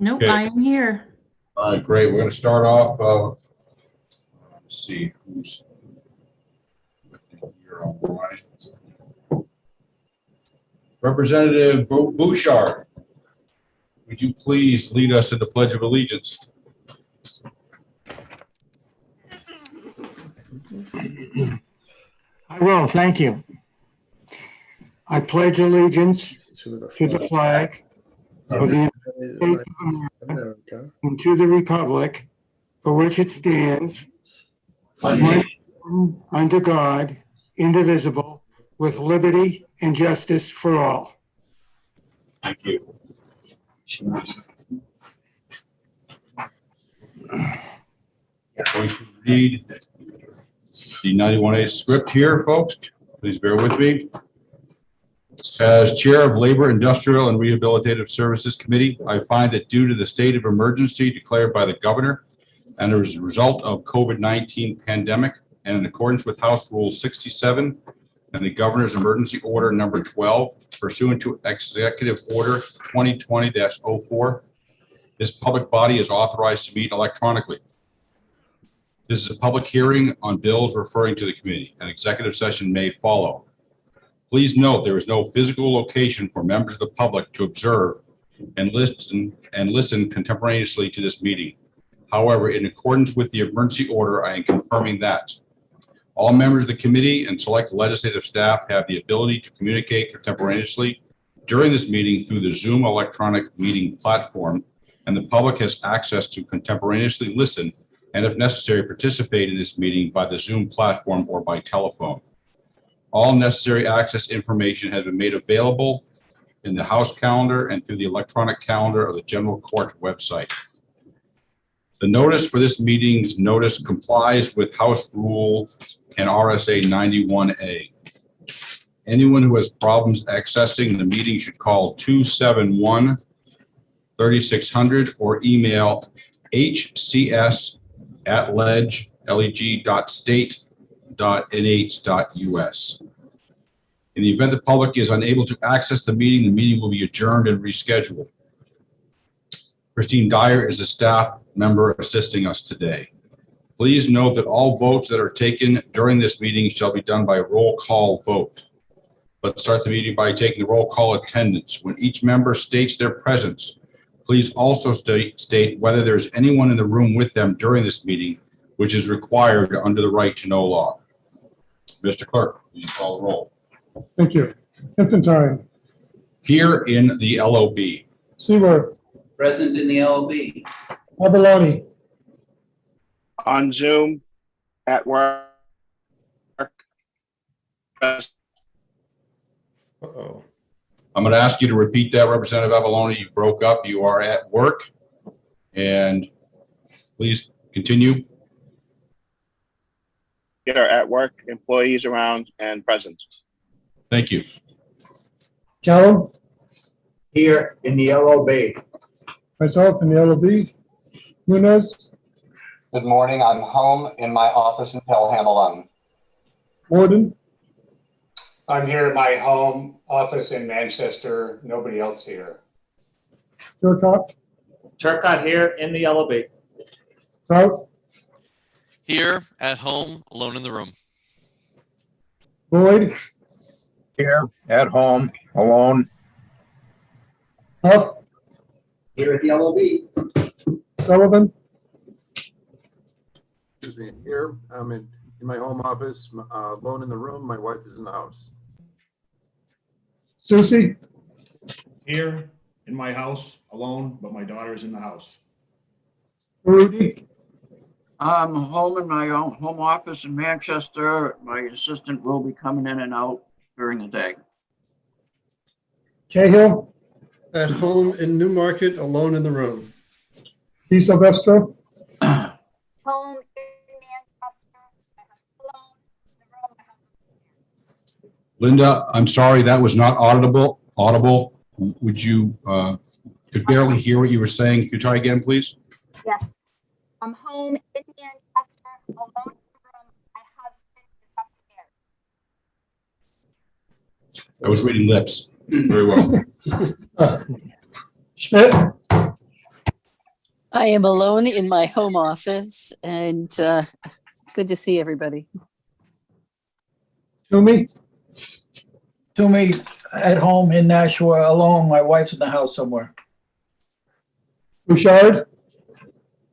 Nope, Okay. I am here. All right, great. We're going to start off. Let's see who's here online. Representative Bouchard, would you please lead us in the Pledge of Allegiance? I will, thank you. I pledge allegiance to the flag of the United States of America and to the republic for which it stands, one nation, under God, indivisible, with liberty and justice for all. Thank you. Going to read the 91A script here, folks. Please bear with me. As Chair of Labor, Industrial, and Rehabilitative Services Committee, I find that due to the state of emergency declared by the governor and as a result of COVID-19 pandemic and in accordance with House Rule 67 and the governor's emergency order number 12 pursuant to Executive Order 2020-04, this public body is authorized to meet electronically. This is a public hearing on bills referring to the committee. An executive session may follow. Please note there is no physical location for members of the public to observe and listen contemporaneously to this meeting. However, in accordance with the emergency order, I am confirming that all members of the committee and select legislative staff have the ability to communicate contemporaneously during this meeting through the Zoom electronic meeting platform, and the public has access to contemporaneously listen and, if necessary, participate in this meeting by the Zoom platform or by telephone. All necessary access information has been made available in the House calendar and through the electronic calendar of the General Court website. The notice for this meeting's notice complies with House Rule and RSA 91A. Anyone who has problems accessing the meeting should call 271-3600 or email hcs@leg.state.nh.us. In the event the public is unable to access the meeting will be adjourned and rescheduled. Christine Dyer is a staff member assisting us today. Please note that all votes that are taken during this meeting shall be done by roll call vote. Let's start the meeting by taking the roll call attendance. When each member states their presence, please also state whether there's anyone in the room with them during this meeting, which is required under the right to know law. Mr. Clerk, please call the roll. Thank you. Infantine. Here in the LOB. Seaworth. Present in the LB. Abalone. On Zoom, at work. Uh-oh. I'm going to ask you to repeat that, Representative Avalone. You broke up. You are at work. And please continue. Here at work, employees around and present. Thank you. Callum. Here in the LOB. Myself in the LOB. Nunez. Good morning. I'm home in my office in Pelham alone. Morden. I'm here in my home office in Manchester. Nobody else here. Turcotte. Turcotte here in the LOB. Trout. Here at home, alone in the room. Boyd. Here at home, alone. Huff. Here at the LOB. Sullivan. Excuse me, here, I'm in my home office, alone in the room. My wife is in the house. Susie. Here in my house, alone, but my daughter is in the house. Rudy. I'm home in my own home office in Manchester. My assistant will be coming in and out during the day. Cahill. At home in Newmarket, alone in the room. Di Silvestro. Home in Manchester, alone in the room. Linda, I'm sorry, that was not audible. Would you, could barely hear what you were saying. Could you try again, please? Yes. I'm home in Manchester, alone in the room. My husband is upstairs. I was reading lips. Very well. Schmidt. I am alone in my home office and good to see everybody. Toomey, To me, at home in Nashua, alone. My wife's in the house somewhere. Bouchard,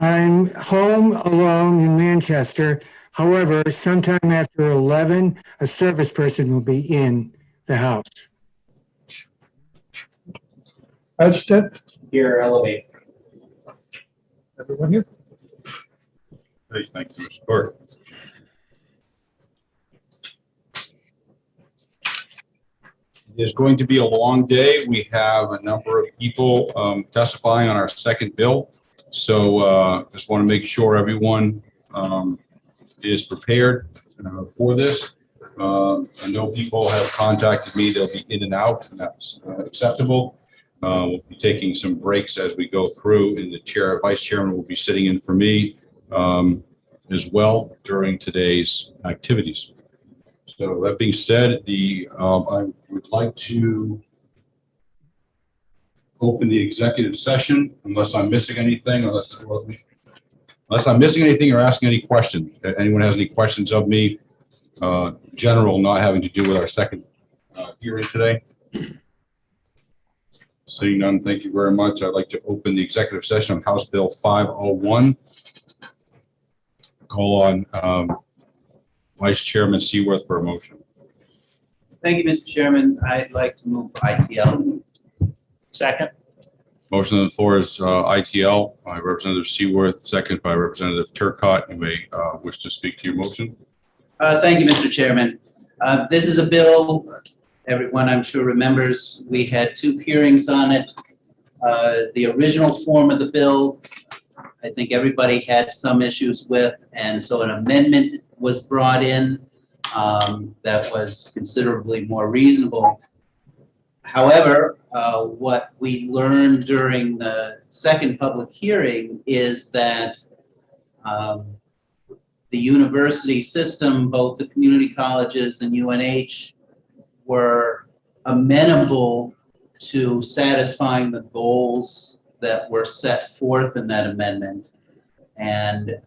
I'm home alone in Manchester. However, sometime after 11, a service person will be in the house. Edgton, Here, elevate. everyone here? Hey, thank you, Mr. Clerk. It's going to be a long day. We have a number of people testifying on our second bill. So just want to make sure everyone is prepared for this. I know people have contacted me. They'll be in and out, and that's acceptable. We'll be taking some breaks as we go through, and the vice chairman will be sitting in for me as well during today's activities. So that being said, I would like to open the executive session unless I'm missing anything, unless I'm missing anything or asking any questions. If anyone has any questions of me, general, not having to do with our second hearing today. Seeing none, thank you very much. I'd like to open the executive session on House Bill 501. Call on Vice Chairman Seaworth for a motion. Thank you, Mr. Chairman. I'd like to move for ITL. Second. Motion on the floor is ITL by Representative Seaworth, second by Representative Turcott. You may wish to speak to your motion. Thank you, Mr. Chairman. This is a bill, everyone I'm sure remembers, we had 2 hearings on it. The original form of the bill, I think everybody had some issues with, and so an amendment was brought in that was considerably more reasonable. However, what we learned during the second public hearing is that the university system, both the community colleges and UNH, were amenable to satisfying the goals that were set forth in that amendment. And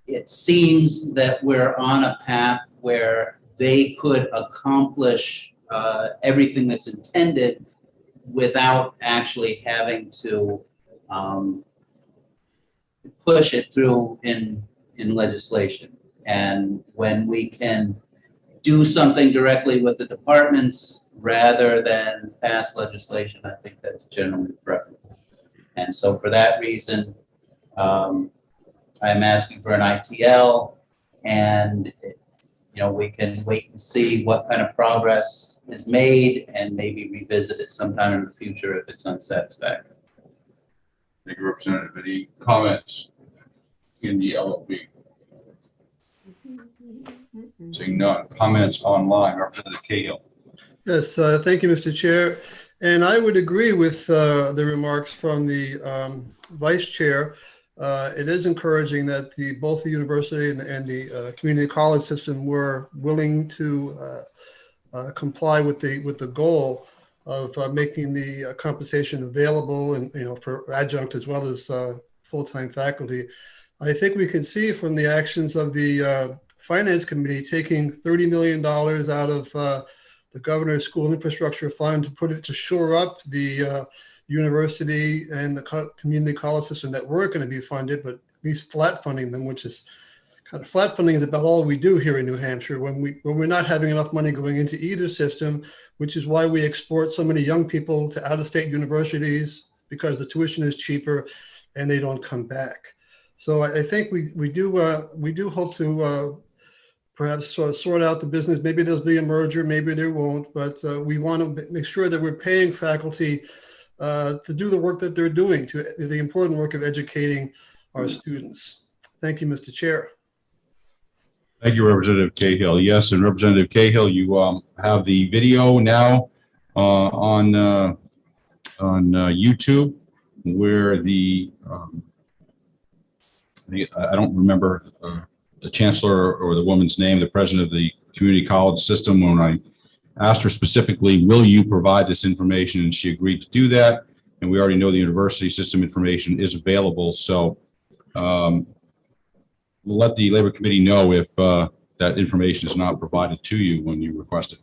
it seems that we're on a path where they could accomplish everything that's intended without actually having to push it through in legislation. And when we can do something directly with the departments rather than pass legislation, I think that's generally preferable. And so for that reason, I'm asking for an ITL, and we can wait and see what kind of progress is made and maybe revisit it sometime in the future if it's unsatisfactory. Thank you, Representative. Any comments in the LOB? Seeing none. Comments online. Representative Cahill. Yes, thank you, Mr. Chair. And I would agree with the remarks from the Vice Chair. It is encouraging that both the university and the community college system were willing to comply with the goal of making the compensation available and for adjunct as well as full-time faculty. I think we can see from the actions of the Finance Committee taking $30 million out of the Governor's School Infrastructure Fund to put it to shore up the university and the community college system that were going to be funded, but at least flat funding them, which is kind of flat funding is about all we do here in New Hampshire when we're not having enough money going into either system, which is why we export so many young people to out-of-state universities because the tuition is cheaper and they don't come back. So I think we do hope to perhaps sort out the business. Maybe there'll be a merger, maybe there won't, but we want to make sure that we're paying faculty to do the work that they're doing, to the important work of educating our students. Thank you, Mr. Chair. Thank you, Representative Cahill. Yes, and Representative Cahill, you have the video now on YouTube, where I don't remember the chancellor or the woman's name, the president of the community college system, when I asked her specifically, will you provide this information? And she agreed to do that. and we already know the university system information is available. So we'll let the Labor Committee know if that information is not provided to you when you request it.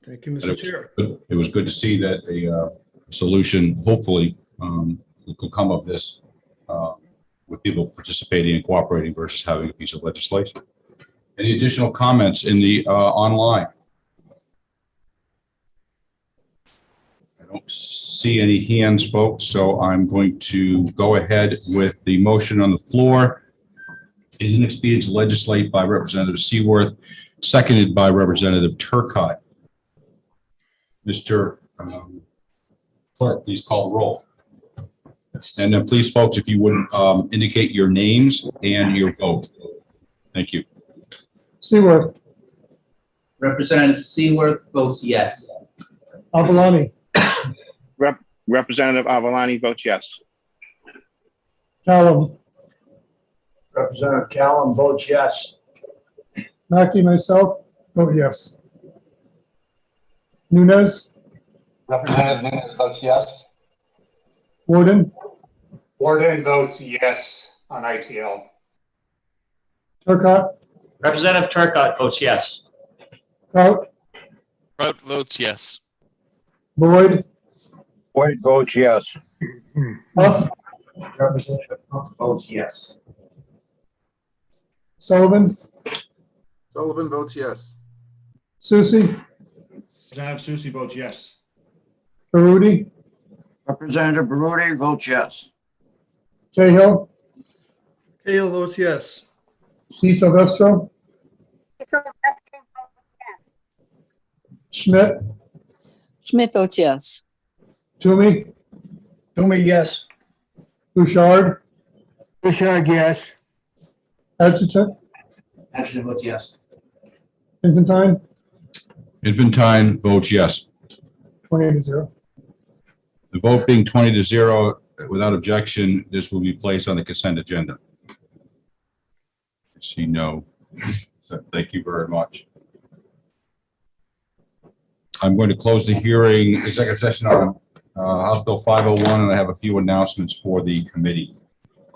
Thank you, Mr. Chair. It was good to see that a solution, hopefully, will come of this with people participating and cooperating versus having a piece of legislation. Any additional comments in the online? I don't see any hands, folks, so I'm going to go ahead with the motion on the floor. It is an expedient to legislate by Representative Seaworth, seconded by Representative Turcott. Mr. Clerk, please call the roll. And then please, folks, if you would indicate your names and your vote. Thank you. Seaworth, Representative Seaworth votes yes. Avalani, Representative Avalani votes yes. Callum, Representative Callum votes yes. Mackey, myself, vote yes. Nunez, Representative Nunes votes yes. Warden, Warden votes yes on ITL. Turcott, Representative Turcott votes yes. Kraut, Prout votes yes. Boyd, Boyd votes yes. Huff, Representative Huff votes yes. Sullivan, Sullivan votes yes. Susie, Representative Susie votes yes. Barudi, Representative Barudi votes yes. Cahill, Cahill votes yes. Di Silvestro, Sylvester votes yes. Schmidt, Schmidt votes yes. Toomey, Toomey, yes. Bouchard, yes. Acheson, Ashley votes yes. Infantine, Infantine votes yes. 20-0. The vote being 20-0, without objection, this will be placed on the consent agenda. I see no. So thank you very much. I'm going to close the hearing, executive session on House Bill 501, and I have a few announcements for the committee.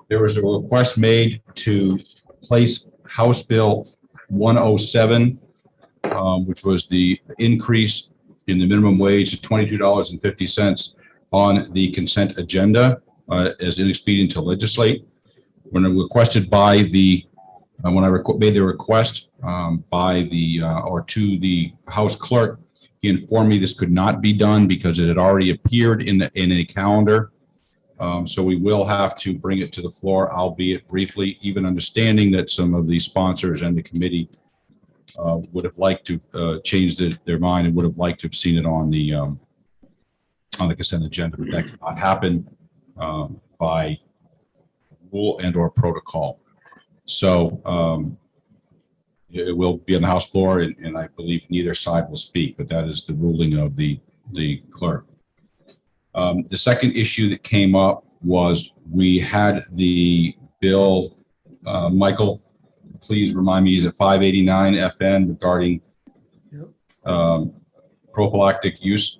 There was a request made to place House Bill 107, which was the increase in the minimum wage to $22.50 on the consent agenda as inexpedient to legislate. When I requested by the, made the request by the, or to the House clerk, he informed me this could not be done because it had already appeared in a calendar. So we will have to bring it to the floor, albeit briefly, even understanding that some of the sponsors and the committee would have liked to change their mind and would have liked to have seen it on the consent agenda, but that cannot happen by rule and or protocol. So it will be on the House floor, and I believe neither side will speak, but that is the ruling of the clerk. The second issue that came up was we had the bill, Michael, please remind me, is it 589 FN regarding prophylactic use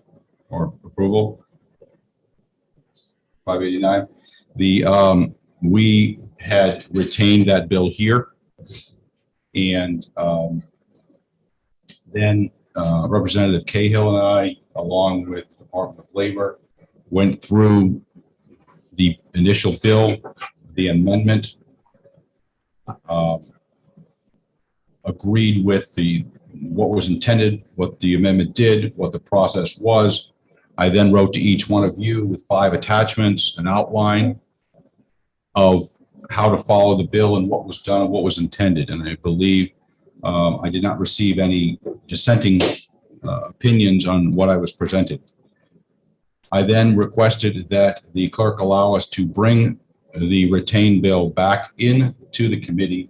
or approval? 589. We had retained that bill here, and then Representative Cahill and I, along with the Department of Labor, went through the initial bill, the amendment, agreed with what was intended, what the amendment did, what the process was. I then wrote to each one of you with 5 attachments, an outline of how to follow the bill and what was done and what was intended. And I believe I did not receive any dissenting opinions on what I was presented. I then requested that the clerk allow us to bring the retained bill back into the committee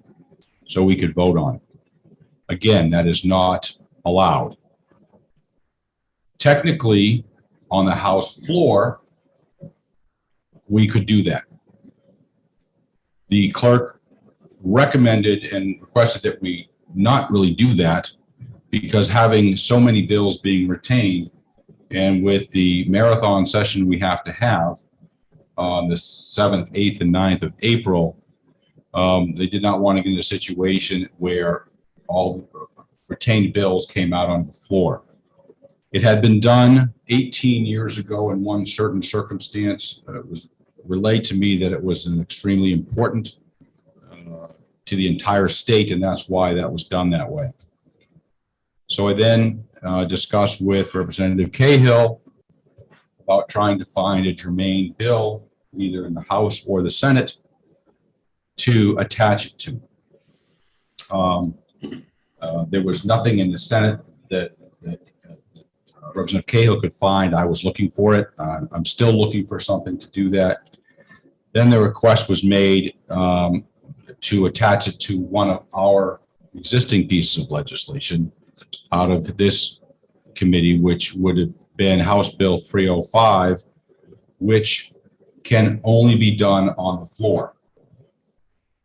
so we could vote on it. Again, that is not allowed. Technically, on the House floor, we could do that. The clerk recommended and requested that we not really do that because having so many bills being retained, And with the marathon session we have to have on the 7th, 8th, and 9th of April, they did not want to get in a situation where all retained bills came out on the floor. It had been done 18 years ago in one certain circumstance. It was relayed to me that it was an extremely important to the entire state, and that's why that was done that way. So I then discussed with Representative Cahill about trying to find a germane bill, either in the House or the Senate, to attach it to. There was nothing in the Senate that Representative Cahill could find. I was looking for it. I'm still looking for something to do that. Then the request was made to attach it to one of our existing pieces of legislation out of this committee, which would have been House Bill 305, which can only be done on the floor.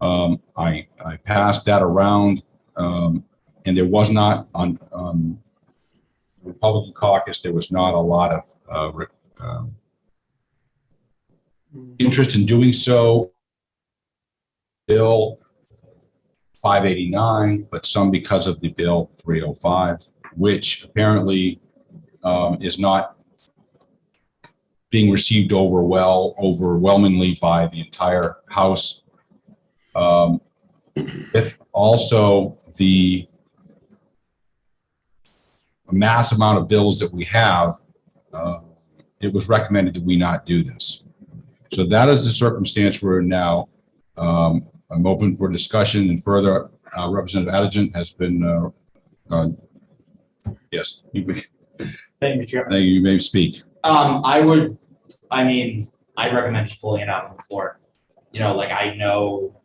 I passed that around, and there was not on the Republican caucus, there was not a lot of interest in doing so. Bill 589, but some because of the Bill 305, which apparently is not being received overwhelmingly by the entire House. If also the mass amount of bills that we have, it was recommended that we not do this. So that is the circumstance we're in now. I'm open for discussion and further. Representative Adjunct has been, yes. Thank you, Mr. Chairman. Thank you. You may speak. I recommend just pulling it out on the floor. You know, like I know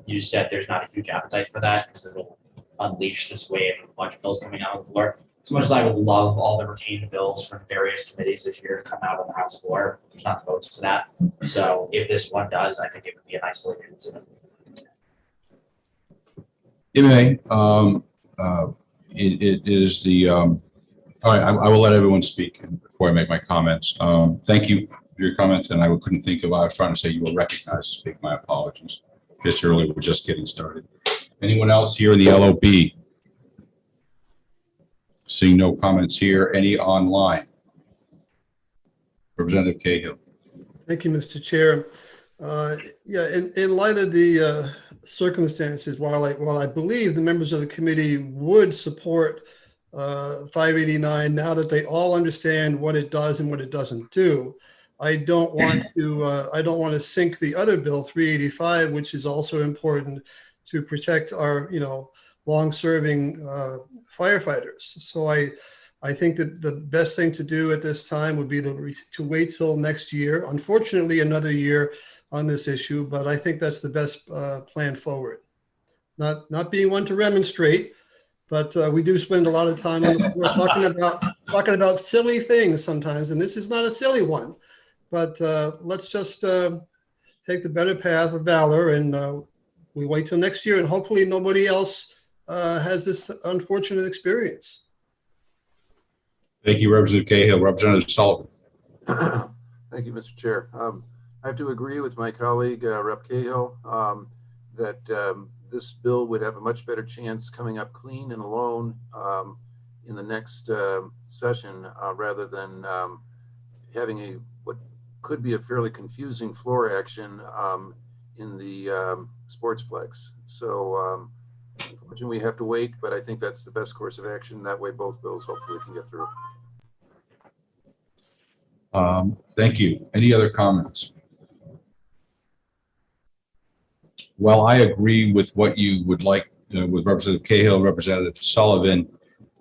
you said there's not a huge appetite for that because it'll unleash this wave of a bunch of bills coming out on the floor. As much as I would love all the retained bills from various committees this year to come out on the House floor, there's not votes for that. So if this one does, I think it would be an isolated incident. It may. It is the, all right, I will let everyone speak before I make my comments. Thank you for your comments, and I couldn't think of, I was trying to say you were recognized to speak. My apologies. Just early, we're just getting started. Anyone else here in the LOB? Seeing no comments here. Any online? Representative Cahill. Thank you, Mr. Chair. Yeah, in light of the circumstances, while I believe the members of the committee would support 589 now that they all understand what it does and what it doesn't do, I don't want to sink the other bill 385, which is also important to protect our long-serving firefighters. So I think that the best thing to do at this time would be to wait till next year. Unfortunately, another year on this issue, but I think that's the best plan forward. Not being one to remonstrate, but we do spend a lot of time on the floor talking about silly things sometimes, and this is not a silly one. But let's just take the better path of valor, and we wait till next year, and hopefully nobody else has this unfortunate experience. Thank you, Representative Cahill. Representative Sullivan. Thank you, Mr. Chair. I have to agree with my colleague, Rep. Cahill, that this bill would have a much better chance coming up clean and alone in the next session rather than having what could be a fairly confusing floor action in the sportsplex. So unfortunately, we have to wait, but I think that's the best course of action. That way, both bills hopefully can get through. Thank you. Any other comments? Well, I agree with what you would like with Representative Cahill, Representative Sullivan.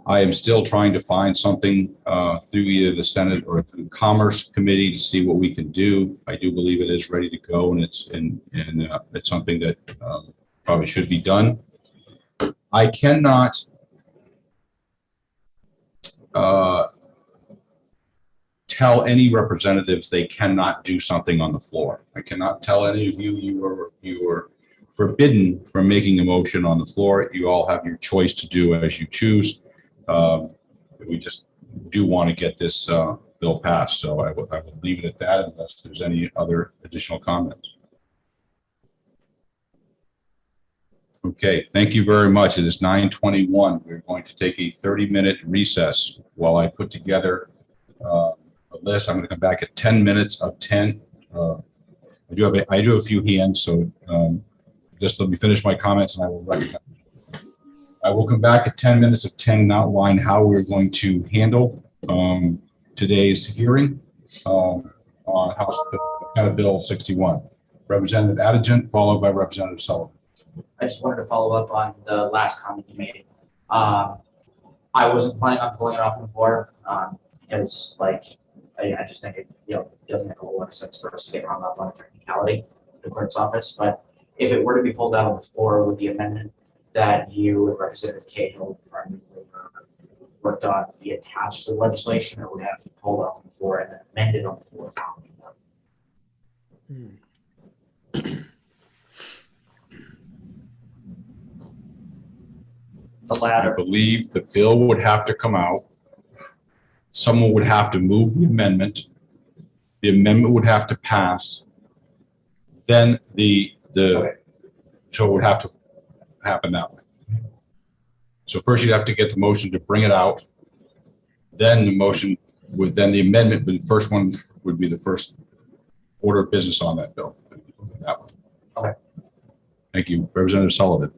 I am still trying to find something through either the Senate or the Commerce Committee to see what we can do. I do believe it is ready to go, and it's something that probably should be done. I cannot tell any representatives they cannot do something on the floor. I cannot tell any of you you are forbidden from making a motion on the floor. You all have your choice to do as you choose. We just do want to get this bill passed. So I will leave it at that unless there's any other additional comments. Okay, thank you very much. It is 9:21. We're going to take a 30-minute recess while I put together a list. I'm going to come back at 10 minutes of 10. I do have a few hands, so just let me finish my comments and I will recognize. I will come back at 10 minutes of 10 and outline how we're going to handle today's hearing on House Bill 61. Representative Adigent, followed by Representative Sullivan. I just wanted to follow up on the last comment you made. I wasn't planning on pulling it off the floor because, like, I just think it doesn't make a whole lot of sense for us to get hung up on a technicality at the clerk's office. But if it were to be pulled out on the floor, would the amendment that you and Representative Cahill worked on be attached to the legislation, or would it have to be pulled off the floor and then amended on the floor? The latter. I believe the bill would have to come out. Someone would have to move the amendment. The amendment would have to pass. Then so it would have to happen that way. So first you'd have to get the motion to bring it out. Then the amendment, but the first one would be the first order of business on that bill. That one. Okay. Thank you. Representative Sullivan.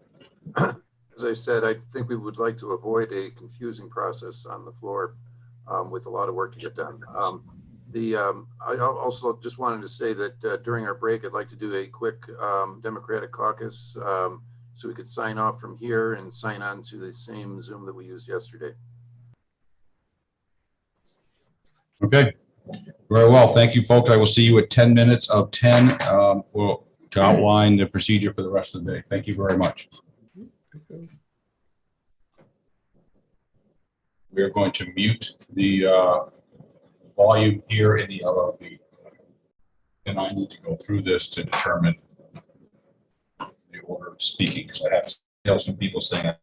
As I said, I think we would like to avoid a confusing process on the floor with a lot of work to get done. I also just wanted to say that during our break, I'd like to do a quick Democratic caucus so we could sign off from here and sign on to the same Zoom that we used yesterday. Okay. Very well. Thank you, folks. I will see you at 10 minutes of 10 to outline the procedure for the rest of the day. Thank you very much. We are going to mute the volume here in the LLB. And I need to go through this to determine the order of speaking because I have some people saying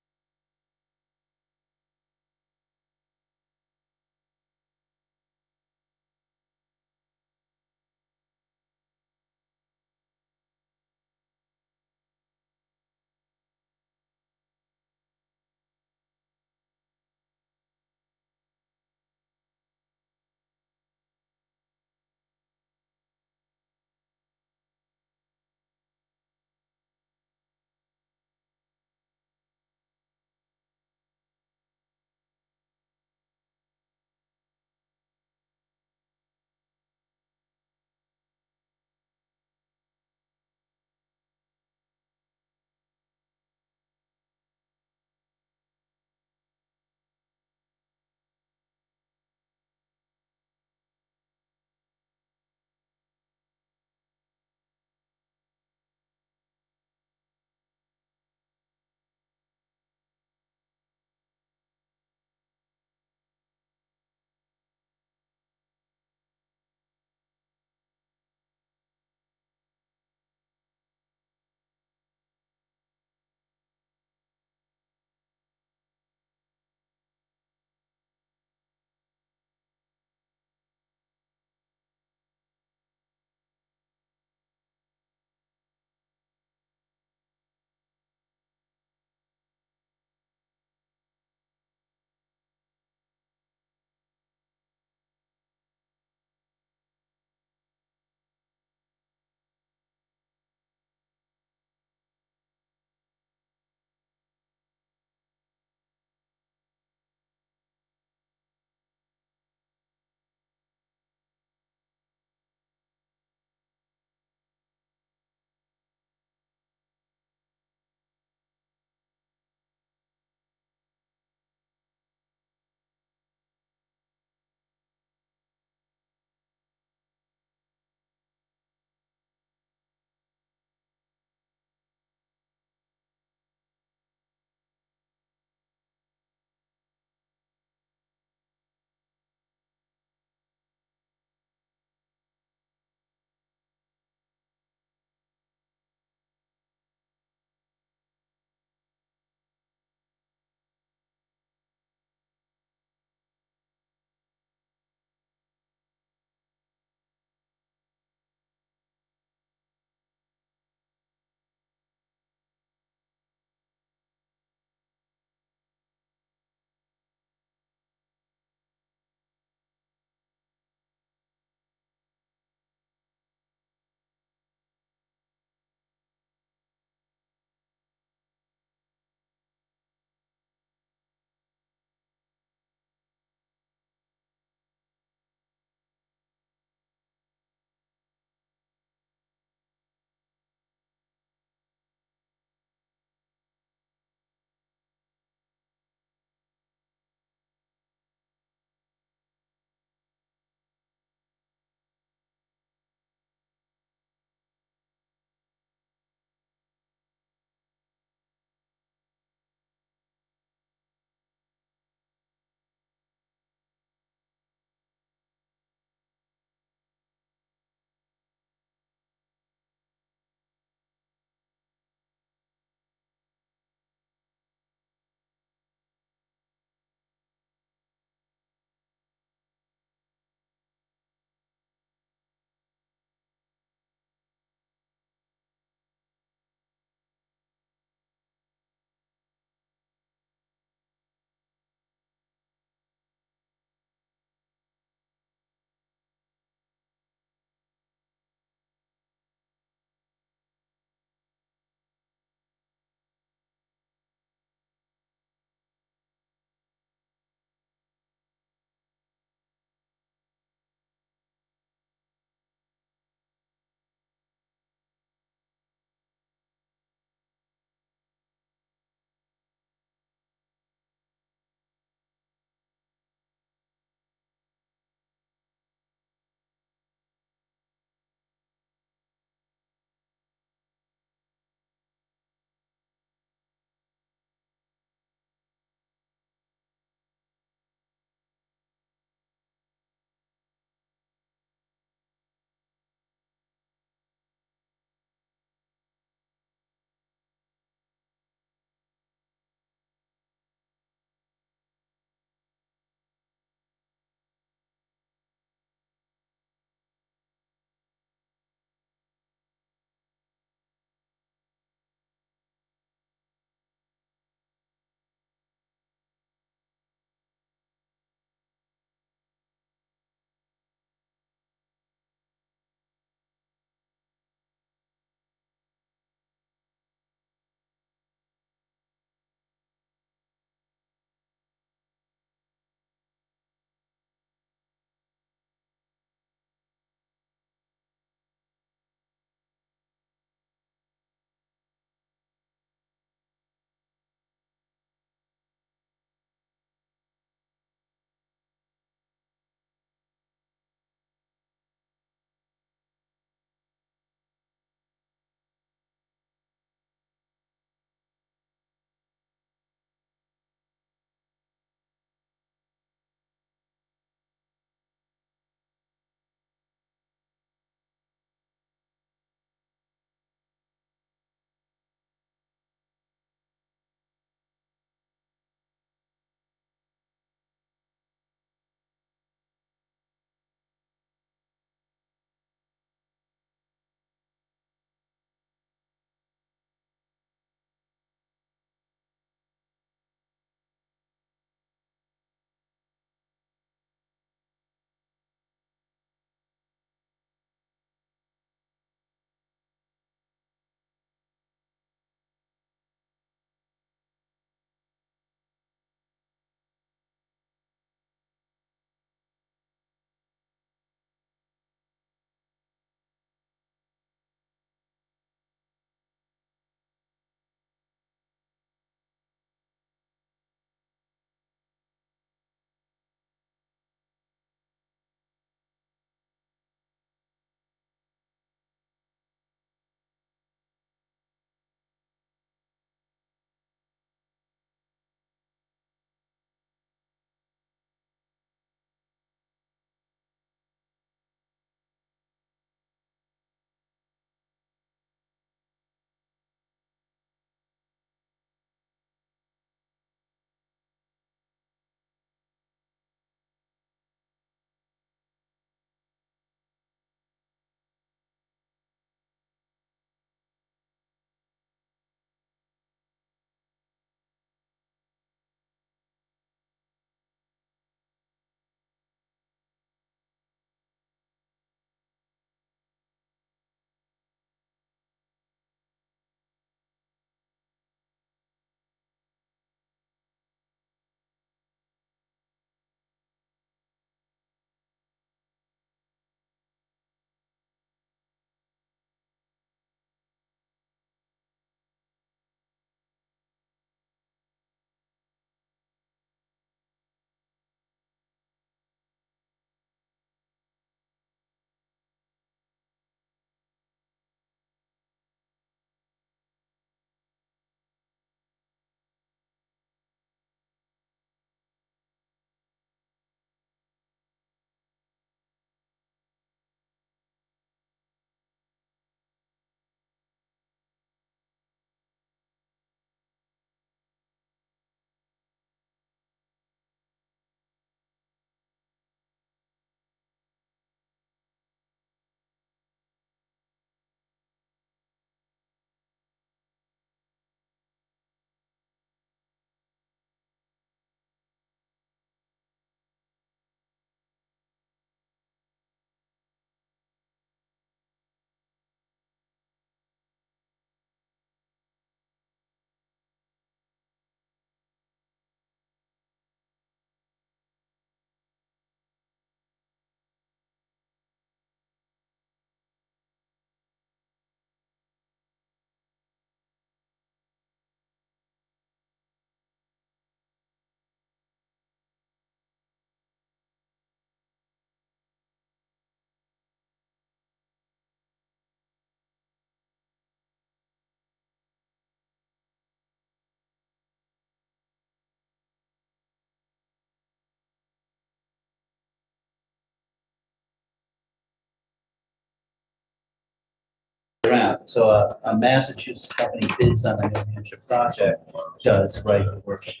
around. So a Massachusetts company bids on a New Hampshire project, does right the work. Is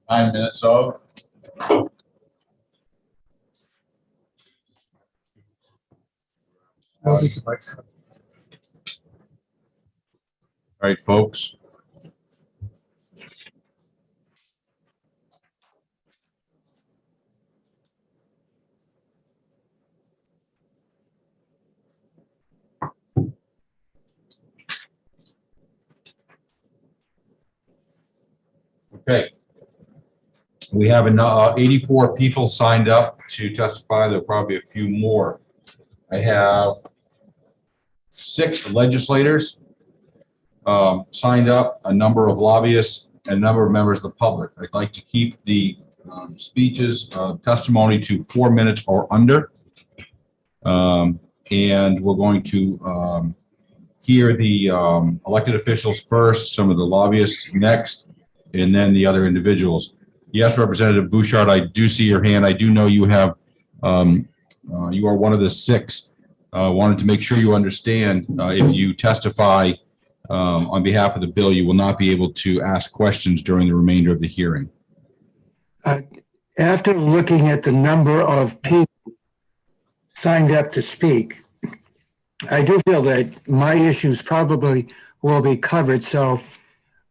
9 minutes of. All right, folks. Okay. We have 84 people signed up to testify. There'll probably be a few more. I have 6 legislators signed up, a number of lobbyists, and a number of members of the public. I'd like to keep the speeches, testimony to 4 minutes or under. And we're going to hear the elected officials first, some of the lobbyists next, and then the other individuals. Yes, Representative Bouchard, I do see your hand. I do know you have, you are one of the 6. Wanted to make sure you understand if you testify on behalf of the bill, you will not be able to ask questions during the remainder of the hearing. After looking at the number of people signed up to speak, I do feel that my issues probably will be covered. So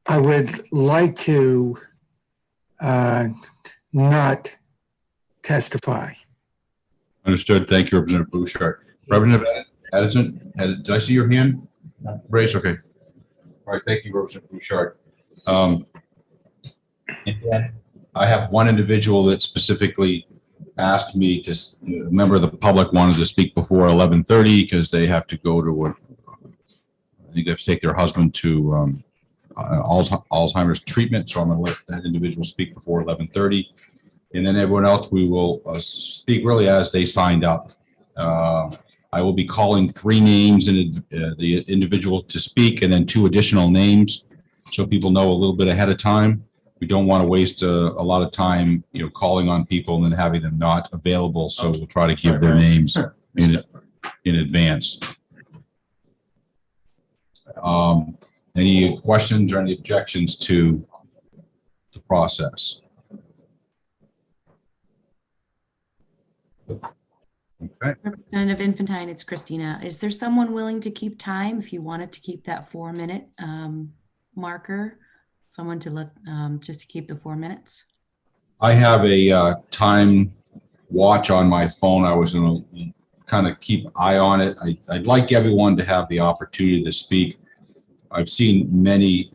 I would like to not testify. Understood. Thank you, Representative Bouchard. Representative Edison, did I see your hand raised? Okay. All right. Thank you, Representative Bouchard. And then I have one individual that specifically asked me to, a member of the public wanted to speak before 11:30 because they have to go to I think they have to take their husband to Alzheimer's treatment. So I'm going to let that individual speak before 11:30. And then everyone else, we will speak really as they signed up. I will be calling 3 names and the individual to speak, and then 2 additional names, so people know a little bit ahead of time. We don't want to waste a lot of time, calling on people and then having them not available. So we'll try to give their names in advance. Any questions or any objections to the process? Okay. Representative Infantine, it's Christina. Is there someone willing to keep time if you wanted to keep that 4-minute marker? Someone to let just to keep the 4 minutes? I have a time watch on my phone. I was going to kind of keep an eye on it. I'd like everyone to have the opportunity to speak. I've seen many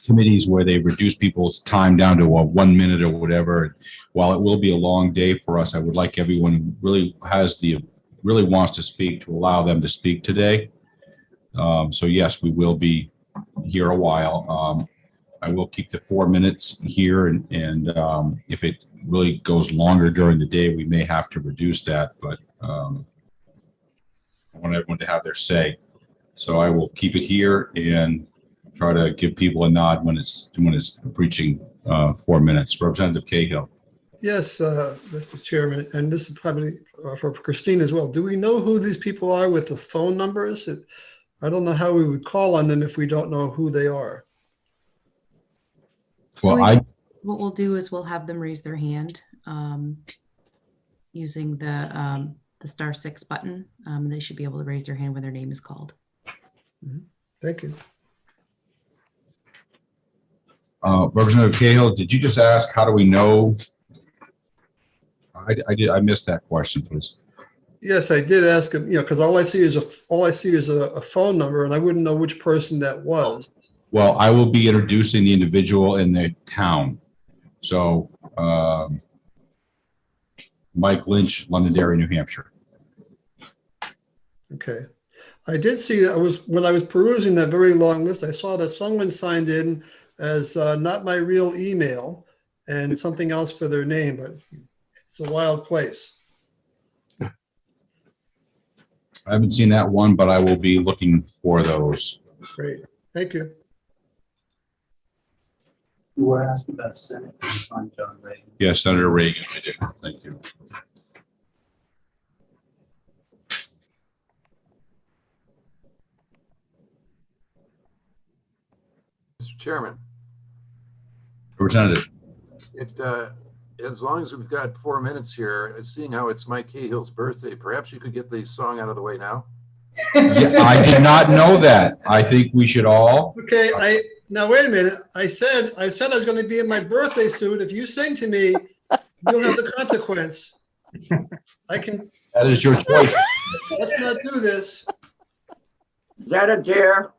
committees where they reduce people's time down to 1 minute or whatever. While it will be a long day for us, I would like everyone who really wants to speak to allow them to speak today. So yes, we will be here a while. I will keep the 4 minutes here, and if it really goes longer during the day, we may have to reduce that. But I want everyone to have their say. So I will keep it here and try to give people a nod when it's preaching 4 minutes. Representative Cahill. Yes, Mr. Chairman, and this is probably for Christine as well. Do we know who these people are with the phone numbers? I don't know how we would call on them if we don't know who they are. Well, what we'll do is we'll have them raise their hand using the *6 button. They should be able to raise their hand when their name is called. Thank you. Representative Cahill, did you just ask how do we know? I missed that question, please. Yes, I did ask him, because all I see is a phone number, and I wouldn't know which person that was. Well, I will be introducing the individual in the town. So, Mike Lynch, Londonderry, New Hampshire. Okay. I did see that when I was perusing that very long list, I saw that someone signed in as not my real email and something else for their name, but it's a wild place. I haven't seen that one, but I will be looking for those. Great. Thank you. You were asking about Senate, on John Reagan. Yes, Senator Reagan, I do. Thank you. Mr. Chairman, Representative. As long as we've got 4 minutes here, seeing how it's Mike Cahill's birthday, perhaps you could get the song out of the way now. Yeah, I did not know that. I think we should all. Okay, now wait a minute. I said I was going to be in my birthday suit. If you sing to me, you'll have the consequence. I can. That is your choice. Let's not do this. Is that a dare?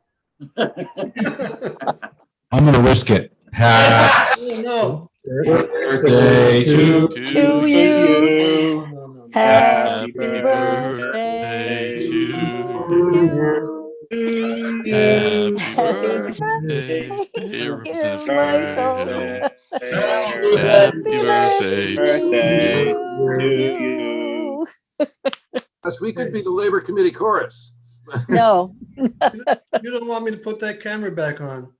I'm going to risk it. Oh, no. Birthday To you. Happy birthday birthday to you. Happy Happy birthday, dear birthday, Representative Michael. Cahill. Happy birthday to to you. you. Yes, we could be the Labor Committee chorus. No. You don't want me to put that camera back on.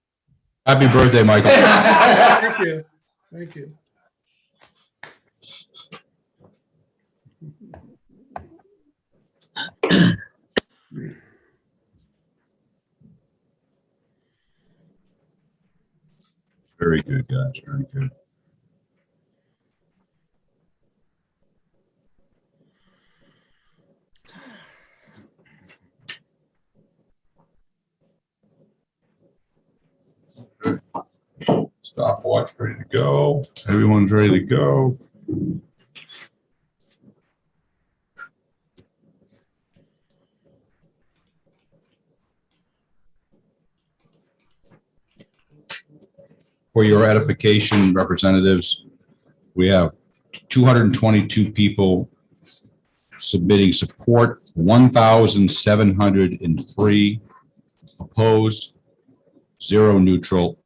Happy birthday, Michael. Thank you. Thank you. Very good, guys. Very good. Stopwatch ready to go. Everyone's ready to go. For your edification, representatives, we have 222 people submitting support, 1,703 opposed, 0 neutral,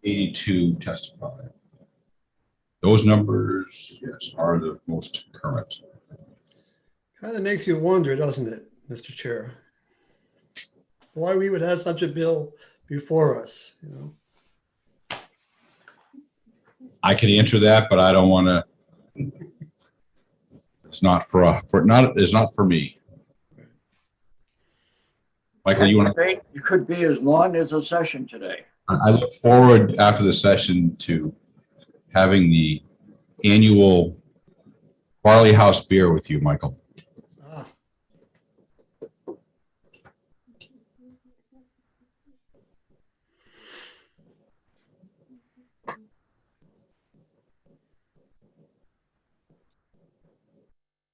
82 testified. Those numbers, yes, are the most current. Kind of makes you wonder, doesn't it, Mr. Chair? Why we would have such a bill before us, you know? I can answer that, but I don't want to. It's not it's not for me. Michael, you want to? It could be as long as a session today. I look forward after the session to having the annual Barley House beer with you, Michael. Ah.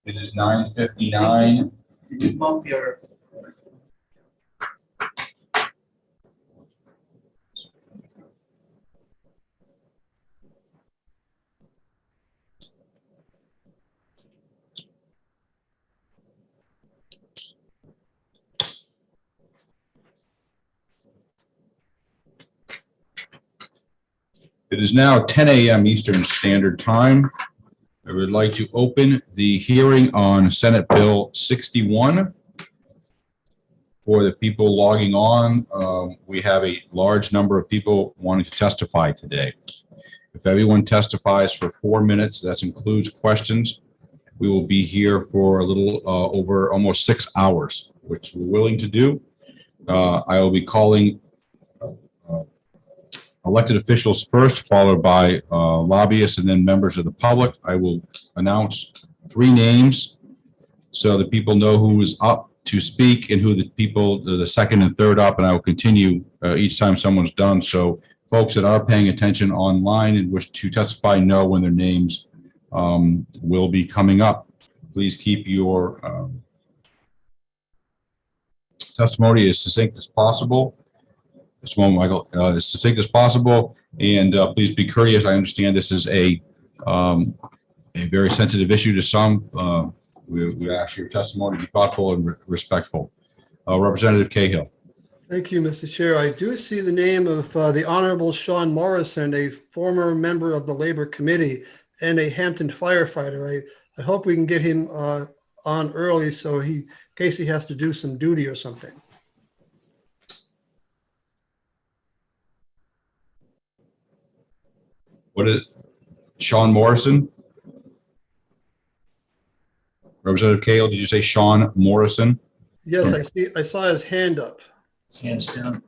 It is 9:59. Bump your. It is now 10 a.m. Eastern Standard Time. I would like to open the hearing on Senate Bill 61. For the people logging on, we have a large number of people wanting to testify today. If everyone testifies for 4 minutes, that includes questions, we will be here for a little over almost 6 hours, which we're willing to do. I will be calling elected officials first, followed by lobbyists and then members of the public. I will announce 3 names so that people know who is up to speak and who the people, the second and third up, and I will continue each time someone's done. So folks that are paying attention online and wish to testify know when their names will be coming up. Please keep your testimony as succinct as possible. This moment, Michael, as succinct as possible, and please be courteous. I understand this is a very sensitive issue to some. We ask your testimony to be thoughtful and respectful. Representative Cahill. Thank you, Mr. Chair. I do see the name of the Honorable Sean Morrison, a former member of the Labor Committee and a Hampton firefighter. I hope we can get him on early so in case he has to do some duty or something. What is it? Sean Morrison? Representative Cahill, did you say Sean Morrison? Yes, I saw his hand up. His hand's down.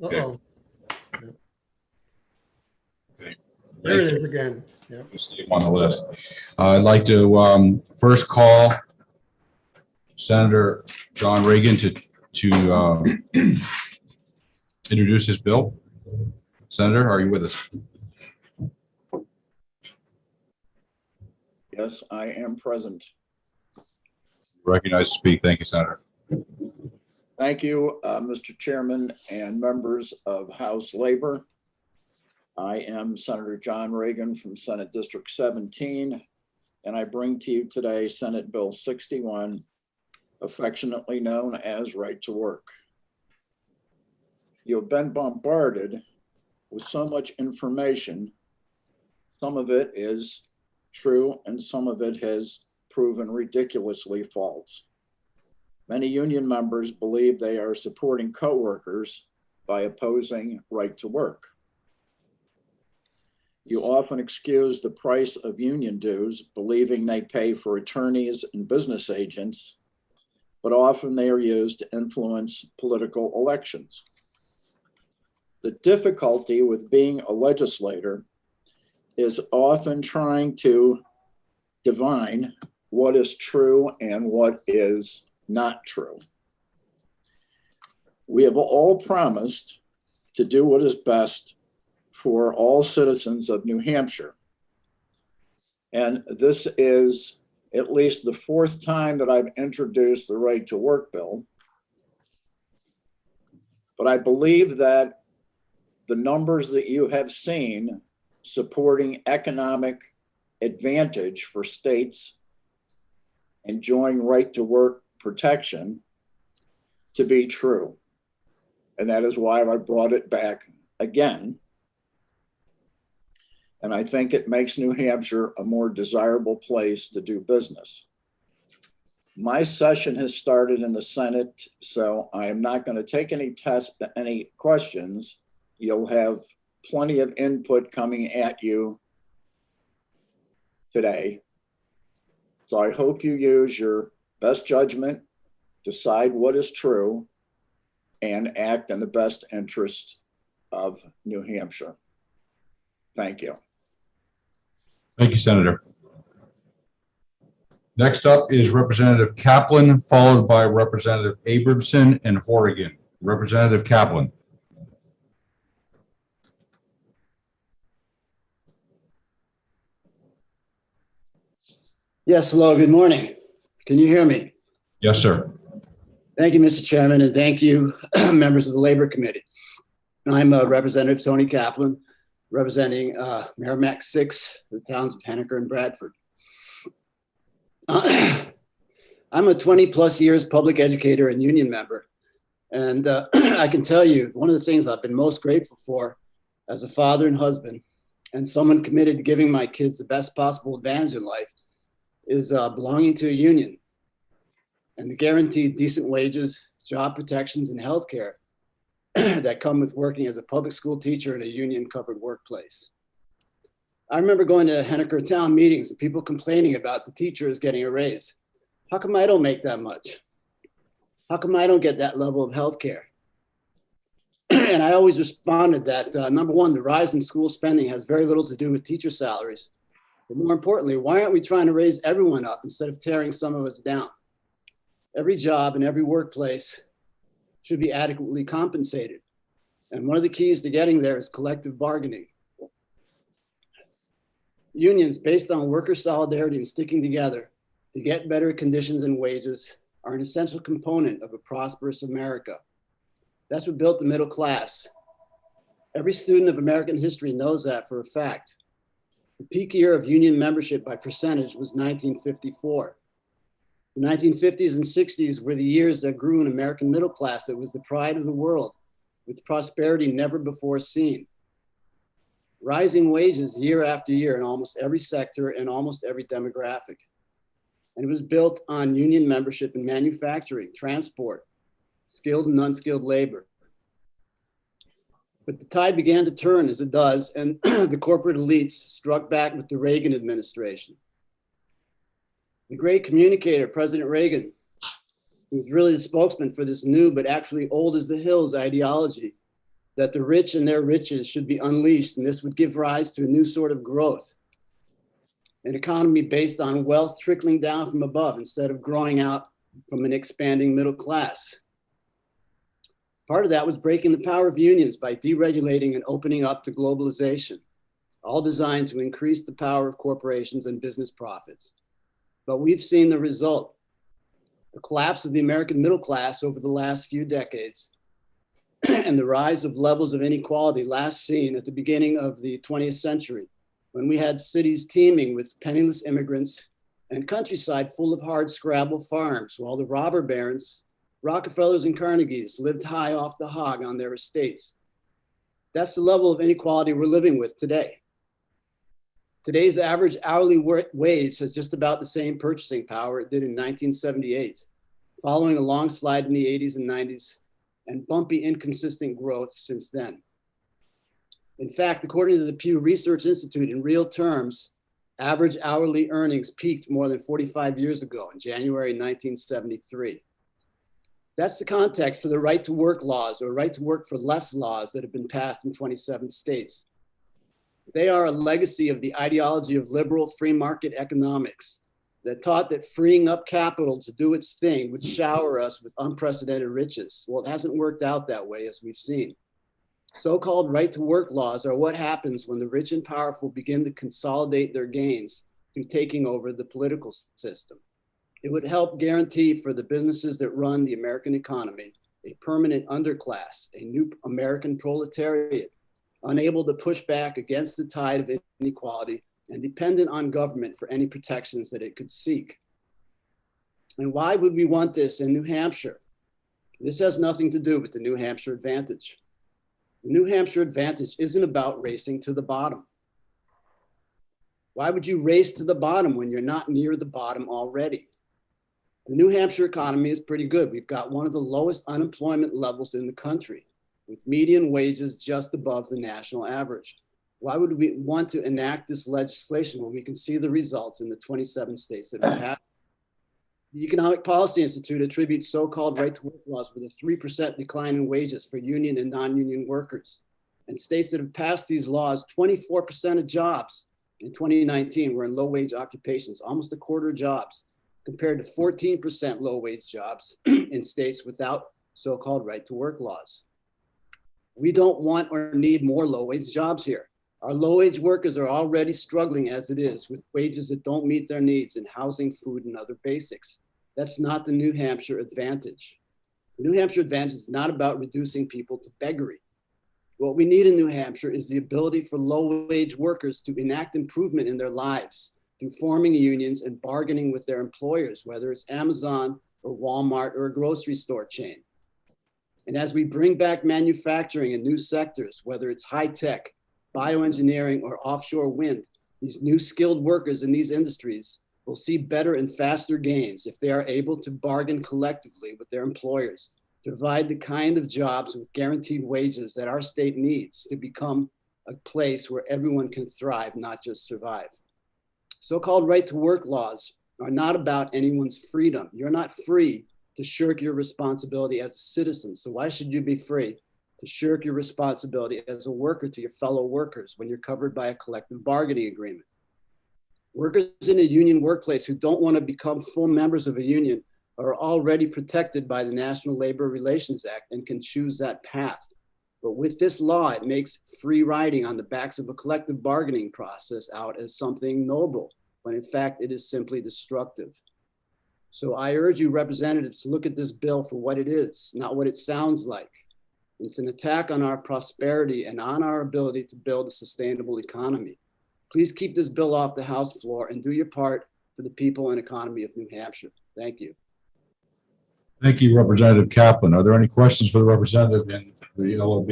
Uh-oh. Okay. There it is again. Yeah. Just leave him on the list. I'd like to first call Senator John Reagan to introduce his bill. Senator, are you with us? Yes, I am present. Recognize to speak. Thank you, Senator. Thank you, Mr. Chairman and members of House Labor. I am Senator John Reagan from Senate District 17, and I bring to you today Senate Bill 61, affectionately known as Right to Work. You've been bombarded with so much information. Some of it is true and some of it has proven ridiculously false. Many union members believe they are supporting coworkers by opposing right to work. You often excuse the price of union dues, believing they pay for attorneys and business agents, but often they are used to influence political elections. The difficulty with being a legislator is often trying to divine what is true and what is not true. We have all promised to do what is best for all citizens of New Hampshire. And this is at least the fourth time that I've introduced the Right to Work bill. But I believe that the numbers that you have seen supporting economic advantage for states enjoying right to work protection to be true. And that is why I brought it back again. And I think it makes New Hampshire a more desirable place to do business. My session has started in the Senate, so I am not going to take any questions. You'll have plenty of input coming at you today. So I hope you use your best judgment, decide what is true, and act in the best interest of New Hampshire. Thank you. Thank you, Senator. Next up is Representative Kaplan, followed by Representative Abramson and Horrigan. Representative Kaplan. Yes, hello, good morning. Can you hear me? Yes, sir. Thank you, Mr. Chairman, and thank you, members of the Labor Committee. I'm Representative Tony Kaplan, representing Merrimack 6, the towns of Henniker and Bradford. I'm a 20 plus years public educator and union member. And I can tell you, one of the things I've been most grateful for as a father and husband, and someone committed to giving my kids the best possible advantage in life, is belonging to a union and the guaranteed decent wages, job protections, and health care that come with working as a public school teacher in a union-covered workplace. I remember going to Henniker town meetings and people complaining about the teachers getting a raise. How come I don't make that much? How come I don't get that level of health care? And I always responded that, number one, the rise in school spending has very little to do with teacher salaries. But more importantly, why aren't we trying to raise everyone up instead of tearing some of us down? Every job and every workplace should be adequately compensated. And one of the keys to getting there is collective bargaining. Unions based on worker solidarity and sticking together to get better conditions and wages are an essential component of a prosperous America. That's what built the middle class. Every student of American history knows that for a fact. The peak year of union membership by percentage was 1954. The 1950s and 60s were the years that grew an American middle class that was the pride of the world, with prosperity never before seen. Rising wages year after year in almost every sector and almost every demographic. And it was built on union membership in manufacturing, transport, skilled and unskilled labor. But the tide began to turn, as it does, and the corporate elites struck back with the Reagan administration. The great communicator, President Reagan, who was really the spokesman for this new but actually old as the hills ideology, that the rich and their riches should be unleashed, and this would give rise to a new sort of growth, an economy based on wealth trickling down from above instead of growing out from an expanding middle class. Part of that was breaking the power of unions by deregulating and opening up to globalization, all designed to increase the power of corporations and business profits. But we've seen the result, the collapse of the American middle class over the last few decades, and the rise of levels of inequality last seen at the beginning of the 20th century, when we had cities teeming with penniless immigrants and countryside full of hard scrabble farms, while the robber barons, Rockefellers and Carnegies, lived high off the hog on their estates. That's the level of inequality we're living with today. Today's average hourly wage has just about the same purchasing power it did in 1978, following a long slide in the 80s and 90s and bumpy, inconsistent growth since then. In fact, according to the Pew Research Institute, in real terms, average hourly earnings peaked more than 45 years ago in January 1973. That's the context for the right to work laws, or right to work for less laws, that have been passed in 27 states. They are a legacy of the ideology of liberal free market economics that taught that freeing up capital to do its thing would shower us with unprecedented riches. Well, it hasn't worked out that way, as we've seen. So-called right to work laws are what happens when the rich and powerful begin to consolidate their gains through taking over the political system. It would help guarantee for the businesses that run the American economy a permanent underclass, a new American proletariat, unable to push back against the tide of inequality and dependent on government for any protections that it could seek. And why would we want this in New Hampshire? This has nothing to do with the New Hampshire advantage. The New Hampshire advantage isn't about racing to the bottom. Why would you race to the bottom when you're not near the bottom already? The New Hampshire economy is pretty good. We've got one of the lowest unemployment levels in the country, with median wages just above the national average. Why would we want to enact this legislation when we can see the results in the 27 states that have passed? The Economic Policy Institute attributes so-called right to work laws with a 3% decline in wages for union and non-union workers. And states that have passed these laws, 24% of jobs in 2019 were in low-wage occupations, almost a quarter of jobs, compared to 14% low-wage jobs in states without so-called right to work laws. We don't want or need more low-wage jobs here. Our low-wage workers are already struggling as it is with wages that don't meet their needs in housing, food, and other basics. That's not the New Hampshire advantage. The New Hampshire advantage is not about reducing people to beggary. What we need in New Hampshire is the ability for low-wage workers to enact improvement in their lives through forming unions and bargaining with their employers, whether it's Amazon or Walmart or a grocery store chain. And as we bring back manufacturing in new sectors, whether it's high-tech, bioengineering, or offshore wind, these new skilled workers in these industries will see better and faster gains if they are able to bargain collectively with their employers to provide the kind of jobs with guaranteed wages that our state needs to become a place where everyone can thrive, not just survive. So-called right to work laws are not about anyone's freedom. You're not free to shirk your responsibility as a citizen. So why should you be free to shirk your responsibility as a worker to your fellow workers when you're covered by a collective bargaining agreement? Workers in a union workplace who don't want to become full members of a union are already protected by the National Labor Relations Act and can choose that path. But with this law, it makes free riding on the backs of a collective bargaining process out as something noble, when in fact it is simply destructive. So I urge you, representatives, to look at this bill for what it is, not what it sounds like. It's an attack on our prosperity and on our ability to build a sustainable economy. Please keep this bill off the House floor and do your part for the people and economy of New Hampshire. Thank you. Thank you, Representative Kaplan. Are there any questions for the representative in the LOB?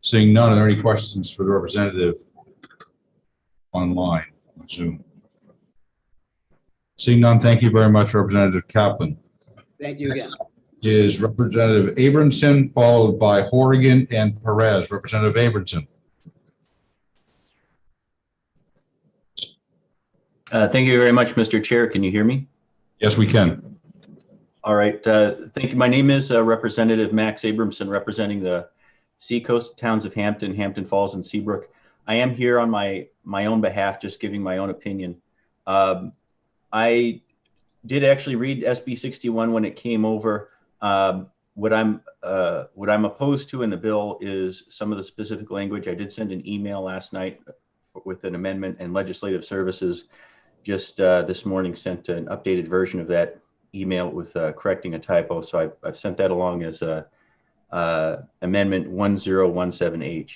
Seeing none, are there any questions for the representative online on Zoom? Seeing none, thank you very much, Representative Kaplan. Thank you again. is Representative Abramson, followed by Horrigan and Perez. Representative Abramson. Thank you very much, Mr. Chair. Can you hear me? Yes, we can. All right. Thank you. My name is Representative Max Abramson, representing the Seacoast towns of Hampton, Hampton Falls, and Seabrook. I am here on my own behalf, just giving my own opinion. I did actually read SB 61 when it came over. What I'm opposed to in the bill is some of the specific language. I did send an email last night with an amendment, and Legislative Services just this morning sent an updated version of that email with correcting a typo. So I've sent that along as amendment 1017H.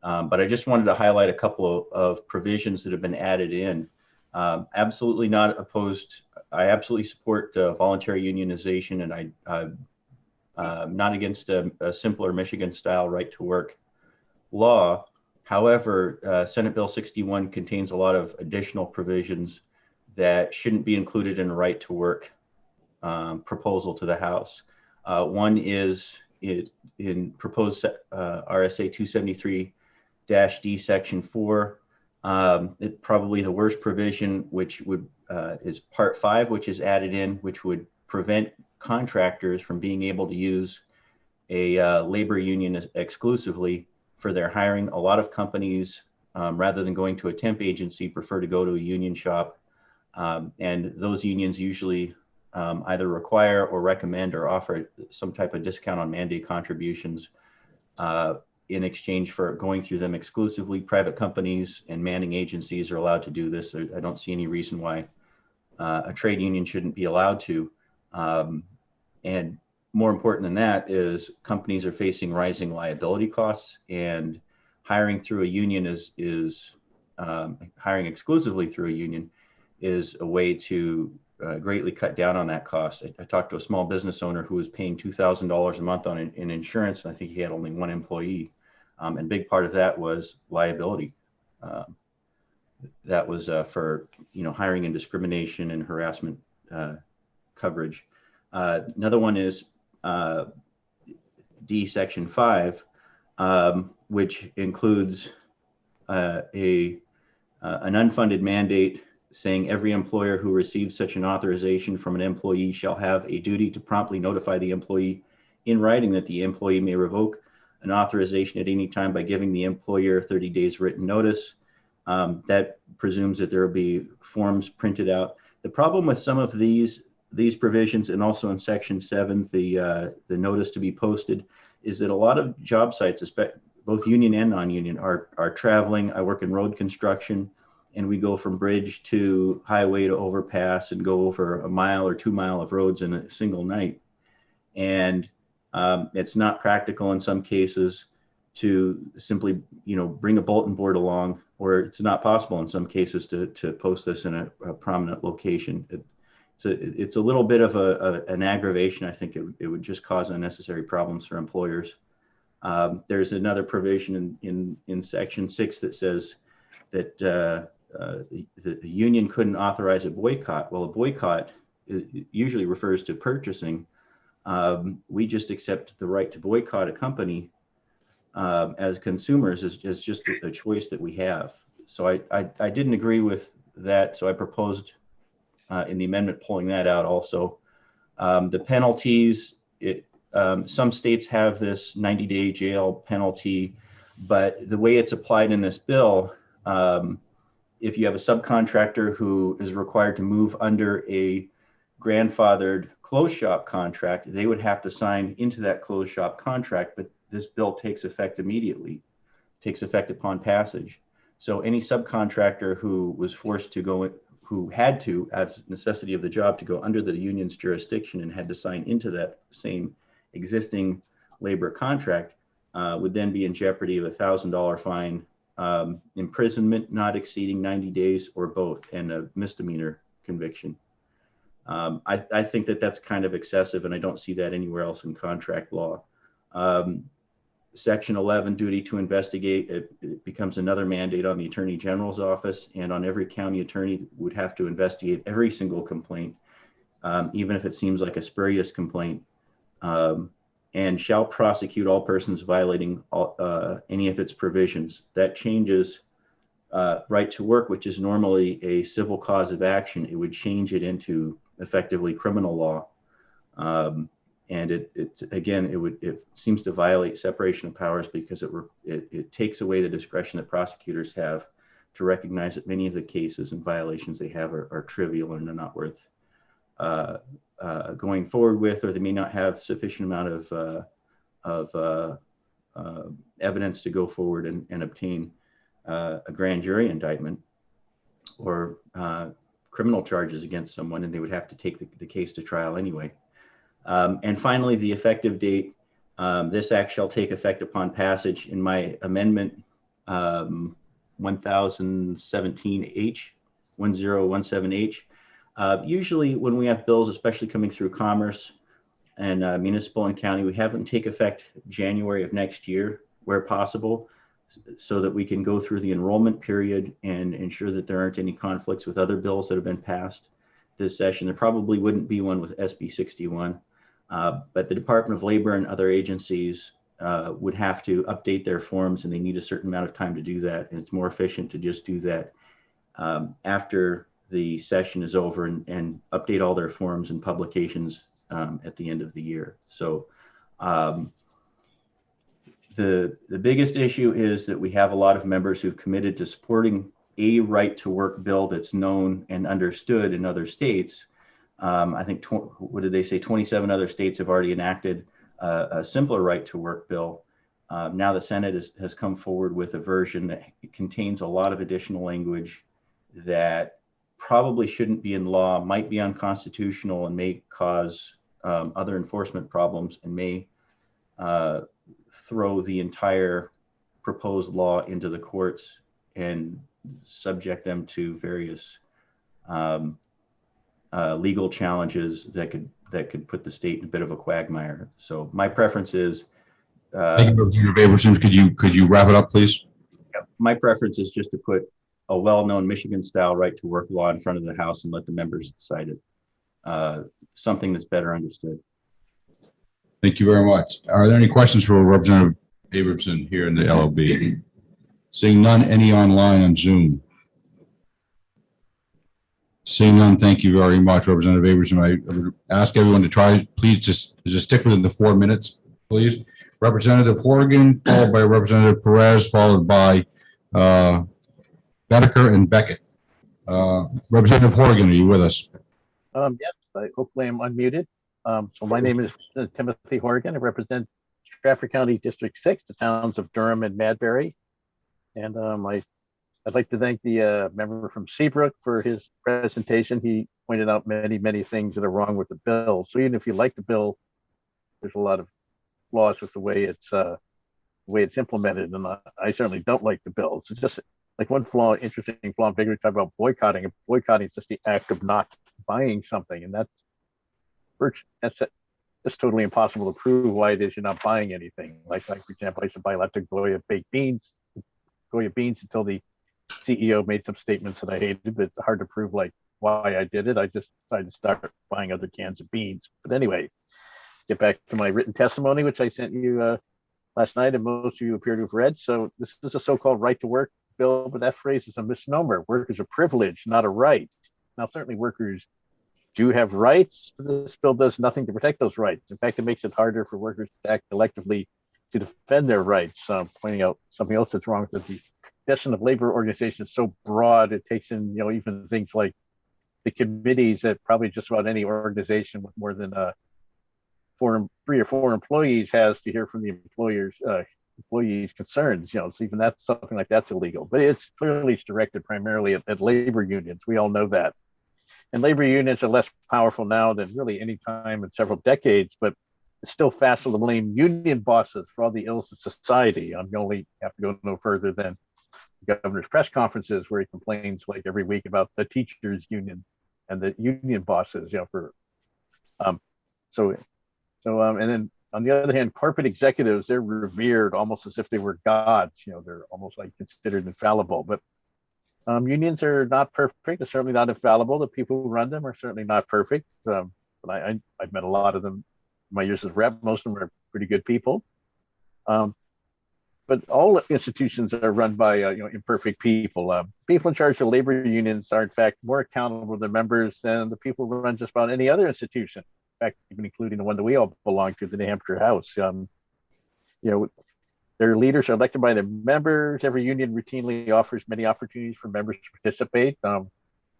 But I just wanted to highlight a couple of provisions that have been added in. Absolutely not opposed. I absolutely support voluntary unionization, and I'm not against a simpler Michigan-style right-to-work law. However, Senate Bill 61 contains a lot of additional provisions that shouldn't be included in a right-to-work proposal to the House. One is in proposed RSA 273-D Section 4. It probably the worst provision, which would is Part 5, which is added in, which would prevent contractors from being able to use a labor union exclusively for their hiring. A lot of companies, rather than going to a temp agency, prefer to go to a union shop. And those unions usually either require or recommend or offer some type of discount on mandate contributions in exchange for going through them exclusively. Private companies and manning agencies are allowed to do this. I don't see any reason why a trade union shouldn't be allowed to. And more important than that is companies are facing rising liability costs, and hiring through a union is hiring exclusively through a union is a way to greatly cut down on that cost. I talked to a small business owner who was paying $2,000 a month on in insurance, and I think he had only one employee. And a big part of that was liability. That was for hiring and discrimination and harassment coverage. Another one is D Section 5, which includes an unfunded mandate saying every employer who receives such an authorization from an employee shall have a duty to promptly notify the employee in writing that the employee may revoke an authorization at any time by giving the employer 30 days written notice. That presumes that there will be forms printed out. The problem with some of these provisions, and also in Section 7, the notice to be posted, is that a lot of job sites, both union and non-union, are traveling. I work in road construction, and we go from bridge to highway to overpass and go over a mile or 2 mile of roads in a single night. And it's not practical in some cases to simply, bring a bulletin board along, or it's not possible in some cases to post this in a prominent location. It's a little bit of an aggravation. I think it would just cause unnecessary problems for employers. There's another provision in Section 6 that says that the union couldn't authorize a boycott. Well, a boycott usually refers to purchasing. We just accept the right to boycott a company as consumers is just a choice that we have. So I didn't agree with that. So I proposed in the amendment pulling that out also. The penalties, some states have this 90-day jail penalty, but the way it's applied in this bill, if you have a subcontractor who is required to move under a grandfathered closed shop contract, they would have to sign into that closed shop contract, but this bill takes effect immediately, takes effect upon passage. So any subcontractor who was forced to go, who had to, as necessity of the job, to go under the union's jurisdiction and had to sign into that same existing labor contract would then be in jeopardy of a $1,000 fine, imprisonment not exceeding 90 days, or both, and a misdemeanor conviction. I think that that's kind of excessive, and I don't see that anywhere else in contract law. Section 11, duty to investigate, it becomes another mandate on the Attorney General's office, and on every county attorney would have to investigate every single complaint, even if it seems like a spurious complaint. and shall prosecute all persons violating any of its provisions. That changes right to work, which is normally a civil cause of action. It would change it into effectively criminal law. And it seems to violate separation of powers because it takes away the discretion that prosecutors have to recognize that many of the cases and violations they have are trivial and they're not worth going forward with, or they may not have sufficient amount of evidence to go forward and obtain a grand jury indictment or criminal charges against someone, and they would have to take the case to trial anyway. And finally, the effective date. This act shall take effect upon passage in my amendment 1017H, 1017H. Usually when we have bills, especially coming through commerce and municipal and county, we have them take effect January of next year where possible, so that we can go through the enrollment period and ensure that there aren't any conflicts with other bills that have been passed this session. There probably wouldn't be one with SB 61, but the Department of Labor and other agencies would have to update their forms, and they need a certain amount of time to do that. And it's more efficient to just do that after the session is over and update all their forms and publications at the end of the year. So the biggest issue is that we have a lot of members who've committed to supporting a right to work bill that's known and understood in other states. I think, what did they say? 27 other states have already enacted a simpler right to work bill. Now the Senate has come forward with a version that contains a lot of additional language that probably shouldn't be in law, might be unconstitutional, and may cause other enforcement problems, and may throw the entire proposed law into the courts and subject them to various legal challenges that could put the state in a bit of a quagmire. So my preference is. Thank you, Representative Abrahamson. Could you wrap it up, please? My preference is just to put a well-known Michigan-style right to work law in front of the House and let the members decide it. Something that's better understood. Thank you very much. Are there any questions for Representative Abrahamson here in the LOB? Seeing none, any online on Zoom? Seeing none, thank you very much, Representative Abrahamson. I would ask everyone to try, please just stick within the 4 minutes, please. Representative Horgan, followed by Representative Perez, followed by Bedeker and Beckett. Representative Horgan, are you with us? Yes, hopefully I'm unmuted. So my name is Timothy Horgan. I represent Stratford County District 6, the towns of Durham and Madbury. And I'd like to thank the member from Seabrook for his presentation. He pointed out many things that are wrong with the bill. So even if you like the bill, there's a lot of flaws with the way it's implemented. And I certainly don't like the bill. It's just like one flaw, interesting flaw, bigger talk about boycotting. Boycotting is just the act of not buying something, and that's totally impossible to prove why it is you're not buying anything. Like for example, I used to buy lots of Goya beans until the CEO made some statements that I hated, but it's hard to prove like why I did it. I just decided to start buying other cans of beans. But anyway, get back to my written testimony, which I sent you last night, and most of you appear to have read. So this is a so-called right to work bill, but that phrase is a misnomer. Work is a privilege, not a right. Now, certainly workers do have rights, but this bill does nothing to protect those rights. In fact, it makes it harder for workers to act collectively to defend their rights. Pointing out something else that's wrong with the definition of labor organization is so broad, it takes in, even things like the committees that probably just about any organization with more than 3 or 4 employees has to hear from the employees' concerns. So even that's something like that's illegal. But it's clearly directed primarily at labor unions. We all know that. And labor unions are less powerful now than really any time in several decades, but it's still facile to blame union bosses for all the ills of society. You only have to go no further than the governor's press conferences, where he complains like every week about the teachers union and the union bosses, and then on the other hand, corporate executives, they're revered almost as if they were gods. They're almost like considered infallible. But unions are not perfect. They're certainly not infallible. The people who run them are certainly not perfect. But I've met a lot of them my years as rep, most of them are pretty good people. But all institutions are run by imperfect people. People in charge of labor unions are in fact more accountable to their members than the people who run just about any other institution. In fact, even including the one that we all belong to, the New Hampshire House. Their leaders are elected by their members. Every union routinely offers many opportunities for members to participate.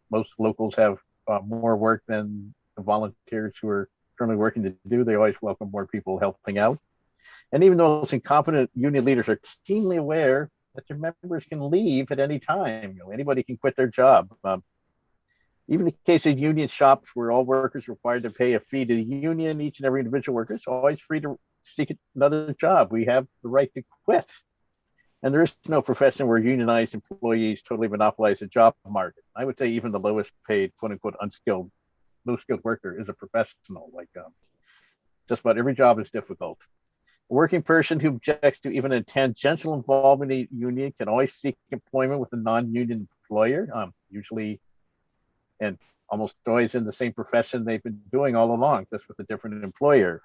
Most locals have more work than the volunteers who are currently working to do. They always welcome more people helping out. And even though those incompetent union leaders are keenly aware that their members can leave at any time, anybody can quit their job. Even in the case of union shops where all workers are required to pay a fee to the union, each and every individual worker is always free to seek another job. We have the right to quit. And there is no profession where unionized employees totally monopolize the job market. I would say even the lowest paid, quote unquote, unskilled, low skilled worker is a professional. Just about every job is difficult. A working person who objects to even a tangential involvement in the union can always seek employment with a non-union employer, usually and almost always in the same profession they've been doing all along, just with a different employer.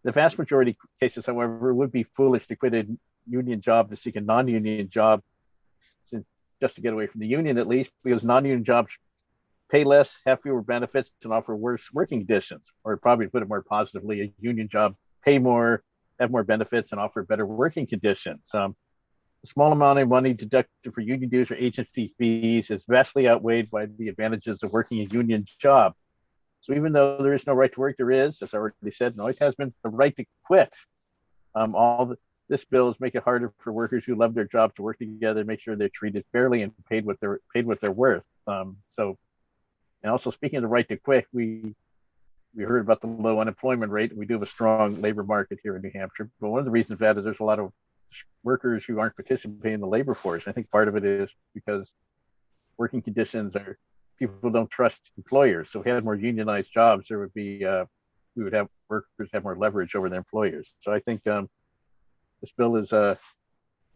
The vast majority of cases, however, would be foolish to quit a union job to seek a non-union job, just to get away from the union at least, because non-union jobs pay less, have fewer benefits, and offer worse working conditions. Or probably put it more positively, a union job pay more, have more benefits, and offer better working conditions. The small amount of money deducted for union dues or agency fees is vastly outweighed by the advantages of working a union job. So even though there is no right to work, there is, as I already said, and always has been, the right to quit. This bill is make it harder for workers who love their job to work together, make sure they're treated fairly and paid what they're worth. And also speaking of the right to quit, we heard about the low unemployment rate. We do have a strong labor market here in New Hampshire. But one of the reasons for that is there's a lot of workers who aren't participating in the labor force. I think part of it is because working conditions are, people don't trust employers. So if we had more unionized jobs, there would be, we would have workers have more leverage over their employers. So I think this bill is, well,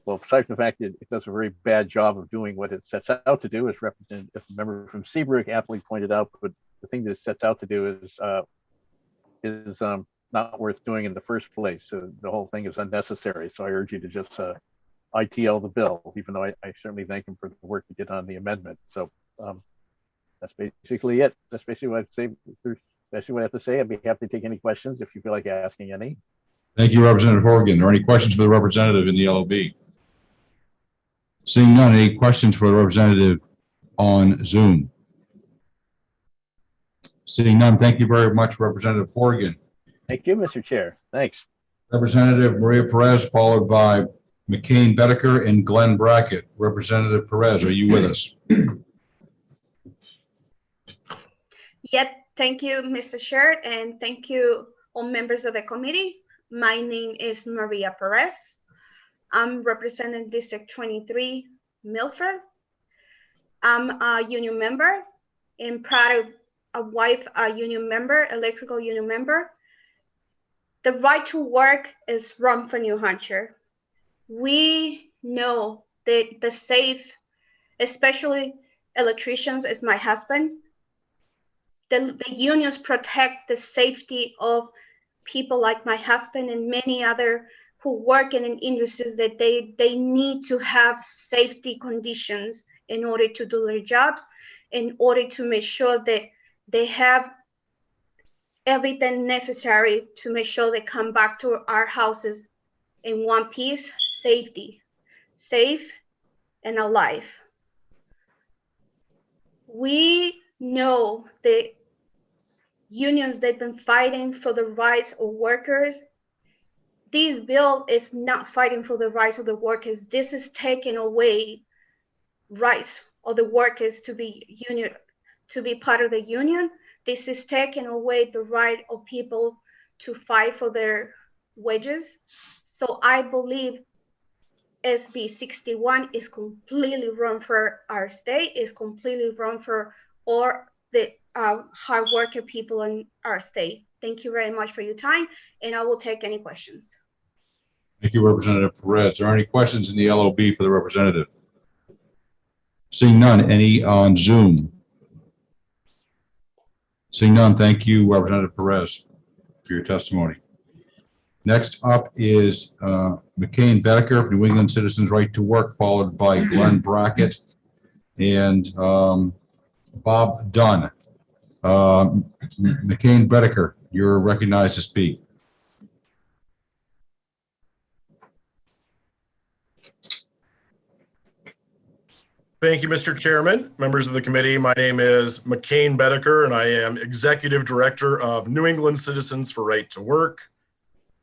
besides the fact that it does a very bad job of doing what it sets out to do, as Representative member from Seabrook aptly pointed out, but the thing that it sets out to do is not worth doing in the first place. So the whole thing is unnecessary. So I urge you to just ITL the bill, even though I certainly thank him for the work he did on the amendment. So that's basically it. That's basically what I'd say. Basically what I have to say. I'd be happy to take any questions if you feel like asking any. Thank you, Representative Horgan. Are there any questions for the representative in the LOB? Seeing none, any questions for the representative on Zoom? Seeing none, thank you very much, Representative Horgan. Thank you, Mr. Chair. Thanks. Representative Maria Perez, followed by McCain Bedecker and Glenn Brackett. Representative Perez, are you with us? Yep, thank you, Mr. Chair, and thank you all members of the committee. My name is Maria Perez. I'm representing District 23, Milford. I'm a union member and proud of a wife, a union member, electrical union member. The right to work is wrong for New Hampshire. We know that the safe, especially electricians, is my husband. The unions protect the safety of people like my husband and many other who work in industries that they need to have safety conditions in order to do their jobs, in order to make sure that they have everything necessary to make sure they come back to our houses in one piece, safety, safe and alive. We know that unions, they've been fighting for the rights of workers. This bill is not fighting for the rights of the workers. This is taking away rights of the workers to be union, to be part of the union. This is taking away the right of people to fight for their wages. So I believe SB 61 is completely wrong for our state, is completely wrong for all the hard worker people in our state. Thank you very much for your time, and I will take any questions. Thank you, Representative Perez. Are there any questions in the LOB for the representative? Seeing none, any on Zoom? Seeing none, thank you, Representative Perez. for your testimony. Next up is McCain Bedecker, New England Citizens Right to Work, followed by Glenn Brackett and Bob Dunn. McCain Bedecker, you're recognized to speak. Thank you, Mr. Chairman, members of the committee. My name is McCain Bedecker, and I am Executive Director of New England Citizens for Right to Work.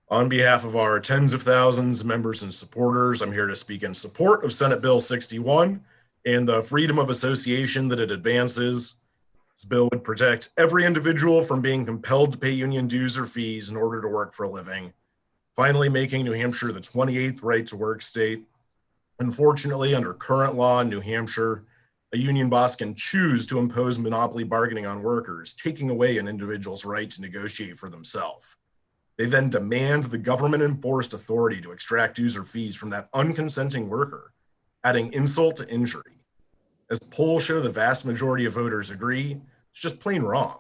On behalf of our tens of thousands of members and supporters, I'm here to speak in support of Senate Bill 61 and the freedom of association that it advances. This bill would protect every individual from being compelled to pay union dues or fees in order to work for a living, finally making New Hampshire the 28th right to work state. Unfortunately, under current law in New Hampshire, a union boss can choose to impose monopoly bargaining on workers, taking away an individual's right to negotiate for themselves. They then demand the government-enforced authority to extract dues or fees from that unconsenting worker, adding insult to injury. As polls show, the vast majority of voters agree, it's just plain wrong.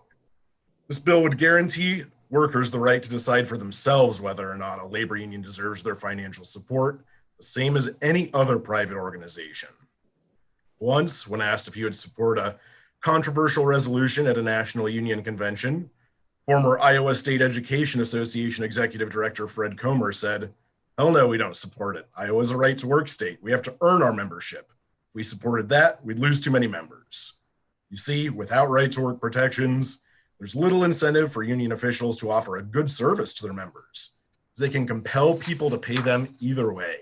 This bill would guarantee workers the right to decide for themselves whether or not a labor union deserves their financial support, the same as any other private organization. Once, when asked if he would support a controversial resolution at a national union convention, former Iowa State Education Association Executive Director Fred Comer said, "Hell no, we don't support it. Iowa's a right to work state. We have to earn our membership. If we supported that, we'd lose too many members." You see, without right to work protections, there's little incentive for union officials to offer a good service to their members, as they can compel people to pay them either way.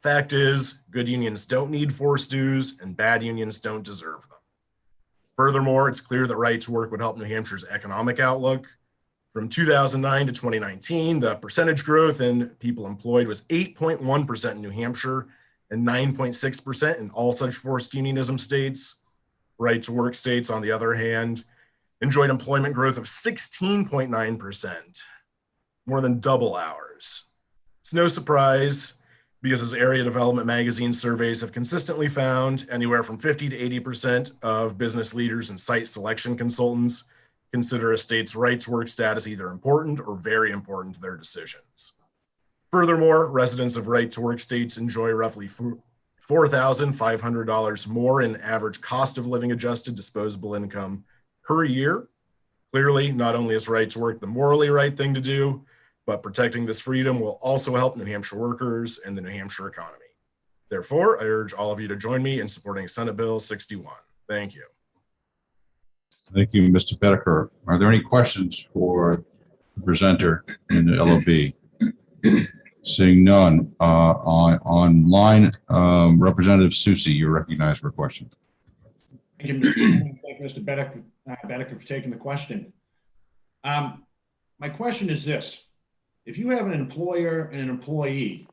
Fact is, good unions don't need forced dues and bad unions don't deserve them. Furthermore, it's clear that right to work would help New Hampshire's economic outlook. From 2009 to 2019, the percentage growth in people employed was 8.1% in New Hampshire and 9.6% in all such forced unionism states. Right to work states, on the other hand, enjoyed employment growth of 16.9%, more than double ours. It's no surprise, because as Area Development Magazine surveys have consistently found, anywhere from 50 to 80% of business leaders and site selection consultants consider a state's right to work status either important or very important to their decisions. Furthermore, residents of right to work states enjoy roughly $4,500 more in average cost of living adjusted disposable income per year. Clearly, not only is right to work the morally right thing to do, but protecting this freedom will also help New Hampshire workers and the New Hampshire economy. Therefore, I urge all of you to join me in supporting Senate Bill 61. Thank you. Thank you, Mr. Bedecker. Are there any questions for the presenter in the LOB? Seeing none. Online, Representative Susi, you're recognized for a question. Thank you, Mr. Chairman. Thank you, Mr. Bedecker, for taking the question. My question is this. If you have an employer and an employee,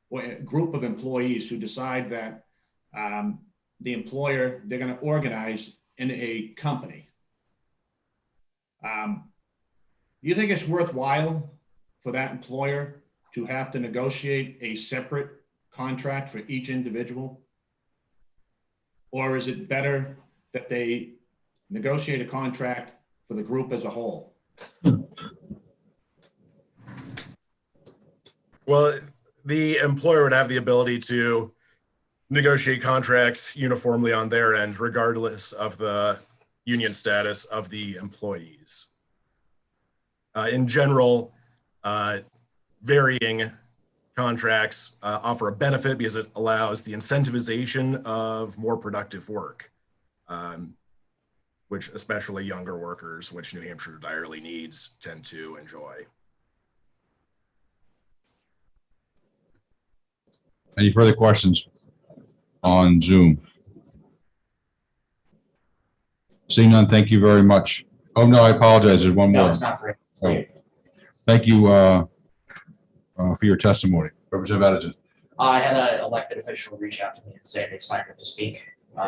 or a group of employees who decide that the employer, they're going to organize in a company, do you think it's worthwhile for that employer to have to negotiate a separate contract for each individual? Or is it better that they negotiate a contract for the group as a whole? Well, the employer would have the ability to negotiate contracts uniformly on their end, regardless of the union status of the employees. In general, varying contracts offer a benefit because it allows the incentivization of more productive work, which especially younger workers, which New Hampshire direly needs, tend to enjoy. Any further questions on Zoom? Seeing none, thank you very much. Oh, no, I apologize. There's one more. No, it's not great. Oh, thank you for your testimony. Representative Addison. I had an elected official reach out to me and say they signed up to speak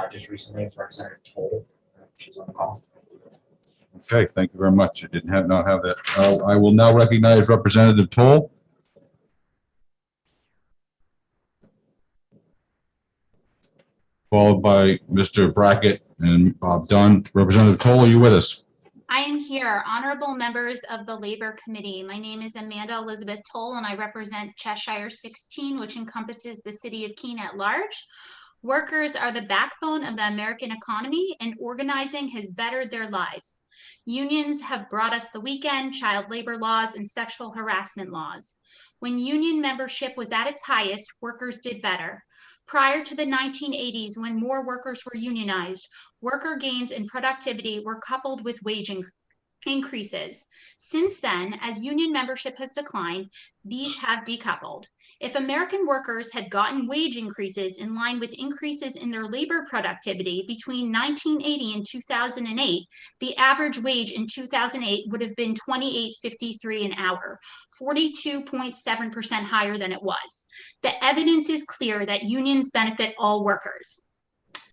just recently. It's Representative Toll. She's on the call. Okay, thank you very much. I didn't not have that. I will now recognize Representative Toll. Followed by Mr. Brackett and Bob Dunn. Representative Toll, are you with us? I am here, honorable members of the Labor Committee. My name is Amanda Elizabeth Toll, and I represent Cheshire 16, which encompasses the city of Keene at large. Workers are the backbone of the American economy, and organizing has bettered their lives. Unions have brought us the weekend, child labor laws, and sexual harassment laws. When union membership was at its highest, workers did better. Prior to the 1980s, when more workers were unionized, worker gains in productivity were coupled with wage increases. Since then, as union membership has declined, these have decoupled. If American workers had gotten wage increases in line with increases in their labor productivity between 1980 and 2008, the average wage in 2008 would have been $28.53 an hour, 42.7% higher than it was. The evidence is clear that unions benefit all workers.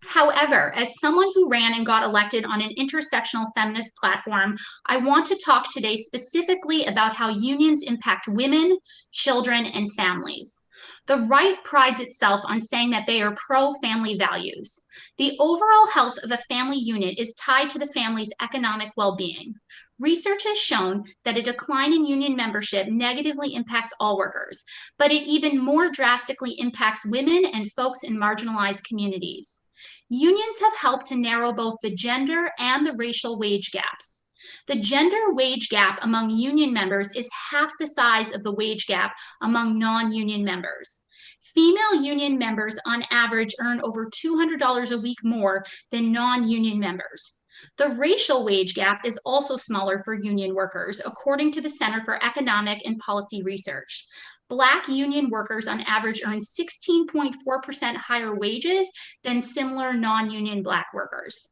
However, as someone who ran and got elected on an intersectional feminist platform, I want to talk today specifically about how unions impact women, children, and families. The right prides itself on saying that they are pro-family values. The overall health of a family unit is tied to the family's economic well-being. Research has shown that a decline in union membership negatively impacts all workers, but it even more drastically impacts women and folks in marginalized communities. Unions have helped to narrow both the gender and the racial wage gaps. The gender wage gap among union members is half the size of the wage gap among non-union members. Female union members on average earn over $200 a week more than non-union members. The racial wage gap is also smaller for union workers, according to the Center for Economic and Policy Research. Black union workers on average earn 16.4% higher wages than similar non-union Black workers.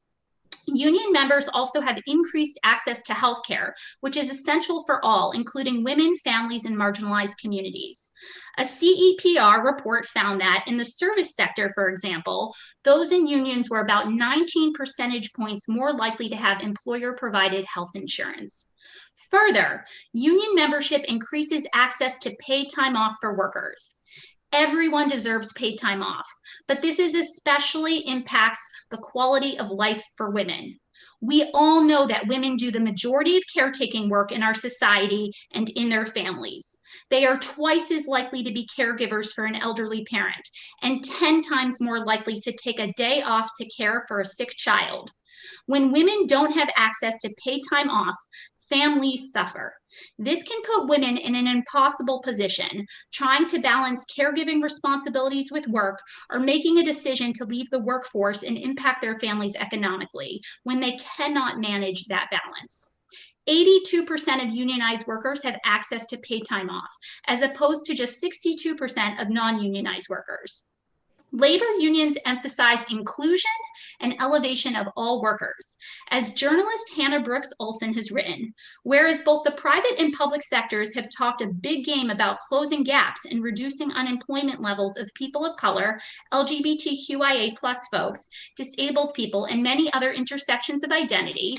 Union members also have increased access to health care, which is essential for all, including women, families, and marginalized communities. A CEPR report found that in the service sector, for example, those in unions were about 19 percentage points more likely to have employer-provided health insurance. Further, union membership increases access to paid time off for workers. Everyone deserves paid time off, but this especially impacts the quality of life for women. We all know that women do the majority of caretaking work in our society and in their families. They are twice as likely to be caregivers for an elderly parent and 10 times more likely to take a day off to care for a sick child. When women don't have access to paid time off, families suffer. This can put women in an impossible position, trying to balance caregiving responsibilities with work or making a decision to leave the workforce and impact their families economically when they cannot manage that balance. 82% of unionized workers have access to paid time off, as opposed to just 62% of non-unionized workers. Labor unions emphasize inclusion and elevation of all workers. As journalist Hannah Brooks Olson has written, whereas both the private and public sectors have talked a big game about closing gaps and reducing unemployment levels of people of color, LGBTQIA+ folks, disabled people, and many other intersections of identity,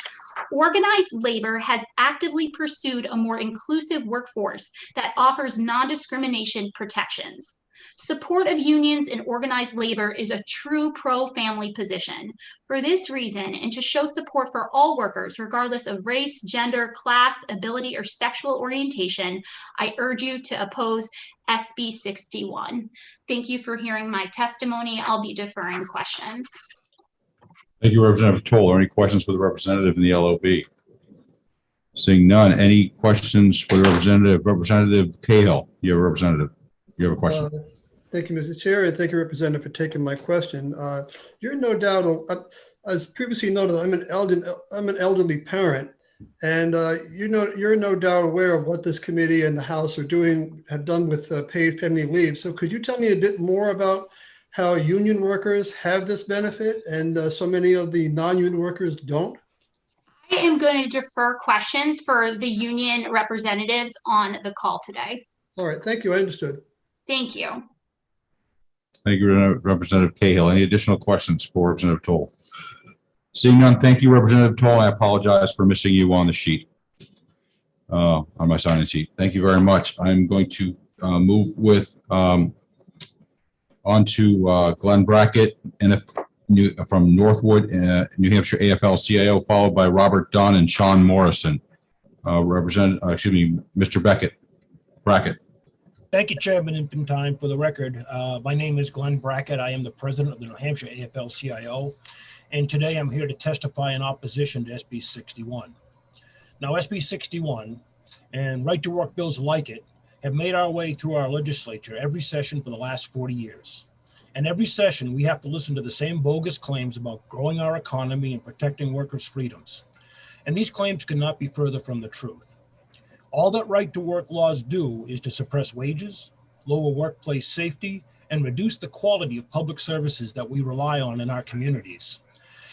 organized labor has actively pursued a more inclusive workforce that offers non-discrimination protections. Support of unions and organized labor is a true pro-family position. For this reason, and to show support for all workers, regardless of race, gender, class, ability, or sexual orientation, I urge you to oppose SB 61. Thank you for hearing my testimony. I'll be deferring questions. Thank you, Representative Toll. Are any questions for the representative in the LOB? Seeing none, any questions for the representative? Representative Cahill, you have a representative. You have a question. Thank you, Mr. Chair, and thank you, Representative, for taking my question. You're no doubt, as previously noted, I'm an elderly parent, and you're no doubt aware of what this committee and the House have done with paid family leave. So could you tell me a bit more about how union workers have this benefit and so many of the non-union workers don't? I am going to defer questions for the union representatives on the call today. All right, thank you. I understood. Thank you. Thank you, Representative Cahill. Any additional questions for Representative Toll? Seeing none, thank you, Representative Toll. I apologize for missing you on the sheet, on my sign-in sheet. Thank you very much. I'm going to move with on to Glenn Brackett, and if from Northwood, New Hampshire AFL-CIO, followed by Robert Dunn and Sean Morrison. Mr. Brackett. Thank you, Chairman Infantine. For the record, my name is Glenn Brackett. I am the president of the New Hampshire AFL-CIO, and today I'm here to testify in opposition to SB 61. Now, SB 61 and right-to-work bills like it have made our way through our legislature every session for the last 40 years. And every session, we have to listen to the same bogus claims about growing our economy and protecting workers' freedoms. And these claims cannot be further from the truth. All that right-to-work laws do is to suppress wages, lower workplace safety, and reduce the quality of public services that we rely on in our communities.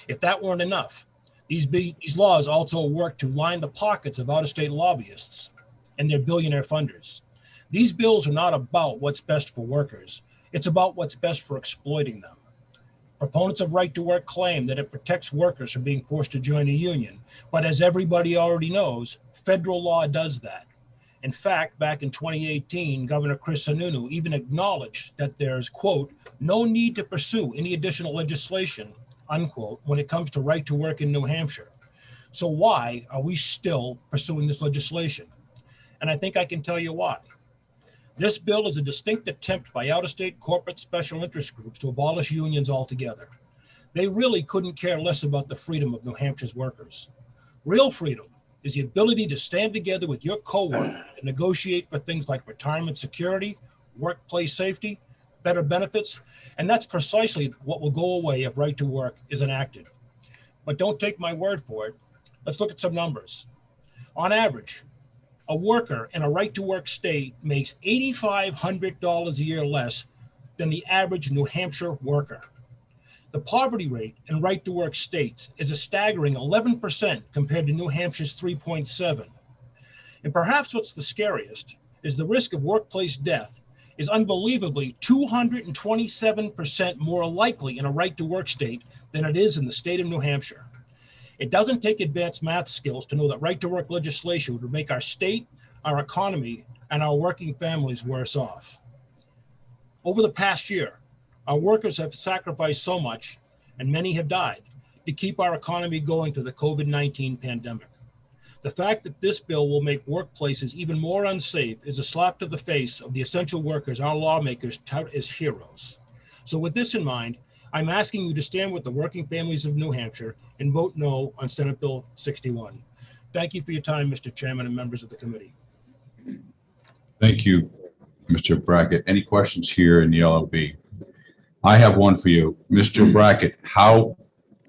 If that weren't enough, these laws also work to line the pockets of out-of-state lobbyists and their billionaire funders. These bills are not about what's best for workers. It's about what's best for exploiting them. Proponents of right-to-work claim that it protects workers from being forced to join a union, but as everybody already knows, federal law does that. In fact, back in 2018, Governor Chris Sununu even acknowledged that there's, quote, no need to pursue any additional legislation, unquote, when it comes to right to work in New Hampshire. So why are we still pursuing this legislation? And I think I can tell you why. This bill is a distinct attempt by out-of-state corporate special interest groups to abolish unions altogether. They really couldn't care less about the freedom of New Hampshire's workers. Real freedom is the ability to stand together with your coworker and negotiate for things like retirement security, workplace safety, better benefits, and that's precisely what will go away if right to work is enacted. But don't take my word for it. Let's look at some numbers. On average, a worker in a right-to-work state makes $8,500 a year less than the average New Hampshire worker. The poverty rate in right-to-work states is a staggering 11% compared to New Hampshire's 3.7. And perhaps what's the scariest is the risk of workplace death is unbelievably 227% more likely in a right-to-work state than it is in the state of New Hampshire. It doesn't take advanced math skills to know that right-to-work legislation would make our state, our economy, and our working families worse off. Over the past year, our workers have sacrificed so much, and many have died, to keep our economy going through the COVID-19 pandemic. The fact that this bill will make workplaces even more unsafe is a slap to the face of the essential workers our lawmakers tout as heroes. So with this in mind, I'm asking you to stand with the working families of New Hampshire and vote no on Senate Bill 61. Thank you for your time, Mr. Chairman and members of the committee. Thank you, Mr. Brackett. Any questions here in the LOB? I have one for you. Mr. Brackett, how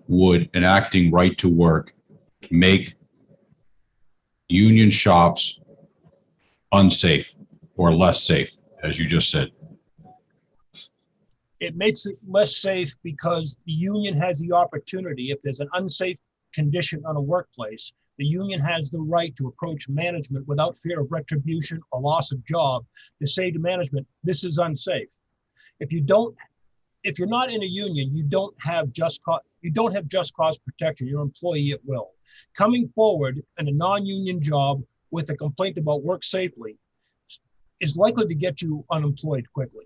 would enacting right to work make union shops unsafe or less safe, as you just said? It makes it less safe because the union has the opportunity, if there's an unsafe condition on a workplace, the union has the right to approach management without fear of retribution or loss of job to say to management, this is unsafe. If you're not in a union, you don't have just cause protection. You're an employee at will. Coming forward in a non-union job with a complaint about work safely is likely to get you unemployed quickly.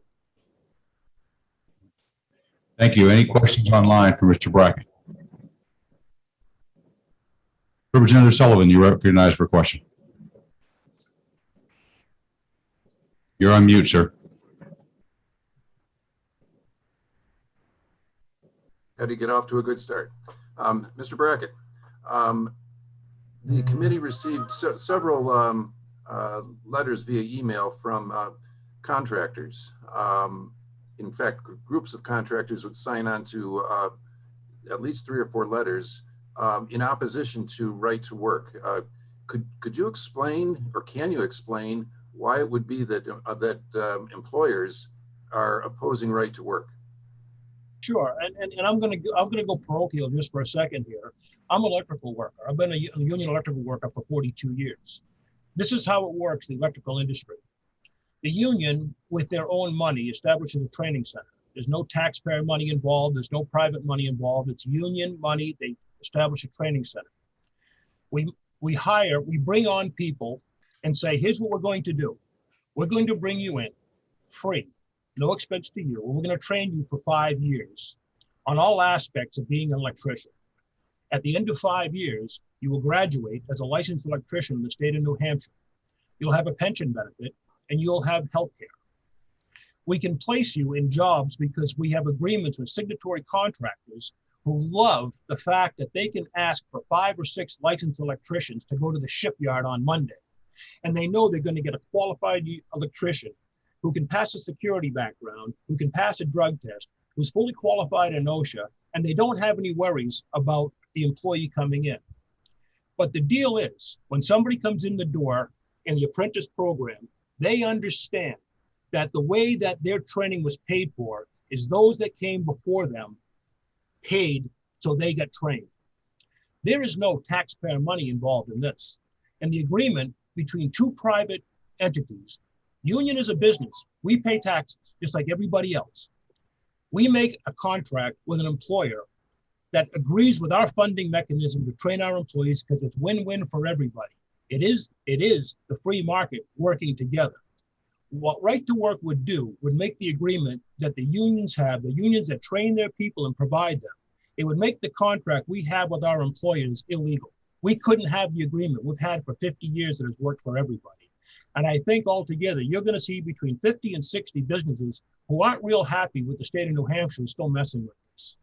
Thank you. Any questions online for Mr. Brackett? Representative Sullivan, you're recognized for a question. You're on mute, sir. Had to get off to a good start. Mr. Brackett, the committee received several letters via email from contractors. In fact, groups of contractors would sign on to at least 3 or 4 letters in opposition to right to work. Could you explain, or can you explain, why it would be that employers are opposing right to work? Sure, and I'm gonna go parochial just for a second here. I'm an electrical worker. I've been a union electrical worker for 42 years. This is how it works, the electrical industry. The union, with their own money, establishes a training center. There's no taxpayer money involved. There's no private money involved. It's union money. They establish a training center. We bring on people and say, here's what we're going to do. We're going to bring you in free, no expense to you. We're going to train you for 5 years. on all aspects of being an electrician. At the end of 5 years, you will graduate as a licensed electrician in the state of New Hampshire. You'll have a pension benefit and you'll have health care. We can place you in jobs because we have agreements with signatory contractors who love the fact that they can ask for 5 or 6 licensed electricians to go to the shipyard on Monday. And they know they're going to get a qualified electrician who can pass a security background, who can pass a drug test, who's fully qualified in OSHA, and they don't have any worries about the employee coming in. But the deal is, when somebody comes in the door in the apprentice program, they understand that the way that their training was paid for is those that came before them paid so they got trained. There is no taxpayer money involved in this. And the agreement between 2 private entities, union is a business. We pay taxes just like everybody else. We make a contract with an employer that agrees with our funding mechanism to train our employees because it's win-win for everybody. It is the free market working together. What Right to Work would do would make the agreement that the unions have, the unions that train their people and provide them, it would make the contract we have with our employers illegal. We couldn't have the agreement we've had for 50 years that has worked for everybody. And I think altogether, you're going to see between 50 and 60 businesses who aren't real happy with the state of New Hampshire still messing with this.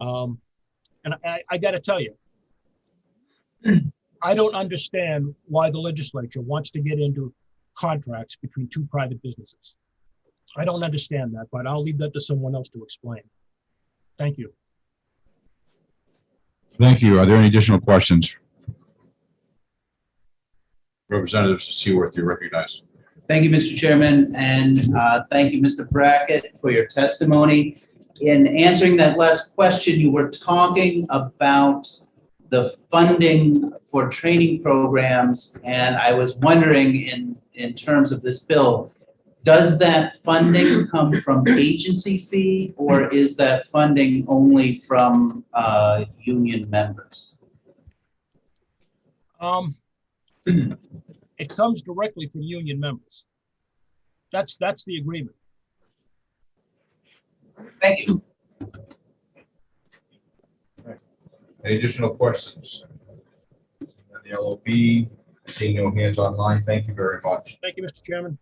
And I got to tell you, I don't understand why the legislature wants to get into contracts between 2 private businesses. I don't understand that, but I'll leave that to someone else to explain. Thank you. Thank you. Are there any additional questions? Representative Seaworth, you're recognized. Thank you, Mr. Chairman, and thank you, Mr. Brackett, for your testimony. In answering that last question, you were talking about the funding for training programs, and I was wondering in terms of this bill, does that funding come from agency fee, or is that funding only from union members? It comes directly from union members. That's the agreement. Thank you. Any additional questions? The LOB, seeing no hands online, thank you very much. Thank you, Mr. Chairman.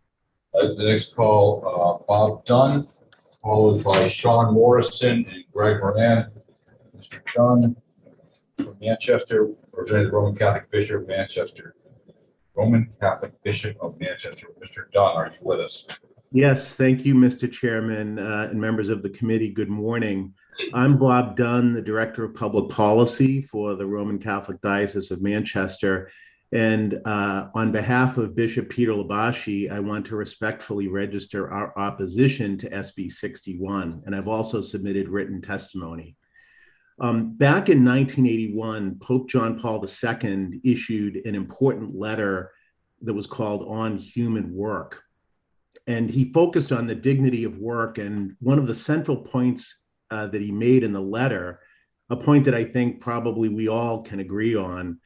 That's the next call, Bob Dunn, followed by Sean Morrison and Greg Moran. Mr. Dunn from Manchester, representing the Roman Catholic Bishop of Manchester. Roman Catholic Bishop of Manchester. Mr. Dunn, are you with us? Yes, thank you, Mr. Chairman and members of the committee. Good morning. I'm Bob Dunn, the Director of Public Policy for the Roman Catholic Diocese of Manchester. And on behalf of Bishop Peter Labashi, I want to respectfully register our opposition to SB 61. And I've also submitted written testimony. Back in 1981, Pope John Paul II issued an important letter that was called On Human Work. And he focused on the dignity of work. And one of the central points that he made in the letter, a point that I think probably we all can agree on,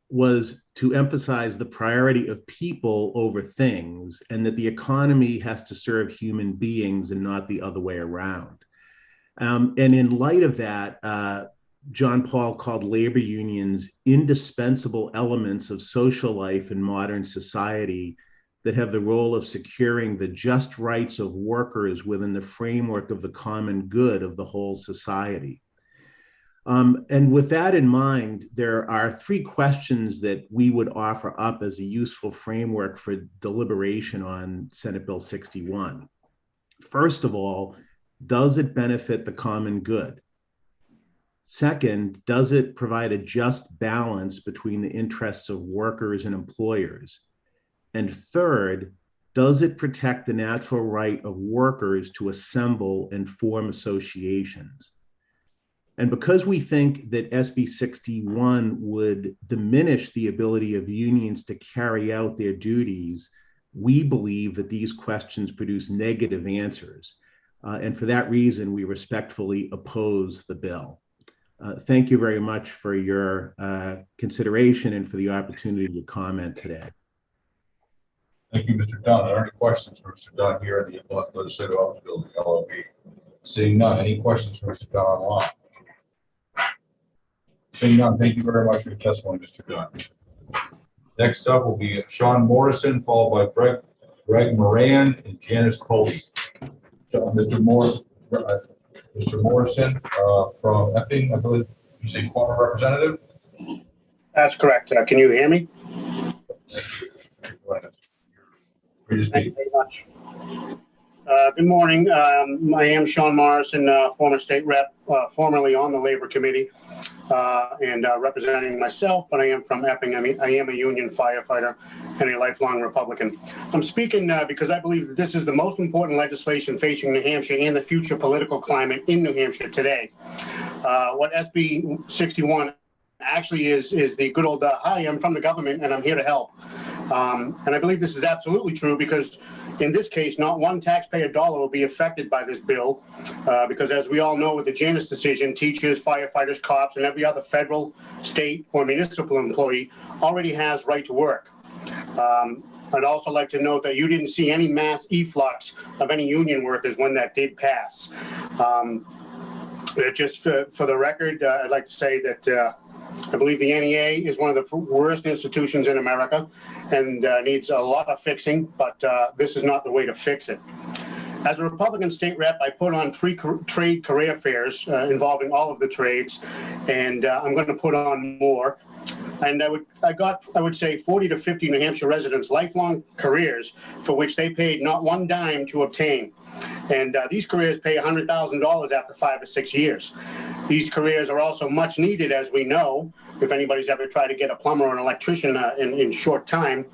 was to emphasize the priority of people over things, and that the economy has to serve human beings and not the other way around. And in light of that, John Paul called labor unions indispensable elements of social life in modern society that have the role of securing the just rights of workers within the framework of the common good of the whole society. And with that in mind, there are 3 questions that we would offer up as a useful framework for deliberation on Senate Bill 61. First of all, does it benefit the common good? Second, does it provide a just balance between the interests of workers and employers? And third, does it protect the natural right of workers to assemble and form associations? And because we think that SB 61 would diminish the ability of unions to carry out their duties, we believe that these questions produce negative answers. And for that reason, we respectfully oppose the bill. Thank you very much for your consideration and for the opportunity to comment today. Thank you, Mr. Dunn. Are there any questions for Mr. Dunn here in the Legislative Office Building, LOB? Seeing none, any questions for Mr. Dunn online? Seeing none, thank you very much for your testimony, Mr. Dunn. Next up will be Sean Morrison, followed by Greg Moran and Janice Coley. Mr. Morrison from Epping, I believe you say former representative? That's correct. Can you hear me? Thank you very much. Good morning. I am Sean Morrison, former state rep, formerly on the Labor Committee, and representing myself, but I am from Epping. I am a union firefighter and a lifelong Republican. I'm speaking because I believe that this is the most important legislation facing New Hampshire and the future political climate in New Hampshire today. What SB 61 actually is the good old, hi, I'm from the government and I'm here to help. And I believe this is absolutely true because in this case, not one taxpayer dollar will be affected by this bill because as we all know with the Janus decision, teachers, firefighters, cops, and every other federal, state, or municipal employee already has right to work. I'd also like to note that you didn't see any mass efflux of any union workers when that did pass. Just for the record, I'd like to say that I believe the NEA is one of the worst institutions in America and needs a lot of fixing, but this is not the way to fix it. As a Republican state rep, I put on 3 trade career fairs involving all of the trades, and I'm going to put on more. And I would say 40 to 50 New Hampshire residents lifelong careers for which they paid not one dime to obtain. And these careers pay $100,000 after 5 or 6 years. These careers are also much needed, as we know, if anybody's ever tried to get a plumber or an electrician in short time.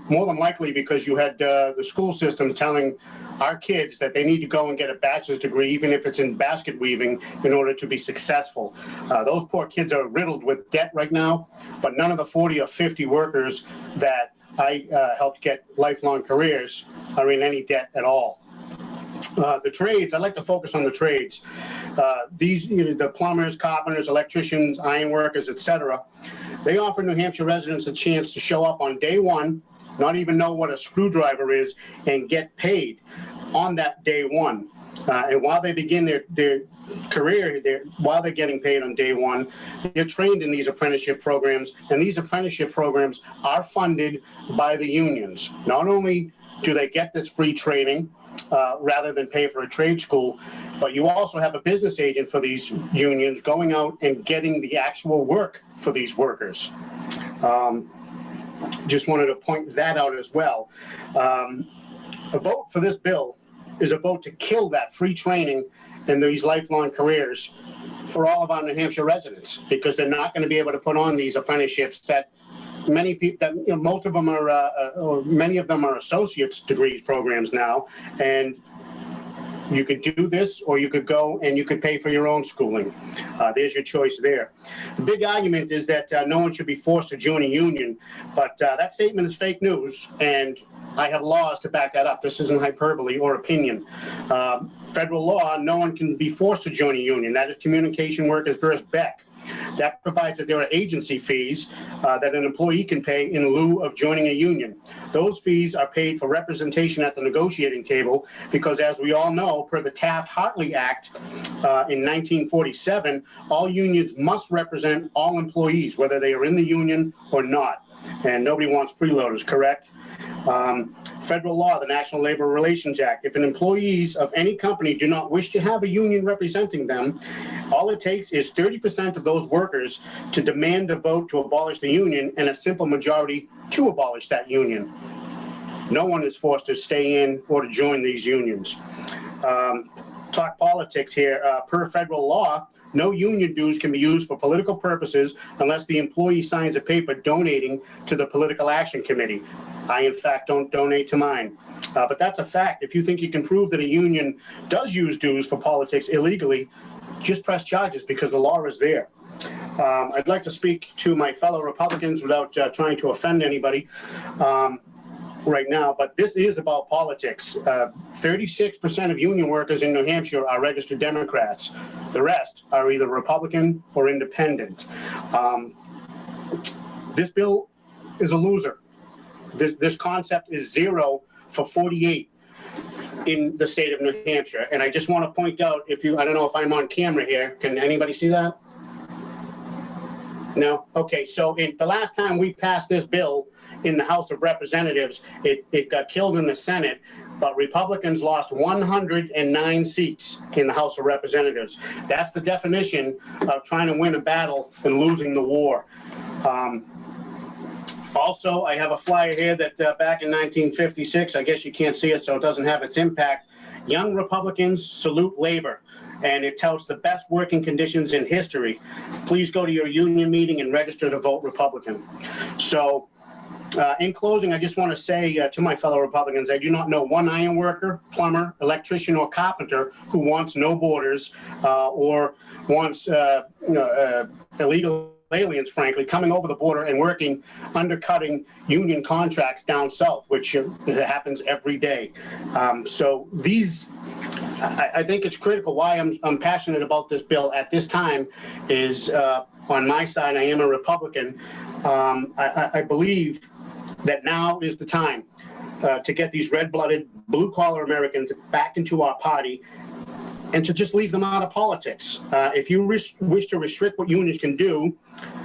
More than likely because you had the school systems telling our kids that they need to go and get a bachelor's degree, even if it's in basket weaving, in order to be successful. Those poor kids are riddled with debt right now, but none of the 40 or 50 workers that I helped get lifelong careers are in any debt at all. The trades, I'd like to focus on the trades. These, the plumbers, carpenters, electricians, iron workers, etc. They offer New Hampshire residents a chance to show up on day one, not even know what a screwdriver is, and get paid on that day one. And while they begin their career, while they're getting paid on day one, they're trained in these apprenticeship programs, and these apprenticeship programs are funded by the unions. Not only do they get this free training, rather than pay for a trade school, but you also have a business agent for these unions going out and getting the actual work for these workers. Just wanted to point that out as well. A vote for this bill is a vote to kill that free training and these lifelong careers for all of our New Hampshire residents, because they're not going to be able to put on these apprenticeships that many people, that most of them are, or many of them are associate's degrees programs now, and you could do this, or you could go and you could pay for your own schooling. There's your choice there. The big argument is that no one should be forced to join a union, but that statement is fake news, and I have laws to back that up. This isn't hyperbole or opinion. Federal law, no one can be forced to join a union. That is Communication Workers versus Beck. That provides that there are agency fees that an employee can pay in lieu of joining a union. Those fees are paid for representation at the negotiating table because, as we all know, per the Taft-Hartley Act in 1947, all unions must represent all employees, whether they are in the union or not. And nobody wants freeloaders, correct? Federal law, the National Labor Relations Act, if an employees of any company do not wish to have a union representing them, all it takes is 30% of those workers to demand a vote to abolish the union and a simple majority to abolish that union. No one is forced to stay in or to join these unions. Talk politics here. Per federal law, no union dues can be used for political purposes unless the employee signs a paper donating to the Political Action Committee. I, in fact, don't donate to mine. But that's a fact. If you think you can prove that a union does use dues for politics illegally, just press charges because the law is there. I'd like to speak to my fellow Republicans without trying to offend anybody right now, but this is about politics. 36% of union workers in New Hampshire are registered Democrats. The rest are either Republican or independent. This bill is a loser. This concept is 0 for 48. in the state of New Hampshire. And I just want to point out, I don't know if I'm on camera here. Can anybody see that? No? Okay, so the last time we passed this bill in the House of Representatives, it got killed in the Senate, but Republicans lost 109 seats in the House of Representatives. That's the definition of trying to win a battle and losing the war. Also, I have a flyer here that back in 1956, I guess you can't see it, so it doesn't have its impact. Young Republicans salute labor, and it touts the best working conditions in history. Please go to your union meeting and register to vote Republican. So, in closing, I just want to say to my fellow Republicans, I do not know one iron worker, plumber, electrician, or carpenter who wants no borders or wants illegal aliens, frankly, coming over the border and working, undercutting union contracts down south, which happens every day. So I think it's critical. Why I'm passionate about this bill at this time is on my side, I am a Republican. I believe that now is the time to get these red-blooded, blue-collar Americans back into our party and to just leave them out of politics. If you wish to restrict what unions can do,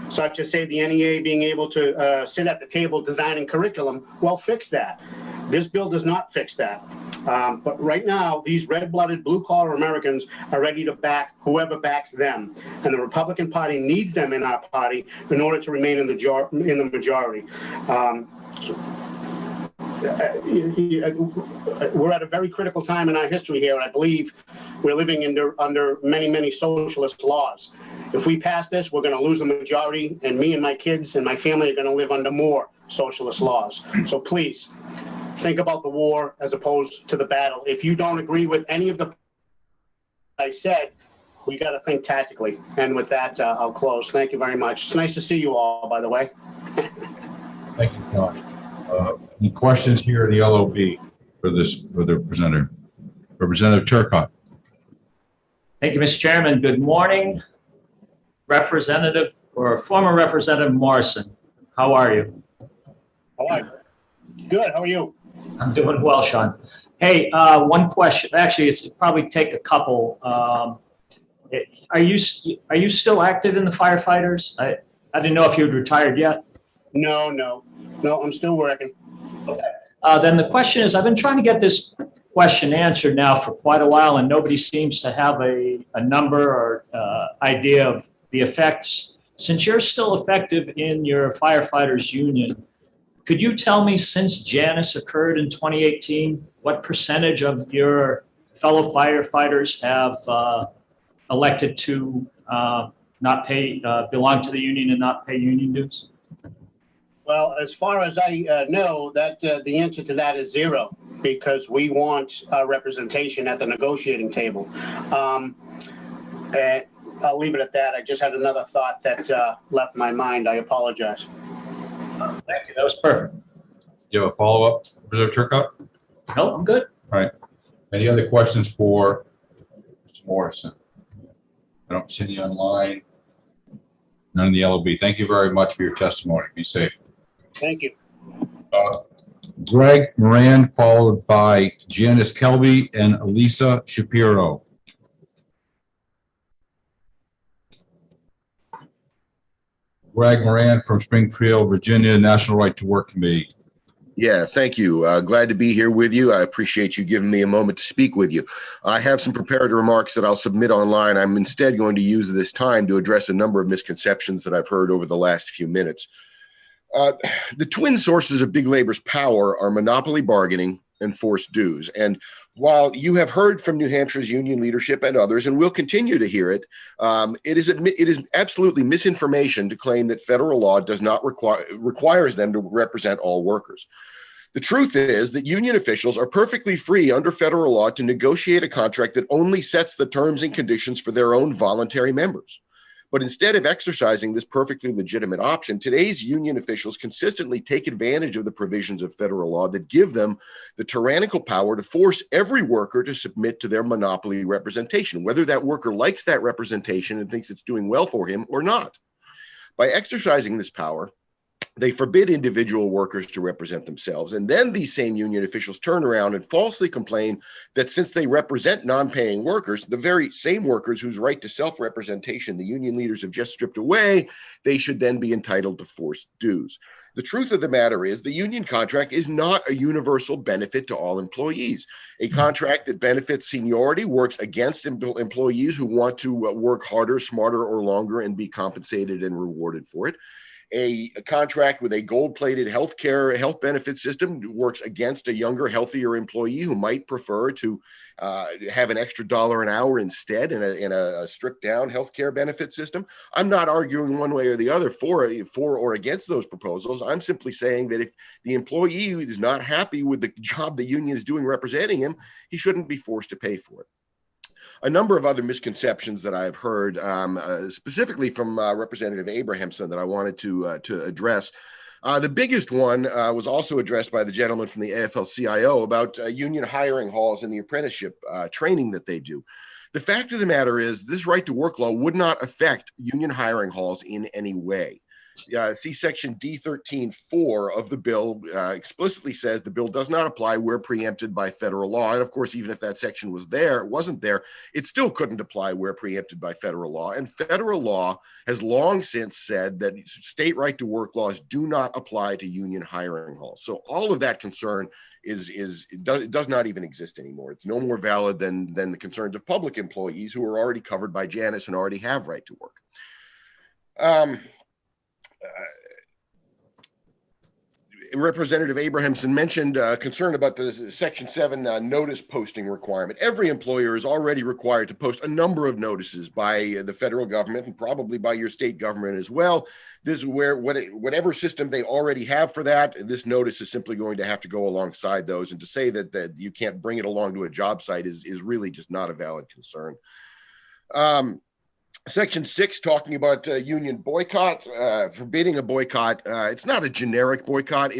such as, say, the NEA being able to sit at the table designing curriculum, well, fix that. This bill does not fix that. But right now, these red-blooded, blue-collar Americans are ready to back whoever backs them. And the Republican Party needs them in our party in order to remain in the majority. We're at a very critical time in our history here, and I believe we're living under many, many socialist laws. If we pass this, we're going to lose the majority, and me and my kids and my family are going to live under more socialist laws. So please, think about the war as opposed to the battle. If you don't agree with any of the I said, we got to think tactically. And with that, I'll close. Thank you very much. It's nice to see you all, by the way. Thank you, John. Any questions here in the LOB for the presenter? Representative Turcotte. Thank you, Mr. Chairman. Good morning, Representative or former Representative Morrison. How are you? How are you? Good. How are you? I'm doing well, Sean. Hey, one question. Actually, it's probably take a couple. Are you still active in the firefighters? I didn't know if you had retired yet. No, I'm still working. Okay. Then the question is, I've been trying to get this question answered now for quite a while, and nobody seems to have a number or idea of the effects. Since you're still effective in your firefighters union, could you tell me, since Janus occurred in 2018, what percentage of your fellow firefighters have elected to not pay, belong to the union and not pay union dues? Well, as far as I know, that the answer to that is zero, because we want representation at the negotiating table. I'll leave it at that. I just had another thought that left my mind. I apologize. Thank you. That was perfect. Do you have a follow-up, Representative Turcotte? No, I'm good. All right. Any other questions for Mr. Morrison? I don't see any online. None in the LOB. Thank you very much for your testimony. Be safe. Thank you. Greg Moran, followed by Janice Kelby and Elisa Shapiro. Greg Moran from Springfield, Virginia, National Right to Work Committee. Yeah, thank you. Glad to be here with you. I appreciate you giving me a moment to speak with you. I have some prepared remarks that I'll submit online. I'm instead going to use this time to address a number of misconceptions that I've heard over the last few minutes. The twin sources of big labor's power are monopoly bargaining and forced dues. And while you have heard from New Hampshire's union leadership and others, and will continue to hear it, it is absolutely misinformation to claim that federal law does not requires them to represent all workers. The truth is that union officials are perfectly free under federal law to negotiate a contract that only sets the terms and conditions for their own voluntary members. But instead of exercising this perfectly legitimate option, today's union officials consistently take advantage of the provisions of federal law that give them the tyrannical power to force every worker to submit to their monopoly representation, whether that worker likes that representation and thinks it's doing well for him or not. By exercising this power, They forbid individual workers to represent themselves. And then these same union officials turn around and falsely complain that since they represent non-paying workers, the very same workers whose right to self-representation the union leaders have just stripped away, they should then be entitled to forced dues. The truth of the matter is the union contract is not a universal benefit to all employees. A contract that benefits seniority works against employees who want to work harder, smarter, or longer and be compensated and rewarded for it. A contract with a gold-plated health benefit system works against a younger, healthier employee who might prefer to have an extra $1 an hour instead in a stripped-down healthcare benefit system. I'm not arguing one way or the other for or against those proposals. I'm simply saying that if the employee is not happy with the job the union is doing representing him, he shouldn't be forced to pay for it. A number of other misconceptions that I've heard, specifically from Representative Abrahamson, that I wanted to address. The biggest one was also addressed by the gentleman from the AFL-CIO about union hiring halls and the apprenticeship training that they do. The fact of the matter is this right to work law would not affect union hiring halls in any way. See section D13(4) of the bill explicitly says the bill does not apply where preempted by federal law. And of course, even if that section wasn't there, it still couldn't apply where preempted by federal law. And federal law has long since said that state right to work laws do not apply to union hiring halls. So all of that concern does not even exist anymore. It's no more valid than the concerns of public employees who are already covered by Janus and already have right to work. Representative Abrahamson mentioned concern about the Section 7 notice posting requirement. Every employer is already required to post a number of notices by the federal government and probably by your state government as well. This is where whatever system they already have for that, this notice is simply going to have to go alongside those. And to say that you can't bring it along to a job site is really just not a valid concern. Section 6, talking about union boycott, forbidding a boycott. It's not a generic boycott.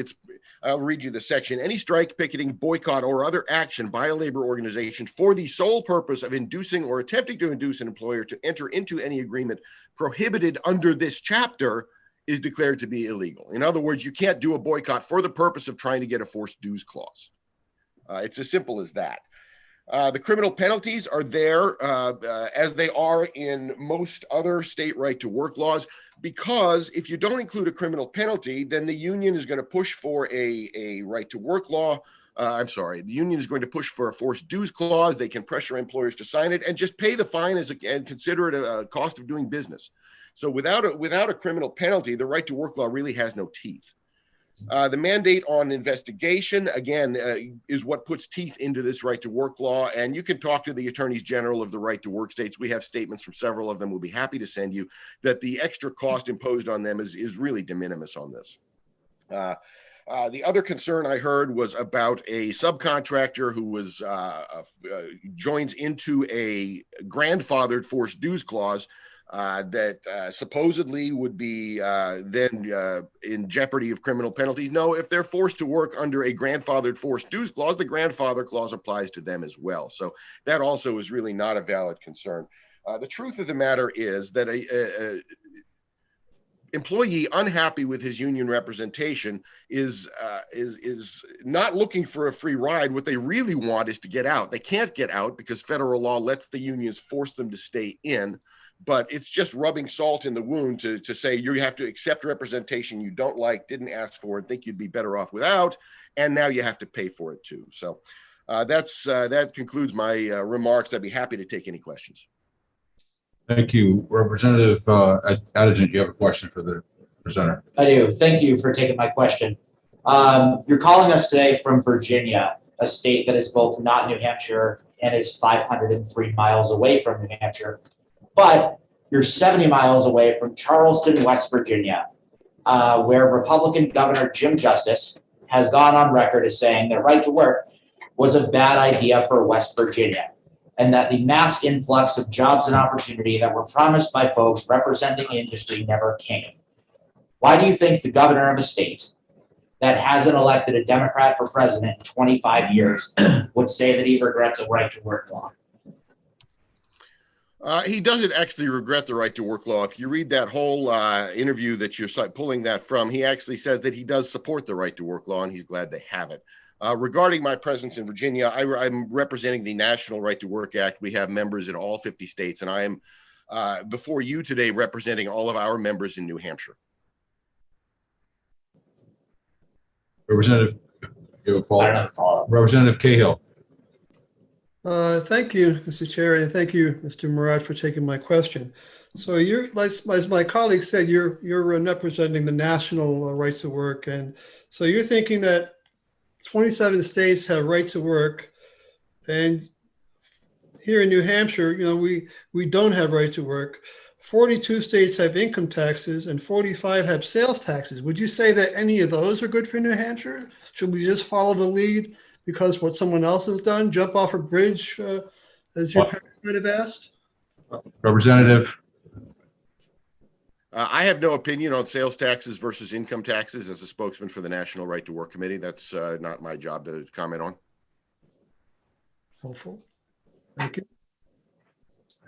I'll read you the section. Any strike, picketing, boycott, or other action by a labor organization for the sole purpose of inducing or attempting to induce an employer to enter into any agreement prohibited under this chapter is declared to be illegal. In other words, you can't do a boycott for the purpose of trying to get a forced dues clause. It's as simple as that. The criminal penalties are there as they are in most other state right to work laws, because if you don't include a criminal penalty, then the union is going to push for a right to work law. The union is going to push for a forced dues clause. They can pressure employers to sign it and just pay the fine and consider it a cost of doing business. So without a criminal penalty, the right to work law really has no teeth. The mandate on investigation, again, is what puts teeth into this right to work law. And you can talk to the attorneys general of the right to work states. We have statements from several of them. We'll be happy to send you that the extra cost imposed on them is really de minimis on this. The other concern I heard was about a subcontractor who was joins into a grandfathered forced dues clause that supposedly would be then in jeopardy of criminal penalties. No, if they're forced to work under a grandfathered forced dues clause, the grandfather clause applies to them as well. So that also is really not a valid concern. The truth of the matter is that a employee unhappy with his union representation is not looking for a free ride. What they really want is to get out. They can't get out because federal law lets the unions force them to stay in. But it's just rubbing salt in the wound to say you have to accept representation you don't like, didn't ask for, and think you'd be better off without, and now you have to pay for it too. So that concludes my remarks. I'd be happy to take any questions. Thank you. Representative Adjudant, you have a question for the presenter. I do. Thank you for taking my question. You're calling us today from Virginia, a state that is both not New Hampshire and is 503 miles away from New Hampshire. But you're 70 miles away from Charleston, West Virginia, where Republican Governor Jim Justice has gone on record as saying that right to work was a bad idea for West Virginia, and that the mass influx of jobs and opportunity that were promised by folks representing the industry never came. Why do you think the governor of a state that hasn't elected a Democrat for president in 25 years would say that he regrets a right to work law? He doesn't actually regret the right to work law. If you read that whole interview that you're pulling that from, he actually says that he does support the right to work law and he's glad they have it. Regarding my presence in Virginia, I'm representing the National Right to Work Act. We have members in all 50 states, and I am before you today representing all of our members in New Hampshire. Representative, you have a follow-up? Representative Cahill. Thank you, Mr. Chair, and thank you, Mr. Murad, for taking my question. So you're, as my colleague said, you're representing the national rights to work. And so you're thinking that 27 states have right to work, and here in New Hampshire, you know, we don't have right to work. 42 states have income taxes and 45 have sales taxes. Would you say that any of those are good for New Hampshire? Should we just follow the lead because what someone else has done, jump off a bridge, as your parents might have asked? Representative. I have no opinion on sales taxes versus income taxes as a spokesman for the National Right to Work Committee. That's not my job to comment on. Helpful. Thank you.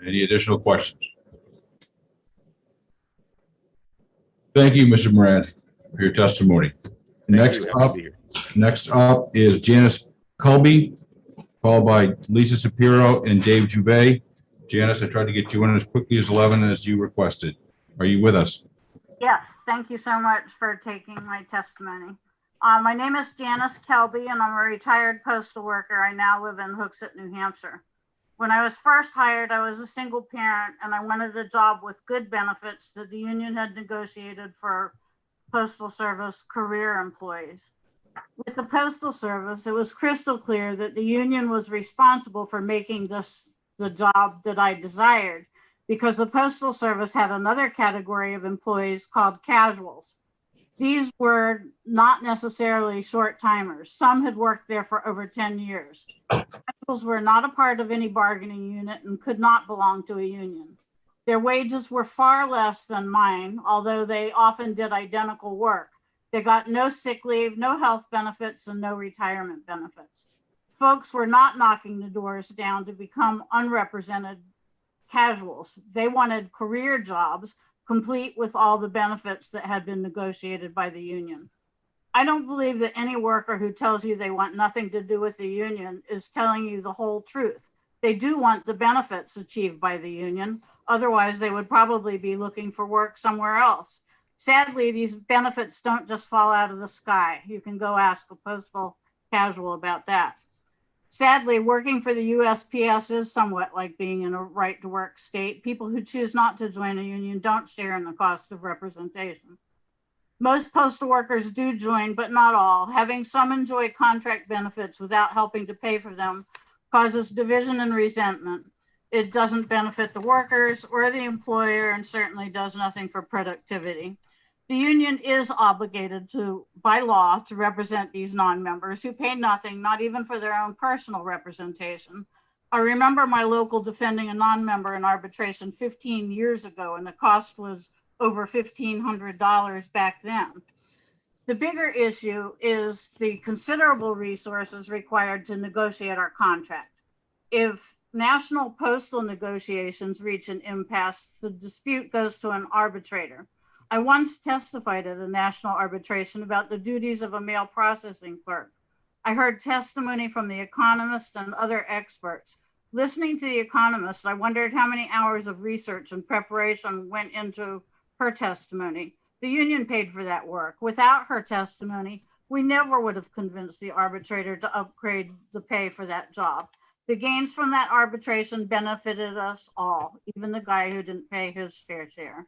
Any additional questions? Thank you, Mr. Morant, for your testimony. Next up is Janice Colby, followed by Lisa Shapiro and Dave Dubay. Janice, I tried to get you in as quickly as 11 as you requested. Are you with us? Yes, thank you so much for taking my testimony. My name is Janice Kelby, and I'm a retired postal worker. I now live in Hooksett, New Hampshire. When I was first hired, I was a single parent, and I wanted a job with good benefits that the union had negotiated for Postal Service career employees. With the Postal Service, it was crystal clear that the union was responsible for making this the job that I desired, because the Postal Service had another category of employees called casuals. These were not necessarily short timers. Some had worked there for over 10 years. Casuals were not a part of any bargaining unit and could not belong to a union. Their wages were far less than mine, although they often did identical work. They got no sick leave, no health benefits, and no retirement benefits. Folks were not knocking the doors down to become unrepresented casuals. They wanted career jobs, complete with all the benefits that had been negotiated by the union. I don't believe that any worker who tells you they want nothing to do with the union is telling you the whole truth. They do want the benefits achieved by the union. Otherwise, they would probably be looking for work somewhere else. Sadly, these benefits don't just fall out of the sky. You can go ask a postal casual about that. Sadly, working for the USPS is somewhat like being in a right to work state. People who choose not to join a union don't share in the cost of representation. Most postal workers do join, but not all. Having some enjoy contract benefits without helping to pay for them causes division and resentment. It doesn't benefit the workers or the employer, and certainly does nothing for productivity. The union is obligated to, by law, to represent these non-members who pay nothing, not even for their own personal representation. I remember my local defending a non-member in arbitration 15 years ago, and the cost was over $1,500 back then. The bigger issue is the considerable resources required to negotiate our contract. If national postal negotiations reach an impasse, the dispute goes to an arbitrator. I once testified at a national arbitration about the duties of a mail processing clerk. I heard testimony from The Economist and other experts. Listening to The Economist, I wondered how many hours of research and preparation went into her testimony. The union paid for that work. Without her testimony, we never would have convinced the arbitrator to upgrade the pay for that job. The gains from that arbitration benefited us all, even the guy who didn't pay his fair share.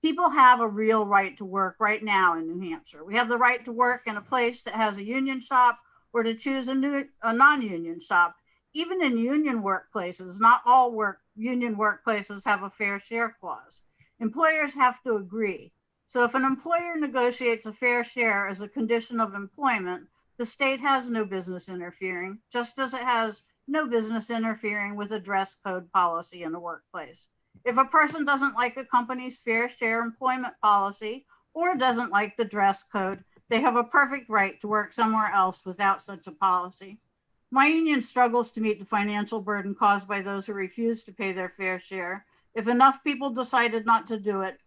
People have a real right to work right now in New Hampshire. We have the right to work in a place that has a union shop or to choose a non-union shop. Even in union workplaces, not all union workplaces have a fair share clause. Employers have to agree. So if an employer negotiates a fair share as a condition of employment, the state has no business interfering, just as it has no business interfering with a dress code policy in the workplace. If a person doesn't like a company's fair share employment policy or doesn't like the dress code, they have a perfect right to work somewhere else without such a policy. My union struggles to meet the financial burden caused by those who refuse to pay their fair share. If enough people decided not to do it,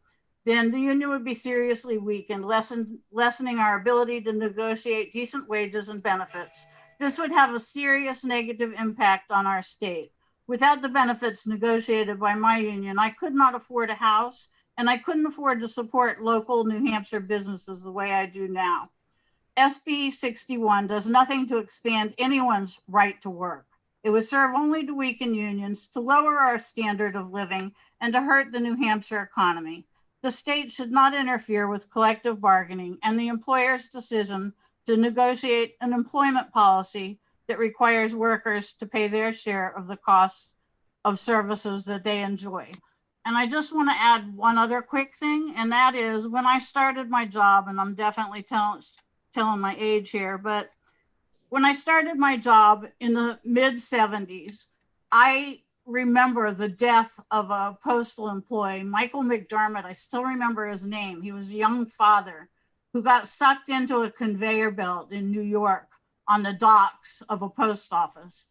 then the union would be seriously weak and lessening our ability to negotiate decent wages and benefits. This would have a serious negative impact on our state. Without the benefits negotiated by my union, I could not afford a house, and I couldn't afford to support local New Hampshire businesses the way I do now. SB 61 does nothing to expand anyone's right to work. It would serve only to weaken unions, to lower our standard of living, and to hurt the New Hampshire economy. The state should not interfere with collective bargaining and the employer's decision to negotiate an employment policy that requires workers to pay their share of the cost of services that they enjoy. And I just want to add one other quick thing, and that is when I started my job, and I'm definitely telling my age here, but when I started my job in the mid 70s, I remember the death of a postal employee, Michael McDermott. I still remember his name. He was a young father who got sucked into a conveyor belt in New York on the docks of a post office.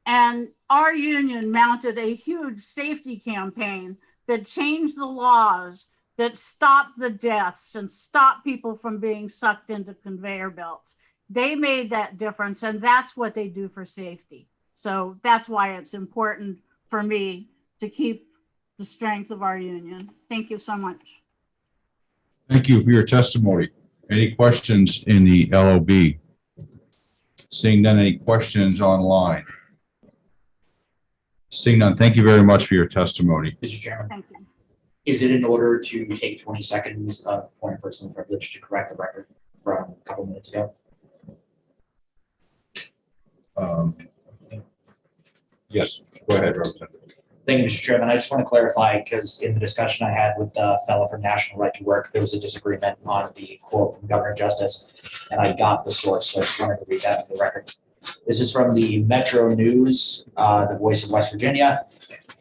And our union mounted a huge safety campaign that changed the laws that stopped the deaths and stopped people from being sucked into conveyor belts. They made that difference, and that's what they do for safety. So that's why it's important for me to keep the strength of our union. Thank you so much. Thank you for your testimony. Any questions in the LOB? Seeing none, any questions online? Seeing none, thank you very much for your testimony. Mr. Chairman, Thank you. is it in order to take 20 seconds of point of personal privilege to correct the record from a couple minutes ago? Yes, go ahead, Representative. Thank you, Mr. Chairman. I just want to clarify, because in the discussion I had with the fellow from National Right to Work, there was a disagreement on the quote from Governor Justice, and I got the source, so I just wanted to read that for the record. This is from the Metro News, the Voice of West Virginia.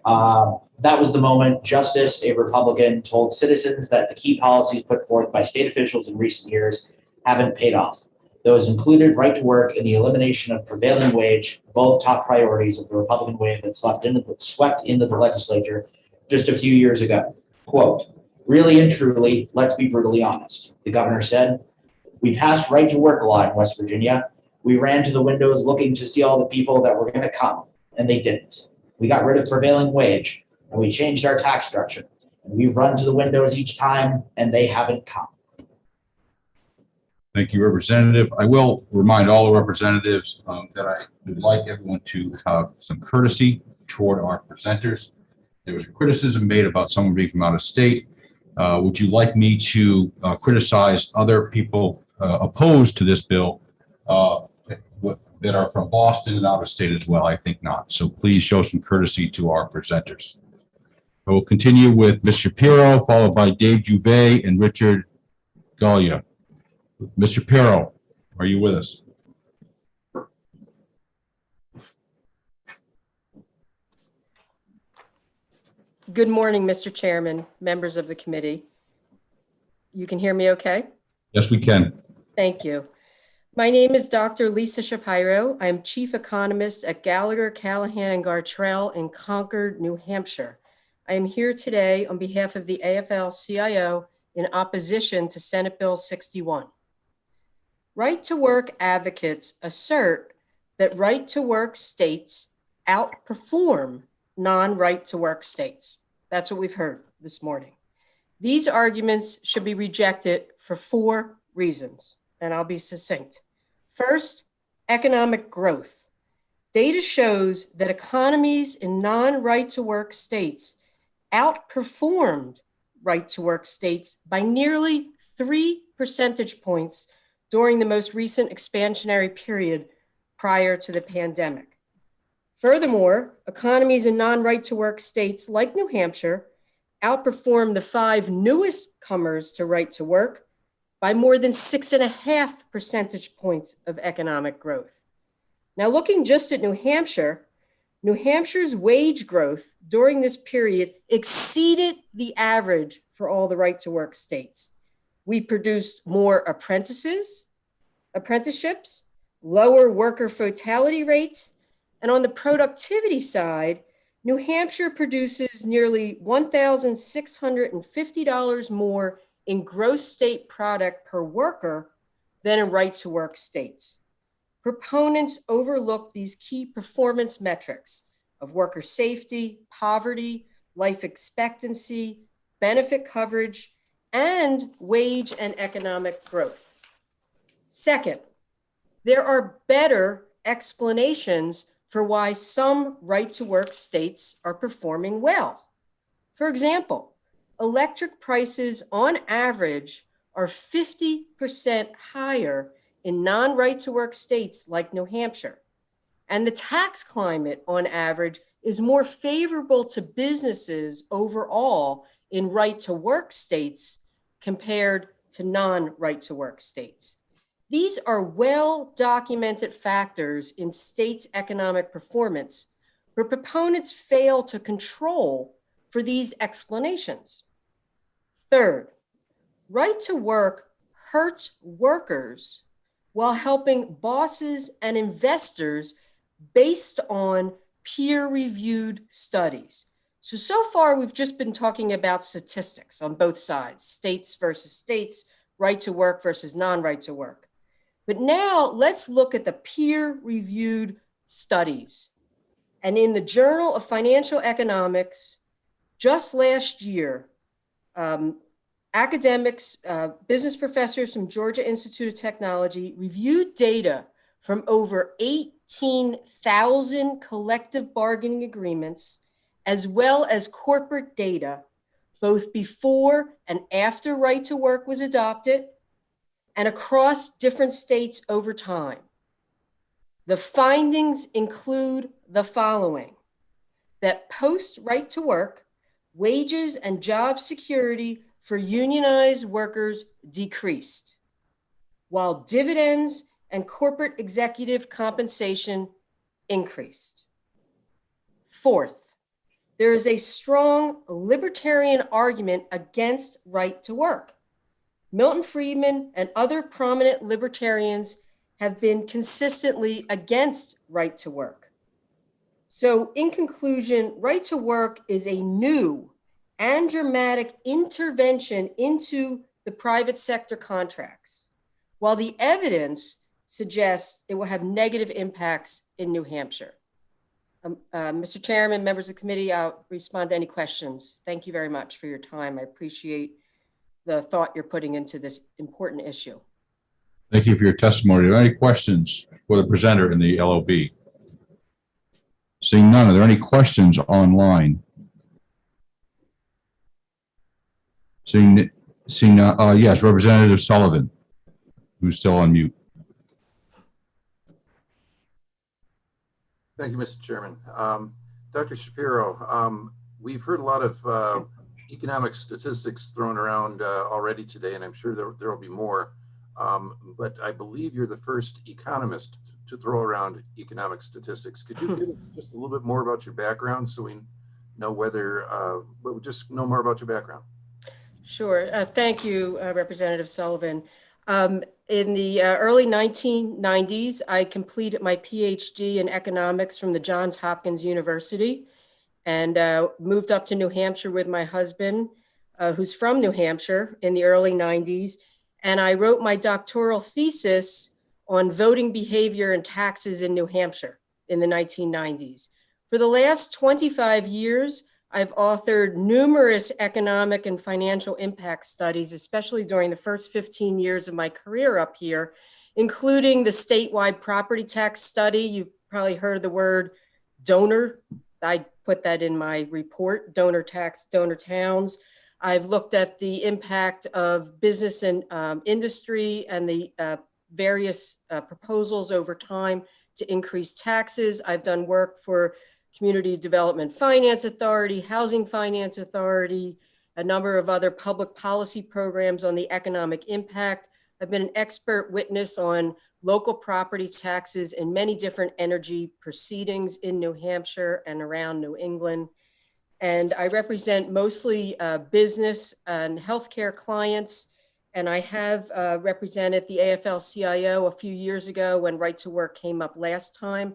That was the moment Justice, a Republican, told citizens that the key policies put forth by state officials in recent years haven't paid off. Those included right to work and the elimination of prevailing wage, both top priorities of the Republican wave that swept into the legislature just a few years ago. Quote, really and truly, let's be brutally honest. The governor said, we passed right to work law in West Virginia. We ran to the windows looking to see all the people that were going to come, and they didn't. We got rid of prevailing wage, and we changed our tax structure. And we've run to the windows each time, and they haven't come. Thank you, Representative. I will remind all the representatives that I would like everyone to have some courtesy toward our presenters. There was criticism made about someone being from out of state. Would you like me to criticize other people opposed to this bill that are from Boston and out of state as well? I think not. So please show some courtesy to our presenters. I will continue with Ms. Shapiro, followed by Dave Juve and Richard Gallia. Mr. Shapiro, are you with us? Good morning, Mr. Chairman, members of the committee. You can hear me okay? Yes, we can. Thank you. My name is Dr. Lisa Shapiro. I'm Chief Economist at Gallagher, Callahan, and Gartrell in Concord, New Hampshire. I am here today on behalf of the AFL-CIO in opposition to Senate Bill 61. Right-to-work advocates assert that right-to-work states outperform non-right-to-work states. That's what we've heard this morning. These arguments should be rejected for 4 reasons, and I'll be succinct. First, economic growth. Data shows that economies in non-right-to-work states outperformed right-to-work states by nearly 3 percentage points during the most recent expansionary period prior to the pandemic. Furthermore, economies in non-right-to-work states like New Hampshire outperformed the 5 newest comers to right-to-work by more than 6.5 percentage points of economic growth. Now, looking just at New Hampshire, New Hampshire's wage growth during this period exceeded the average for all the right-to-work states. We produced more apprenticeships, lower worker fatality rates, and on the productivity side, New Hampshire produces nearly $1,650 more in gross state product per worker than in right-to-work states. Proponents overlook these key performance metrics of worker safety, poverty, life expectancy, benefit coverage, and wage and economic growth. Second, there are better explanations for why some right-to-work states are performing well. For example, electric prices on average are 50% higher in non-right-to-work states like New Hampshire. And the tax climate on average is more favorable to businesses overall in right-to-work states compared to non-right-to-work states. These are well-documented factors in states' economic performance, but proponents fail to control for these explanations. Third, right to work hurts workers while helping bosses and investors based on peer-reviewed studies. So far, we've just been talking about statistics on both sides, states versus states, right to work versus non-right to work. But now let's look at the peer-reviewed studies. And in the Journal of Financial Economics, just last year, academics, business professors from Georgia Institute of Technology reviewed data from over 18,000 collective bargaining agreements, as well as corporate data, both before and after right to work was adopted, and across different states over time. The findings include the following: that post right to work, wages and job security for unionized workers decreased, while dividends and corporate executive compensation increased. Fourth, there is a strong libertarian argument against right to work. Milton Friedman and other prominent libertarians have been consistently against right to work. So in conclusion, right to work is a new and dramatic intervention into the private sector contracts, while the evidence suggests it will have negative impacts in New Hampshire. Mr. Chairman, members of the committee, I'll respond to any questions. Thank you very much for your time. I appreciate the thought you're putting into this important issue. Thank you for your testimony. Are there any questions for the presenter in the LOB? Seeing none, are there any questions online? Seeing yes, Representative Sullivan, who's still on mute. Thank you, Mr. Chairman. Dr. Shapiro, we've heard a lot of economic statistics thrown around already today, and I'm sure there will be more. But I believe you're the first economist to throw around economic statistics. Could you give us just a little bit more about your background so we know whether, just know more about your background? Sure. Thank you, Representative Sullivan. In the early 1990s, I completed my PhD in economics from the Johns Hopkins University and moved up to New Hampshire with my husband, who's from New Hampshire, in the early 90s. And I wrote my doctoral thesis on voting behavior and taxes in New Hampshire in the 1990s. For the last 25 years, I've authored numerous economic and financial impact studies, especially during the first 15 years of my career up here, including the statewide property tax study. You've probably heard of the word donor. I put that in my report, donor tax, donor towns. I've looked at the impact of business and industry and the various proposals over time to increase taxes. I've done work for Community Development Finance Authority, Housing Finance Authority, a number of other public policy programs on the economic impact. I've been an expert witness on local property taxes in many different energy proceedings in New Hampshire and around New England. And I represent mostly business and healthcare clients and I have represented the AFL-CIO a few years ago when Right to Work came up last time.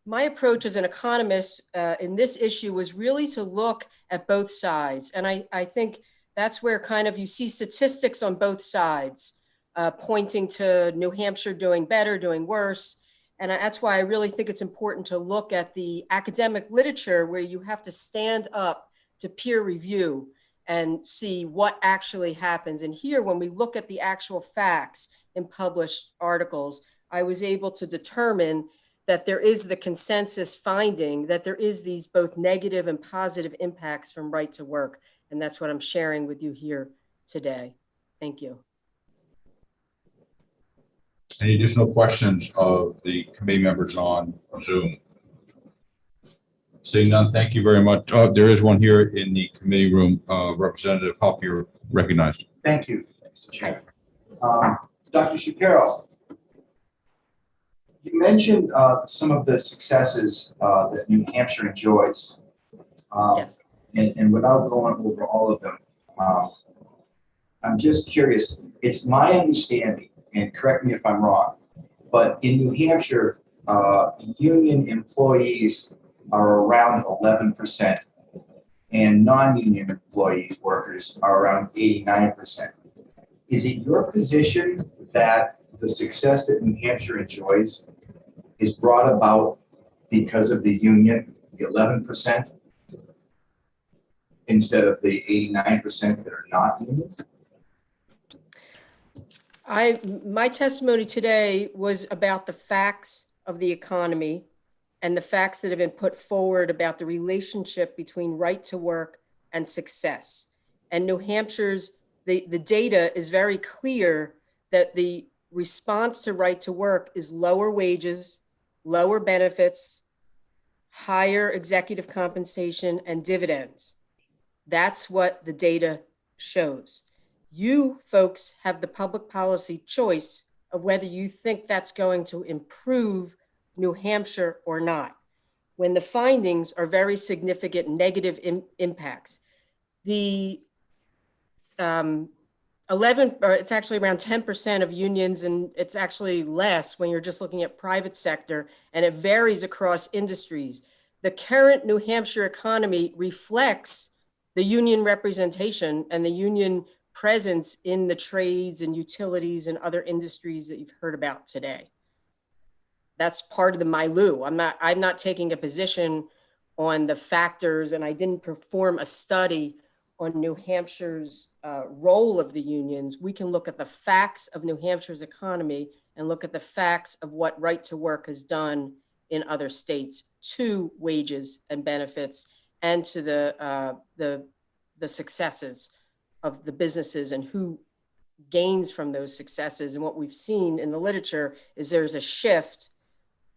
My approach as an economist in this issue was really to look at both sides. And I think that's where kind of you see statistics on both sides pointing to New Hampshire doing better, doing worse. And that's why I really think it's important to look at the academic literature where you have to stand up to peer review and see what actually happens. And here, when we look at the actual facts in published articles, I was able to determine that there is the consensus finding that there is these both negative and positive impacts from Right to Work. And that's what I'm sharing with you here today. Thank you. Any additional questions of the committee members on Zoom? Seeing none, thank you very much. There is one here in the committee room. Representative Huff, you're recognized. Thank you, Mr. Chair. Dr. Shapiro, you mentioned some of the successes that New Hampshire enjoys. Yes. And without going over all of them, I'm just curious. It's my understanding, and correct me if I'm wrong, but in New Hampshire, union employees are around 11%, and non-union employees, workers, are around 89%. Is it your position that the success that New Hampshire enjoys is brought about because of the union, the 11%, instead of the 89% that are not union? My testimony today was about the facts of the economy and the facts that have been put forward about the relationship between Right to Work and success. And New Hampshire's, the data is very clear that the response to Right to Work is lower wages, lower benefits, higher executive compensation, and dividends. That's what the data shows. You folks have the public policy choice of whether you think that's going to improve New Hampshire or not, when the findings are very significant negative impacts. The it's actually around 10% of unions, and it's actually less when you're just looking at private sector, and it varies across industries. The current New Hampshire economy reflects the union representation and the union presence in the trades and utilities and other industries that you've heard about today. That's part of the milieu. I'm not taking a position on the factors, and I didn't perform a study on New Hampshire's role of the unions. We can look at the facts of New Hampshire's economy and look at the facts of what Right to Work has done in other states to wages and benefits and to the successes of the businesses and who gains from those successes. And what we've seen in the literature is there's a shift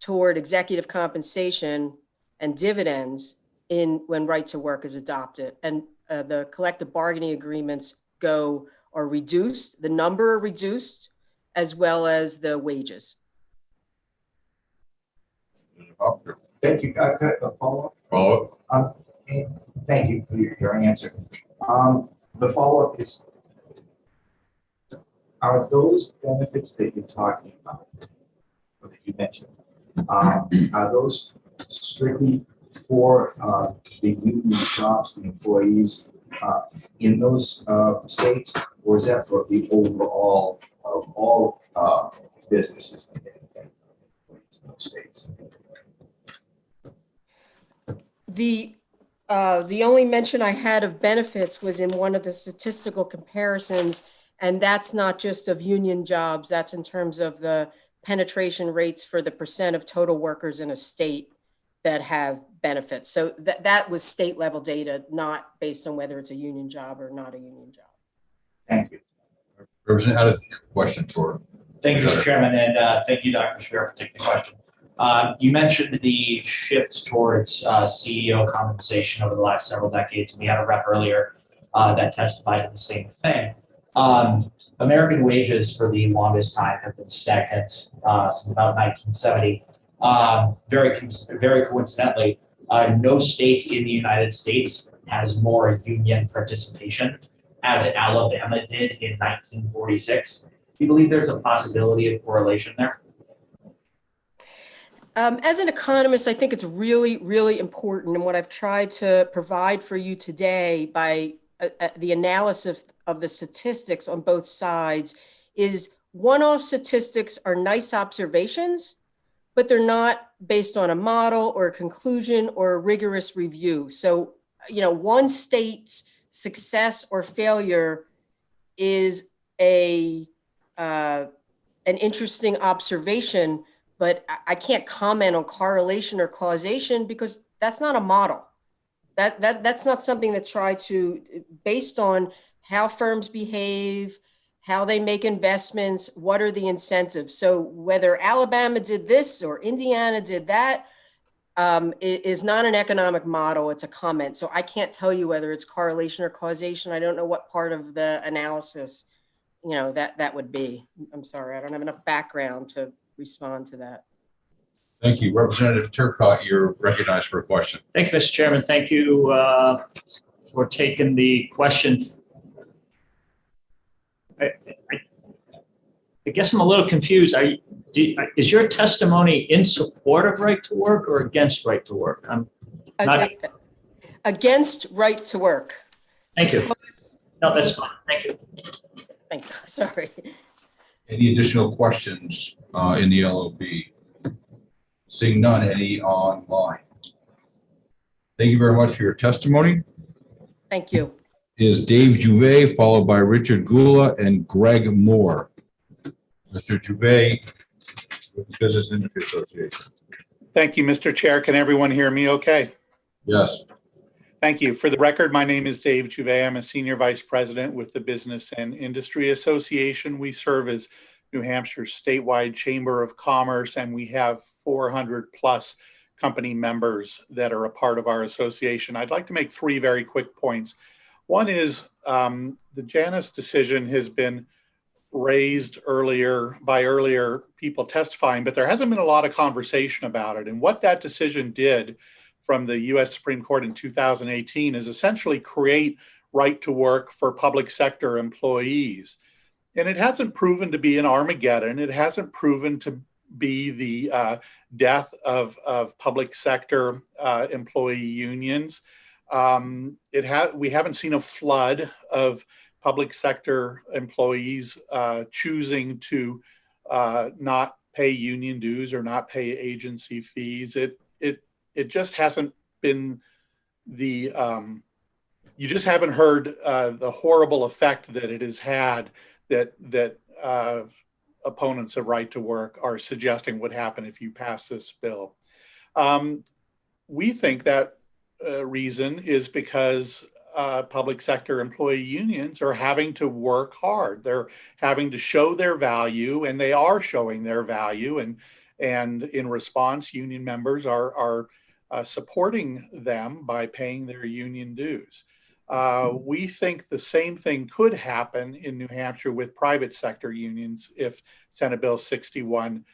toward executive compensation and dividends when Right to Work is adopted. And the collective bargaining agreements are reduced, the number are reduced, as well as the wages. Thank you. Can I follow up? Thank you for your answer. The follow-up is, are those benefits that you're talking about, or that you mentioned, are those strictly for the union shops, the employees in those states, or is that for the overall of all businesses in those states? The only mention I had of benefits was in one of the statistical comparisons, and that's not just of union jobs, that's in terms of the penetration rates for the percent of total workers in a state that have benefits. So that was state level data, not based on whether it's a union job or not a union job. Thank you. Representative, had a question for. Thank you, Mr. Chairman, and thank you, Dr. Shapiro, for taking the question. You mentioned the shift towards CEO compensation over the last several decades, and we had a rep earlier that testified to the same thing. American wages for the longest time have been stagnant since about 1970. Very coincidentally, no state in the United States has more union participation as Alabama did in 1946. Do you believe there's a possibility of correlation there? As an economist, I think it's really, really important. And what I've tried to provide for you today by the analysis of the statistics on both sides is one-off statistics are nice observations, but they're not based on a model or a conclusion or a rigorous review. So, one state's success or failure is an interesting observation, but I can't comment on correlation or causation because that's not a model. That's not something that's tried to, based on how firms behave, how they make investments, what are the incentives. So whether Alabama did this or Indiana did that is not an economic model, it's a comment. So I can't tell you whether it's correlation or causation. I don't know what part of the analysis that would be. I'm sorry, I don't have enough background to respond to that. Thank you. Representative Turcott, you're recognized for a question. Thank you, Mr. Chairman. Thank you for taking the question. I guess I'm a little confused. Is your testimony in support of right to work or against right to work? I'm not against right to work. Thank you. No, that's fine. Thank you. Thank you. Sorry. Any additional questions in the LOB? Seeing none, any online? Thank you very much for your testimony. Thank you. Is Dave Juve, followed by Richard Gula and Greg Moore. Mr. Juve, with the Business Industry Association. Thank you, Mr. Chair. Can everyone hear me okay? Yes. Thank you. For the record, my name is Dave Juve. I'm a Senior Vice President with the Business and Industry Association. We serve as New Hampshire's statewide Chamber of Commerce, and we have 400 plus company members that are a part of our association. I'd like to make three very quick points. One is the Janus decision has been raised by earlier people testifying, but there hasn't been a lot of conversation about it. And what that decision did from the US Supreme Court in 2018 is essentially create right to work for public sector employees. And it hasn't proven to be an Armageddon. It hasn't proven to be the death of public sector employee unions. We haven't seen a flood of public sector employees choosing to not pay union dues or not pay agency fees. It just hasn't been the, you just haven't heard the horrible effect that it has had that opponents of right to work are suggesting would happen if you pass this bill. We think that reason is because public sector employee unions are having to work hard. They're having to show their value, and they are showing their value. And in response, union members are supporting them by paying their union dues. We think the same thing could happen in New Hampshire with private sector unions if Senate Bill 61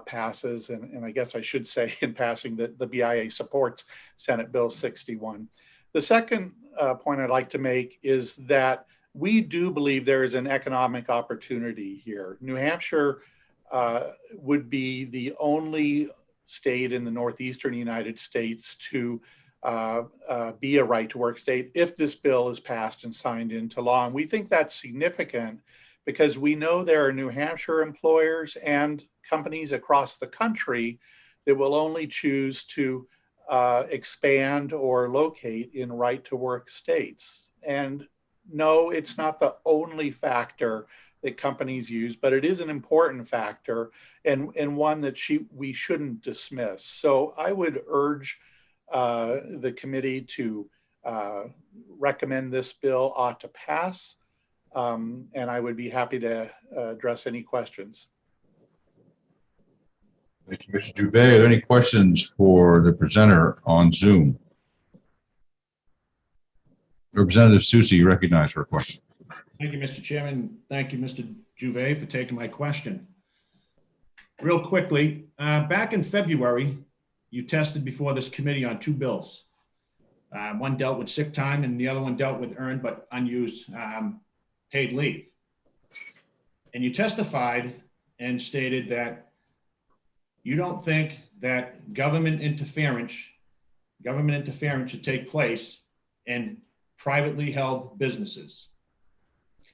passes. And I guess I should say in passing that the BIA supports Senate Bill 61. The second point I'd like to make is that we do believe there is an economic opportunity here. New Hampshire would be the only state in the northeastern United States to be a right to work state if this bill is passed and signed into law. And we think that's significant because we know there are New Hampshire employers and companies across the country that will only choose to expand or locate in right to work states. And no, it's not the only factor that companies use, but it is an important factor and one that we shouldn't dismiss. So I would urge the committee to recommend this bill ought to pass, and I would be happy to address any questions. Thank you, Mr. Juve. Are there any questions for the presenter on Zoom? Representative Susi, you recognize for a question. Thank you, Mr. Chairman. Thank you, Mr. Juve, for taking my question. Real quickly, back in February, you tested before this committee on two bills. One dealt with sick time and the other one dealt with earned but unused paid leave. And you testified and stated that you don't think that government interference should take place in privately held businesses.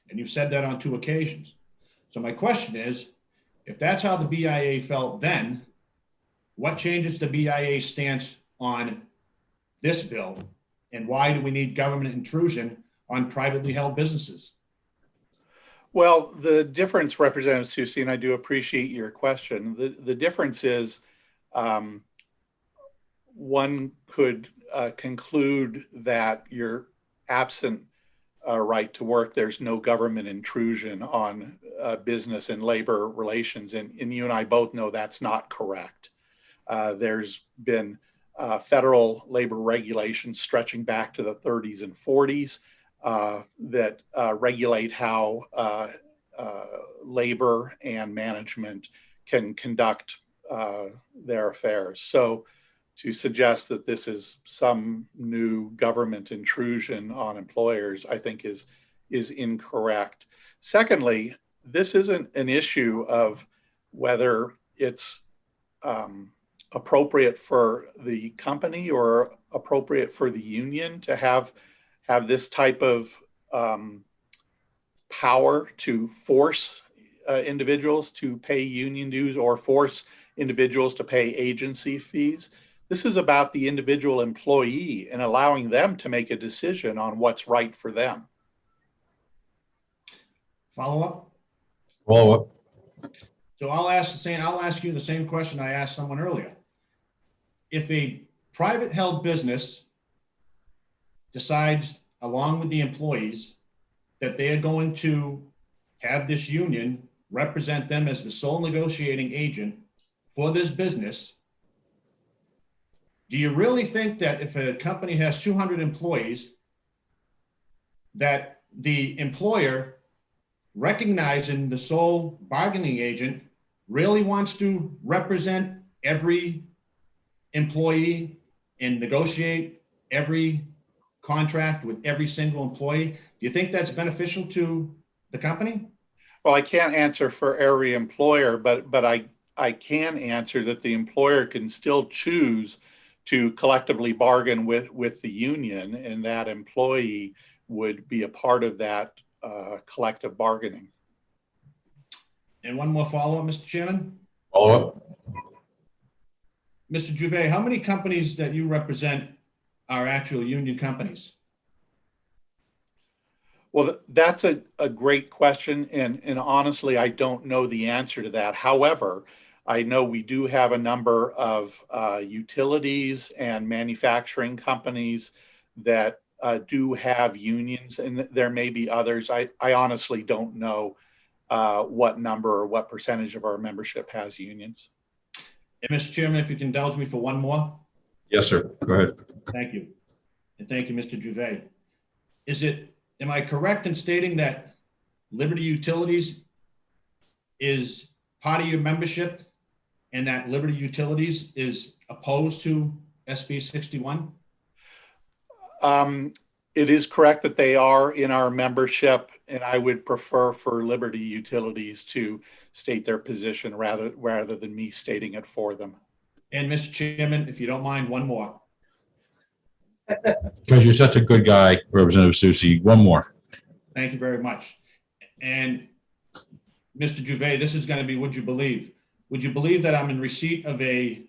And you've said that on 2 occasions. So my question is, if that's how the BIA felt then, what changes the BIA stance on this bill? And why do we need government intrusion on privately held businesses? Well, the difference, Representative Susi, and I do appreciate your question. The difference is one could conclude that you're absent right to work. There's no government intrusion on business and labor relations. And you and I both know that's not correct. There's been federal labor regulations stretching back to the 30s and 40s that regulate how labor and management can conduct their affairs. So to suggest that this is some new government intrusion on employers, I think is incorrect. Secondly, this isn't an issue of whether it's appropriate for the company or appropriate for the union to have this type of power to force individuals to pay union dues or force individuals to pay agency fees. This is about the individual employee and allowing them to make a decision on what's right for them. Follow up? Follow up. So I'll ask you the same question I asked someone earlier. If a private held business decides, along with the employees, that they are going to have this union represent them as the sole negotiating agent for this business, do you really think that if a company has 200 employees, that the employer, recognizing the sole bargaining agent, really wants to represent every employee and negotiate every contract with every single employee? Do you think that's beneficial to the company? Well, I can't answer for every employer, but I can answer that the employer can still choose to collectively bargain with the union, and that employee would be a part of that collective bargaining. And one more follow-up, Mr. Chairman. Follow-up. Mr. Juve, how many companies that you represent are actual union companies? Well, that's a great question. And honestly, I don't know the answer to that. However, I know we do have a number of utilities and manufacturing companies that do have unions, and there may be others. I honestly don't know what number or what percentage of our membership has unions. And Mr. Chairman, if you can indulge me for one more. Yes, sir. Go ahead. Thank you. And thank you, Mr. Juve. Am I correct in stating that Liberty Utilities is part of your membership and that Liberty Utilities is opposed to SB 61? It is correct that they are in our membership, and I would prefer for Liberty Utilities to state their position rather than me stating it for them. And Mr. Chairman, if you don't mind, one more. Because you're such a good guy, Representative Susi. One more. Thank you very much. And Mr. Juve, this is going to be, would you believe? Would you believe that I'm in receipt of a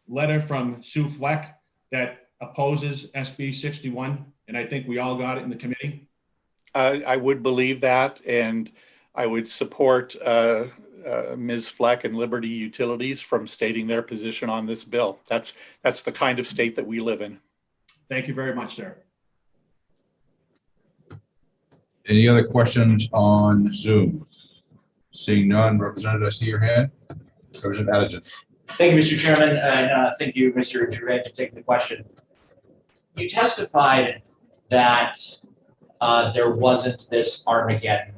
letter from Sue Fleck that opposes SB 61? And I think we all got it in the committee. I would believe that, and I would support Ms. Fleck and Liberty Utilities from stating their position on this bill. That's the kind of state that we live in. Thank you very much, sir. Any other questions on Zoom? Seeing none, Representative, I see your hand. Representative Addison. Thank you, Mr. Chairman, and thank you, Mr. Juve, for taking the question. You testified that there wasn't this Armageddon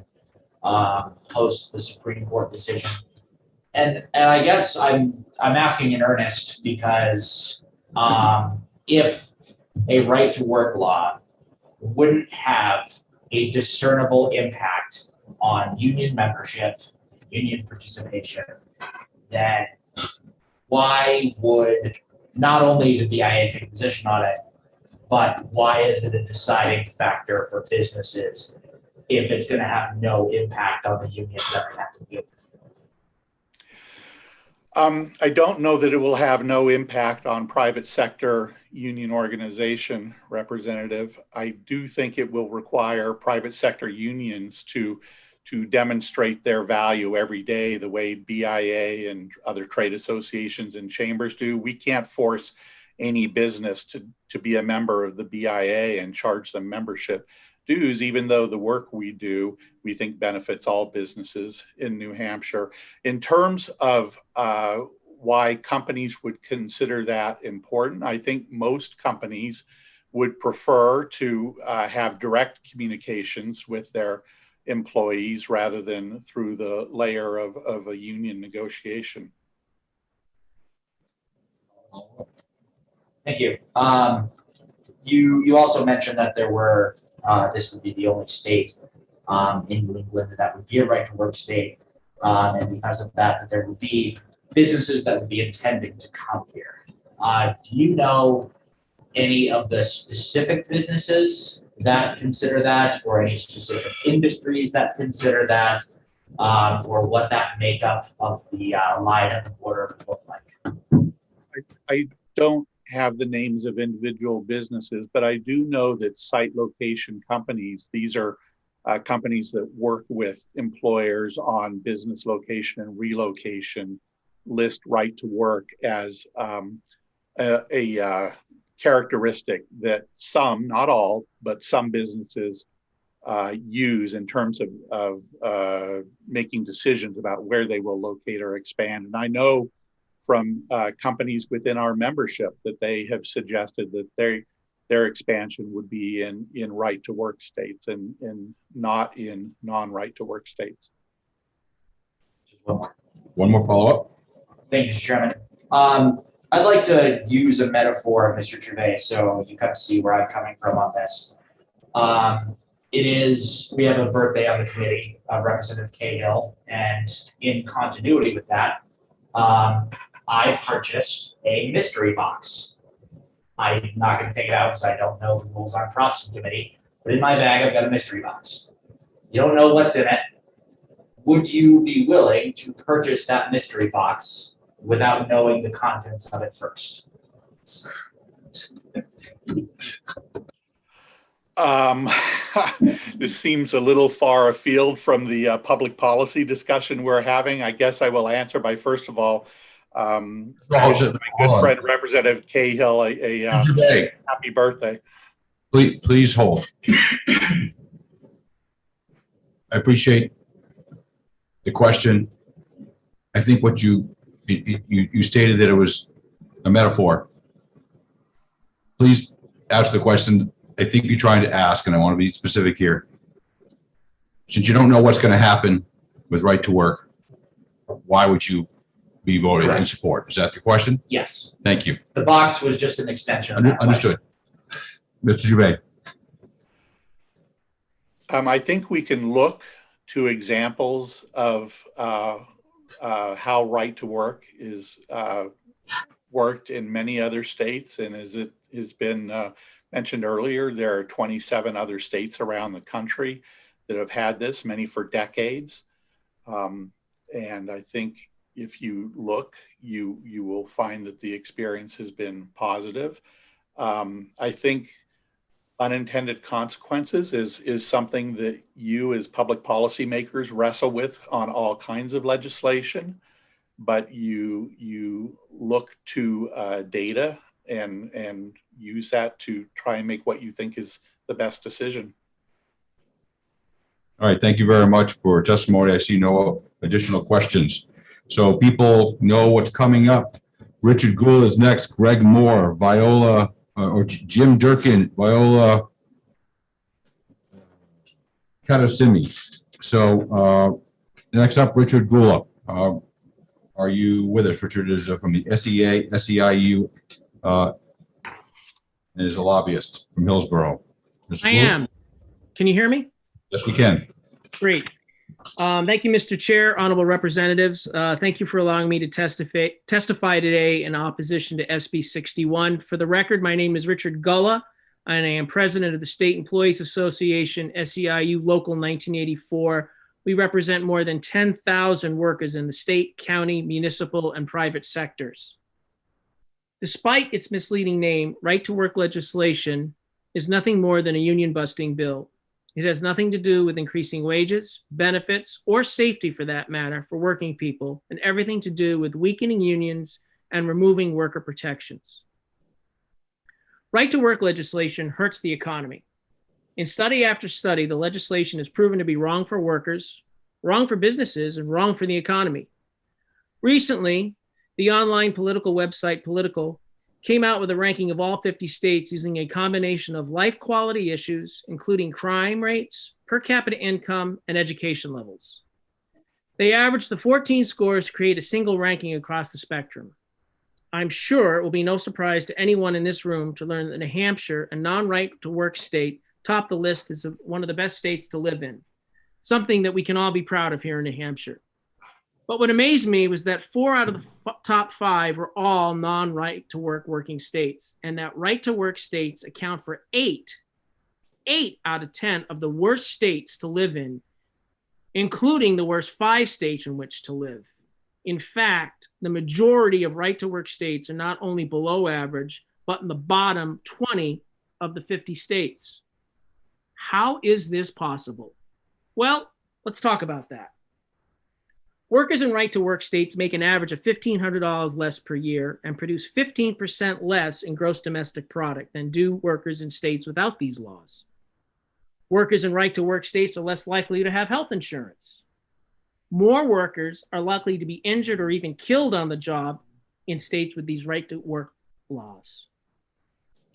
post the Supreme Court decision, and I guess I'm asking in earnest because if a right to work law wouldn't have a discernible impact on union membership, union participation, then why would not only the BIA take a position on it, but why is it a deciding factor for businesses if it's going to have no impact on the unions that we have to deal with? I don't know that it will have no impact on private sector union organization representative. I do think it will require private sector unions to demonstrate their value every day the way BIA and other trade associations and chambers do. We can't force any business to be a member of the BIA and charge them membership dues, even though the work we do, we think benefits all businesses in New Hampshire. In terms of why companies would consider that important, I think most companies would prefer to have direct communications with their employees rather than through the layer of a union negotiation. Thank you. You also mentioned that there were, this would be the only state in New England that would be a right to work state. And because of that, there would be businesses that would be intending to come here. Do you know any of the specific businesses that consider that, or any specific industries that consider that, or what that makeup of the line at the border would look like? I don't have the names of individual businesses, but I do know that site location companies, these are companies that work with employers on business location and relocation, list right to work as a characteristic that some, not all, but some businesses use in terms of making decisions about where they will locate or expand. And I know from companies within our membership that they have suggested that their expansion would be in right to work states and not in non-right to work states. One more follow-up. Thank you, Mr. Chairman. I'd like to use a metaphor, Mr. Gervais, so you kind of see where I'm coming from on this. We have a birthday on the committee of Representative Cahill, and in continuity with that, I purchased a mystery box. I'm not going to take it out because I don't know the rules on props committee, but in my bag, I've got a mystery box. You don't know what's in it. Would you be willing to purchase that mystery box without knowing the contents of it first? This seems a little far afield from the public policy discussion we're having. I guess I will answer by first of all, my good friend Representative Cahill a happy birthday. Please hold. I appreciate the question. I think what you stated that it was a metaphor. Please ask the question I think you're trying to ask, and I want to be specific here. Since you don't know what's going to happen with right to work, why would you be voting in support? Is that your question? Yes. Thank you. The box was just an extension of that. Understood. Mr. Gervais. I think we can look to examples of how right to work is worked in many other states, and as it has been mentioned earlier, there are 27 other states around the country that have had this, many for decades. And I think if you look, you will find that the experience has been positive. I think unintended consequences is something that you as public policy makers wrestle with on all kinds of legislation, but you look to data and use that to try and make what you think is the best decision. All right, thank you very much for testimony. I see no additional questions. So people know what's coming up. Richard Gould is next, Greg Moore, Viola, or Jim Durkin, Viola Kadosimi. So next up, Richard Gould. Are you with us? Richard is from the SEIU and is a lobbyist from Hillsborough. Mr. I Blue? am. Can you hear me? Yes, we can. Great. Thank you, Mr. Chair, honorable representatives. Thank you for allowing me to testify today in opposition to SB 61. For the record, my name is Richard Gulla, and I am president of the State Employees Association, SEIU Local 1984. We represent more than 10,000 workers in the state, county, municipal, and private sectors. Despite its misleading name, right to work legislation is nothing more than a union busting bill. It has nothing to do with increasing wages, benefits, or safety for that matter for working people, and everything to do with weakening unions and removing worker protections. Right to work legislation hurts the economy. In study after study, the legislation is proven to be wrong for workers, wrong for businesses, and wrong for the economy. Recently, the online political website Political came out with a ranking of all 50 states using a combination of life quality issues, including crime rates, per capita income, and education levels. They averaged the 14 scores to create a single ranking across the spectrum. I'm sure it will be no surprise to anyone in this room to learn that New Hampshire, a non-right-to-work state, topped the list as one of the best states to live in, something that we can all be proud of here in New Hampshire. But what amazed me was that 4 out of the top 5 were all non-right-to-work working states, and that right-to-work states account for 8 out of 10 of the worst states to live in, including the worst 5 states in which to live. In fact, the majority of right-to-work states are not only below average, but in the bottom 20 of the 50 states. How is this possible? Well, let's talk about that. Workers in right-to-work states make an average of $1,500 less per year and produce 15% less in gross domestic product than do workers in states without these laws. Workers in right-to-work states are less likely to have health insurance. More workers are likely to be injured or even killed on the job in states with these right-to-work laws.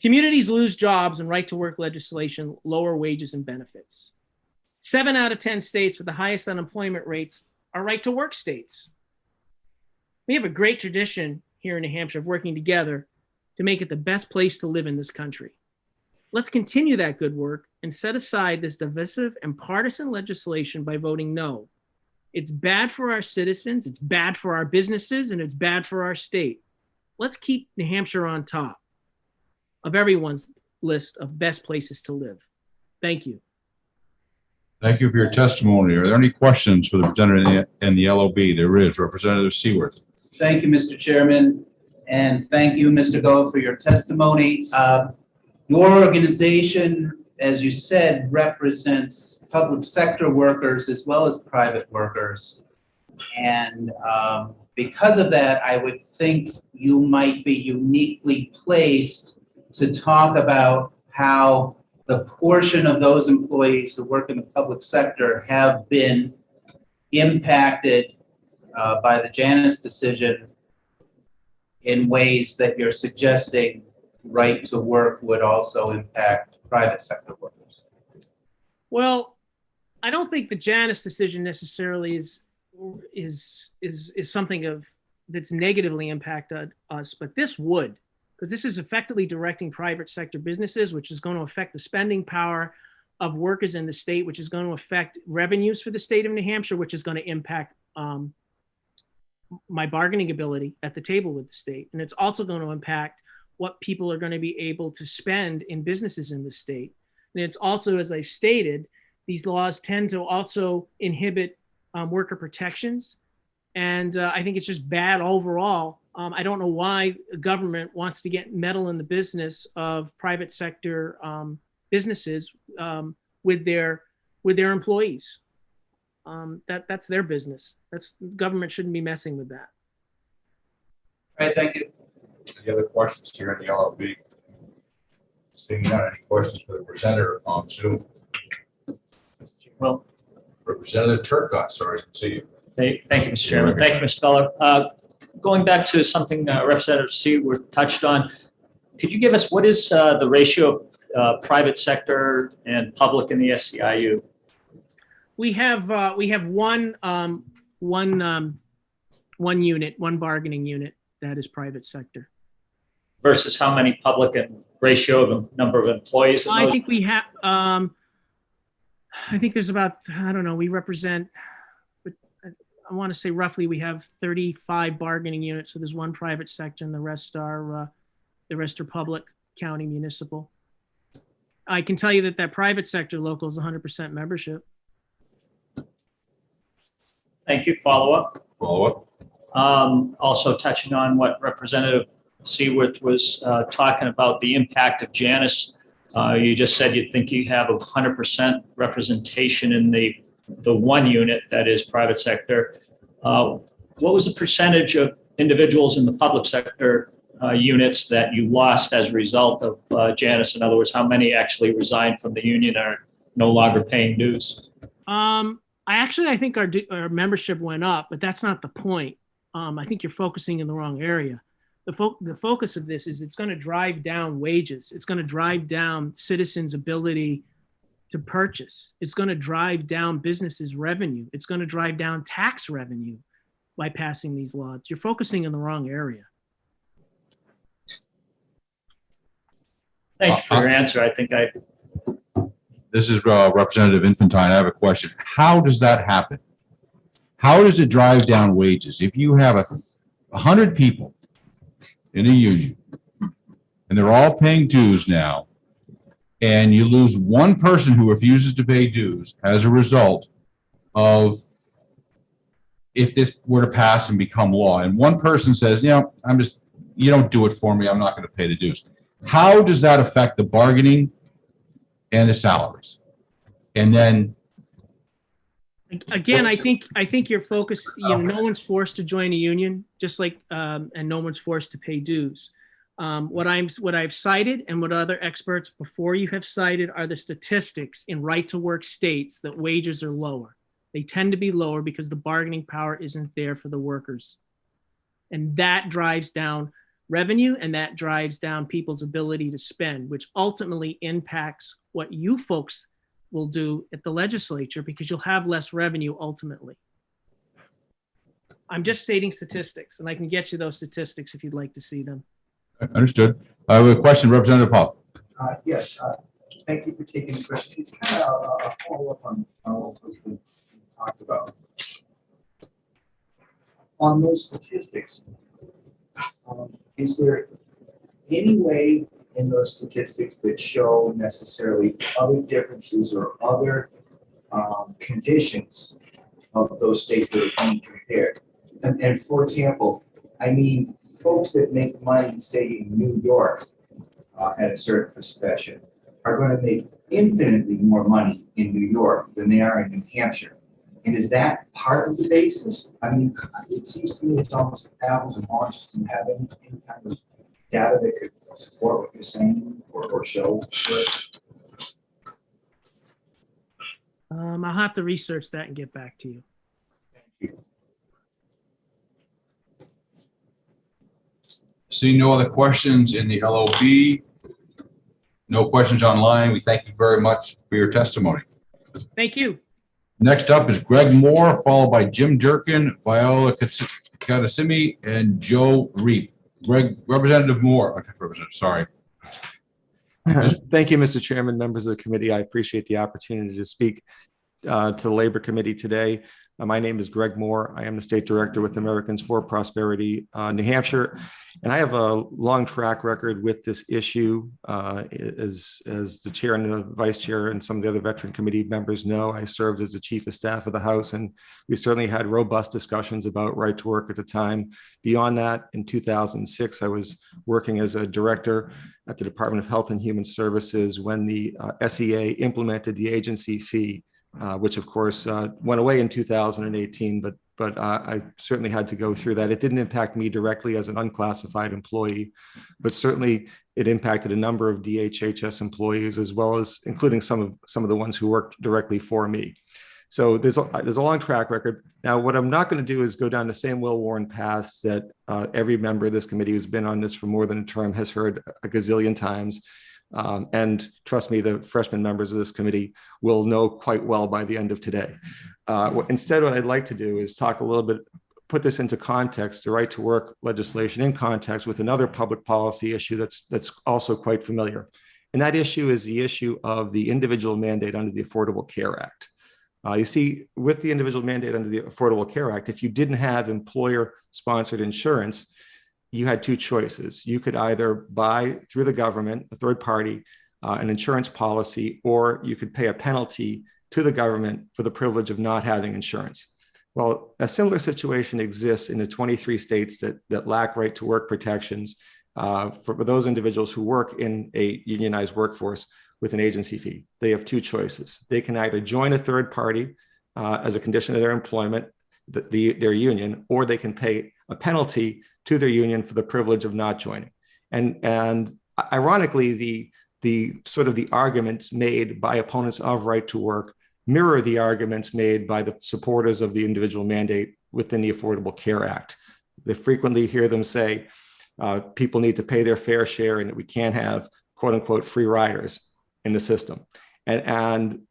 Communities lose jobs and right-to-work legislation lower wages and benefits. 7 out of 10 states with the highest unemployment rates are right-to-work states. We have a great tradition here in New Hampshire of working together to make it the best place to live in this country. Let's continue that good work and set aside this divisive and partisan legislation by voting no. It's bad for our citizens, it's bad for our businesses, and it's bad for our state. Let's keep New Hampshire on top of everyone's list of best places to live. Thank you. Thank you for your testimony. Are there any questions for the representative in the LOB? There is. Representative Seaworth. Thank you, Mr. Chairman, and thank you, Mr. Go, for your testimony. Your organization, as you said, represents public sector workers as well as private workers. And because of that, I would think you might be uniquely placed to talk about how the portion of those employees who work in the public sector have been impacted by the Janus decision in ways that you're suggesting right to work would also impact private sector workers. Well, I don't think the Janus decision necessarily is something that's negatively impacted us, but this would, because this is effectively directing private sector businesses, which is going to affect the spending power of workers in the state, which is going to affect revenues for the state of New Hampshire, which is going to impact my bargaining ability at the table with the state. And it's also going to impact what people are going to be able to spend in businesses in the state. And it's also, as I stated, these laws tend to also inhibit worker protections. And I think it's just bad overall. I don't know why the government wants to meddle in the business of private sector businesses with their employees. That's their business. Government shouldn't be messing with that. All right, thank you. Any other questions here in the LOB? Seeing none, any questions for the presenter on Zoom? Well, Representative Turcott, sorry, I can see you. Thank you, Mr. Chairman. Thank you, Mr. Feller. Going back to something Representative Seaworth touched on, could you give us what is the ratio of private sector and public in the SEIU? We have one unit, one bargaining unit that is private sector. versus how many public and ratio of the number of employees? I think we have, I think there's about, I don't know, we represent, I want to say roughly we have 35 bargaining units. So there's one private sector and the rest are public, county, municipal. I can tell you that that private sector local is 100% membership. Thank you. Follow up. Follow up. Also touching on what Representative Seaworth was talking about, the impact of Janus. You just said you think you have 100% representation in the one unit that is private sector. What was the percentage of individuals in the public sector units that you lost as a result of Janus? In other words, how many actually resigned from the union are no longer paying dues? I think our membership went up, but that's not the point. I think you're focusing in the wrong area. The focus of this is it's going to drive down wages. It's going to drive down citizens' ability to purchase. It's going to drive down businesses' revenue. It's going to drive down tax revenue by passing these laws. You're focusing in the wrong area. Thank you for your answer. I think This is Representative Infantine. I have a question. How does that happen? How does it drive down wages? If you have 100 people in a union and they're all paying dues now, and you lose one person who refuses to pay dues as a result of, if this were to pass and become law, and one person says, you know, you don't do it for me, I'm not going to pay the dues. How does that affect the bargaining and the salaries? And then again, I think you're focused, no one's forced to join a union, just like, and no one's forced to pay dues. What I've cited and what other experts before you have cited are the statistics in right to work states that wages are lower. They tend to be lower because the bargaining power isn't there for the workers. And that drives down revenue, and that drives down people's ability to spend, which ultimately impacts what you folks will do at the legislature, because you'll have less revenue ultimately. I'm just stating statistics, and I can get you those statistics if you'd like to see them. Understood. I have a question, Representative Hall. Yes, thank you for taking the question. It's kind of a follow-up on what was been talked about. On those statistics, is there any way in those statistics that show necessarily other differences or other conditions of those states that are being compared? And for example, I mean, folks that make money, say in New York at a certain profession are going to make infinitely more money in New York than they are in New Hampshire. And is that part of the basis? I mean, it seems to me it's almost apples and oranges. Do you have any kind of data that could support what you're saying or show? I'll have to research that and get back to you. Thank you. Seeing no other questions in the LOB, no questions online, we thank you very much for your testimony. Thank you. Next up is Greg Moore, followed by Jim Durkin, Viola Katasimi, and Joe Reap. Representative Moore, sorry. Thank you, Mr. Chairman, members of the committee. I appreciate the opportunity to speak to the Labor Committee today. My name is Greg Moore. I am the State Director with Americans for Prosperity, New Hampshire, and I have a long track record with this issue. As the chair and the vice chair and some of the other veteran committee members know, I served as the chief of staff of the House, and we certainly had robust discussions about right to work at the time. Beyond that, in 2006, I was working as a director at the Department of Health and Human Services when the SEA implemented the agency fee, which of course went away in 2018, but I certainly had to go through that. It didn't impact me directly as an unclassified employee, but certainly it impacted a number of DHHS employees, as well as including some of the ones who worked directly for me. So there's a long track record. Now, what I'm not going to do is go down the same well-worn paths that every member of this committee who's been on this for more than a term has heard a gazillion times. And trust me, the freshman members of this committee will know quite well by the end of today. Instead, what I'd like to do is talk a little bit put this into context, the right to work legislation in context with another public policy issue that's also quite familiar. And that issue is the issue of the individual mandate under the Affordable Care Act. You see, with the individual mandate under the Affordable Care Act, if you didn't have employer-sponsored insurance, you had two choices. You could either buy through the government, a third party, an insurance policy, or you could pay a penalty to the government for the privilege of not having insurance. Well, a similar situation exists in the 23 states that lack right to work protections for those individuals who work in a unionized workforce with an agency fee. They have two choices. They can either join a third party as a condition of their employment, their union, or they can pay a penalty to their union for the privilege of not joining. And ironically, the sort of the arguments made by opponents of right to work mirror the arguments made by the supporters of the individual mandate within the Affordable Care Act. They frequently hear them say people need to pay their fair share and that we can't have quote unquote free riders in the system. And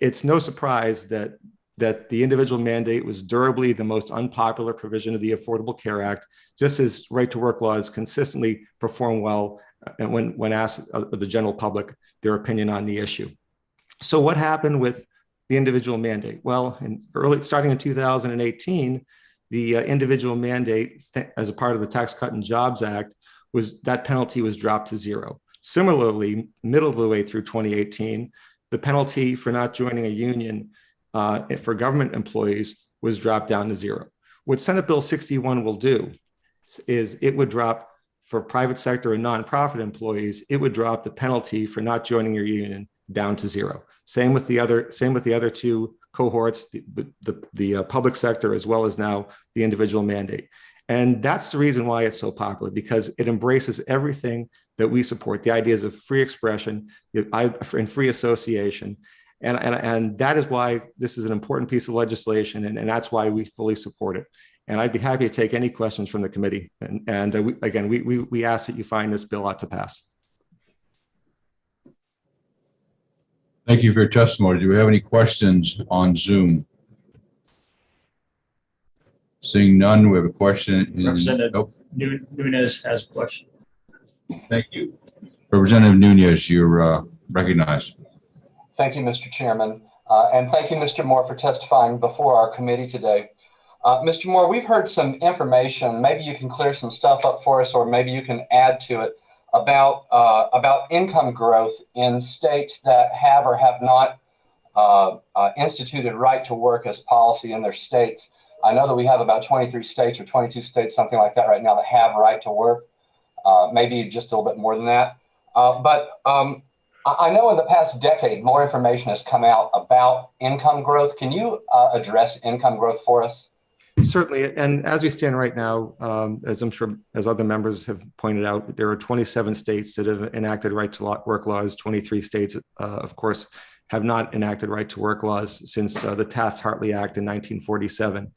it's no surprise that the individual mandate was durably the most unpopular provision of the Affordable Care Act, just as right to work laws consistently perform well and when asked the general public their opinion on the issue. So what happened with the individual mandate? Well, starting in 2018, the individual mandate, as a part of the Tax Cut and Jobs Act, that penalty was dropped to zero. Similarly, middle of the way through 2018, the penalty for not joining a union for government employees was dropped down to zero. What Senate Bill 61 will do is it would drop for private sector and nonprofit employees, it would drop the penalty for not joining your union down to zero. Same with the other two cohorts, the public sector, as well as now the individual mandate. And that's the reason why it's so popular, because it embraces everything that we support, the ideas of free expression and free association. And that is why this is an important piece of legislation, and that's why we fully support it. And I'd be happy to take any questions from the committee. And we ask that you find this bill ought to pass. Thank you for your testimony. Do we have any questions on Zoom? Seeing none, we have a question. Representative Nunez has a question. Thank you. Representative Nunez, you're recognized. Thank you, Mr. Chairman. And thank you, Mr. Moore, for testifying before our committee today. Mr. Moore, we've heard some information. Maybe you can clear some stuff up for us, or maybe you can add to it about income growth in states that have or have not instituted right to work as policy in their states. I know that we have about 23 states or 22 states, something like that right now, that have right to work, maybe just a little bit more than that. But I know in the past decade, more information has come out about income growth. Can you address income growth for us? Certainly, and as we stand right now, as I'm sure as other members have pointed out, there are 27 states that have enacted right to work laws. 23 states, of course, have not enacted right to work laws since the Taft-Hartley Act in 1947.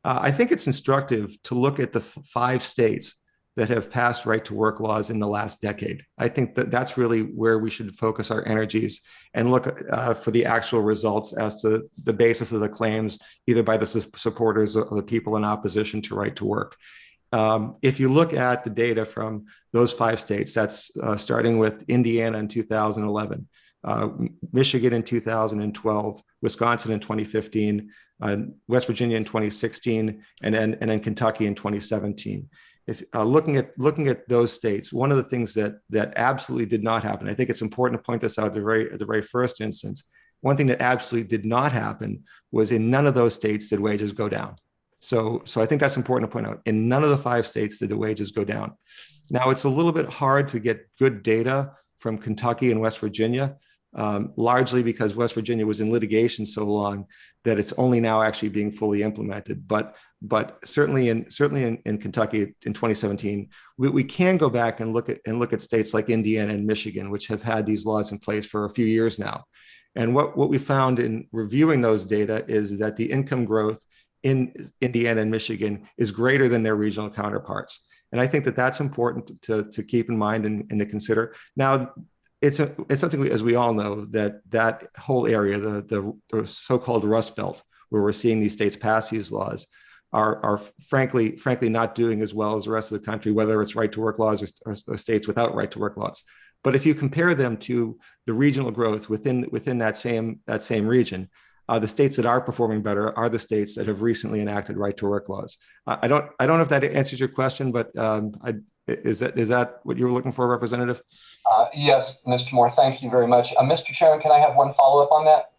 I think it's instructive to look at the 5 states that have passed right to work laws in the last decade. I think that that's really where we should focus our energies and look for the actual results as to the basis of the claims, either by the supporters or the people in opposition to right to work. If you look at the data from those 5 states, that's starting with Indiana in 2011, Michigan in 2012, Wisconsin in 2015, West Virginia in 2016, and then Kentucky in 2017. If looking at those states, one of the things that absolutely did not happen, I think it's important to point this out at the very first instance. One thing that absolutely did not happen was in none of those states did wages go down. So I think that's important to point out. In none of the 5 states did the wages go down. Now it's a little bit hard to get good data from Kentucky and West Virginia, largely because West Virginia was in litigation so long that it's only now actually being fully implemented. But certainly in Kentucky in 2017, we can go back and look at states like Indiana and Michigan, which have had these laws in place for a few years now. And what we found in reviewing those data is that the income growth in Indiana and Michigan is greater than their regional counterparts. And I think that that's important to keep in mind and to consider. Now, it's something, as we all know, that whole area, the so-called Rust Belt, where we're seeing these states pass these laws, are frankly not doing as well as the rest of the country, whether it's right to work laws or states without right to work laws. But if you compare them to the regional growth within that same region, the states that are performing better are the states that have recently enacted right to work laws. I don't know if that answers your question, but is that what you were looking for, Representative? Yes, Mr. Moore, thank you very much. Mr. Chairman, can I have one follow-up on that?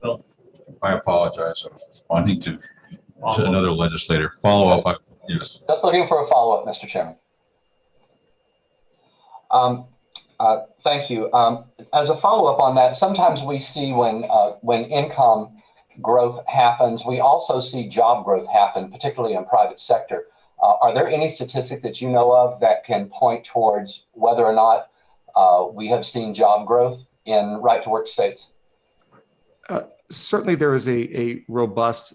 Well, I apologize. I'm responding to another legislator. Follow up. Yes. Just looking for a follow-up, Mr. Chairman. Thank you. As a follow-up on that, sometimes we see when income growth happens, we also see job growth happen, particularly in private sector. Are there any statistics that you know of that can point towards whether or not we have seen job growth in right-to-work states? Certainly, there is a robust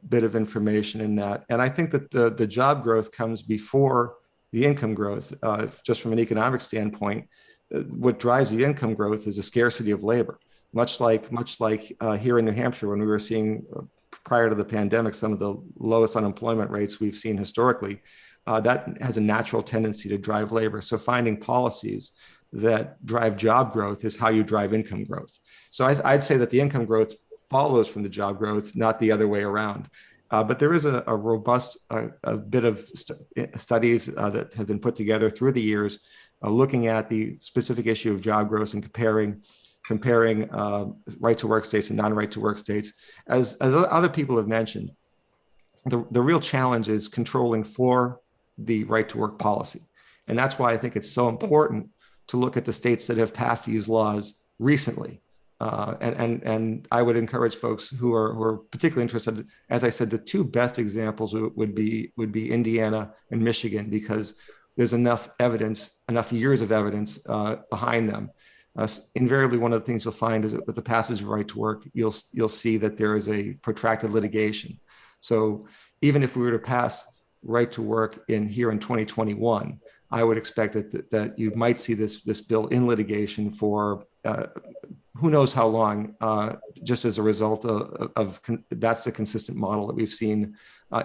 bit of information in that. And I think that the job growth comes before the income growth. Just from an economic standpoint, what drives the income growth is a scarcity of labor. Much like here in New Hampshire, when we were seeing prior to the pandemic some of the lowest unemployment rates we've seen historically, that has a natural tendency to drive labor. So finding policies that drive job growth is how you drive income growth. So I'd say that the income growth follows from the job growth, not the other way around. But there is a robust bit of studies that have been put together through the years, looking at the specific issue of job growth and comparing right to work states and non-right to work states. As other people have mentioned, the real challenge is controlling for the right to work policy. And that's why I think it's so important to look at the states that have passed these laws recently. And I would encourage folks who are particularly interested, as I said, the two best examples would be Indiana and Michigan, because there's enough evidence, enough years of evidence behind them. Invariably, one of the things you'll find is that with the passage of right to work, you'll see that there is a protracted litigation. So even if we were to pass right to work here in 2021, I would expect that you might see this bill in litigation for who knows how long, just as a result of that's the consistent model that we've seen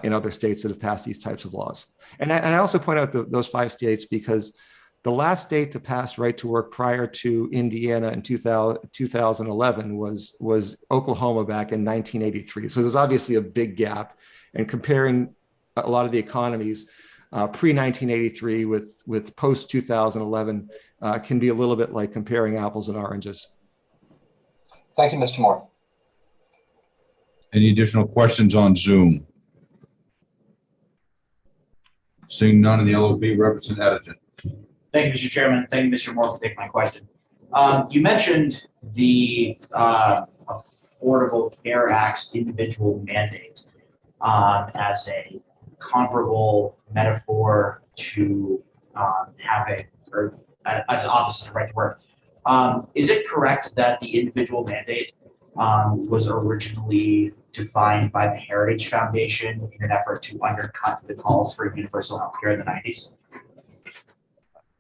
in other states that have passed these types of laws. And I also point out those 5 states because the last state to pass right to work prior to Indiana in 2011 was Oklahoma back in 1983. So there's obviously a big gap, and comparing a lot of the economies pre-1983 with post-2011 can be a little bit like comparing apples and oranges. Thank you, Mr. Moore. Any additional questions on Zoom? Seeing none in the LOB, Representative Addington. Thank you, Mr. Chairman. Thank you, Mr. Moore, for taking my question. You mentioned the Affordable Care Act's individual mandate as a comparable metaphor to having, or as opposite of right to work. Is it correct that the individual mandate was originally defined by the Heritage Foundation in an effort to undercut the calls for universal health care in the 90s?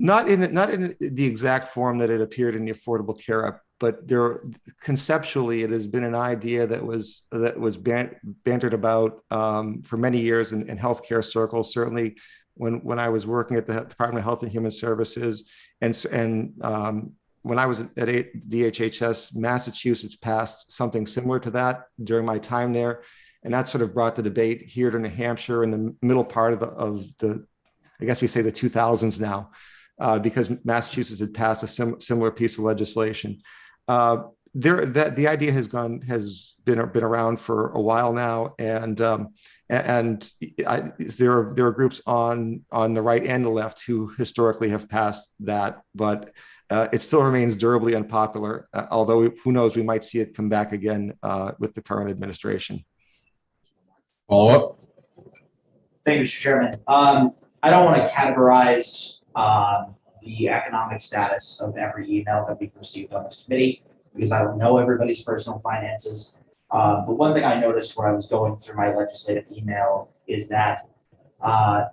Not in the exact form that it appeared in the Affordable Care Act, but conceptually it has been an idea that was bantered about for many years in healthcare circles. Certainly, when I was working at the Department of Health and Human Services, and when I was at DHHS, Massachusetts passed something similar to that during my time there, and that sort of brought the debate here to New Hampshire in the middle part of the I guess we say the 2000s now. Because Massachusetts had passed a similar piece of legislation. The idea has been around for a while now, and there are groups on the right and the left who historically have passed that, but it still remains durably unpopular. Although who knows, we might see it come back again with the current administration. Follow up. Thank you, Mr. Chairman. I don't want to categorize the economic status of every email that we've received on this committee, because I don't know everybody's personal finances. But one thing I noticed when I was going through my legislative email is that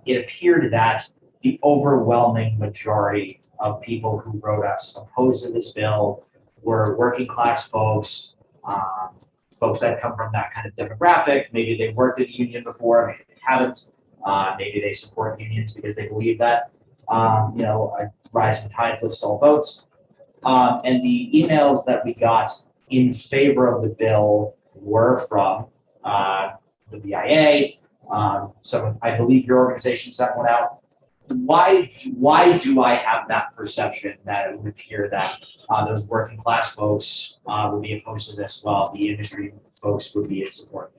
it appeared that the overwhelming majority of people who wrote us opposed to this bill were working class folks, folks that come from that kind of demographic. Maybe they worked in a union before, maybe they haven't. Maybe they support unions because they believe that, a rising tide lifts all boats. And the emails that we got in favor of the bill were from the BIA. I believe your organization sent one out. Why do I have that perception that it would appear that those working class folks would be opposed to this while the industry folks would be in support?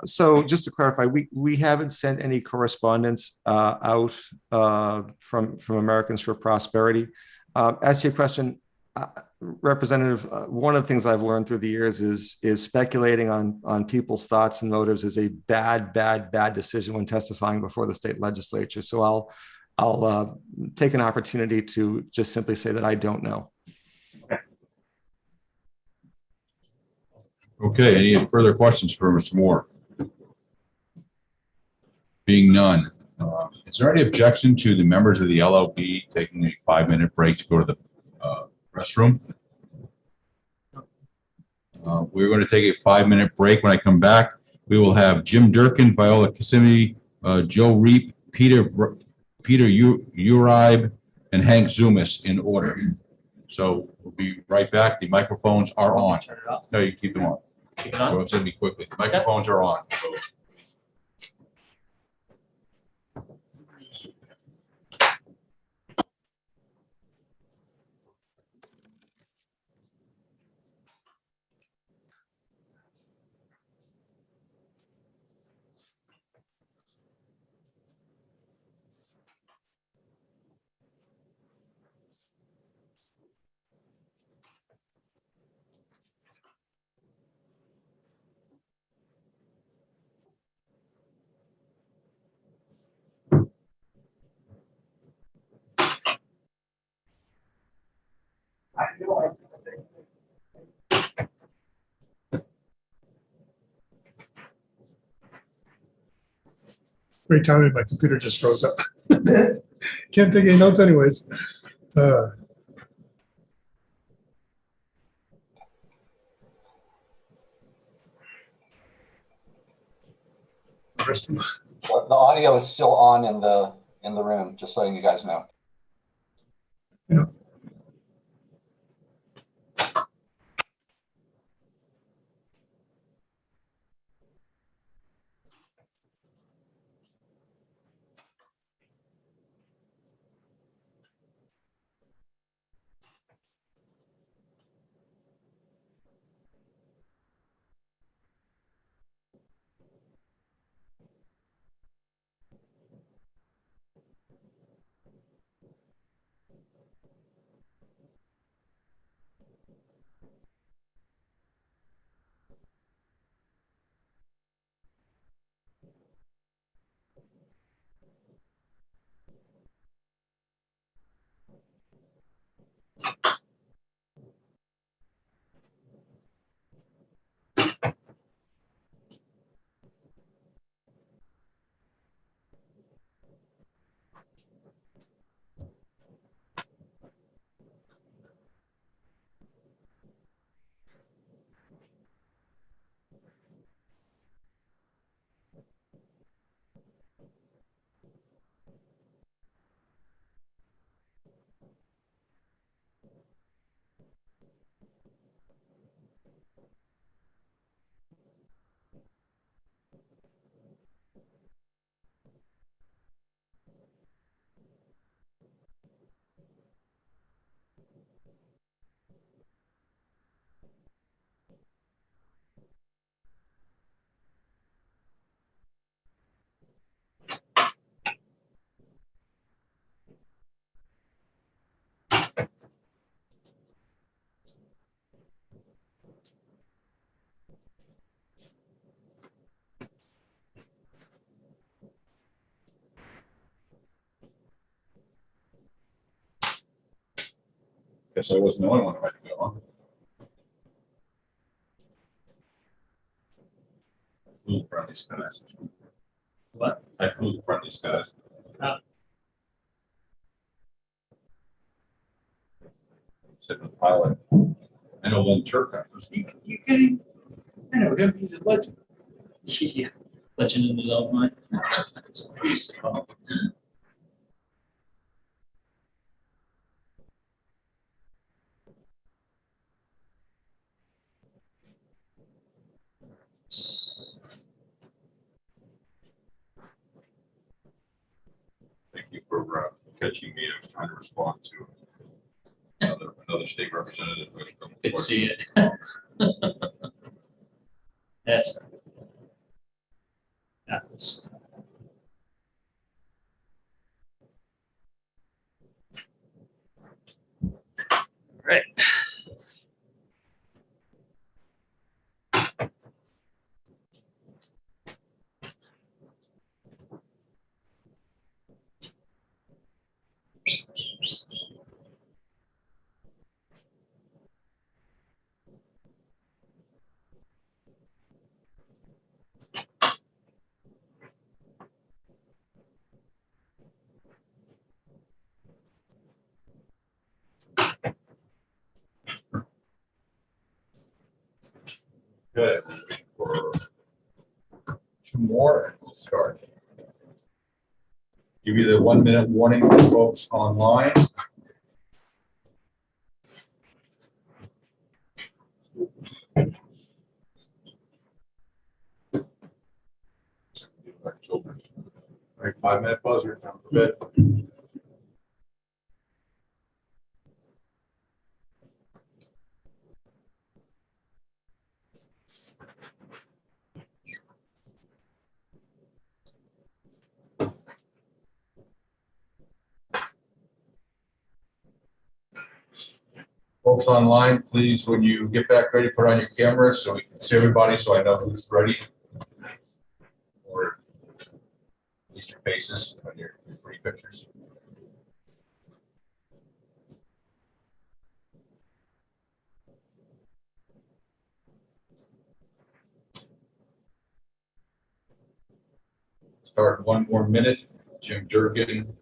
So just to clarify, we haven't sent any correspondence out from Americans for Prosperity. As to your question, Representative, one of the things I've learned through the years is speculating on people's thoughts and motives is a bad decision when testifying before the state legislature. So I'll take an opportunity to just simply say that I don't know. Okay, any further questions for Mr. Moore? Being none, is there any objection to the members of the LLB taking a 5-minute break to go to the restroom? We're going to take a 5-minute break. When I come back, we will have Jim Durkin, Viola Kissimmee, Joe Reap, Peter Uribe, and Hank Zumas in order. So we'll be right back. The microphones are on. Turn it off. No, you keep them on. Keep it on. So it's going to be quickly. The microphones are on. So. Great timing, my computer just froze up. Can't take any notes anyways. Well, the audio is still on in the room, just so you guys know. Yeah. Guess I wasn't the only one who had to go on. Flew in front of these guys. What? I flew in front of these guys. Sitting with the pilot. I know Lynn Turcotte was. You kidding? I know him. He's a legend. Yeah, legend in his own mind. That's what I used to call him. Thank you for catching me. I was trying to respond to another state representative. Could see it. That's that's right. Good. For two more, and we'll start. Give you the 1 minute warning for folks online. Like children. All right, 5 minute buzzer. Time for bed. Folks online, please, when you get back ready, put on your camera so we can see everybody, so I know who's ready. Or at least your faces on your pretty pictures. Start in 1 more minute. Jim Durkin,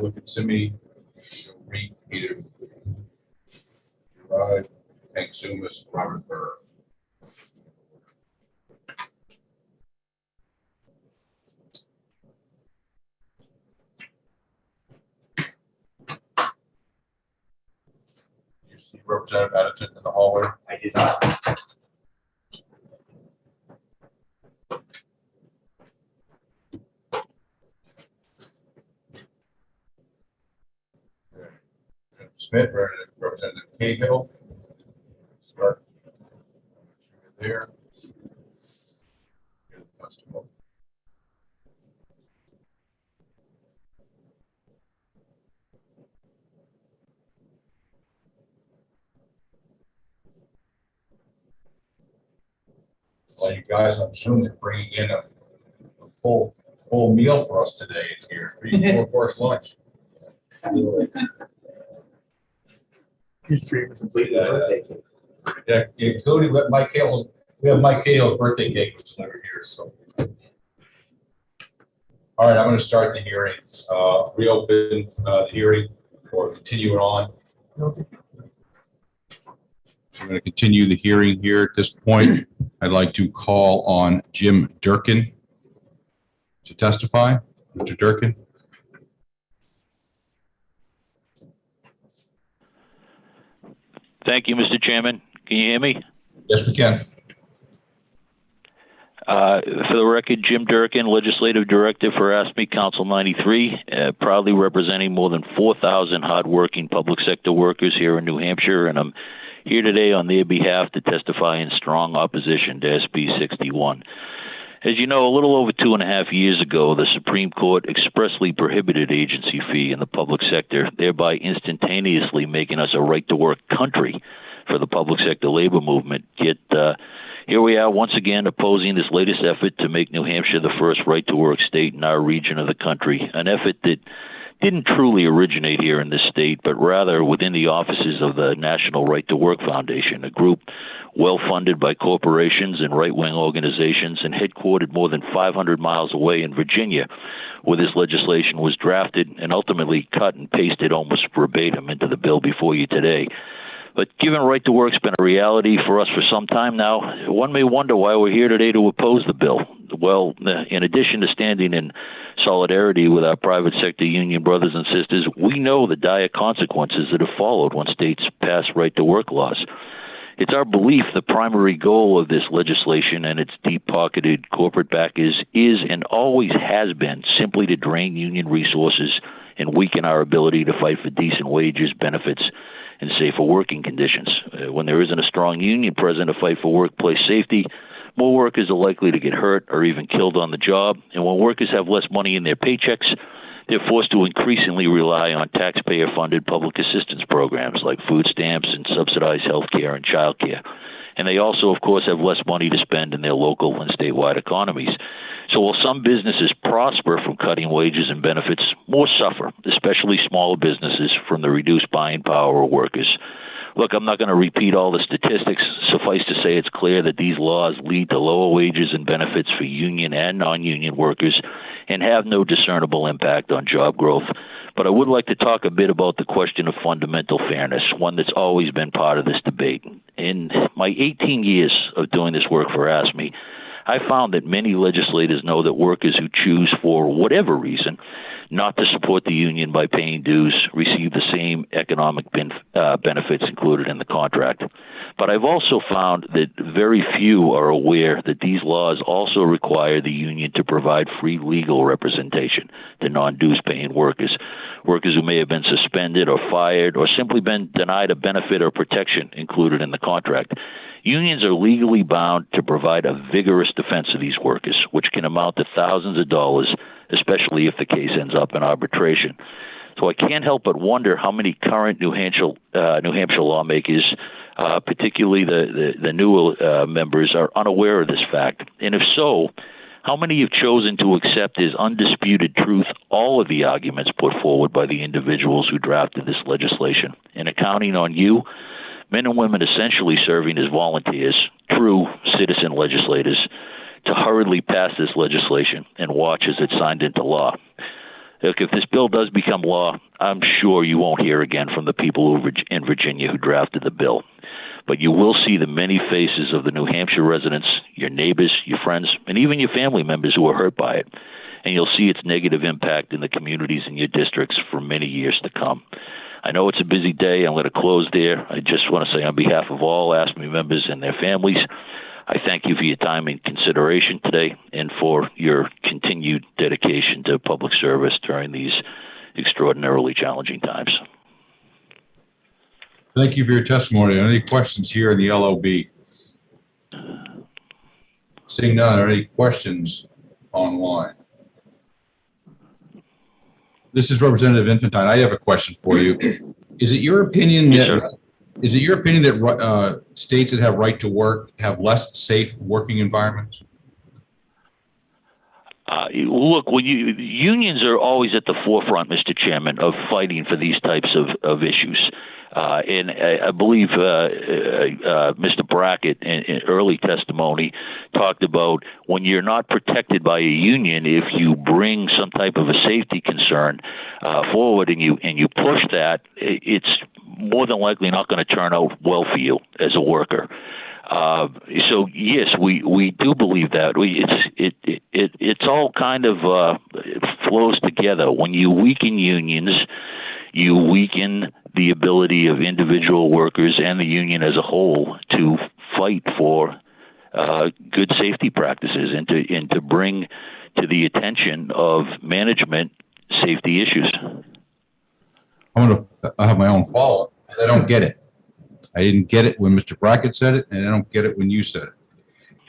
look at Simi, Reed, Peter, Rod, Hank Zumas, Robert Burr. You see Representative Addington in the hallway? I did not. Smith, Representative Cahill. Start there. Well, you guys, I'm assuming they're bringing in a full meal for us today here. 3-4 course lunch. History of complete birthday cake. Yeah, including Mike Cahill's. We have Mike Cahill's birthday cake, which is over here. So, all right, I'm going to start the hearing. Reopen the hearing or continue it on. We're going to continue the hearing here. At this point, I'd like to call on Jim Durkin to testify. Mr. Durkin. Thank you, Mr. Chairman. Can you hear me? Yes, we can. For the record, Jim Durkin, Legislative Director for ASME Council 93, proudly representing more than 4,000 hardworking public sector workers here in New Hampshire, and I'm here today on their behalf to testify in strong opposition to SB 61. As you know, a little over 2.5 years ago, the Supreme Court expressly prohibited agency fee in the public sector, thereby instantaneously making us a right-to-work country for the public sector labor movement. Yet here we are once again opposing this latest effort to make New Hampshire the first right-to-work state in our region of the country, an effort that didn't truly originate here in this state, but rather within the offices of the National Right to Work Foundation, a group well-funded by corporations and right-wing organizations and headquartered more than 500 miles away in Virginia, where this legislation was drafted and ultimately cut and pasted almost verbatim into the bill before you today. But given right to work's been a reality for us for some time now, one may wonder why we're here today to oppose the bill. Well, in addition to standing in solidarity with our private sector union brothers and sisters, we know the dire consequences that have followed when states pass right to work laws. It's our belief the primary goal of this legislation and its deep-pocketed corporate backers is and always has been simply to drain union resources and weaken our ability to fight for decent wages, benefits, and safer working conditions. When there isn't a strong union present to fight for workplace safety, more workers are likely to get hurt or even killed on the job. And when workers have less money in their paychecks, they're forced to increasingly rely on taxpayer-funded public assistance programs like food stamps and subsidized health care and child care. And they also, of course, have less money to spend in their local and statewide economies. So while some businesses prosper from cutting wages and benefits, more suffer, especially smaller businesses, from the reduced buying power of workers. Look, I'm not going to repeat all the statistics. Suffice to say, it's clear that these laws lead to lower wages and benefits for union and non-union workers and have no discernible impact on job growth. But I would like to talk a bit about the question of fundamental fairness, one that's always been part of this debate. In my 18 years of doing this work for ASME, I found that many legislators know that workers who choose, for whatever reason, not to support the union by paying dues receive the same economic benefits included in the contract. But I've also found that very few are aware that these laws also require the union to provide free legal representation to non-dues paying workers, workers who may have been suspended or fired or simply been denied a benefit or protection included in the contract. Unions are legally bound to provide a vigorous defense of these workers, which can amount to thousands of dollars, especially if the case ends up in arbitration. So I can't help but wonder how many current New Hampshire lawmakers, particularly the new members, are unaware of this fact. And if so, how many have chosen to accept as undisputed truth all of the arguments put forward by the individuals who drafted this legislation? And accounting on you, men and women essentially serving as volunteers, true citizen legislators, to hurriedly pass this legislation and watch as it's signed into law. Look, if this bill does become law, I'm sure you won't hear again from the people in Virginia who drafted the bill. But you will see the many faces of the New Hampshire residents, your neighbors, your friends, and even your family members who are hurt by it. And you'll see its negative impact in the communities in your districts for many years to come. I know it's a busy day. I'm going to close there. I just want to say on behalf of all ASME members and their families, I thank you for your time and consideration today and for your continued dedication to public service during these extraordinarily challenging times. Thank you for your testimony. Any questions here in the LOB? Seeing none, are any questions online? This is Representative Infantine. I have a question for you. Is it your opinion that states that have right to work have less safe working environments? Look, unions are always at the forefront, Mr. Chairman, of fighting for these types of issues. And I believe Mr. Brackett in early testimony talked about when you're not protected by a union, if you bring some type of a safety concern forward and you push that, it's more than likely not going to turn out well for you as a worker. So yes, we do believe that. It's all kind of it flows together. When you weaken unions, you weaken the ability of individual workers and the union as a whole to fight for good safety practices and to bring to the attention of management safety issues. I have my own follow-up because I don't get it. I didn't get it when Mr. Brackett said it, and I don't get it when you said it.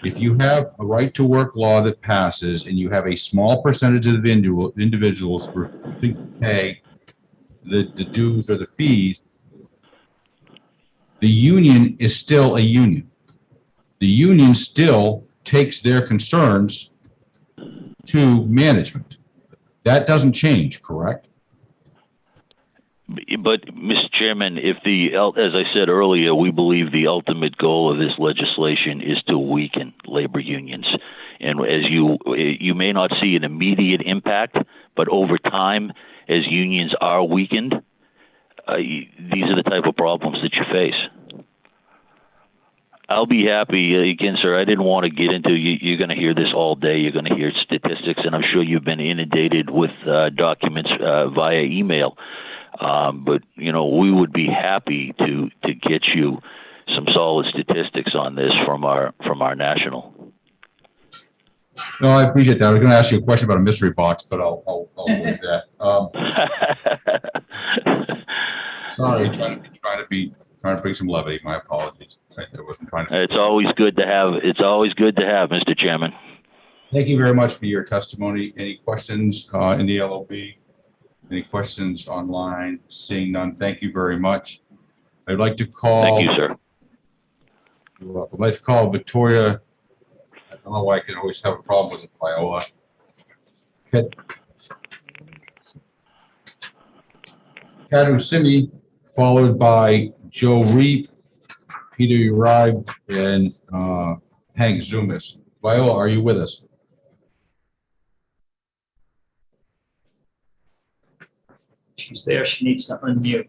If you have a right to work law that passes and you have a small percentage of individuals refusing to pay the dues or the fees, the union is still a union. The union still takes their concerns to management. That doesn't change, correct? But, Mr. Chairman, as I said earlier, we believe the ultimate goal of this legislation is to weaken labor unions. And as you may not see an immediate impact, but over time, as unions are weakened, these are the type of problems that you face. I'll be happy. Again, sir, I didn't want to get into, you're going to hear this all day. You're going to hear statistics, and I'm sure you've been inundated with documents via email. But, we would be happy to get you some solid statistics on this from our national. No, I appreciate that. I was going to ask you a question about a mystery box, but I'll avoid that. Sorry, trying to bring some levity. My apologies. I wasn't trying to. It's always good to have, Mr. Chairman. Thank you very much for your testimony. Any questions in the LOB? Any questions online? Seeing none, thank you very much. I'd like to call. Thank you, sir. You're welcome. I'd like to call Victoria. I don't know why I can always have a problem with it, Viola. Kadusimi, followed by Joe Reap, Peter Uribe, and Hank Zumis. Viola, are you with us? She's there. She needs to unmute.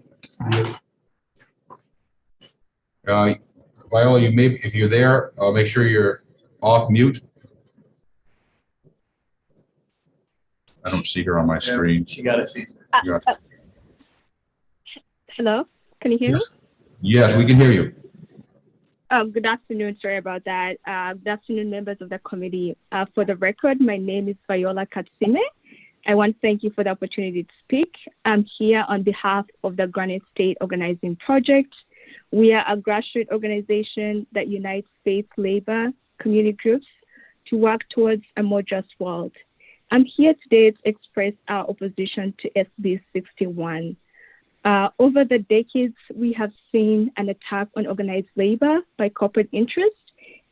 Viola, you may, if you're there, make sure you're off mute. I don't see her on my screen. She got it. Hello, can you hear me? Yes, we can hear you. Good afternoon. Sorry about that. Good afternoon, members of the committee. For the record, my name is Viola Katsime. I want to thank you for the opportunity to speak. I'm here on behalf of the Granite State Organizing Project. We are a grassroots organization that unites faith, labor, community groups to work towards a more just world. I'm here today to express our opposition to SB 61. Over the decades, we have seen an attack on organized labor by corporate interests,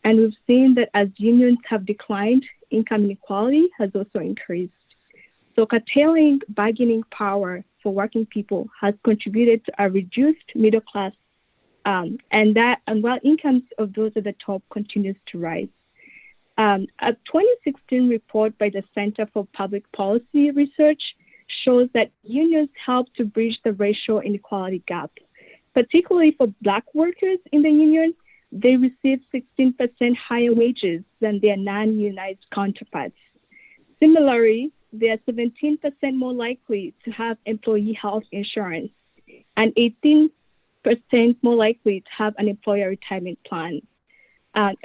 and we've seen that as unions have declined, income inequality has also increased. So curtailing bargaining power for working people has contributed to a reduced middle class, and while incomes of those at the top continues to rise. A 2016 report by the Center for Public Policy Research shows that unions help to bridge the racial inequality gap. Particularly for Black workers in the union, they receive 16% higher wages than their non-unionized counterparts. Similarly, they are 17% more likely to have employee health insurance and 18% more likely to have an employer retirement plan.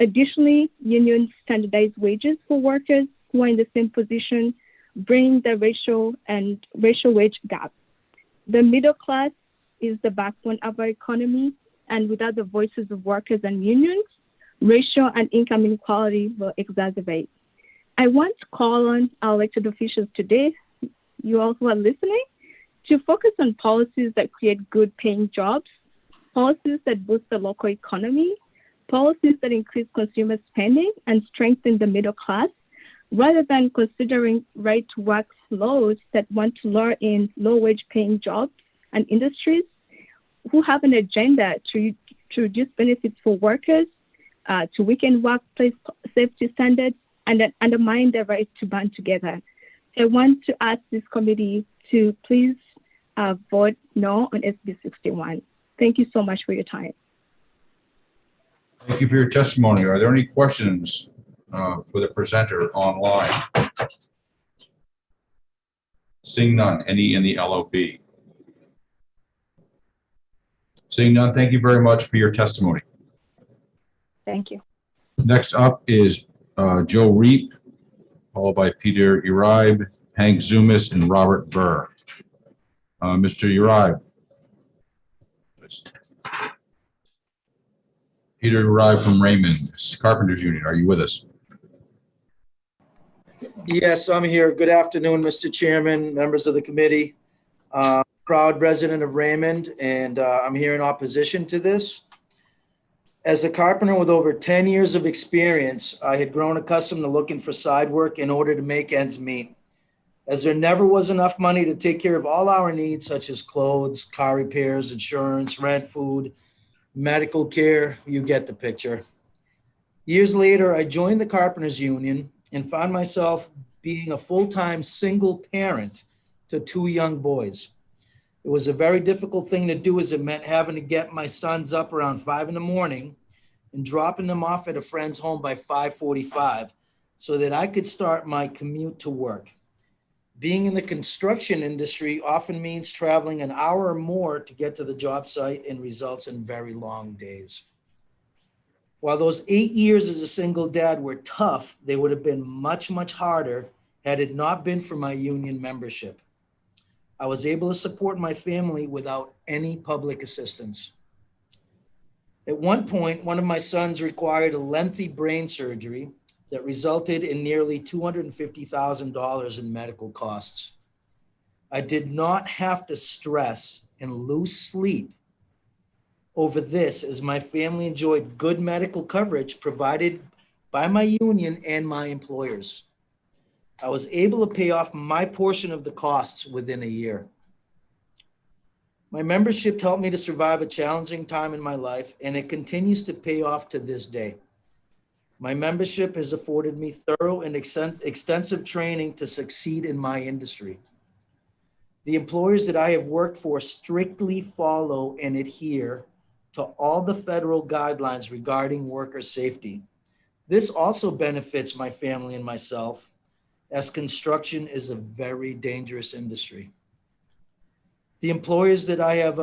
Additionally, unions standardize wages for workers who are in the same position, bring the racial wage gap. The middle class is the backbone of our economy, and without the voices of workers and unions, racial and income inequality will exacerbate. I want to call on our elected officials today, you all who are listening, to focus on policies that create good paying jobs, policies that boost the local economy, policies that increase consumer spending and strengthen the middle class, rather than considering right to work laws that want to lure in low wage paying jobs and industries who have an agenda to reduce benefits for workers, to weaken workplace safety standards, and then undermine their right to band together. So I want to ask this committee to please vote no on SB 61. Thank you so much for your time. Thank you for your testimony. Are there any questions for the presenter online? Seeing none. Any in the LOB? Seeing none, thank you very much for your testimony. Thank you. Next up is Joe Reap, followed by Peter Uribe, Hank Zumis, and Robert Burr. Mr. Uribe. Peter Uribe from Raymond, Carpenters Union. Are you with us? Yes, I'm here. Good afternoon, Mr. Chairman, members of the committee. Proud resident of Raymond, and I'm here in opposition to this. As a carpenter with over 10 years of experience, I had grown accustomed to looking for side work in order to make ends meet. As there never was enough money to take care of all our needs, such as clothes, car repairs, insurance, rent, food, medical care, you get the picture. Years later, I joined the Carpenters Union and found myself being a full-time single parent to 2 young boys. It was a very difficult thing to do, as it meant having to get my sons up around 5 in the morning and dropping them off at a friend's home by 5:45 so that I could start my commute to work. Being in the construction industry often means traveling an hour or more to get to the job site and results in very long days. While those 8 years as a single dad were tough, they would have been much, much harder had it not been for my union membership. I was able to support my family without any public assistance. At one point, one of my sons required a lengthy brain surgery that resulted in nearly $250,000 in medical costs. I did not have to stress and lose sleep over this as my family enjoyed good medical coverage provided by my union and my employers. I was able to pay off my portion of the costs within a year. My membership helped me to survive a challenging time in my life, and it continues to pay off to this day. My membership has afforded me thorough and extensive training to succeed in my industry. The employers that I have worked for strictly follow and adhere to all the federal guidelines regarding worker safety. This also benefits my family and myself, as construction is a very dangerous industry. The employers that I have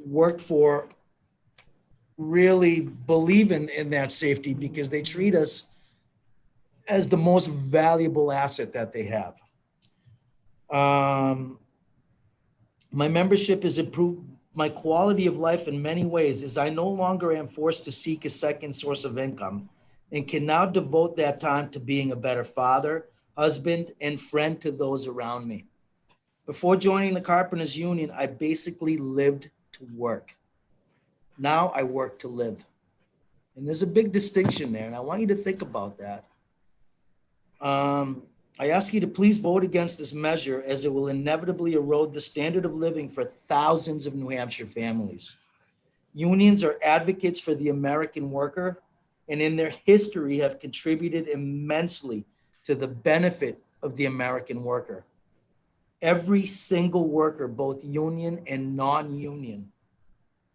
worked for really believe in that safety because they treat us as the most valuable asset that they have. My membership has improved my quality of life in many ways, as I no longer am forced to seek a second source of income and can now devote that time to being a better father, husband, and friend to those around me. Before joining the Carpenters Union, I basically lived to work. Now I work to live. And there's a big distinction there, and I want you to think about that. I ask you to please vote against this measure, as it will inevitably erode the standard of living for thousands of New Hampshire families. Unions are advocates for the American worker, and in their history have contributed immensely to the benefit of the American worker. Every single worker, both union and non-union,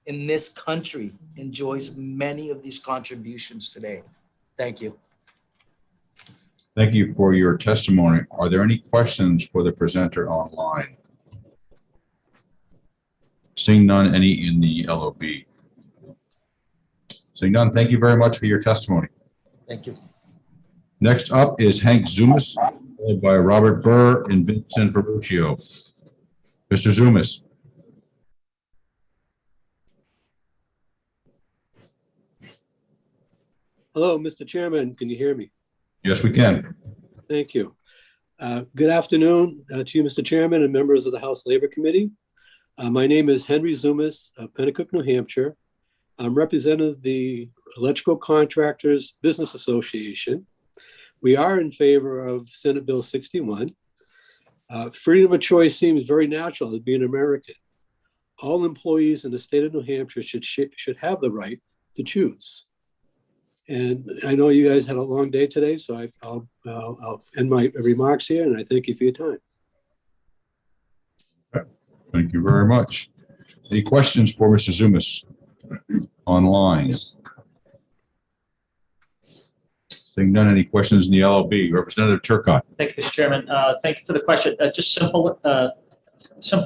in this country enjoys many of these contributions today. Thank you. Thank you for your testimony. Are there any questions for the presenter online? Seeing none, any in the LOB? Seeing none, thank you very much for your testimony. Thank you. Next up is Hank Zumas, followed by Robert Burr and Vincent Verruccio. Mr. Zumas. Hello, Mr. Chairman. Can you hear me? Yes, we can. Thank you. Good afternoon to you, Mr. Chairman, and members of the House Labor Committee. My name is Henry Zumas of Pennacook, New Hampshire. I'm representative of the Electrical Contractors Business Association. We are in favor of Senate Bill 61. Freedom of choice seems very natural to being American. All employees in the state of New Hampshire should have the right to choose. And I know you guys had a long day today, so I'll end my remarks here, and I thank you for your time. Thank you very much. Any questions for Mr. Zumas online? Seeing none, any questions in the LOB? Representative Turcott. Thank you, Mr. Chairman. Thank you for the question. Just simple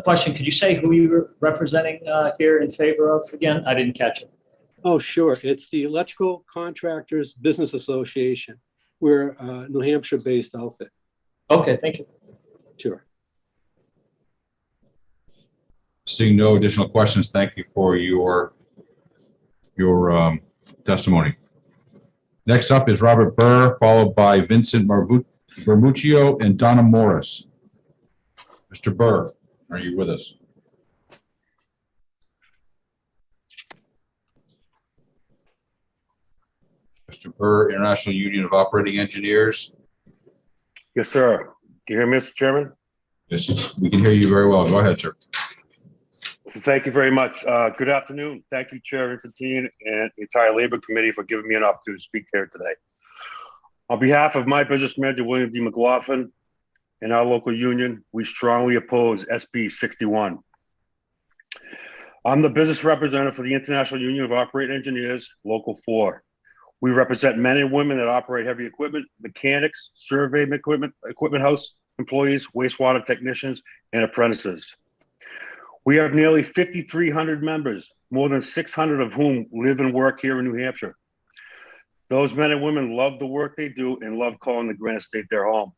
question. Could you say who you were representing here in favor of again? I didn't catch it. Oh, sure. It's the Electrical Contractors Business Association. We're a New Hampshire-based outfit. Okay, thank you. Sure. Seeing no additional questions, thank you for your testimony. Next up is Robert Burr, followed by Vincent Vermuccio and Donna Morris. Mr. Burr, are you with us? Mr. Burr, International Union of Operating Engineers. Yes, sir. Can you hear me, Mr. Chairman? Yes, we can hear you very well. Go ahead, sir. Thank you very much. Good afternoon. Thank you, Chair Infantine and the entire Labor Committee for giving me an opportunity to speak here today. On behalf of my business manager, William D. McLaughlin, and our local union, we strongly oppose SB 61. I'm the business representative for the International Union of Operating Engineers, Local 4. We represent men and women that operate heavy equipment, mechanics, survey equipment house employees, wastewater technicians, and apprentices. We have nearly 5,300 members, more than 600 of whom live and work here in New Hampshire. Those men and women love the work they do and love calling the Granite State their home.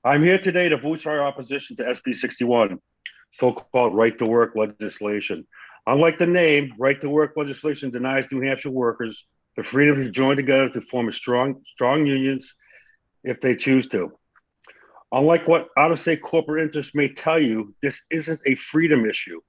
I'm here today to voice our opposition to SB 61, so-called right to work legislation. Unlike the name, right to work legislation denies New Hampshire workers the freedom to join together to form a strong unions if they choose to. Unlike what out-of-state corporate interests may tell you, this isn't a freedom issue.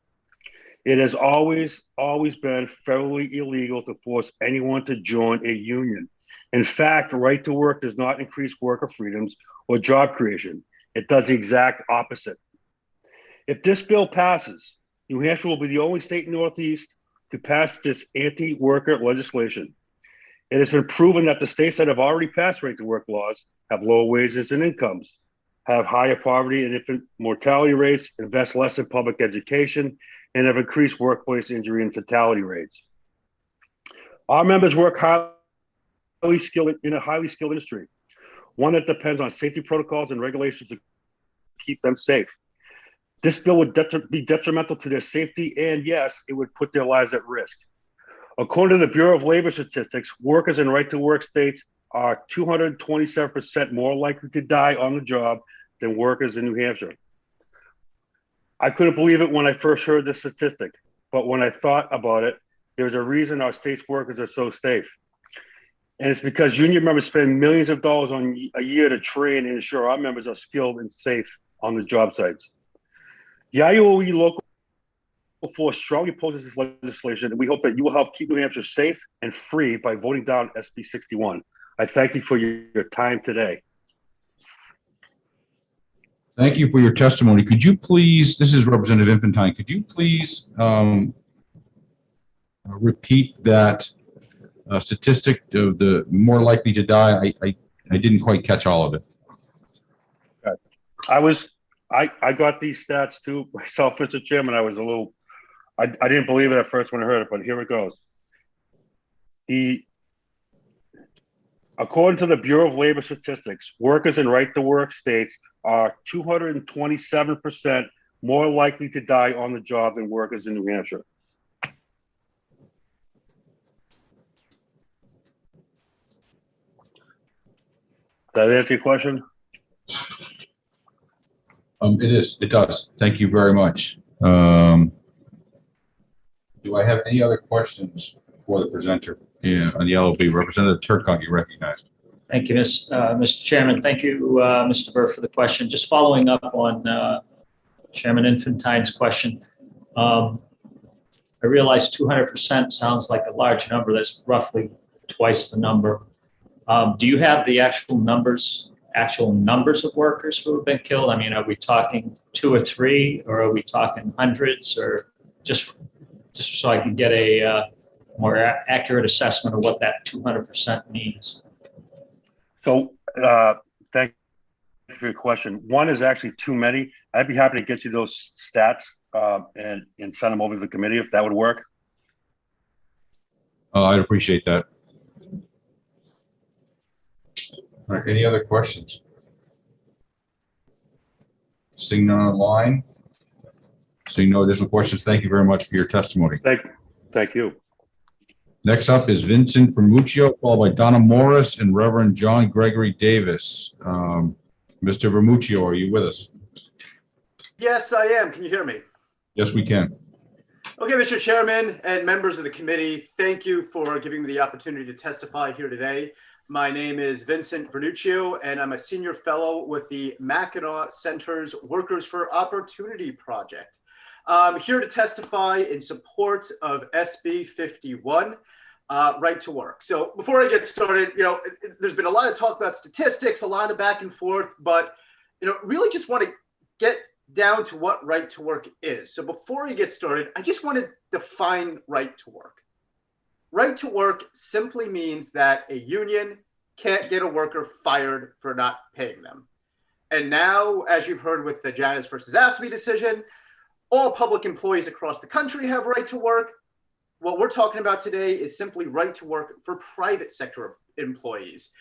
It has always been federally illegal to force anyone to join a union. In fact, right to work does not increase worker freedoms or job creation. It does the exact opposite. If this bill passes, New Hampshire will be the only state in the Northeast to pass this anti-worker legislation. It has been proven that the states that have already passed right to work laws have lower wages and incomes, have higher poverty and infant mortality rates, invest less in public education, and have increased workplace injury and fatality rates. Our members work in a highly skilled industry, one that depends on safety protocols and regulations to keep them safe. This bill would be detrimental to their safety, and yes, it would put their lives at risk. According to the Bureau of Labor Statistics, workers in right-to-work states are 227% more likely to die on the job than workers in New Hampshire. I couldn't believe it when I first heard this statistic, but when I thought about it, there's a reason our state's workers are so safe. And it's because union members spend millions of dollars a year to train and ensure our members are skilled and safe on the job sites. The IUOE Local 4 strongly opposes this legislation, and we hope that you will help keep New Hampshire safe and free by voting down SB 61. I thank you for your time today. Thank you for your testimony. Could you please, this is Representative Infantine, could you please repeat that statistic of the more likely to die? I didn't quite catch all of it. I got these stats too myself, Mr. Chairman. I was a little, I didn't believe it at first when I heard it, but here it goes. According to the Bureau of Labor Statistics, workers in right-to-work states are 227% more likely to die on the job than workers in New Hampshire. Does that answer your question? It does. Thank you very much. Do I have any other questions for the presenter on the LOB? Representative Turcotte, you recognized. Thank you, Mr. Chairman. Thank you, Mr. Burr, for the question. Just following up on Chairman Infantine's question. I realize 200% sounds like a large number. That's roughly twice the number. Do you have the actual numbers of workers who have been killed? I mean, are we talking 2 or 3, or are we talking hundreds, or just so I can get a more accurate assessment of what that 200% means? So thank you for your question. 1 is actually too many. I'd be happy to get you those stats and send them over to the committee if that would work. I'd appreciate that. All right, any other questions? Seeing none online, seeing no additional questions, thank you very much for your testimony. Thank you. Next up is Vincent Vermuccio, followed by Donna Morris and Reverend John Gregory Davis. Mr. Vermuccio, are you with us? Yes, I am. Can you hear me? Yes, we can. Okay, Mr. Chairman and members of the committee, thank you for giving me the opportunity to testify here today. My name is Vincent Vernuccio, and I'm a senior fellow with the Mackinac Center's Workers for Opportunity Project. I'm here to testify in support of SB 51, right to work. So before I get started, there's been a lot of talk about statistics, a lot of back and forth, but really just want to get down to what right to work is. So before we get started, I just want to define right to work. Right to work simply means that a union can't get a worker fired for not paying them. And now, as you've heard with the Janus versus AFSCME decision, all public employees across the country have right to work. What we're talking about today is simply right to work for private sector employees,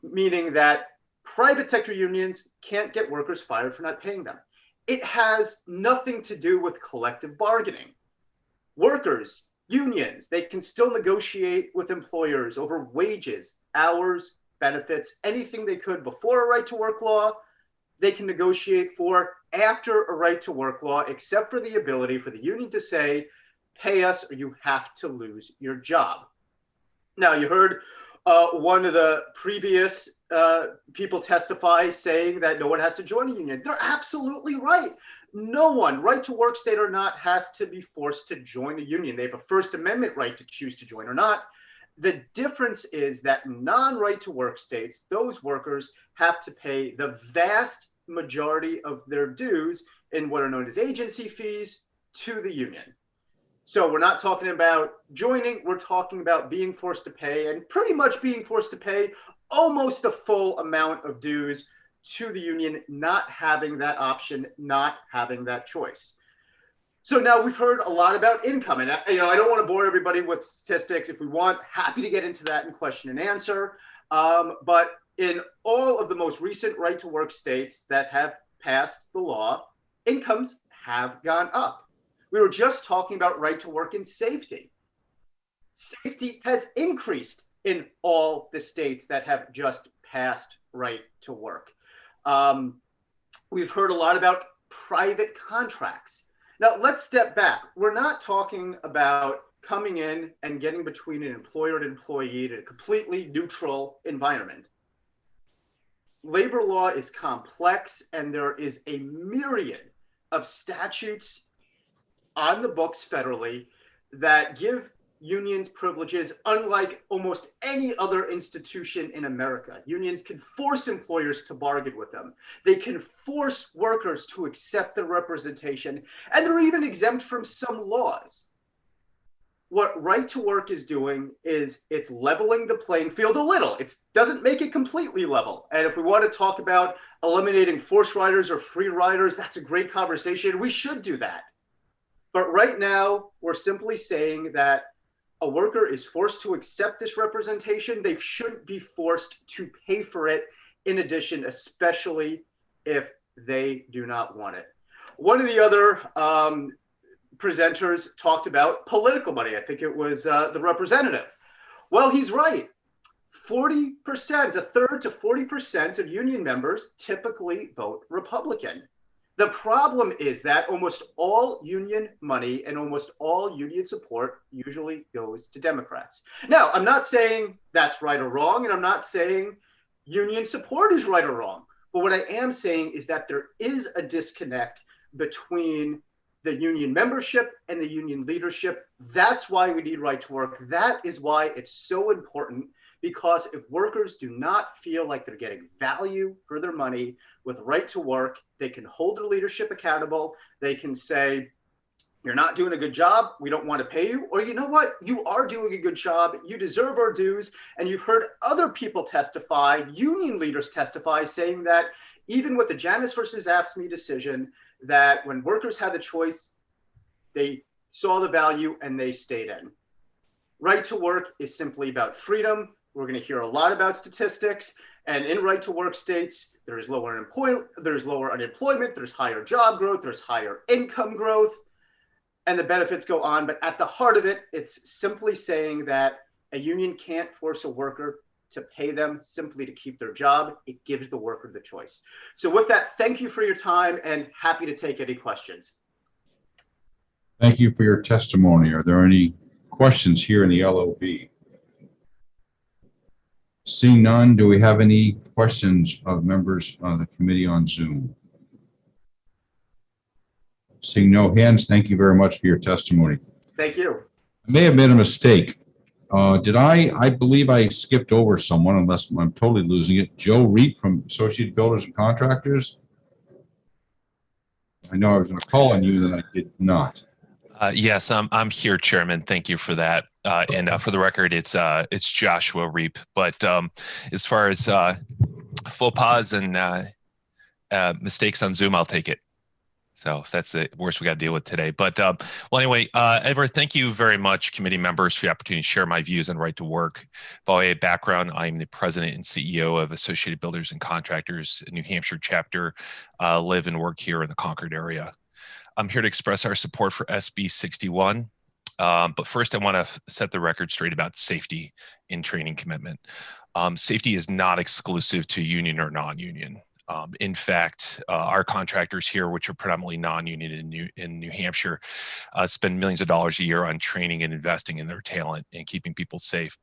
meaning that private sector unions can't get workers fired for not paying them. It has nothing to do with collective bargaining. Workers, unions, they can still negotiate with employers over wages, hours, benefits, anything they could before a right to work law, they can negotiate for after a right to work law, except for the ability for the union to say, pay us or you have to lose your job. Now, you heard one of the previous people testify saying that no one has to join a union. They're absolutely right. No one, right to work state or not, has to be forced to join a union. They have a First Amendment right to choose to join or not. The difference is that non-right to work states, those workers have to pay the vast majority of their dues in what are known as agency fees to the union. So we're not talking about joining, we're talking about being forced to pay, and pretty much being forced to pay almost the full amount of dues to the union, not having that option, not having that choice. So now we've heard a lot about income, and I don't want to bore everybody with statistics. If we want, happy to get into that in question and answer. But in all of the most recent right to work states that have passed the law, incomes have gone up. We were just talking about right to work in safety. Safety has increased in all the states that have just passed right to work. We've heard a lot about private contracts. Now, let's step back. We're not talking about coming in and getting between an employer and employee in a completely neutral environment. Labor law is complex, and there is a myriad of statutes on the books federally that give unions privileges unlike almost any other institution in America. Unions can force employers to bargain with them. They can force workers to accept their representation, and they're even exempt from some laws. What right to work is doing is it's leveling the playing field a little. It doesn't make it completely level. And if we want to talk about eliminating forced riders or free riders, that's a great conversation. We should do that. But right now, we're simply saying that a worker is forced to accept this representation. They shouldn't be forced to pay for it in addition, especially if they do not want it. One of the other presenters talked about political money. I think it was the representative. Well, he's right. 40%, a third to 40% of union members typically vote Republican. The problem is that almost all union money and almost all union support usually goes to Democrats. Now, I'm not saying that's right or wrong, and I'm not saying union support is right or wrong. But what I am saying is that there is a disconnect between the union membership and the union leadership. That's why we need right to work. That is why it's so important, because if workers do not feel like they're getting value for their money with right to work, they can hold their leadership accountable. They can say, you're not doing a good job, we don't want to pay you. Or you know what, you are doing a good job, you deserve our dues. And you've heard other people testify, union leaders testify, saying that even with the Janus versus AFSCME decision, that when workers had the choice, they saw the value and they stayed in. Right to work is simply about freedom. We're going to hear a lot about statistics, and in right to work states, there's lower unemployment, there's higher job growth, there's higher income growth, and the benefits go on. But at the heart of it, it's simply saying that a union can't force a worker to pay them simply to keep their job. It gives the worker the choice. So with that, thank you for your time and happy to take any questions. Thank you for your testimony. Are there any questions here in the LOB? Seeing none, do we have any questions of members of the committee on Zoom? Seeing no hands, thank you very much for your testimony. Thank you. I may have made a mistake. I believe I skipped over someone, unless I'm totally losing it. Joe Reed from Associated Builders and Contractors. I know I was going to call on you, then I did not. Yes, I'm here, Chairman. Thank you for that. And for the record, it's Joshua Reap. But as far as faux pas and mistakes on Zoom, I'll take it. So that's the worst we got to deal with today. But well, anyway, Edward, thank you very much, committee members, for the opportunity to share my views on right to work. By way of background, I'm the president and CEO of Associated Builders and Contractors, New Hampshire chapter, live and work here in the Concord area. I'm here to express our support for SB 61. But first, I want to set the record straight about safety in training commitment. Safety is not exclusive to union or non-union. In fact, our contractors here, which are predominantly non-union in New Hampshire, spend millions of dollars a year on training and investing in their talent and keeping people safe.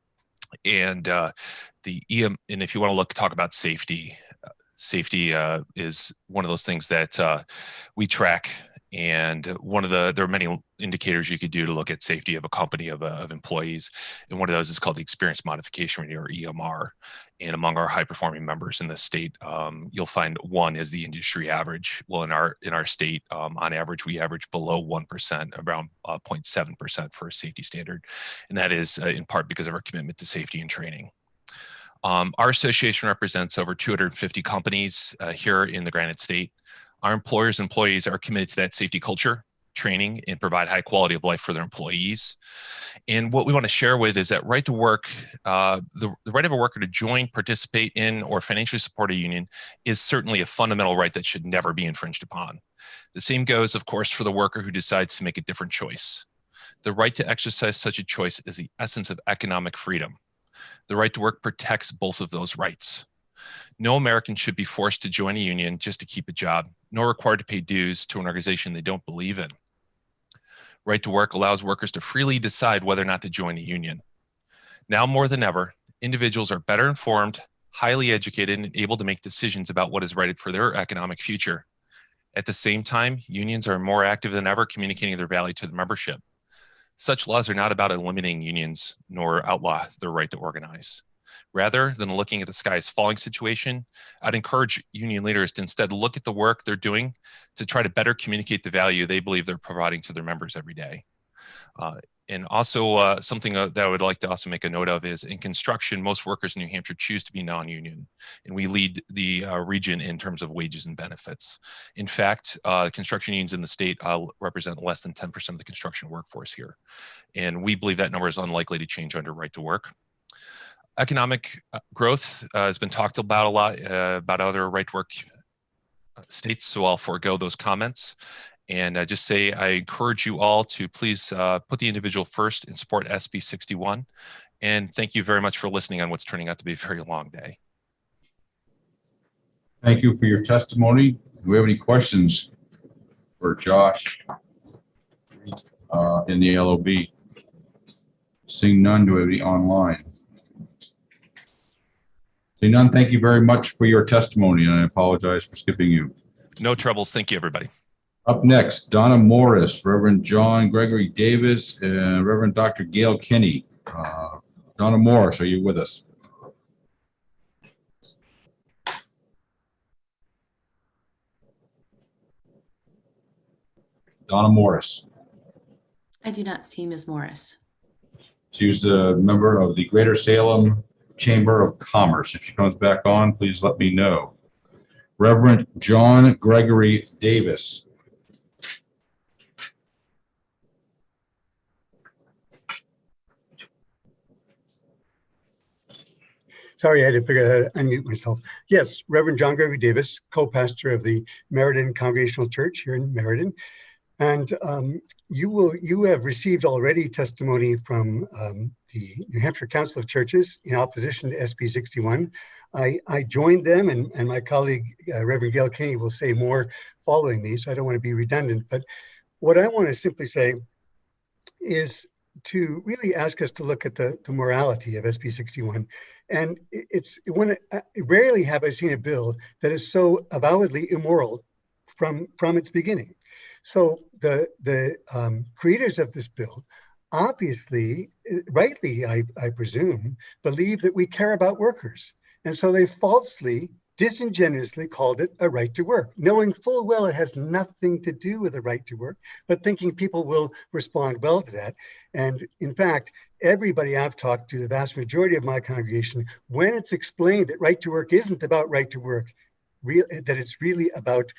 And and if you want to talk about safety, safety is one of those things that we track. And there are many indicators you could do to look at safety of a company of employees. And one of those is called the experience modification rate, or EMR. And among our high performing members in the state, you'll find one is the industry average. Well, in our state, on average, we average below 1%, around 0.7% for a safety standard. And that is in part because of our commitment to safety and training. Our association represents over 250 companies here in the Granite State. Our employers and employees are committed to that safety culture, training, and provide high quality of life for their employees. And what we want to share with is that right to work, the right of a worker to join, participate in, or financially support a union is certainly a fundamental right that should never be infringed upon. The same goes, of course, for the worker who decides to make a different choice. The right to exercise such a choice is the essence of economic freedom. The right to work protects both of those rights. No American should be forced to join a union just to keep a job, nor required to pay dues to an organization they don't believe in. Right to work allows workers to freely decide whether or not to join a union. Now more than ever, individuals are better informed, highly educated, and able to make decisions about what is right for their economic future. At the same time, unions are more active than ever communicating their value to the membership. Such laws are not about eliminating unions nor outlaw their right to organize. Rather than looking at the sky is falling situation, I'd encourage union leaders to instead look at the work they're doing to try to better communicate the value they believe they're providing to their members every day. And also something that I would like to also make a note of is in construction, most workers in New Hampshire choose to be non-union, and we lead the region in terms of wages and benefits. In fact, construction unions in the state represent less than 10% of the construction workforce here. And we believe that number is unlikely to change under right to work. Economic growth has been talked about a lot about other right to work states, so I'll forego those comments. And just say I encourage you all to please put the individual first and support SB 61. And thank you very much for listening on what's turning out to be a very long day. Thank you for your testimony. Do we have any questions for Josh in the LOB? Seeing none, do we have any online? Seeing none, thank you very much for your testimony, and I apologize for skipping you. No troubles. Thank you, everybody. Up next, Donna Morris, Reverend John Gregory Davis, and Reverend Dr. Gail Kinney. Donna Morris, are you with us? Donna Morris. I do not see Ms. Morris. She's a member of the Greater Salem Chamber of Commerce. If she comes back on, please let me know. Reverend John Gregory Davis. Sorry, I had to figure out how to unmute myself. Yes, Reverend John Gregory Davis, co-pastor of the Meriden Congregational Church here in Meriden. And you have received already testimony from the New Hampshire Council of Churches in opposition to SB 61. I joined them, and my colleague, Reverend Gail Kinney, will say more following me, so I don't want to be redundant. But what I want to simply say is to really ask us to look at the morality of SB 61. And rarely have I seen a bill that is so avowedly immoral from its beginning. So the creators of this bill obviously, rightly, I presume, believe that we care about workers. And so they falsely, disingenuously called it a right to work, knowing full well it has nothing to do with a right to work, but thinking people will respond well to that. And in fact, everybody I've talked to, the vast majority of my congregation, when it's explained that right to work isn't about right to work, that it's really about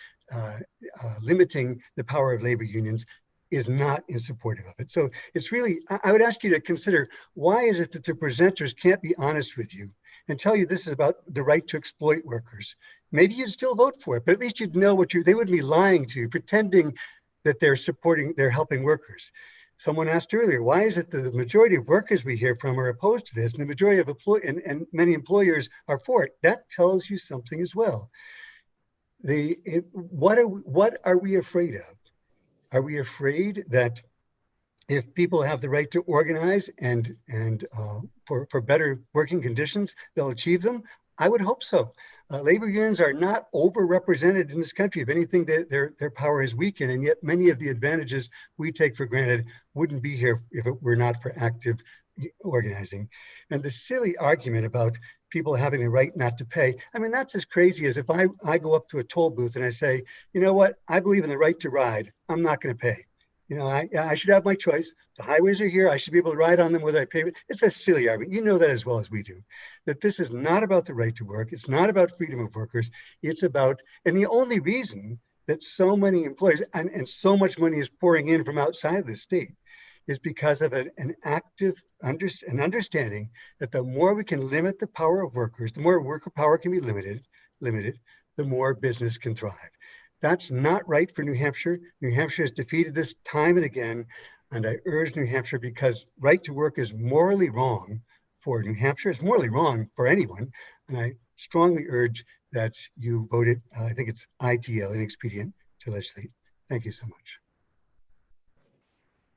limiting the power of labor unions is not in supportive of it. So it's really, I would ask you to consider, why is it that the presenters can't be honest with you and tell you this is about the right to exploit workers? Maybe you'd still vote for it, but at least you'd know they wouldn't be lying to you, pretending that they're helping workers. Someone asked earlier, why is it that the majority of workers we hear from are opposed to this, and the majority of and many employers are for it? That tells you something as well. What are we afraid of? Are we afraid that if people have the right to organize and for better working conditions, they'll achieve them? I would hope so. Labor unions are not overrepresented in this country. If anything, their power is weakened, and yet many of the advantages we take for granted wouldn't be here if it were not for active organizing. And the silly argument about people having the right not to pay, I mean, that's as crazy as if I go up to a toll booth and I say, you know what, I believe in the right to ride. I'm not going to pay. You know, I should have my choice. The highways are here. I should be able to ride on them whether I pay. It's a silly argument. You know that as well as we do, that this is not about the right to work. It's not about freedom of workers. It's about, and the only reason that so many employees and so much money is pouring in from outside the state is because of an active understanding that the more we can limit the power of workers, the more worker power can be limited, the more business can thrive. That's not right for New Hampshire. New Hampshire has defeated this time and again, and I urge New Hampshire, because right to work is morally wrong for New Hampshire. It's morally wrong for anyone, and I strongly urge that you vote it. I think it's ITL, inexpedient to legislate. Thank you so much.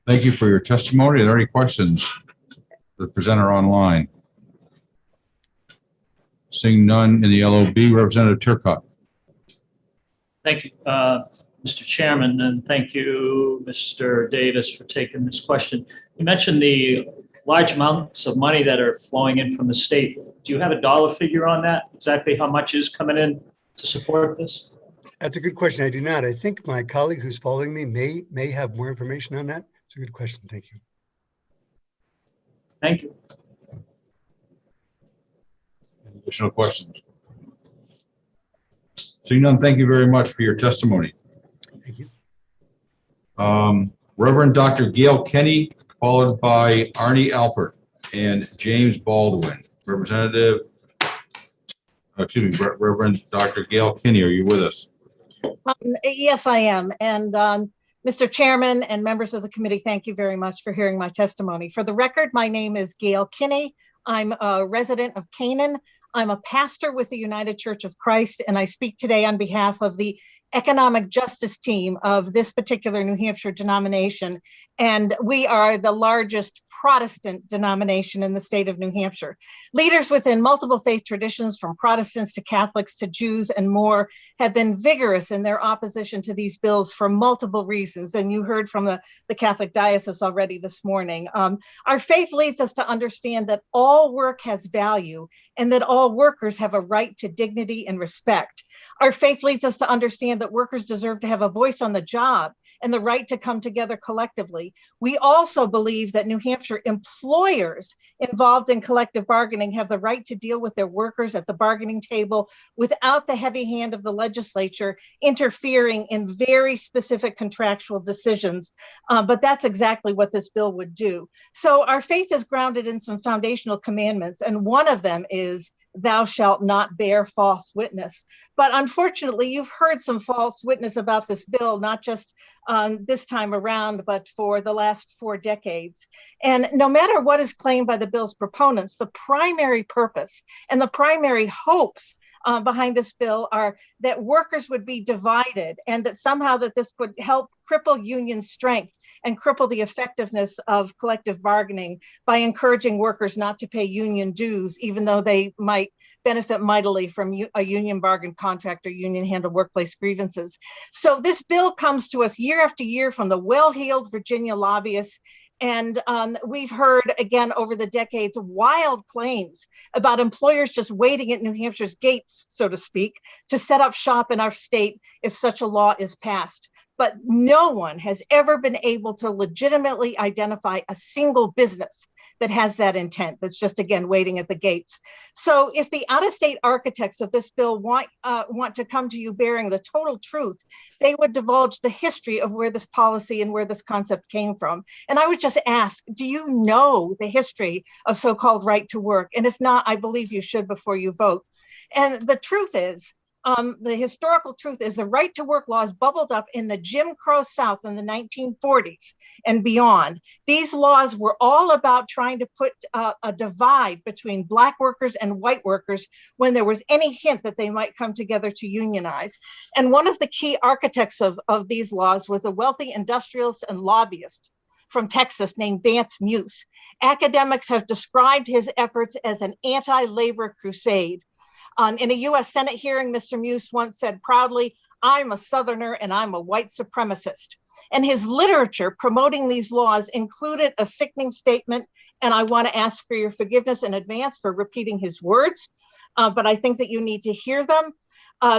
Thank you for your testimony. Are there any questions for the presenter online? Seeing none in the LOB, Representative Turcotte. Thank you, Mr. Chairman, and thank you, Mr. Davis, for taking this question. You mentioned the large amounts of money that are flowing in from the state. Do you have a dollar figure on that? Exactly how much is coming in to support this? That's a good question. I do not. I think my colleague who's following me may have more information on that. It's a good question. Thank you. Thank you. Any additional questions? Seeing none, thank you very much for your testimony. Thank you. Reverend Dr. Gail Kenny, followed by Arnie Alpert and James Baldwin. Representative, Reverend Dr. Gail Kenny, are you with us? Yes, I am. And Mr. Chairman and members of the committee, thank you very much for hearing my testimony. For the record, my name is Gail Kinney. I'm a resident of Canaan. I'm a pastor with the United Church of Christ, and I speak today on behalf of the economic justice team of this particular New Hampshire denomination. And we are the largest Protestant denomination in the state of New Hampshire. Leaders within multiple faith traditions, from Protestants to Catholics to Jews and more, have been vigorous in their opposition to these bills for multiple reasons. And you heard from the Catholic diocese already this morning. Our faith leads us to understand that all work has value and that all workers have a right to dignity and respect. Our faith leads us to understand that workers deserve to have a voice on the job and the right to come together collectively. We also believe that New Hampshire employers involved in collective bargaining have the right to deal with their workers at the bargaining table without the heavy hand of the legislature interfering in very specific contractual decisions. But that's exactly what this bill would do. So our faith is grounded in some foundational commandments, and one of them is thou shalt not bear false witness. But unfortunately, you've heard some false witness about this bill, not just this time around, but for the last 4 decades. And no matter what is claimed by the bill's proponents, the primary purpose and the primary hopes behind this bill are that workers would be divided, and that somehow that this would help cripple union strength and cripple the effectiveness of collective bargaining by encouraging workers not to pay union dues, even though they might benefit mightily from a union bargain contract or union handled workplace grievances. So this bill comes to us year after year from the well-heeled Virginia lobbyists. And we've heard, again, over the decades, wild claims about employers just waiting at New Hampshire's gates, so to speak, to set up shop in our state if such a law is passed. But no one has ever been able to legitimately identify a single business that has that intent, that's just, again, waiting at the gates. So if the out-of-state architects of this bill want to come to you bearing the total truth, they would divulge the history of where this policy and where this concept came from. And I would just ask, do you know the history of so-called right to work? And if not, I believe you should before you vote. And the truth is, the historical truth is the right to work laws bubbled up in the Jim Crow South in the 1940s and beyond. These laws were all about trying to put a divide between Black workers and white workers when there was any hint that they might come together to unionize. And one of the key architects of these laws was a wealthy industrialist and lobbyist from Texas named Vance Muse. Academics have described his efforts as an anti-labor crusade. In a US Senate hearing, Mr. Muse once said proudly, "I'm a Southerner and I'm a white supremacist." And his literature promoting these laws included a sickening statement, and I want to ask for your forgiveness in advance for repeating his words, but I think that you need to hear them.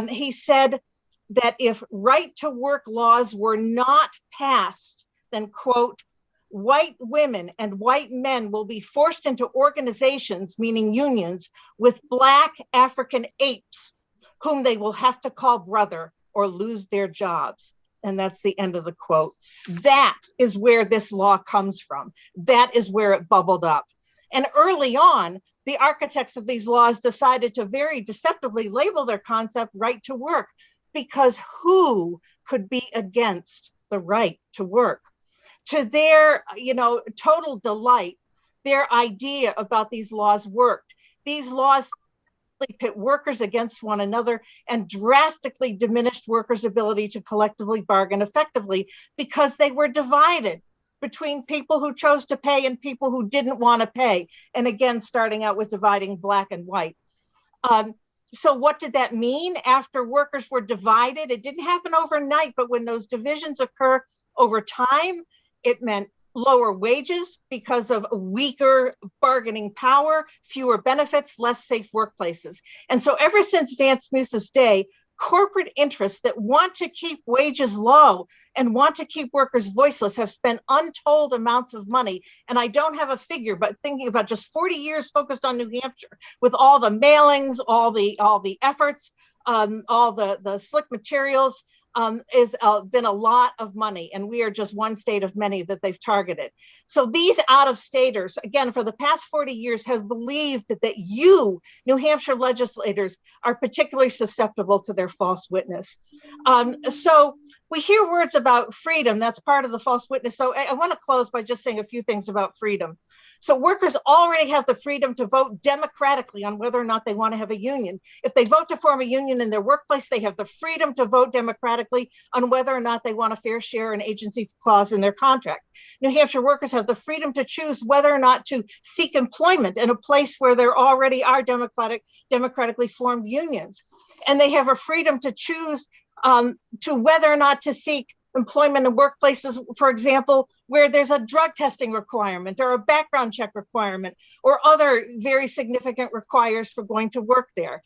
He said that if right to work laws were not passed, then, quote, "white women and white men will be forced into organizations," meaning unions, "with Black African apes, whom they will have to call brother or lose their jobs." And that's the end of the quote. That is where this law comes from. That is where it bubbled up. And early on, the architects of these laws decided to very deceptively label their concept right to work, because who could be against the right to work? To their, total delight, their idea about these laws worked. These laws pit workers against one another and drastically diminished workers' ability to collectively bargain effectively because they were divided between people who chose to pay and people who didn't want to pay. And again, starting out with dividing Black and white. So what did that mean after workers were divided? It didn't happen overnight, but when those divisions occur over time, it meant lower wages because of weaker bargaining power, fewer benefits, less safe workplaces. And so ever since Vance Muse's day, corporate interests that want to keep wages low and want to keep workers voiceless have spent untold amounts of money. And I don't have a figure, but thinking about just 40 years focused on New Hampshire, with all the mailings, all the efforts, all the slick materials, has been a lot of money, and we are just one state of many that they've targeted. So these out-of-staters, again, for the past 40 years have believed that you, New Hampshire legislators, are particularly susceptible to their false witness. So we hear words about freedom, that's part of the false witness. So I want to close by just saying a few things about freedom. So workers already have the freedom to vote democratically on whether or not they want to have a union. If they vote to form a union in their workplace, they have the freedom to vote democratically on whether or not they want a fair share and agency clause in their contract. New Hampshire workers have the freedom to choose whether or not to seek employment in a place where there already are democratically formed unions. And they have a freedom to choose to whether or not to seek employment in workplaces, for example, where there's a drug testing requirement or a background check requirement or other very significant requires for going to work there.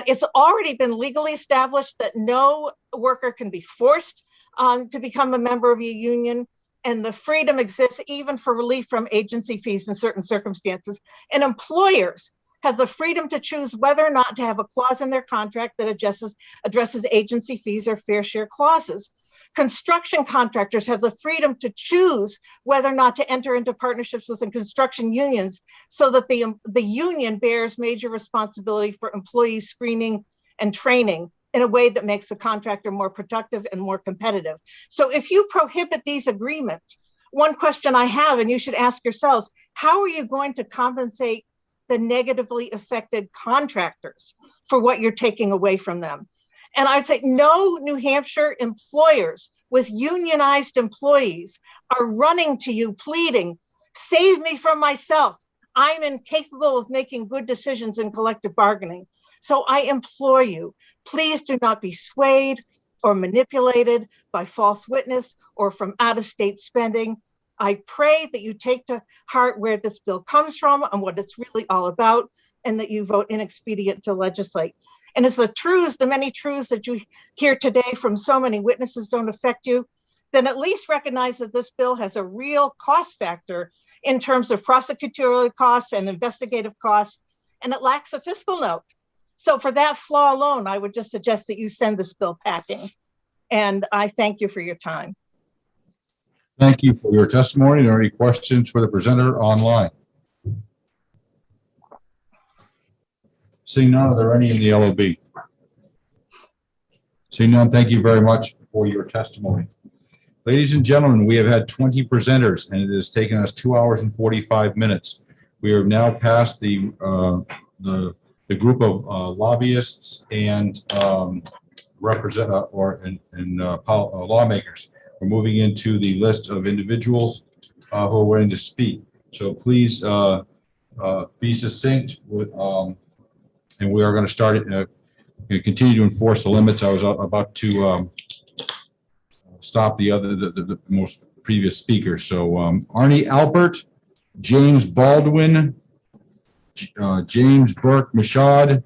It's already been legally established that no worker can be forced to become a member of a union, and the freedom exists even for relief from agency fees in certain circumstances. And employers have the freedom to choose whether or not to have a clause in their contract that addresses agency fees or fair share clauses. Construction contractors have the freedom to choose whether or not to enter into partnerships with the construction unions so that the union bears major responsibility for employee screening and training in a way that makes the contractor more productive and more competitive. So if you prohibit these agreements, one question I have, and you should ask yourselves, how are you going to compensate the negatively affected contractors for what you're taking away from them? And I'd say no New Hampshire employers with unionized employees are running to you pleading, "Save me from myself. I'm incapable of making good decisions in collective bargaining." So I implore you, please do not be swayed or manipulated by false witness or from out-of-state spending. I pray that you take to heart where this bill comes from and what it's really all about, and that you vote inexpedient to legislate. And if the many truths that you hear today from so many witnesses don't affect you, then at least recognize that this bill has a real cost factor in terms of prosecutorial costs and investigative costs, and it lacks a fiscal note. So for that flaw alone, I would just suggest that you send this bill packing. And I thank you for your time. Thank you for your testimony. Are there any questions for the presenter online? Seeing none, are there any in the LOB? Seeing none, thank you very much for your testimony. Ladies and gentlemen, we have had 20 presenters and it has taken us 2 hours and 45 minutes. We are now past the group of lobbyists and lawmakers. We're moving into the list of individuals who are willing to speak. So please be succinct with, and we are going to start continue to enforce the limits. I was about to stop the most previous speaker. So Arnie Alpert, James Baldwin, James Burke Mashad,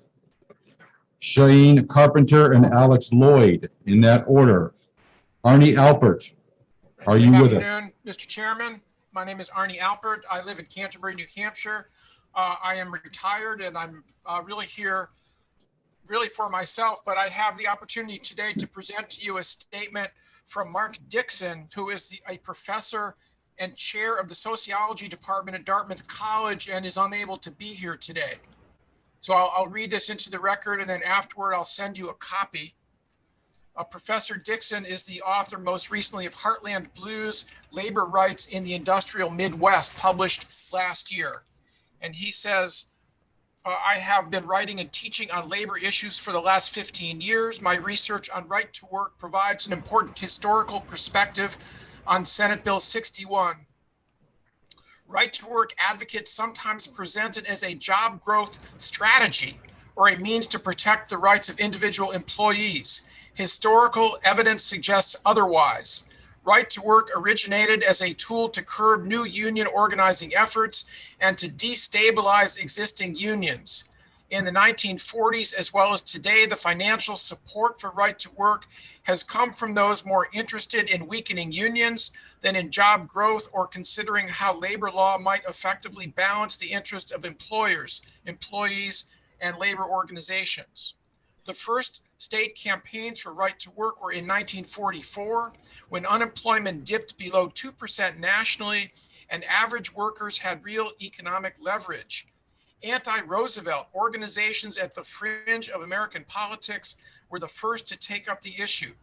Shane Carpenter, and Alex Lloyd, in that order. Arnie Alpert, are you with us? Good afternoon, Mr. Chairman. My name is Arnie Alpert. I live in Canterbury, New Hampshire. I am retired and I'm really here for myself, but I have the opportunity today to present to you a statement from Mark Dixon, who is a professor and chair of the sociology department at Dartmouth College and is unable to be here today. So I'll read this into the record and then afterward I'll send you a copy. Professor Dixon is the author most recently of Heartland Blues, Labor Rights in the Industrial Midwest, published last year. And he says, I have been writing and teaching on labor issues for the last 15 years. My research on right to work provides an important historical perspective on Senate Bill 61. Right to work advocates sometimes present it as a job growth strategy or a means to protect the rights of individual employees. Historical evidence suggests otherwise. Right to work originated as a tool to curb new union organizing efforts and to destabilize existing unions. In the 1940s, as well as today, the financial support for right to work has come from those more interested in weakening unions than in job growth or considering how labor law might effectively balance the interests of employers, employees, and labor organizations. The first state campaigns for right to work were in 1944, when unemployment dipped below 2% nationally and average workers had real economic leverage. Anti-Roosevelt organizations at the fringe of American politics were the first to take up the issue.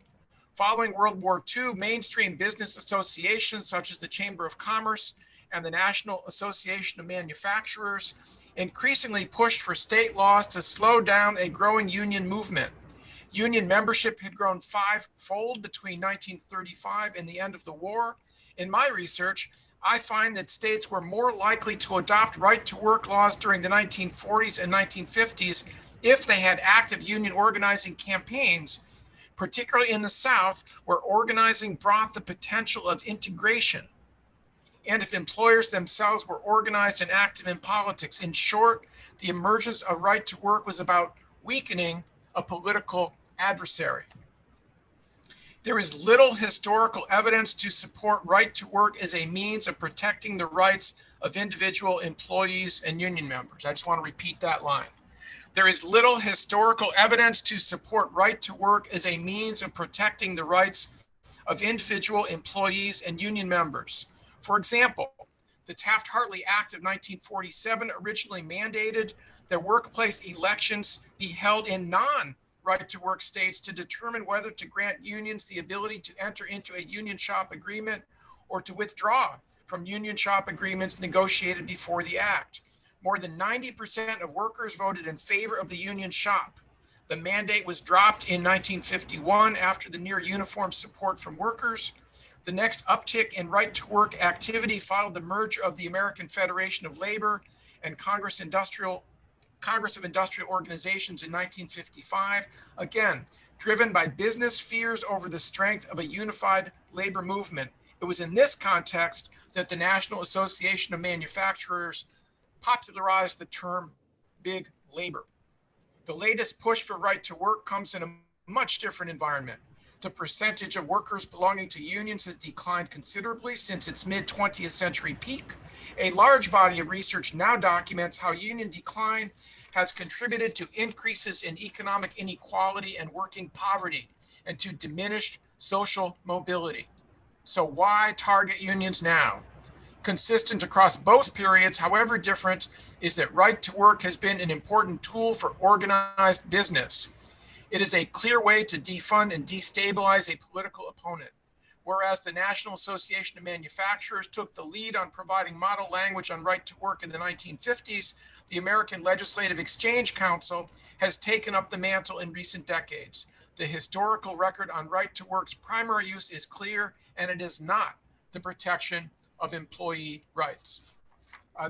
Following World War II, mainstream business associations such as the Chamber of Commerce and the National Association of Manufacturers increasingly pushed for state laws to slow down a growing union movement. Union membership had grown five-fold between 1935 and the end of the war. In my research, I find that states were more likely to adopt right-to-work laws during the 1940s and 1950s if they had active union organizing campaigns, particularly in the South, where organizing brought the potential of integration, and if employers themselves were organized and active in politics. In short, the emergence of right to work was about weakening a political adversary. There is little historical evidence to support right to work as a means of protecting the rights of individual employees and union members. I just want to repeat that line. There is little historical evidence to support right to work as a means of protecting the rights of individual employees and union members. For example, the Taft-Hartley Act of 1947 originally mandated that workplace elections be held in non-right-to-work states to determine whether to grant unions the ability to enter into a union shop agreement or to withdraw from union shop agreements negotiated before the act. More than 90% of workers voted in favor of the union shop. The mandate was dropped in 1951 after the near uniform support from workers. The next uptick in right-to-work activity followed the merger of the American Federation of Labor and Congress of Industrial Organizations in 1955, again, driven by business fears over the strength of a unified labor movement. It was in this context that the National Association of Manufacturers popularized the term big labor. The latest push for right to work comes in a much different environment. The percentage of workers belonging to unions has declined considerably since its mid-20th century peak. A large body of research now documents how union decline has contributed to increases in economic inequality and working poverty, and to diminished social mobility. So why target unions now? Consistent across both periods, however different, is that right to work has been an important tool for organized business. It is a clear way to defund and destabilize a political opponent. Whereas the National Association of Manufacturers took the lead on providing model language on right to work in the 1950s, the American Legislative Exchange Council has taken up the mantle in recent decades. The historical record on right to work's primary use is clear, and it is not the protection of employee rights.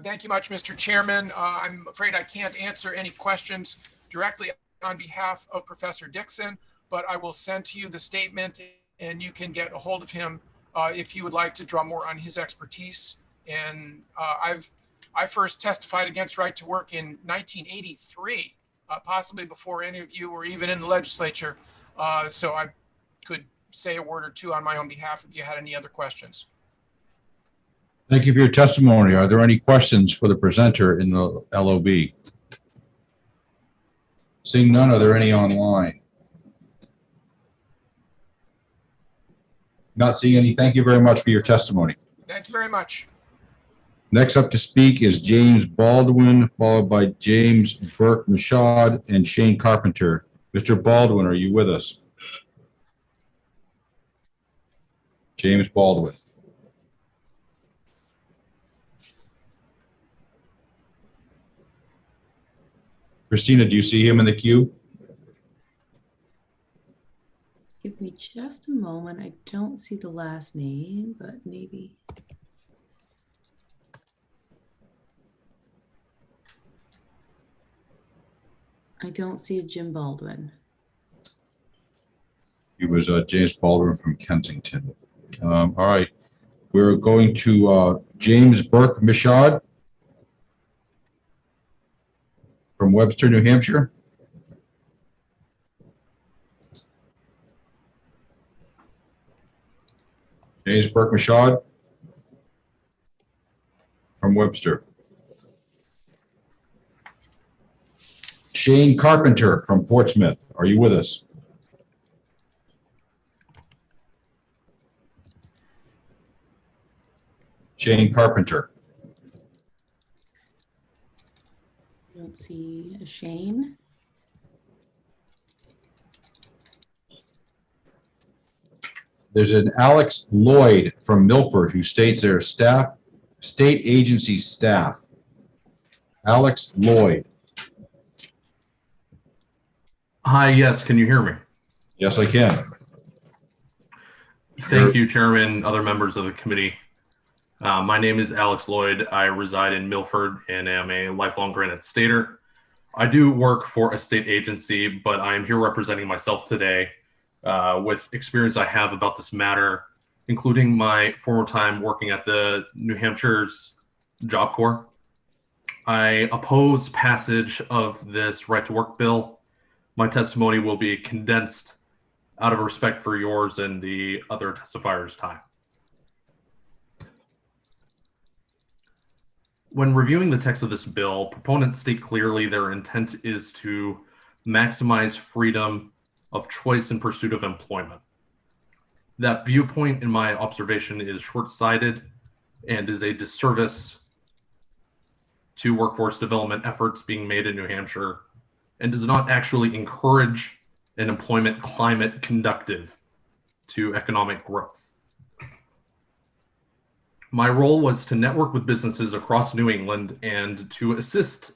Thank you much, Mr. Chairman. I'm afraid I can't answer any questions directly on behalf of Professor Dixon, but I will send to you the statement and you can get a hold of him if you would like to draw more on his expertise. And I first testified against right to work in 1983, possibly before any of you were even in the legislature. So I could say a word or two on my own behalf if you had any other questions. Thank you for your testimony. Are there any questions for the presenter in the LOB? Seeing none, are there any online? Not seeing any. Thank you very much for your testimony. Thank you very much. Next up to speak is James Baldwin, followed by James Burke Mashad and Shane Carpenter. Mr. Baldwin, are you with us? James Baldwin. Christina, do you see him in the queue? Give me just a moment. I don't see the last name, but maybe. I don't see a Jim Baldwin. He was James Baldwin from Kensington. All right. We're going to James Burke Mashad from Webster, New Hampshire. James Burke Mashad from Webster. Shane Carpenter from Portsmouth. Are you with us? Shane Carpenter. I don't see a Shane. There's an Alex Lloyd from Milford who states they're staff, state agency staff. Alex Lloyd. Hi, yes, can you hear me? Yes, I can. Thank you, Chairman, other members of the committee. My name is Alex Lloyd. I reside in Milford and am a lifelong Granite Stater. I do work for a state agency, but I am here representing myself today with experience I have about this matter, including my former time working at the New Hampshire's Job Corps. I oppose passage of this right to work bill. My testimony will be condensed out of respect for yours and the other testifiers' time. When reviewing the text of this bill, proponents state clearly their intent is to maximize freedom of choice in pursuit of employment. That viewpoint, in my observation, is short-sighted and is a disservice to workforce development efforts being made in New Hampshire, and does not actually encourage an employment climate conducive to economic growth. My role was to network with businesses across New England and to assist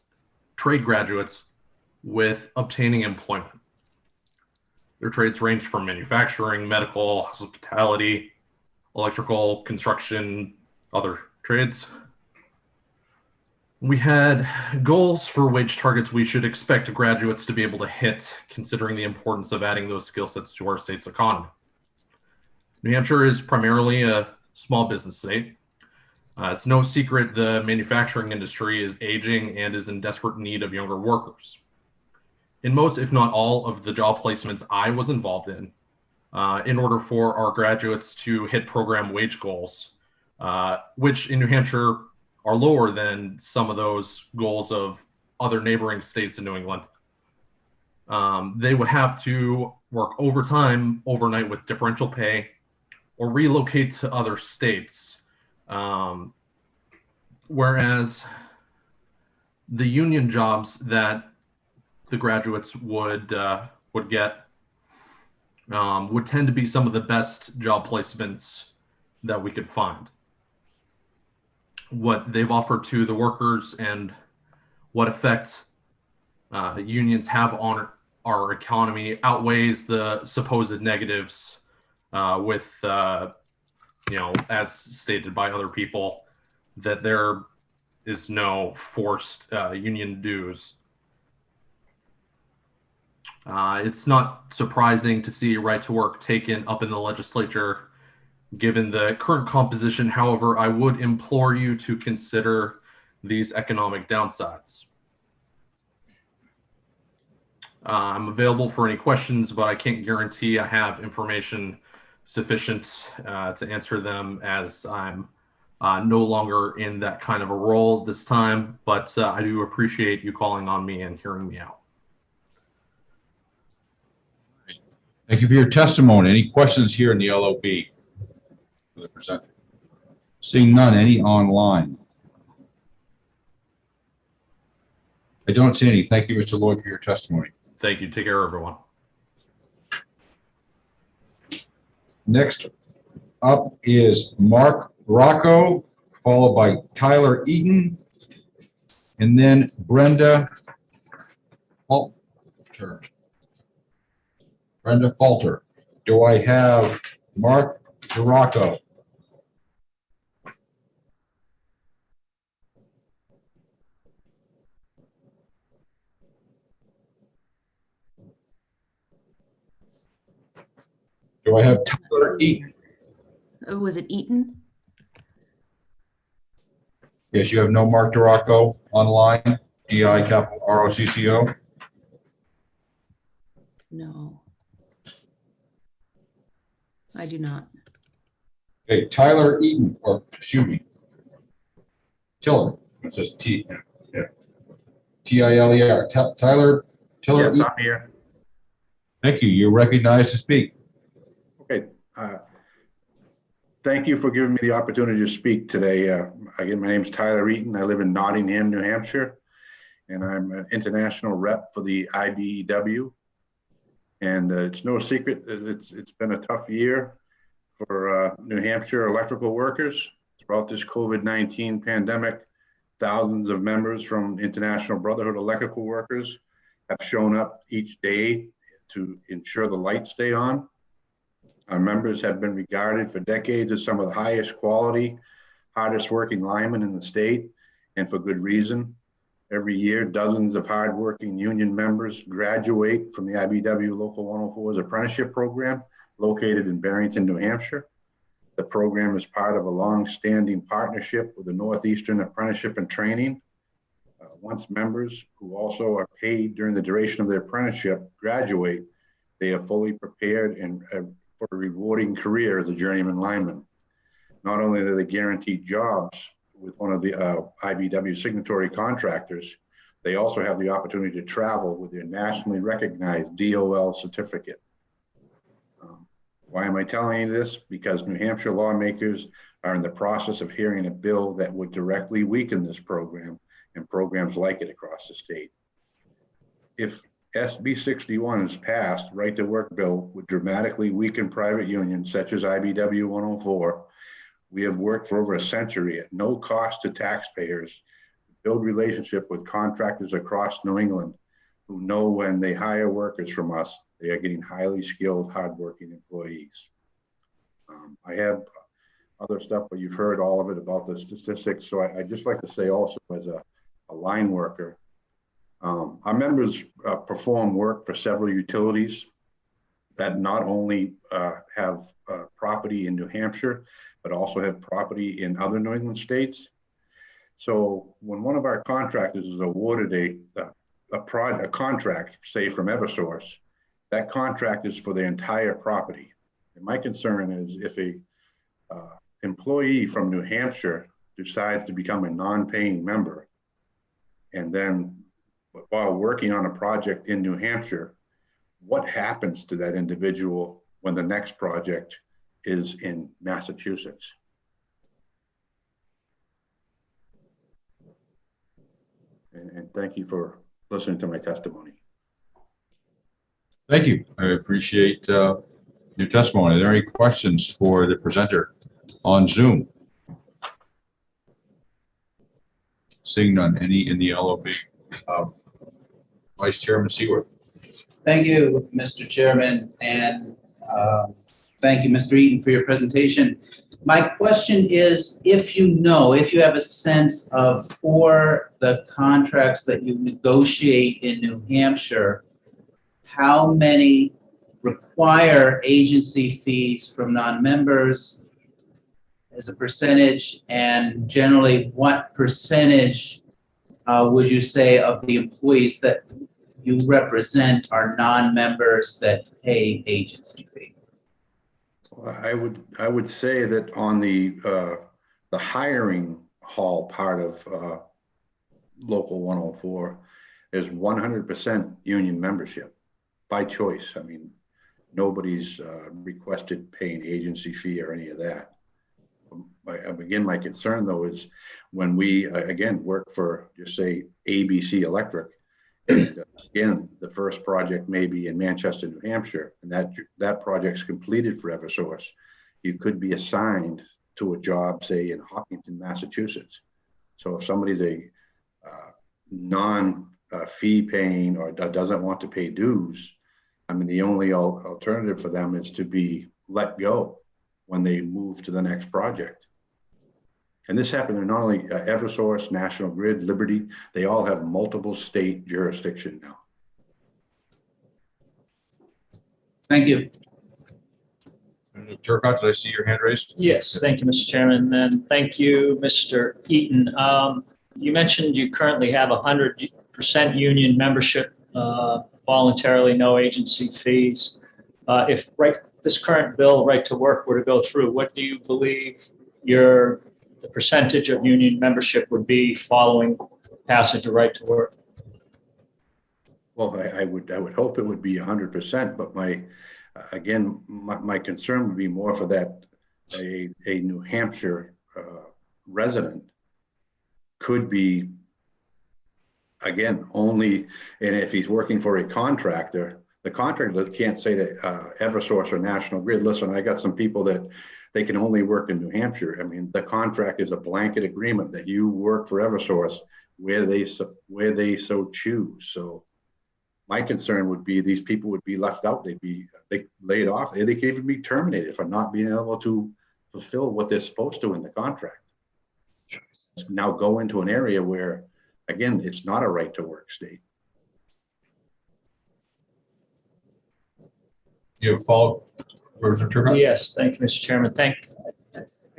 trade graduates with obtaining employment. Their trades ranged from manufacturing, medical, hospitality, electrical, construction, other trades. We had goals for wage targets we should expect graduates to be able to hit, considering the importance of adding those skill sets to our state's economy. New Hampshire is primarily a small business state. It's no secret the manufacturing industry is aging and is in desperate need of younger workers. In most, if not all, of the job placements I was involved in, in order for our graduates to hit program wage goals, which in New Hampshire are lower than some of those goals of other neighboring states in New England. They would have to work overtime overnight with differential pay or relocate to other states. Whereas the union jobs that the graduates would get would tend to be some of the best job placements that we could find. What they've offered to the workers and what effect unions have on our economy outweighs the supposed negatives with, as stated by other people, that there is no forced union dues. It's not surprising to see right to work taken up in the legislature given the current composition. However, I would implore you to consider these economic downsides. I'm available for any questions, but I can't guarantee I have information sufficient to answer them, as I'm no longer in that kind of a role this time, but I do appreciate you calling on me and hearing me out. Thank you for your testimony. Any questions here in the LOB for the presenter? Seeing none, any online? I don't see any. Thank you, Mr. Lloyd, for your testimony. Thank you. Take care, everyone. Next up is Mark Rocco, followed by Tyler Eaton, and then Brenda Falter. Brenda Falter. Do I have Mark Rocco? Do I have Tyler Eaton? Was it Eaton? Yes, you have no Mark Rocco online, DI capital ROCCO? No, I do not. Okay, Tyler Eaton, or excuse me, Tiller. It says T. Yeah. T-I-L-E-R. Tyler Tiller. Yes, Eaton. I'm here. Thank you. You're recognized to speak. Okay. Thank you for giving me the opportunity to speak today. Again, my name is Tyler Eaton. I live in Nottingham, New Hampshire, and I'm an international rep for the IBEW. And it's no secret that it's been a tough year for New Hampshire electrical workers. Throughout this COVID-19 pandemic, thousands of members from International Brotherhood of Electrical Workers have shown up each day to ensure the lights stay on. Our members have been regarded for decades as some of the highest quality, hardest working linemen in the state, and for good reason. Every year, dozens of hardworking union members graduate from the IBEW Local 104's apprenticeship program located in Barrington, New Hampshire. The program is part of a long-standing partnership with the Northeastern Apprenticeship and Training. Once members, who also are paid during the duration of their apprenticeship, graduate, they are fully prepared and for a rewarding career as a journeyman lineman. Not only are they guaranteed jobs with one of the IBEW signatory contractors, they also have the opportunity to travel with their nationally recognized DOL certificate. Why am I telling you this? Because New Hampshire lawmakers are in the process of hearing a bill that would directly weaken this program and programs like it across the state. If SB 61 is passed, right to work bill would dramatically weaken private unions such as IBEW 104. We have worked for over a century at no cost to taxpayers to build relationship with contractors across New England who know when they hire workers from us, they are getting highly skilled, hardworking employees. I have other stuff, but you've heard all of it about the statistics. So I'd just like to say also as a line worker, our members perform work for several utilities that not only have property in New Hampshire, but also have property in other New England states. So when one of our contractors is awarded a contract, say from Eversource, that contract is for the entire property. And my concern is if a employee from New Hampshire decides to become a non-paying member, and then while working on a project in New Hampshire, what happens to that individual when the next project is in Massachusetts? And thank you for listening to my testimony. Thank you. I appreciate your testimony. Are there any questions for the presenter on Zoom? Seeing none. Any in the LOB? Vice Chairman Seward. Thank you, Mr. Chairman, and thank you, Mr. Eaton, for your presentation. My question is, if you have a sense of, for the contracts that you negotiate in New Hampshire, how many require agency fees from non-members as a percentage, and generally what percentage would you say of the employees that you represent are non-members that pay agency fee? Well, I would say that on the hiring hall part of Local 104 is 100% union membership by choice. I mean, nobody's requested paying agency fee or any of that. Again, my concern though is when we again work for, just say, ABC Electric, and again, the first project may be in Manchester, New Hampshire, and that project's completed for Eversource. You could be assigned to a job, say, in Hopkinton, Massachusetts. So if somebody's a non-fee paying or doesn't want to pay dues, I mean, the only alternative for them is to be let go when they move to the next project. And this happened in not only Eversource, National Grid, Liberty, they all have multiple state jurisdiction now. Thank you. Turcotte, did I see your hand raised? Yes, thank you, Mr. Chairman, and thank you, Mr. Eaton. You mentioned you currently have 100% union membership, voluntarily, no agency fees. If this current bill, Right to Work, were to go through, what do you believe the percentage of union membership would be following passage of Right to Work? Well, I would hope it would be 100%, but my concern would be more for that a New Hampshire resident could be, again, only, and if he's working for a contractor, the contractor can't say to Eversource or National Grid, listen, I got some people that they can only work in New Hampshire. I mean, the contract is a blanket agreement that you work for Eversource where they so choose. So my concern would be these people would be left out. They'd be laid off. They could even be terminated for not being able to fulfill what they're supposed to in the contract. Now go into an area where, again, it's not a right to work state. You have followed? Yes, thank you, Mr. Chairman. I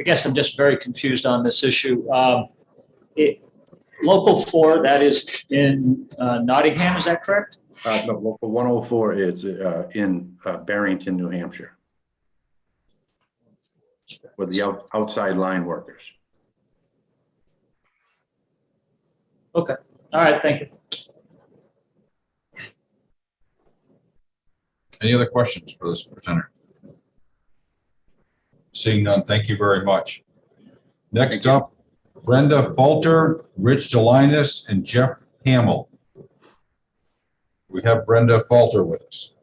guess I'm just very confused on this issue. Local 4, that is in Nottingham, is that correct? No, Local 104 is in Barrington, New Hampshire, with the outside line workers. Okay. All right. Thank you. Any other questions for this presenter? Seeing none, thank you very much. Next up, Brenda Falter, Rich Delinas, and Jeff Hamill. We have Brenda Falter with us.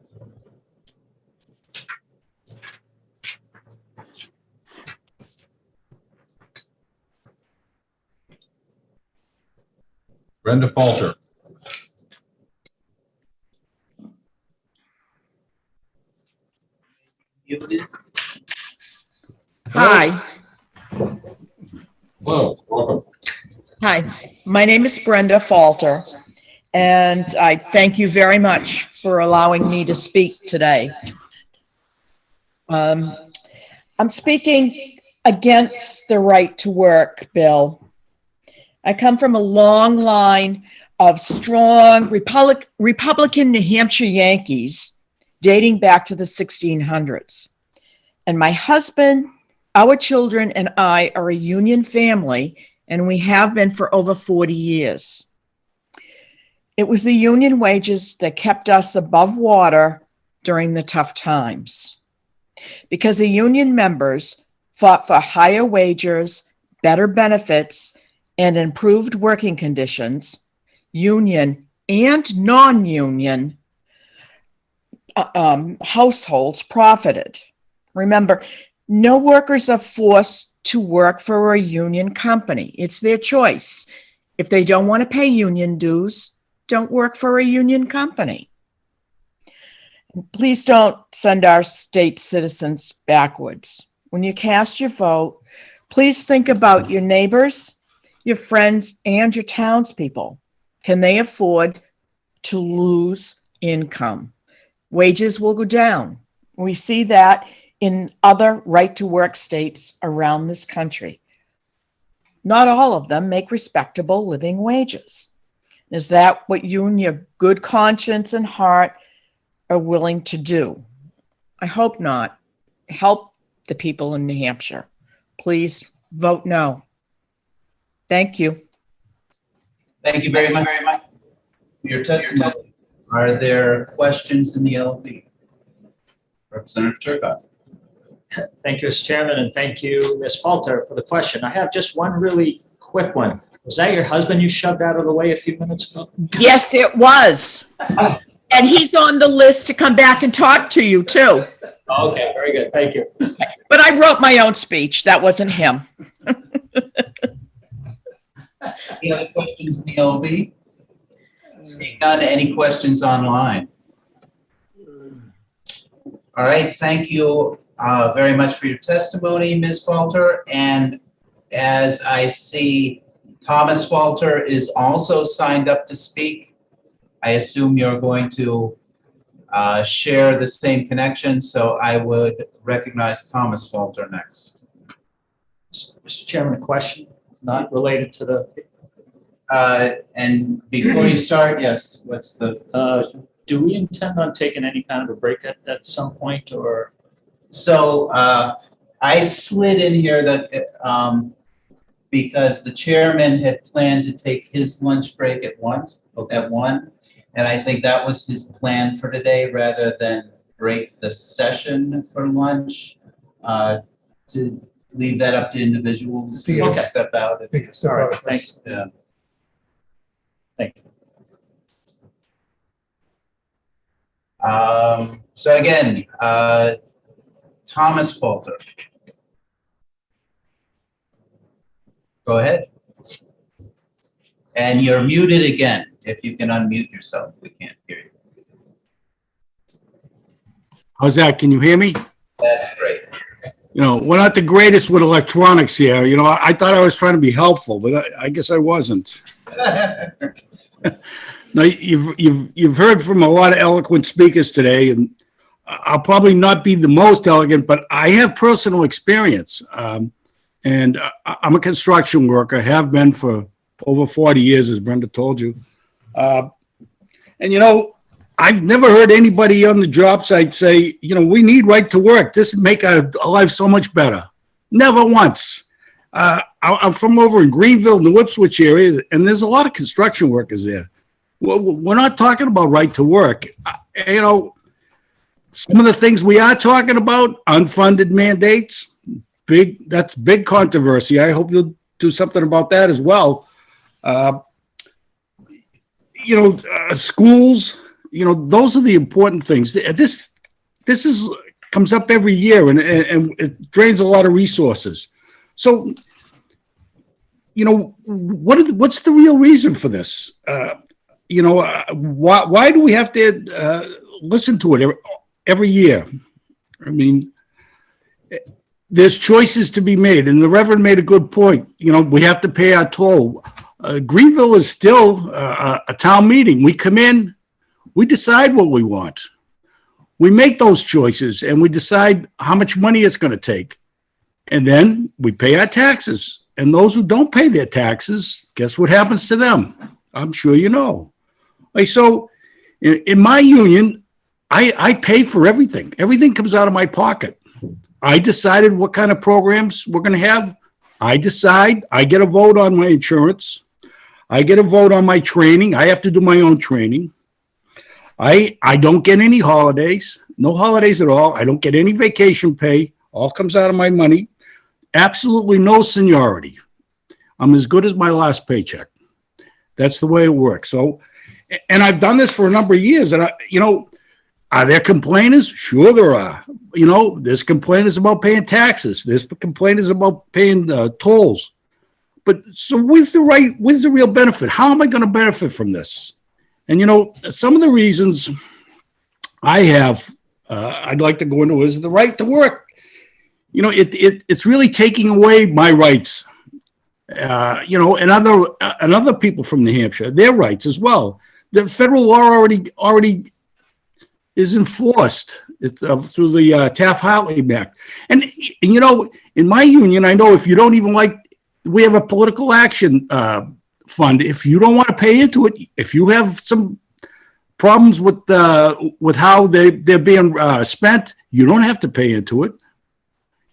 Brenda Falter. Hi. Hello, welcome. Hi, my name is Brenda Falter, and I thank you very much for allowing me to speak today. I'm speaking against the Right to Work bill. I come from a long line of strong Republican New Hampshire Yankees dating back to the 1600s. And my husband, our children, and I are a union family, and we have been for over 40 years. It was the union wages that kept us above water during the tough times. Because the union members fought for higher wages, better benefits, and improved working conditions, union and non-union households profited. Remember, no workers are forced to work for a union company. It's their choice. If they don't want to pay union dues, don't work for a union company. Please don't send our state citizens backwards. When you cast your vote, please think about your neighbors, your friends, and your townspeople. Can they afford to lose income? Wages will go down. We see that in other right-to-work states around this country. Not all of them make respectable living wages. Is that what you in your good conscience and heart are willing to do? I hope not. Help the people in New Hampshire. Please vote no. Thank you. Thank you very much for your testimony. Are there questions in the LB? Representative Turcotte. Thank you, Mr. Chairman, and thank you, Ms. Falter, for the question. I have just one really quick one. Was that your husband you shoved out of the way a few minutes ago? Yes, it was. And he's on the list to come back and talk to you, too. Okay, very good. Thank you. But I wrote my own speech. That wasn't him. Any other questions in the LB? Seeing none, any questions online? All right, thank you very much for your testimony, Ms. Falter. And as I see, Thomas Falter is also signed up to speak. I assume you're going to share the same connection, so I would recognize Thomas Falter next. Mr. Chairman, a question not related to the... And before you start, yes, what's the... do we intend on taking any kind of a break at some point, or? So I slid in here that because the chairman had planned to take his lunch break at 1, and I think that was his plan for today, rather than break the session for lunch, to leave that up to individuals to step out. All right, thanks. Yeah. Thank you. So again, Thomas Falter. Go ahead. And you're muted again. If you can unmute yourself, we can't hear you. How's that? Can you hear me? That's great. You know, we're not the greatest with electronics here. You know, I thought I was trying to be helpful, but I guess I wasn't. Now, you've heard from a lot of eloquent speakers today, and I'll probably not be the most elegant, but I have personal experience. And I'm a construction worker, have been for over 40 years, as Brenda told you. And, you know, I've never heard anybody on the job site say, you know, we need right to work. This would make our life so much better. Never once. I'm from over in Greenville, New Ipswich area, and there's a lot of construction workers there. We're not talking about right to work. You know, some of the things we are talking about, unfunded mandates, that's big controversy. I hope you'll do something about that as well. You know, schools, you know, those are the important things. This comes up every year, and it drains a lot of resources. So, you know, what's the real reason for this? You know, why do we have to listen to it every year? I mean, there's choices to be made, and the Reverend made a good point. You know, we have to pay our toll. Greenville is still a town meeting. We come in, we decide what we want. We make those choices, and we decide how much money it's going to take. And then we pay our taxes. And those who don't pay their taxes, guess what happens to them? I'm sure you know. So in my union, I pay for everything. Everything comes out of my pocket. I decided what kind of programs we're going to have. I decide. I get a vote on my insurance. I get a vote on my training. I have to do my own training. I don't get any holidays, no holidays at all. I don't get any vacation pay. All comes out of my money. Absolutely no seniority. I'm as good as my last paycheck. That's the way it works. So, and I've done this for a number of years. And are there complainers? Sure there are. There's complainers about paying taxes. There's complainers about paying tolls. But so where's the real benefit? How am I going to benefit from this? And, some of the reasons I have, I'd like to go into is the right to work. It's really taking away my rights, and other people from New Hampshire, their rights as well. The federal law already is enforced through the Taft-Hartley Act. And, in my union, I know if you don't even we have a political action fund. If you don't want to pay into it, if you have some problems with how they're being spent, you don't have to pay into it.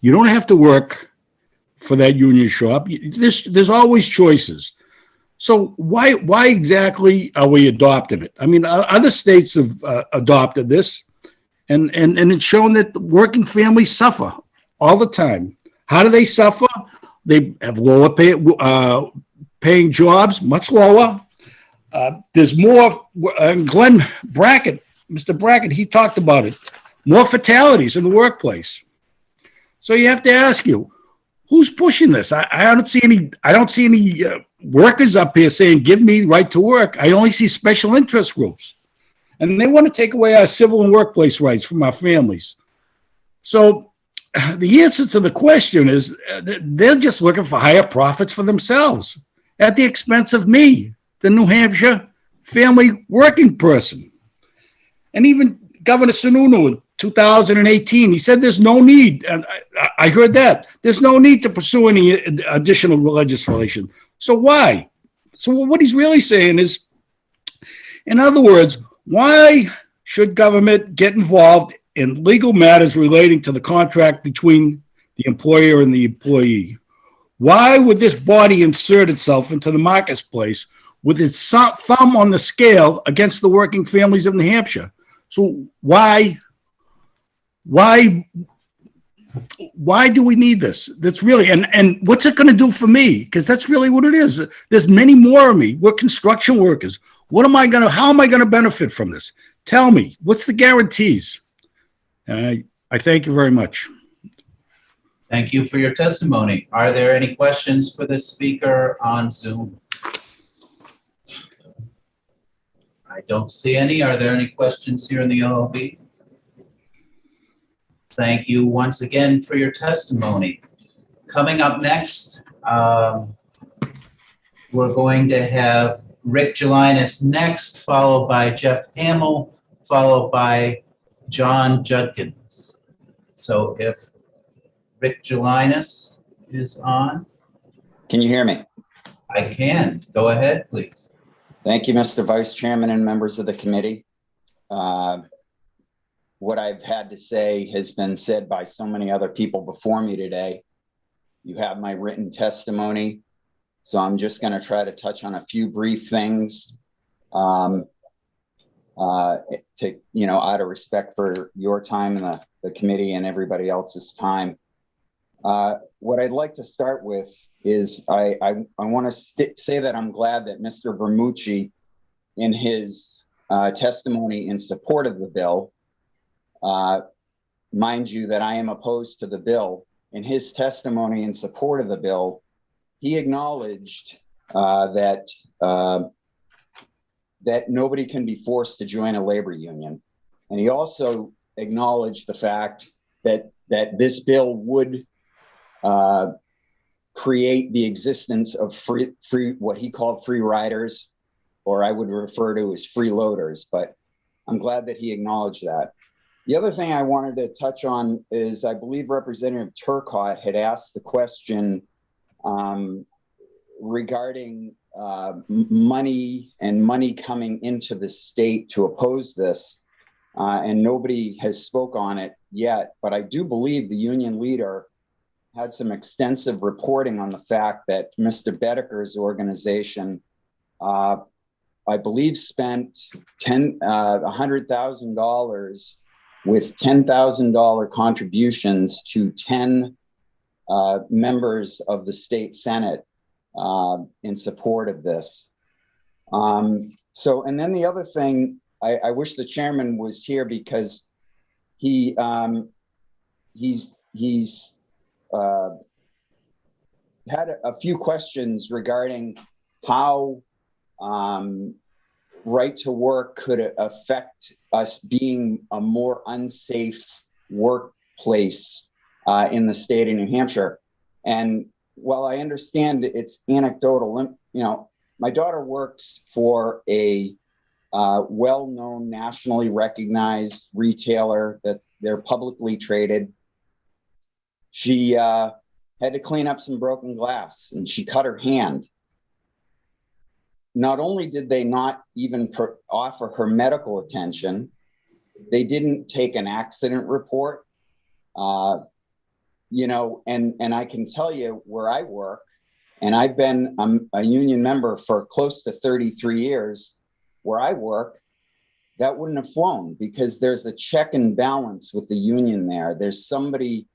You don't have to work for that union shop. There's always choices. So why exactly are we adopting it? I mean, other states have adopted this, and it's shown that working families suffer all the time. How do they suffer? They have lower paying jobs, much lower. There's more. Glenn Brackett, Mr. Brackett, he talked about it. More fatalities in the workplace. So you have to ask you, who's pushing this? I don't see any. I don't see any workers up here saying, "Give me right to work." I only see special interest groups, and they want to take away our civil and workplace rights from our families. So the answer to the question is they're just looking for higher profits for themselves at the expense of me, the New Hampshire family working person. And even Governor Sununu in 2018, he said there's no need, and I heard that, there's no need to pursue any additional legislation. So why? So what he's really saying is, in other words, why should government get involved in legal matters relating to the contract between the employer and the employee? Why would this body insert itself into the marketplace with its thumb on the scale against the working families of New Hampshire? So why do we need this? That's really, and what's it going to do for me? Because that's really what it is. There's many more of me. We're construction workers. How am I going to benefit from this? Tell me, what's the guarantees? I thank you very much. Thank you for your testimony. Are there any questions for the speaker on Zoom? I don't see any. Are there any questions here in the LLB? Thank you once again for your testimony. Coming up next, we're going to have Rick Gelinas next, followed by Jeff Hamill, followed by John Judkins. So if Rick Gelinas is on. Can you hear me? I can. Go ahead, please. Thank you, Mr. Vice Chairman and members of the committee. What I've had to say has been said by so many other people before me today. You have my written testimony, so I'm just going to try to touch on a few brief things to, out of respect for your time and the committee and everybody else's time. What I'd like to start with is I want to say that I'm glad that Mr. Vermucci, in his testimony in support of the bill, mind you that I am opposed to the bill. In his testimony in support of the bill, he acknowledged that nobody can be forced to join a labor union. And he also acknowledged the fact that this bill would create the existence of free what he called free riders, or I would refer to as freeloaders, but I'm glad that he acknowledged that. The other thing I wanted to touch on is I believe Representative Turcotte had asked the question regarding money coming into the state to oppose this. and nobody has spoke on it yet, but I do believe the union leader had some extensive reporting on the fact that Mr. Bedeker's organization, I believe, spent $100,000 with $10,000 contributions to 10 members of the state Senate in support of this. And then the other thing, I wish the chairman was here because he's had a few questions regarding how right to work could affect us being a more unsafe workplace in the state of New Hampshire. And while I understand it's anecdotal, my daughter works for a well-known, nationally recognized retailer that they're publicly traded. She had to clean up some broken glass and she cut her hand. Not only did they not even offer her medical attention, they didn't take an accident report. And I can tell you where I work, and I've been a union member for close to 33 years, where I work, that wouldn't have flown because there's a check and balance with the union there. There's somebody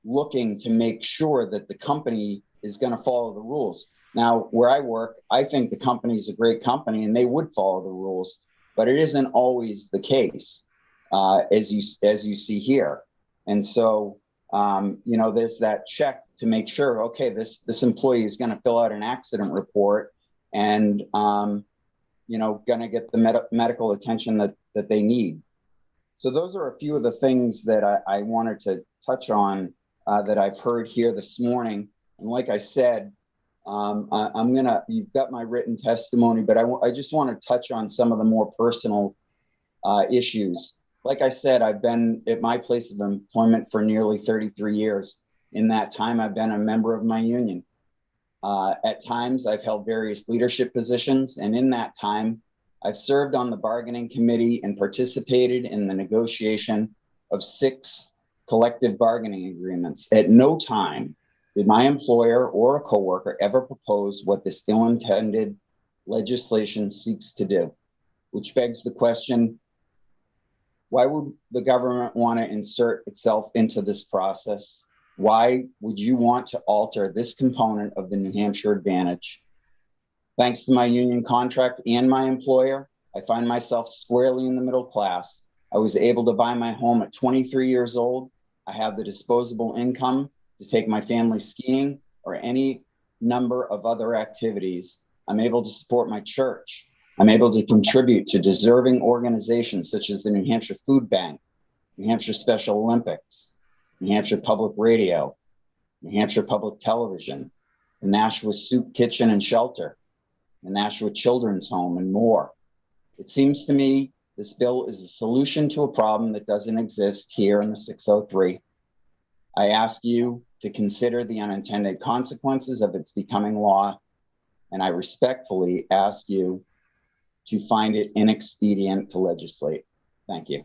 looking to make sure that the company is going to follow the rules. Now, where I work, I think the company is a great company and they would follow the rules, but it isn't always the case, as you see here. And so, there's that check to make sure, okay, this employee is going to fill out an accident report and, going to get the medical attention that they need. So those are a few of the things that I wanted to touch on that I've heard here this morning. And like I said, you've got my written testimony, but I just want to touch on some of the more personal issues. Like I said, I've been at my place of employment for nearly 33 years. In that time, I've been a member of my union. At times, I've held various leadership positions, and in that time, I've served on the bargaining committee and participated in the negotiation of 6 collective bargaining agreements. At no time did my employer or a coworker ever propose what this ill-intended legislation seeks to do, which begs the question, why would the government want to insert itself into this process? Why would you want to alter this component of the New Hampshire advantage? Thanks to my union contract and my employer, I find myself squarely in the middle class. I was able to buy my home at 23 years old. I have the disposable income to take my family skiing or any number of other activities. I'm able to support my church. I'm able to contribute to deserving organizations such as the New Hampshire Food Bank, New Hampshire Special Olympics, New Hampshire Public Radio, New Hampshire Public Television, the Nashua Soup Kitchen and Shelter, the Nashua Children's Home, and more. It seems to me this bill is a solution to a problem that doesn't exist here in the 603. I ask you to consider the unintended consequences of its becoming law, and I respectfully ask you to find it inexpedient to legislate. Thank you.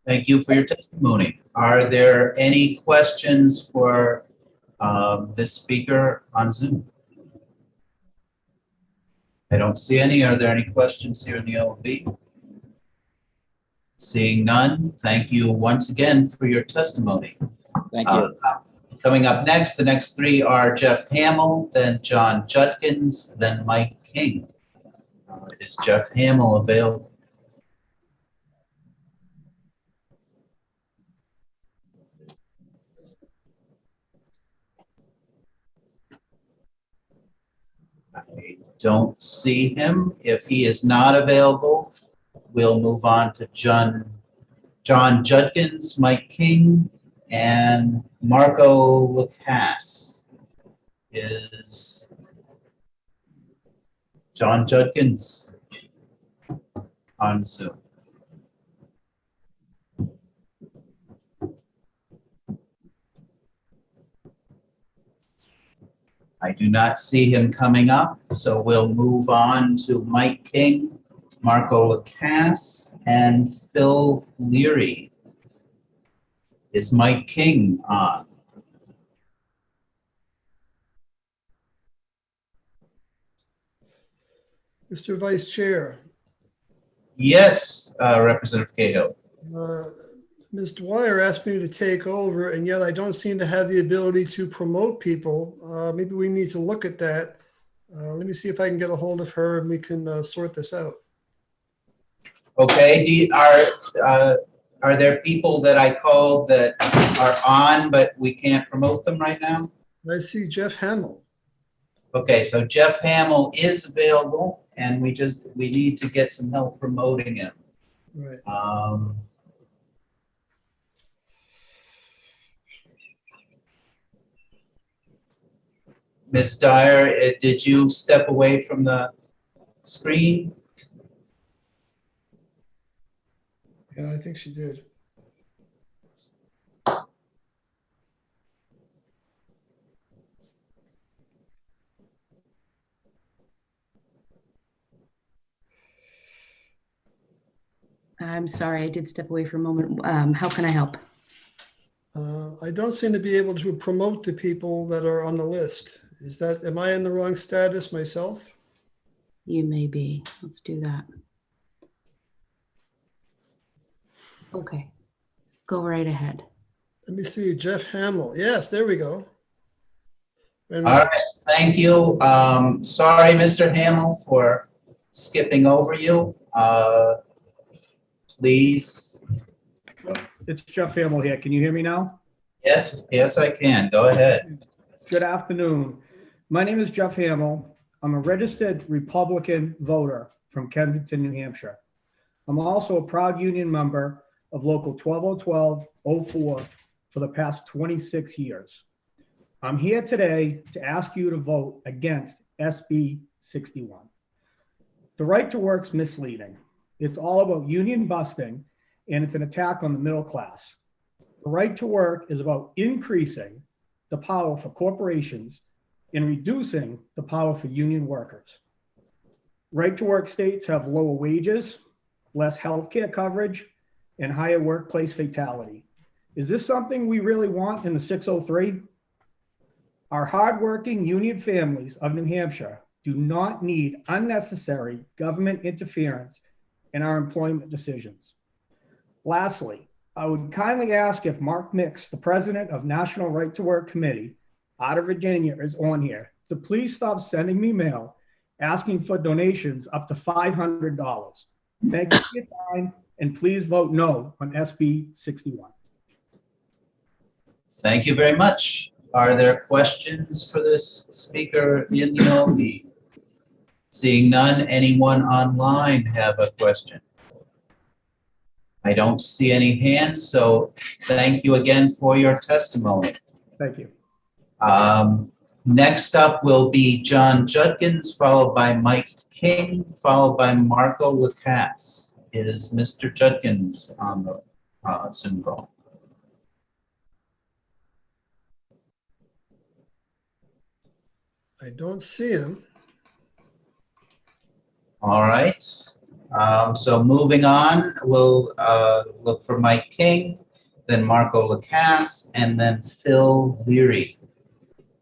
Thank you for your testimony. Are there any questions for this speaker on Zoom? I don't see any. Are there any questions here in the OLB? Seeing none, thank you once again for your testimony. Thank you. Coming up next, the next 3 are Jeff Hamill, then John Judkins, then Mike King. Is Jeff Hamill available? I don't see him. If he is not available, we'll move on to John Judkins, Mike King, and Marco Lacasse. Is John Judkins on Zoom? I do not see him coming up, so we'll move on to Mike King. Marco Lacasse, and Phil Leary. Is Mike King on? Mr. Vice Chair, Yes, Representative Cahill. Ms. Dwyer asked me to take over, and yet I don't seem to have the ability to promote people. Maybe we need to look at that. Let me see if I can get a hold of her and we can sort this out. Okay, are there people that I called that are on, but we can't promote them right now? I see Jeff Hamill. Okay, so Jeff Hamill is available, and we need to get some help promoting him. Right. Ms. Dyer, did you step away from the screen? Yeah, I think she did. I'm sorry, I did step away for a moment. How can I help? I don't seem to be able to promote the people that are on the list. Am I in the wrong status myself? You may be. Let's do that. Okay, go right ahead. Let me see, Jeff Hamill. Yes, there we go. All right, thank you. Sorry, Mr. Hamill, for skipping over you. Please. It's Jeff Hamill here. Can you hear me now? Yes, yes, I can. Go ahead. Good afternoon. My name is Jeff Hamill. I'm a registered Republican voter from Kensington, New Hampshire. I'm also a proud union member of Local 12012-04 for the past 26 years. I'm here today to ask you to vote against SB 61. The right to work's misleading. It's all about union busting, and it's an attack on the middle class. The right to work is about increasing the power for corporations and reducing the power for union workers. Right to work states have lower wages, less healthcare coverage, and higher workplace fatality. Is this something we really want in the 603? Our hardworking union families of New Hampshire do not need unnecessary government interference in our employment decisions. Lastly, I would kindly ask if Mark Mix, the president of National Right to Work Committee out of Virginia, is on here, to please stop sending me mail asking for donations up to $500. Thank you for your time, and please vote no on SB 61. Thank you very much. Are there questions for this speaker in the OB? Seeing none, anyone online have a question? I don't see any hands, so thank you again for your testimony. Thank you. Next up will be John Judkins, followed by Mike King, followed by Marco Lacasse. Is Mr. Judkins on the Zoom call? I don't see him. All right. So moving on, we'll look for Mike King, then Marco Lacasse, and then Phil Leary.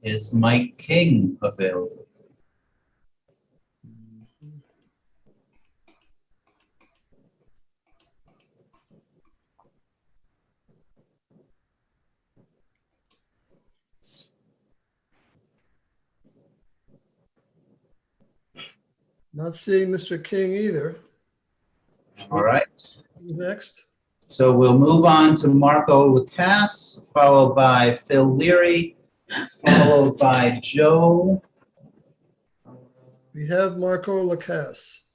Is Mike King available? Not seeing Mr. King either. All right. Who's next? So we'll move on to Marco Lacasse, followed by Phil Leary, followed by Joe. We have Marco Lacasse.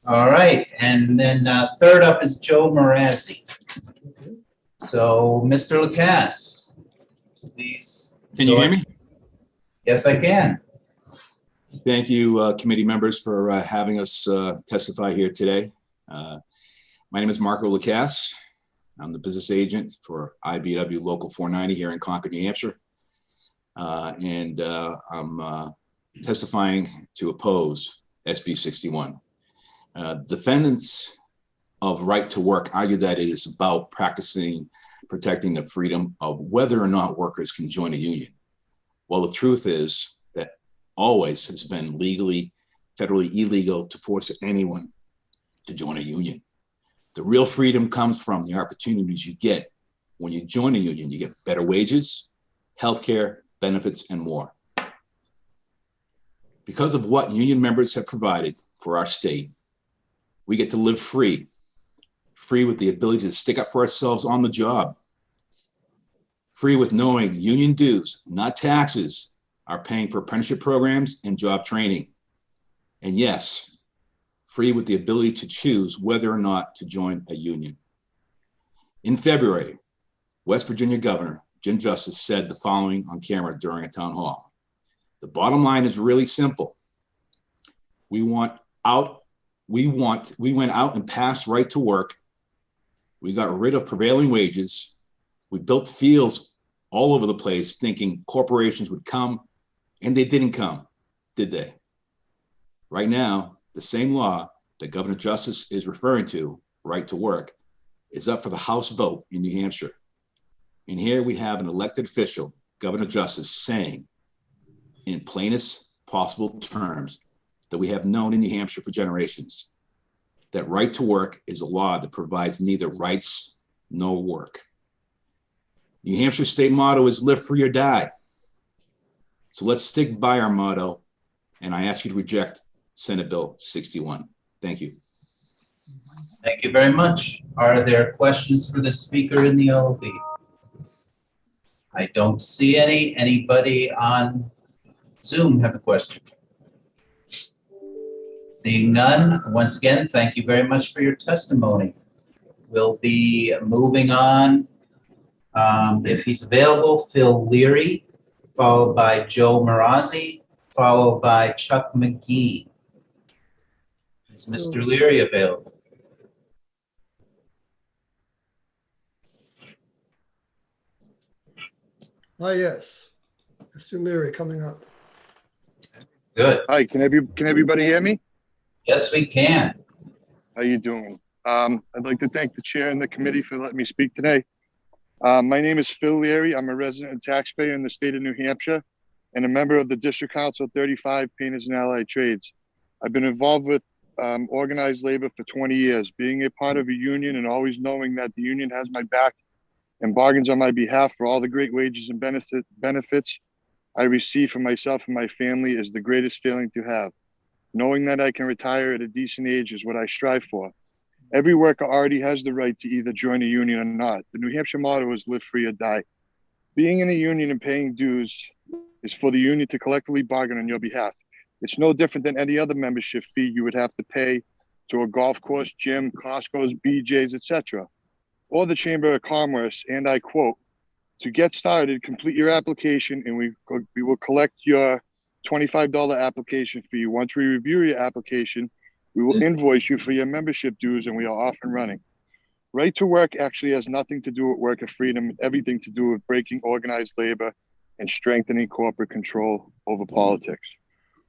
All right, and then third up is Joe Marazzi. So Mr. Lacasse, please. Can you hear me? Yes, I can. Thank you, committee members, for having us testify here today. My name is Marco Lacasse. I'm the business agent for IBW Local 490 here in Concord, New Hampshire. And I'm testifying to oppose SB 61. Defendants of right to work argue that it is about protecting the freedom of whether or not workers can join a union. Well, the truth is that always has been federally illegal to force anyone to join a union. The real freedom comes from the opportunities you get when you join a union. You get better wages, healthcare, benefits, and more. Because of what union members have provided for our state, we get to live free with the ability to stick up for ourselves on the job, free with knowing union dues, not taxes, are paying for apprenticeship programs and job training. And yes, free with the ability to choose whether or not to join a union. In February, West Virginia Governor Jim Justice said the following on camera during a town hall. The bottom line is really simple. We went out and passed right to work. We got rid of prevailing wages. We built fields all over the place thinking corporations would come, and they didn't come, did they? Right now, the same law that Governor Justice is referring to, right to work, is up for the House vote in New Hampshire. And here we have an elected official, Governor Justice, saying in plainest possible terms that we have known in New Hampshire for generations, that right to work is a law that provides neither rights nor work. New Hampshire state motto is live free or die. So let's stick by our motto, and I ask you to reject Senate Bill 61. Thank you. Thank you very much. Are there questions for the speaker in the OLB? I don't see any. Anybody on Zoom have a question? Seeing none, once again, thank you very much for your testimony. We'll be moving on. If he's available, Phil Leary, followed by Joe Marazzi, followed by Chuck McGee. Is Mr. Leary available? Yes. Mr. Leary coming up. Good. Hi, can everybody hear me? Yes, we can. How you doing? I'd like to thank the chair and the committee for letting me speak today. My name is Phil Leary. I'm a resident and taxpayer in the state of New Hampshire and a member of the District Council 35 Painters and Allied Trades. I've been involved with organized labor for 20 years, being a part of a union and always knowing that the union has my back and bargains on my behalf for all the great wages and benefits I receive for myself and my family is the greatest feeling to have. Knowing that I can retire at a decent age is what I strive for. Every worker already has the right to either join a union or not. The New Hampshire motto is live free or die. Being in a union and paying dues is for the union to collectively bargain on your behalf. It's no different than any other membership fee you would have to pay to a golf course, gym, Costco's, BJ's, etc., or the Chamber of Commerce, and I quote, to get started, complete your application and we will collect your $25 application fee. Once we review your application, we will invoice you for your membership dues and we are off and running. Right to work actually has nothing to do with worker freedom, everything to do with breaking organized labor and strengthening corporate control over politics.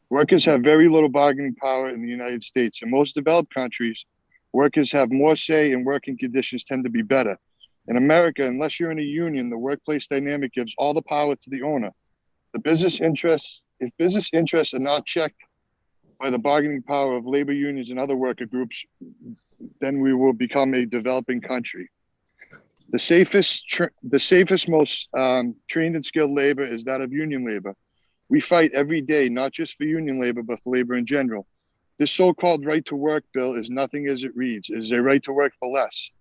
Workers have very little bargaining power in the United States. In most developed countries, workers have more say and working conditions tend to be better. In America, unless you're in a union, the workplace dynamic gives all the power to the owner. If business interests are not checked by the bargaining power of labor unions and other worker groups, then we will become a developing country. The safest, most trained and skilled labor is that of union labor. We fight every day, not just for union labor, but for labor in general. This so-called right to work bill is nothing as it reads. It is a right to work for less.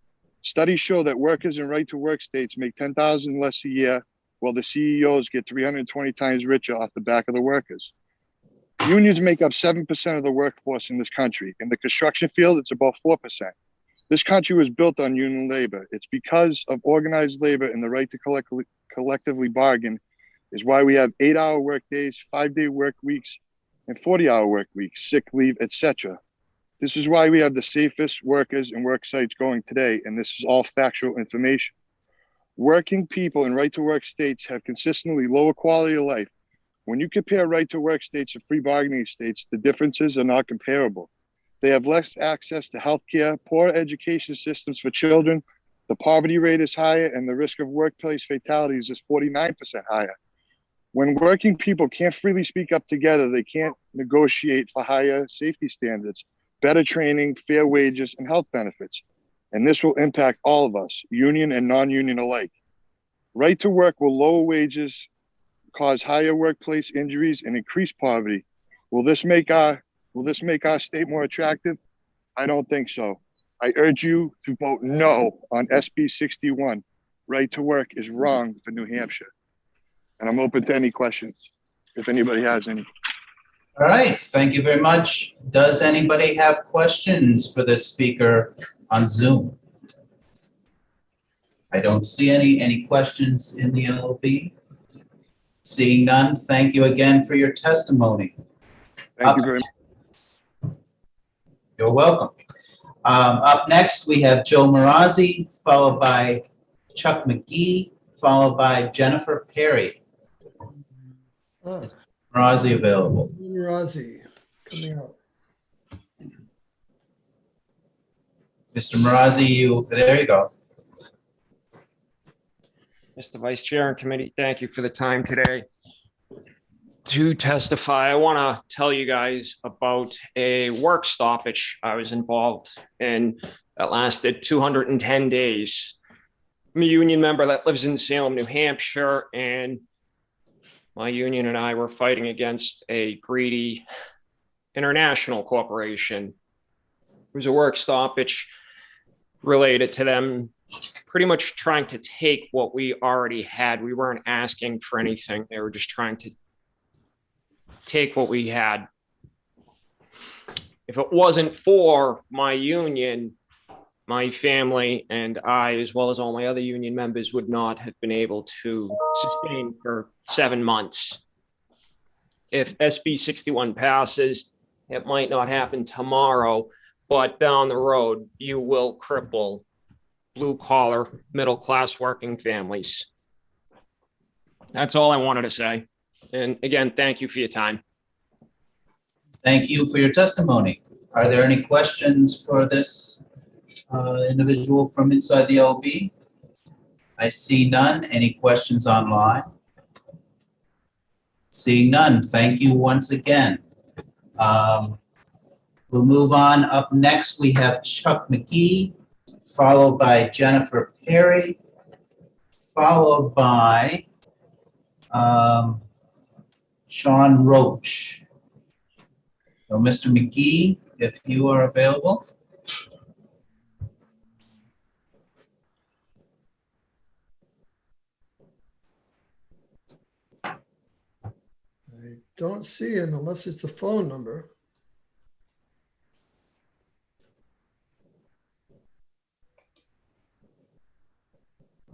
Studies show that workers in right to work states make $10,000 less a year, while the CEOs get 320 times richer off the back of the workers. Unions make up 7% of the workforce in this country. In the construction field, it's about 4%. This country was built on union labor. It's because of organized labor and the right to collectively bargain is why we have 8-hour work days, 5-day work weeks, and 40-hour work weeks, sick leave, etc. This is why we have the safest workers and work sites going today, and this is all factual information. Working people in right-to-work states have consistently lower quality of life. When you compare right-to-work states and free bargaining states, the differences are not comparable. They have less access to healthcare, poor education systems for children. The poverty rate is higher, and the risk of workplace fatalities is 49% higher. When working people can't freely speak up together, they can't negotiate for higher safety standards, better training, fair wages, and health benefits. And this will impact all of us, union and non-union alike. Right to work will lower wages, cause higher workplace injuries, and increase poverty. Will this make our state more attractive? I don't think so. I urge you to vote no on SB 61. Right to work is wrong for New Hampshire. And I'm open to any questions, if anybody has any. All right, thank you very much. Does anybody have questions for this speaker on Zoom? I don't see any questions in the LOB. Seeing none, thank you again for your testimony. Thank you very much. You're welcome. Up next, we have Joe Marazzi, followed by Chuck McGee, followed by Jennifer Perry. Marazzi available. Marazzi coming out. Mr. Marazzi, there you go. Mr. Vice Chair and committee, thank you for the time today to testify. I want to tell you guys about a work stoppage I was involved in that lasted 210 days. I'm a union member that lives in Salem, New Hampshire, and my union and I were fighting against a greedy international corporation. It was a work stoppage related to them pretty much trying to take what we already had. We weren't asking for anything. They were just trying to take what we had. If it wasn't for my union, my family and I, as well as all my other union members, would not have been able to sustain for 7 months. If SB 61 passes, it might not happen tomorrow, but down the road, you will cripple blue-collar, middle-class working families. That's all I wanted to say. And again, thank you for your time. Thank you for your testimony. Are there any questions for this individual from inside the LB? I see none. Any questions online? Seeing none, thank you once again. We'll move on. Up next, we have Chuck McGee, followed by Jennifer Perry, followed by Sean Roach. So Mr. McGee, if you are available. I don't see him unless it's a phone number.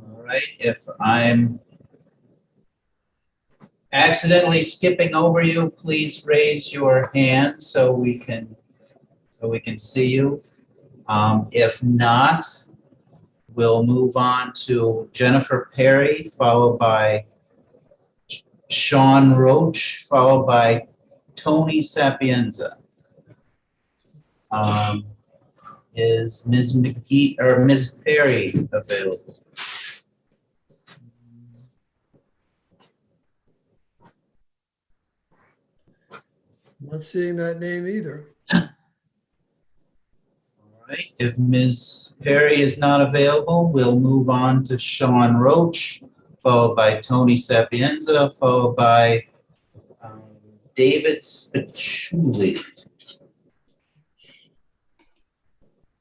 All right, if I'm accidentally skipping over you, please raise your hand so we can see you. If not, we'll move on to Jennifer Perry, followed by Sean Roach, followed by Tony Sapienza. Is Ms. McGee or Ms. Perry available? Not seeing that name either. All right, if Ms. Perry is not available, we'll move on to Sean Roach, followed by Tony Sapienza, followed by David Spicciuli.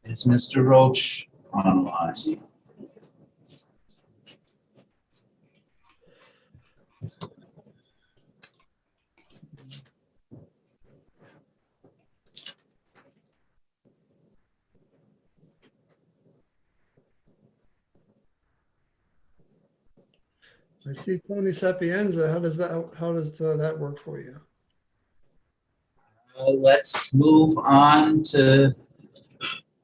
Is Mr. Roach online? I see Tony Sapienza. How does that work for you? Let's move on to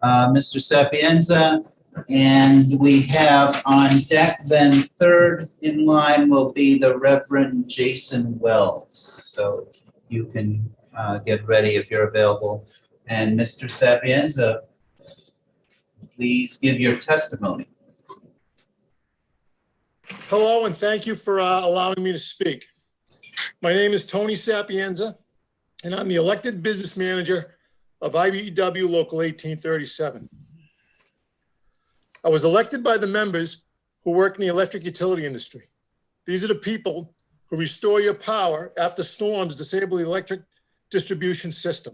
Mr. Sapienza, and we have on deck then third in line will be the Reverend Jason Wells. So you can get ready if you're available. And Mr. Sapienza, please give your testimony. Hello, and thank you for allowing me to speak. My name is Tony Sapienza, and I'm the elected business manager of IBEW Local 1837. I was elected by the members who work in the electric utility industry. These are the people who restore your power after storms disable the electric distribution system.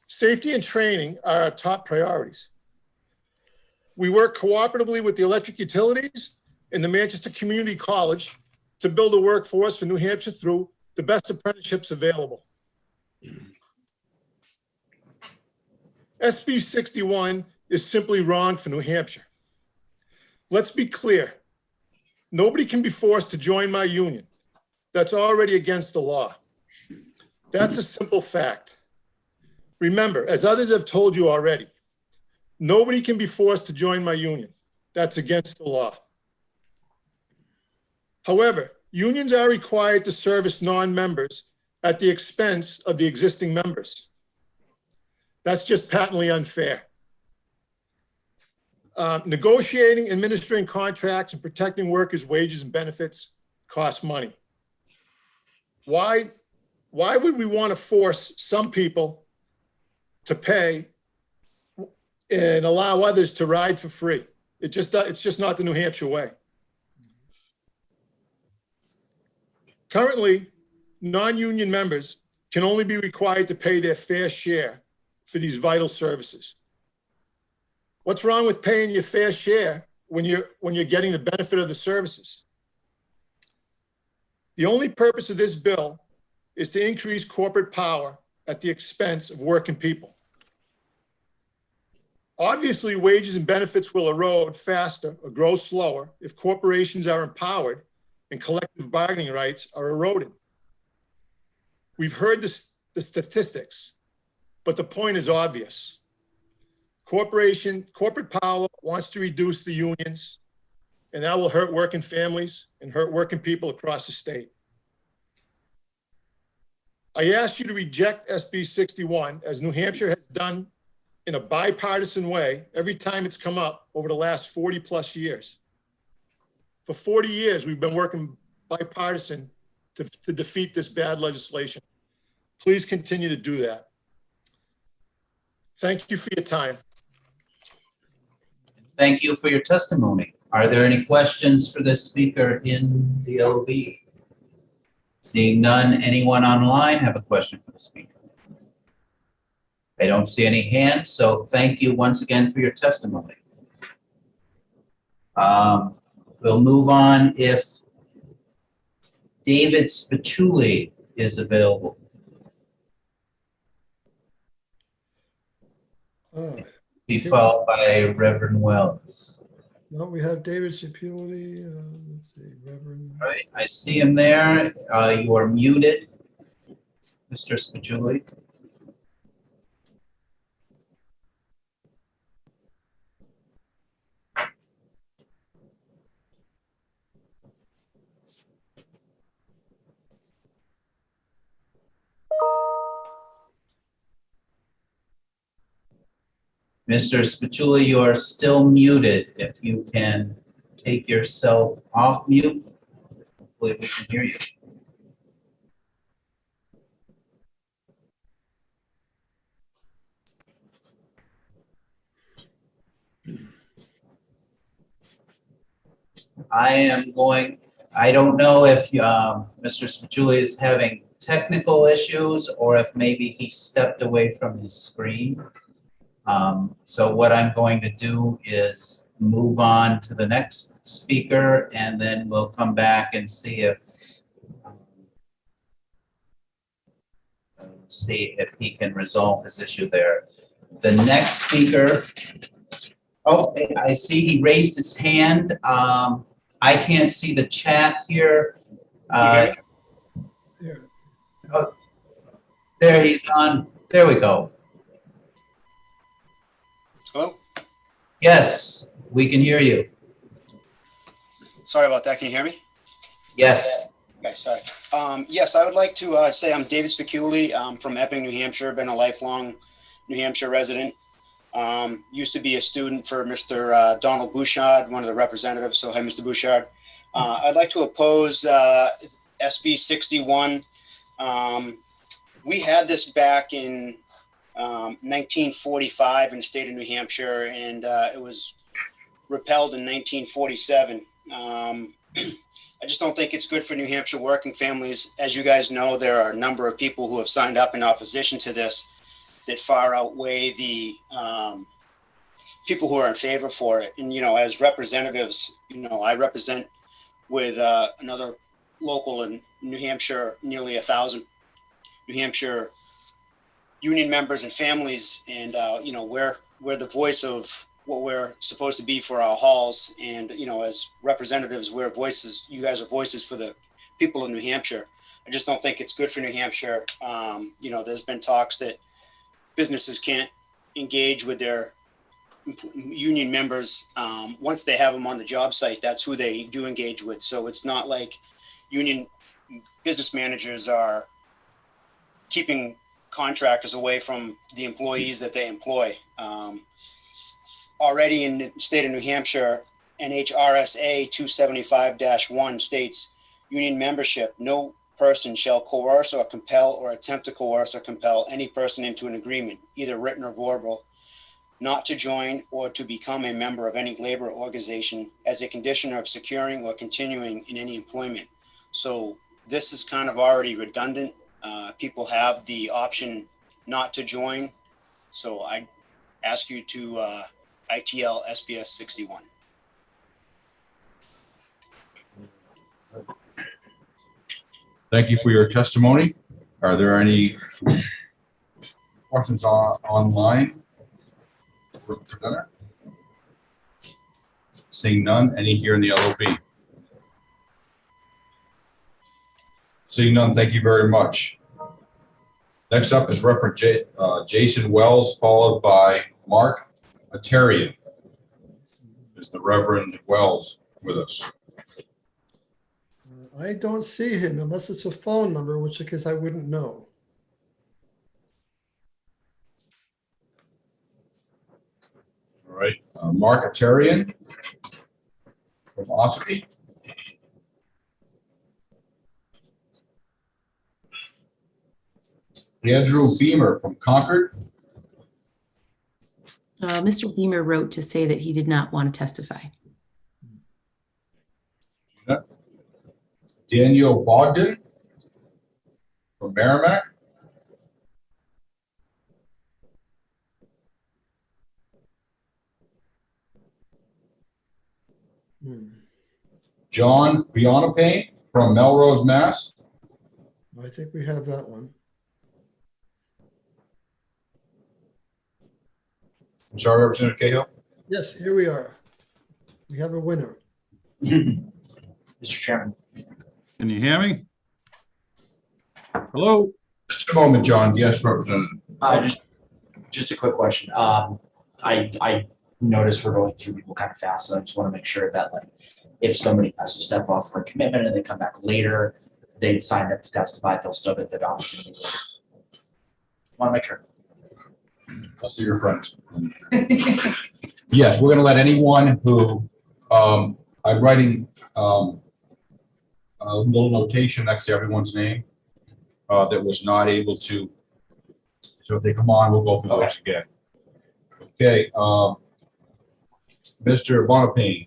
Safety and training are our top priorities. We work cooperatively with the electric utilities and the Manchester Community College to build a workforce for New Hampshire through the best apprenticeships available. SB 61 is simply wrong for New Hampshire. Let's be clear. Nobody can be forced to join my union. That's already against the law. That's a simple fact. Remember, as others have told you already, nobody can be forced to join my union. That's against the law. However, unions are required to service non-members at the expense of the existing members. That's just patently unfair. Negotiating, administering contracts, and protecting workers' wages and benefits cost money. Why would we want to force some people to pay and allow others to ride for free? It's just not the New Hampshire way. Currently, non-union members can only be required to pay their fair share for these vital services. What's wrong with paying your fair share when you're getting the benefit of the services? The only purpose of this bill is to increase corporate power at the expense of working people. Obviously, wages and benefits will erode faster or grow slower if corporations are empowered and collective bargaining rights are eroded. We've heard the statistics, but the point is obvious. Corporate power wants to reduce the unions, and that will hurt working families and hurt working people across the state. I ask you to reject SB 61, as New Hampshire has done in a bipartisan way every time it's come up over the last 40 plus years. For 40 years, we've been working bipartisan to defeat this bad legislation. Please continue to do that. Thank you for your time. Thank you for your testimony. Are there any questions for this speaker in the OB? Seeing none, anyone online have a question for the speaker? I don't see any hands, so thank you once again for your testimony. We'll move on if David Spicciulli is available. Be followed by Reverend Wells. No, we have David Shapuli. Let's see, Reverend. All right, I see him there. You are muted, Mr. Spicciulli. Mr. Spicciulli, you are still muted. If you can take yourself off mute, hopefully we can hear you. I don't know if Mr. Spicciulli is having technical issues or if maybe he stepped away from his screen. So what I'm going to do is move on to the next speaker, and then we'll come back and see if he can resolve his issue there. The next speaker, oh, I see he raised his hand. I can't see the chat here. Oh, there he's on. There we go. Hello? Yes, we can hear you. Sorry about that. Can you hear me? Yes. Okay, sorry. Yes, I would like to say I'm David Spiculi. I'm from Epping, New Hampshire. Been a lifelong New Hampshire resident. Used to be a student for Mr. Donald Bouchard, one of the representatives. So, hi, Mr. Bouchard. I'd like to oppose SB 61. We had this back in 1945 in the state of New Hampshire, and it was repealed in 1947. I just don't think it's good for New Hampshire working families. As you guys know, there are a number of people who have signed up in opposition to this that far outweigh the people who are in favor for it. And, you know, as representatives, you know, I represent with another local in New Hampshire, nearly 1,000 New Hampshire union members and families. And, you know, we're the voice of what we're supposed to be for our halls. And, you know, as representatives, we're voices, you guys are voices for the people of New Hampshire. I just don't think it's good for New Hampshire. You know, there's been talks that businesses can't engage with their union members. Once they have them on the job site, that's who they do engage with. So it's not like union business managers are keeping contractors away from the employees that they employ. Already in the state of New Hampshire, NHRSA 275-1 states union membership, no person shall coerce or compel or attempt to coerce or compel any person into an agreement, either written or verbal, not to join or to become a member of any labor organization as a condition of securing or continuing in any employment. So this is kind of already redundant. People have the option not to join. So I ask you to ITL SBS 61. Thank you for your testimony. Are there any questions online? Seeing none, any here in the LOB? Seeing none, thank you very much. Next up is Reverend Jason Wells, followed by Mark Atarian. Is the Reverend Wells with us? I don't see him unless it's a phone number, which because I wouldn't know. All right, Mark Atarian from Ossipee. Andrew Beamer from Concord. Mr. Beamer wrote to say that he did not want to testify. Daniel Bogdan from Merrimack. John Bionapane from Melrose, Mass. I think we have that one. I'm sorry, Representative Cahill. Yes, here we are. We have a winner. Mr. Chairman. Can you hear me? Hello? Just a moment, John. Yes, Representative. Just a quick question. I noticed we're going through people kind of fast, so I just want to make sure that, like, if somebody has to step off for a commitment and they come back later, they sign up to testify, they'll still get the opportunity. Want to make sure. I'll see your friends. Yes, we're going to let anyone who I'm writing a little notation next to everyone's name that was not able to. So if they come on, we'll go through those again. Okay, Mr. Bonapane,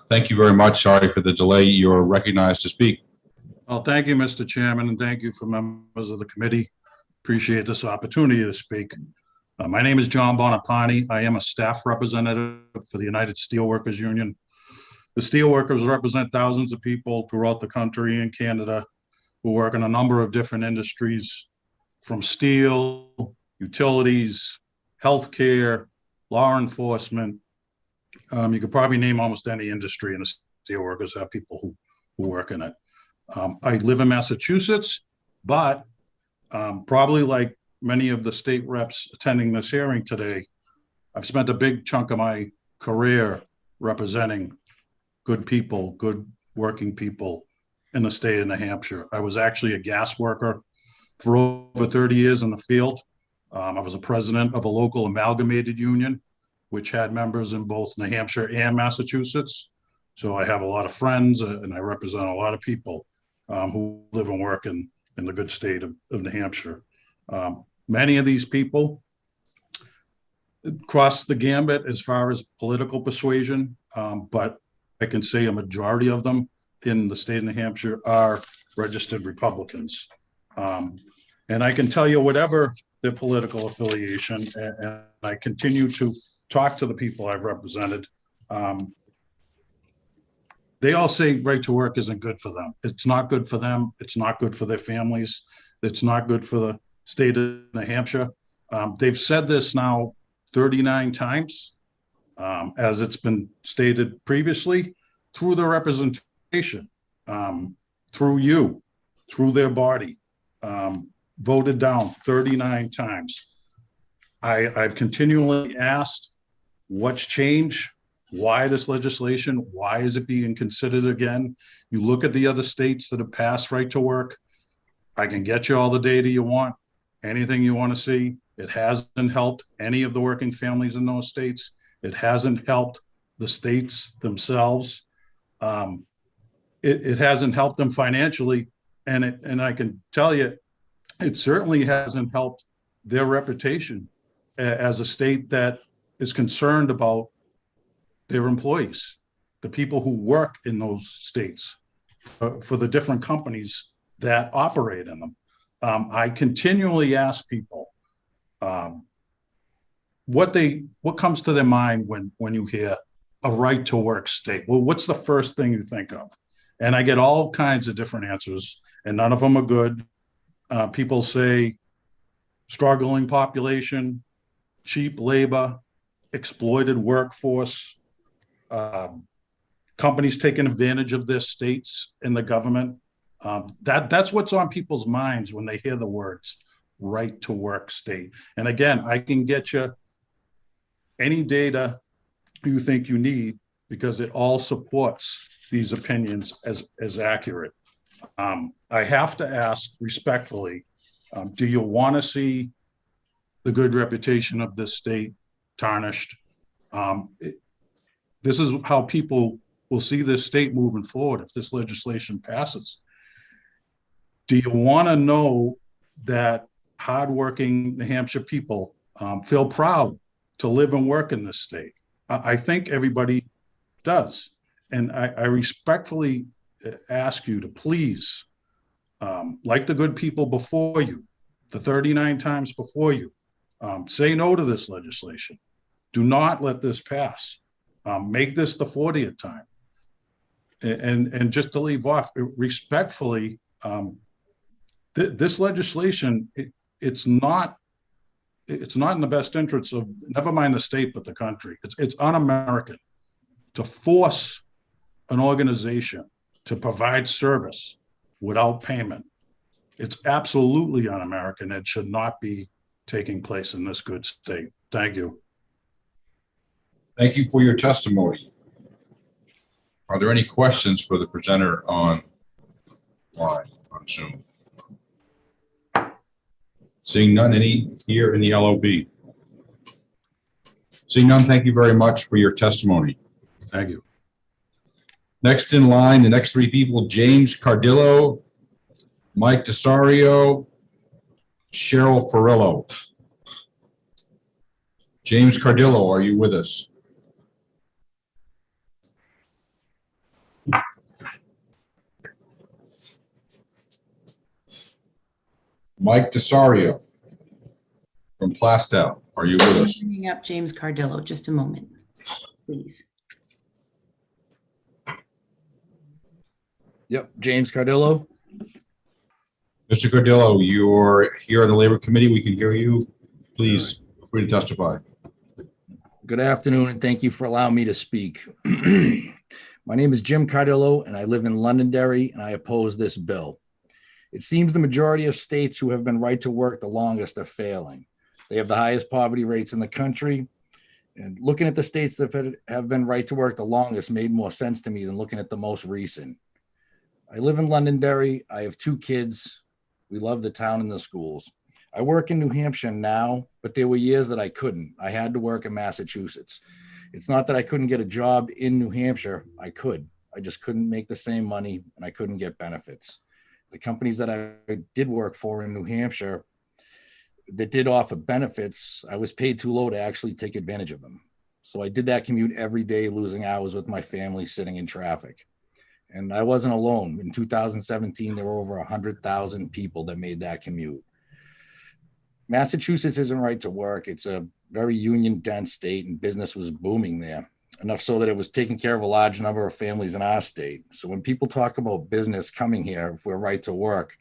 thank you very much. Sorry for the delay. You're recognized to speak. Well, thank you, Mr. Chairman, and thank you for members of the committee. Appreciate this opportunity to speak. My name is John Bonapane. I am a staff representative for the United Steelworkers Union. The steelworkers represent thousands of people throughout the country and Canada who work in a number of different industries, from steel, utilities, healthcare, law enforcement. You could probably name almost any industry, and the steelworkers have people who work in it. I live in Massachusetts, but probably like many of the state reps attending this hearing today, I've spent a big chunk of my career representing good people, good working people in the state of New Hampshire. I was actually a gas worker for over 30 years in the field. I was a president of a local amalgamated union, which had members in both New Hampshire and Massachusetts. So I have a lot of friends and I represent a lot of people who live and work in the good state of New Hampshire. Many of these people cross the gambit as far as political persuasion, but I can say a majority of them in the state of New Hampshire are registered Republicans. And I can tell you whatever their political affiliation, and I continue to talk to the people I've represented. They all say right to work isn't good for them. It's not good for them. It's not good for their families. It's not good for the state of New Hampshire. They've said this now 39 times, as it's been stated previously, through the representation, through you, through their body, voted down 39 times. I've continually asked what's changed, why this legislation, why is it being considered again? You look at the other states that have passed right to work. I can get you all the data you want, anything you want to see. It hasn't helped any of the working families in those states. It hasn't helped the states themselves. It hasn't helped them financially. And I can tell you, it certainly hasn't helped their reputation as a state that is concerned about their employees, the people who work in those states, for the different companies that operate in them. I continually ask people what comes to their mind when you hear a right to work state. Well, what's the first thing you think of? And I get all kinds of different answers, and none of them are good. People say struggling population, cheap labor, exploited workforce, companies taking advantage of their states and the government. That's what's on people's minds when they hear the words right to work state. And again, I can get you any data you think you need because it all supports these opinions as accurate. I have to ask respectfully, do you want to see the good reputation of this state tarnished? This is how people will see this state moving forward if this legislation passes. Do you want to know that hardworking New Hampshire people feel proud to live and work in this state? I think everybody does. And I respectfully ask you to please, like the good people before you, the 39 times before you, say no to this legislation. Do not let this pass. Make this the 40th time. And just to leave off, respectfully, this legislation, it's not in the best interests of, never mind the state, but the country. It's un-American to force an organization to provide service without payment. It's absolutely un-American. It should not be taking place in this good state. Thank you. Thank you for your testimony. Are there any questions for the presenter on Zoom? Seeing none, any here in the LOB? Seeing none, thank you very much for your testimony. Thank you. Next in line, the next three people, James Cardillo, Mike Desario, Cheryl Ferrillo. James Cardillo, are you with us? Mike Desario from Plastow, are you with us? Bringing up James Cardillo, just a moment, please. Yep, James Cardillo. Mr. Cardillo, you're here on the Labor Committee. We can hear you. Please, feel free to testify. Good afternoon, and thank you for allowing me to speak. My name is Jim Cardillo, and I live in Londonderry, and I oppose this bill. It seems the majority of states who have been right to work the longest are failing. They have the highest poverty rates in the country. And looking at the states that have been right to work the longest made more sense to me than looking at the most recent. I live in Londonderry. I have 2 kids. We love the town and the schools. I work in New Hampshire now, but there were years that I couldn't. I had to work in Massachusetts. It's not that I couldn't get a job in New Hampshire. I could. I just couldn't make the same money and I couldn't get benefits. The companies that I did work for in New Hampshire that did offer benefits, I was paid too low to actually take advantage of them. So I did that commute every day, losing hours with my family, sitting in traffic. And I wasn't alone. In 2017, there were over 100,000 people that made that commute. Massachusetts isn't right to work. It's a very union dense state and business was booming there, enough so that it was taking care of a large number of families in our state. So when people talk about business coming here, if we're right to work,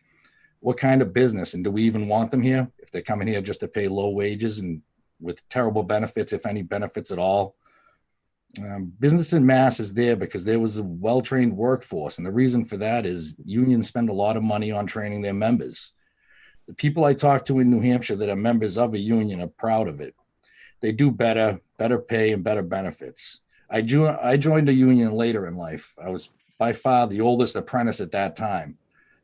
what kind of business? And do we even want them here? If they're coming here just to pay low wages and with terrible benefits, if any benefits at all. Business in Mass is there because there was a well-trained workforce. And the reason for that is unions spend a lot of money on training their members. The people I talk to in New Hampshire that are members of a union are proud of it. They do better pay and better benefits. I joined a union later in life. I was by far the oldest apprentice at that time.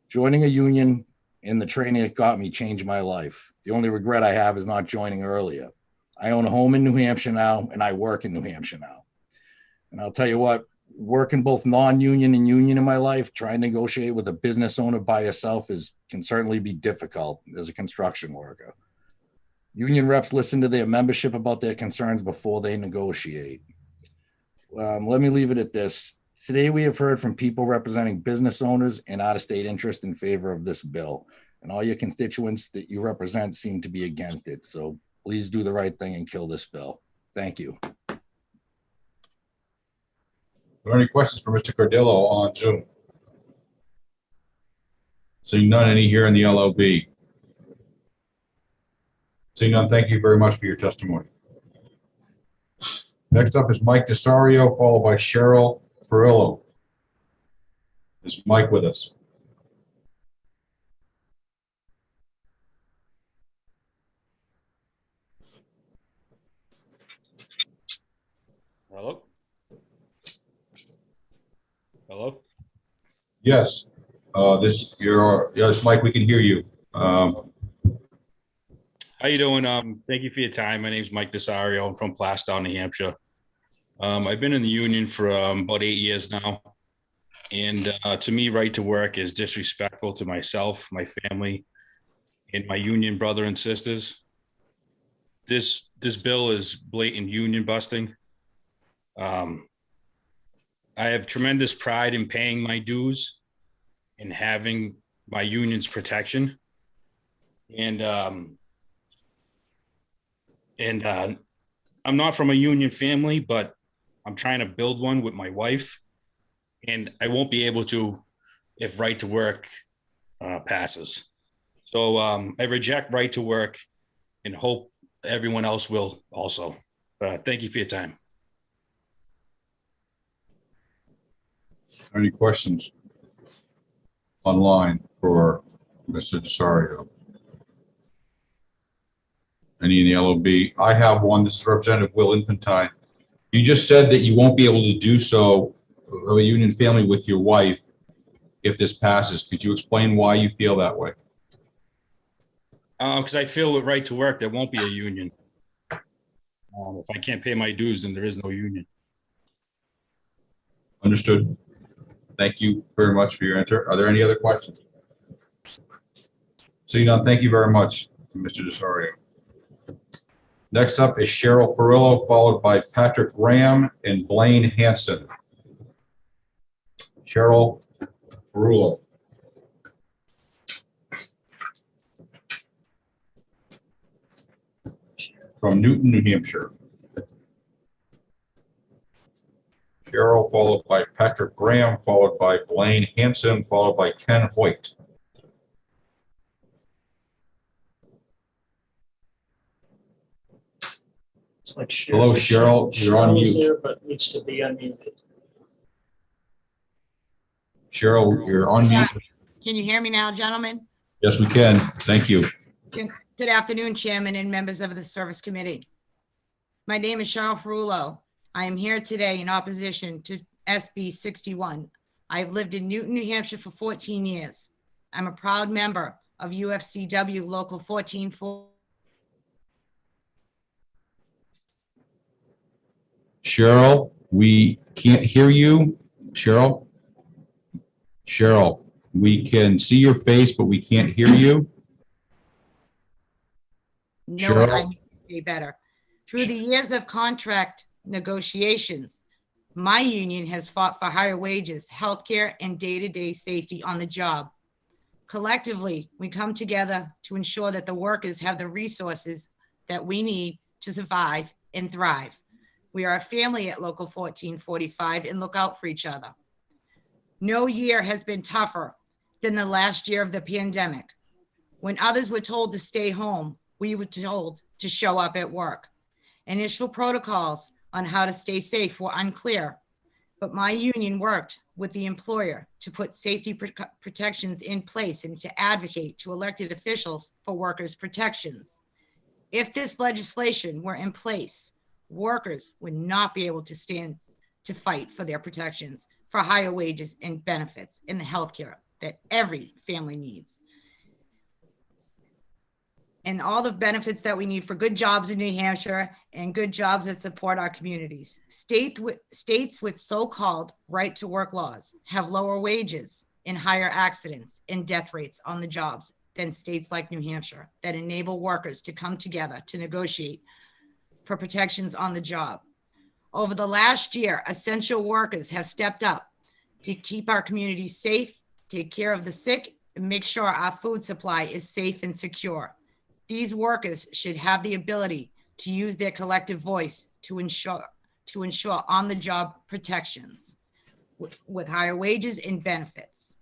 Joining a union and the training it got me changed my life. The only regret I have is not joining earlier. I own a home in New Hampshire now, and I work in New Hampshire now. And I'll tell you what, working both non-union and union in my life, trying to negotiate with a business owner by yourself can certainly be difficult as a construction worker. Union reps listen to their membership about their concerns before they negotiate. Let me leave it at this. Today, we have heard from people representing business owners and out-of-state interest in favor of this bill. And all your constituents that you represent seem to be against it. So please do the right thing and kill this bill. Thank you. Are there any questions for Mr. Cardillo on Zoom? Seeing none, any here in the LOB? Seeing none, thank you very much for your testimony. Next up is Mike Desario, followed by Cheryl Ferrillo. Is Mike with us? Hello? Hello? Yes. Yes, Mike, we can hear you. How you doing? Thank you for your time. My name is Mike Desario. I'm from Plastow, New Hampshire. I've been in the union for about 8 years now. And to me, right to work is disrespectful to myself, my family, and my union brother and sisters. This bill is blatant union busting. I have tremendous pride in paying my dues and having my union's protection. And I'm not from a union family, but I'm trying to build one with my wife. And I won't be able to if right to work passes. So I reject right to work and hope everyone else will also. Thank you for your time. Any questions online for Mr. Desario? Any in the LOB? I have one. This is Representative Will Infantine. You just said that you won't be able to do so of a union family with your wife if this passes. Could you explain why you feel that way? Because I feel with right to work, there won't be a union. If I can't pay my dues, then there is no union. Understood. Thank you very much for your answer. Are there any other questions? Seeing none, thank you very much, Mr. Desario. Next up is Cheryl Ferrillo, followed by Patrick Graham and Blaine Hanson. Cheryl Ferrillo. From Newton, New Hampshire. Cheryl, followed by Patrick Graham, followed by Blaine Hanson, followed by Ken Hoyt. It's like Hello, Cheryl. You're on mute. There, but needs to be unmuted. Cheryl, you're on mute. Can you hear me now, gentlemen? Yes, we can. Thank you. Good afternoon, Chairman and members of the Service Committee. My name is Cheryl Ferrillo. I am here today in opposition to SB 61, I've lived in Newton, New Hampshire for 14 years. I'm a proud member of UFCW Local 1440. Cheryl, we can't hear you. Cheryl? Cheryl, we can see your face, but we can't hear you. Know what I Cheryl? need to say better. Through the years of contract negotiations, my union has fought for higher wages, healthcare, and day-to-day safety on the job. Collectively, we come together to ensure that the workers have the resources that we need to survive and thrive. We are a family at Local 1445 and look out for each other. No year has been tougher than the last year of the pandemic. When others were told to stay home, we were told to show up at work. Initial protocols on how to stay safe were unclear, but my union worked with the employer to put safety protections in place and to advocate to elected officials for workers' protections. If this legislation were in place, workers would not be able to stand to fight for their protections, for higher wages and benefits in the healthcare that every family needs. And all the benefits that we need for good jobs in New Hampshire and good jobs that support our communities. States with so-called right to work laws have lower wages and higher accidents and death rates on the jobs than states like New Hampshire that enable workers to come together to negotiate for protections on the job. Over the last year, essential workers have stepped up to keep our communities safe, take care of the sick, and make sure our food supply is safe and secure. These workers should have the ability to use their collective voice to ensure on-the-job protections with higher wages and benefits.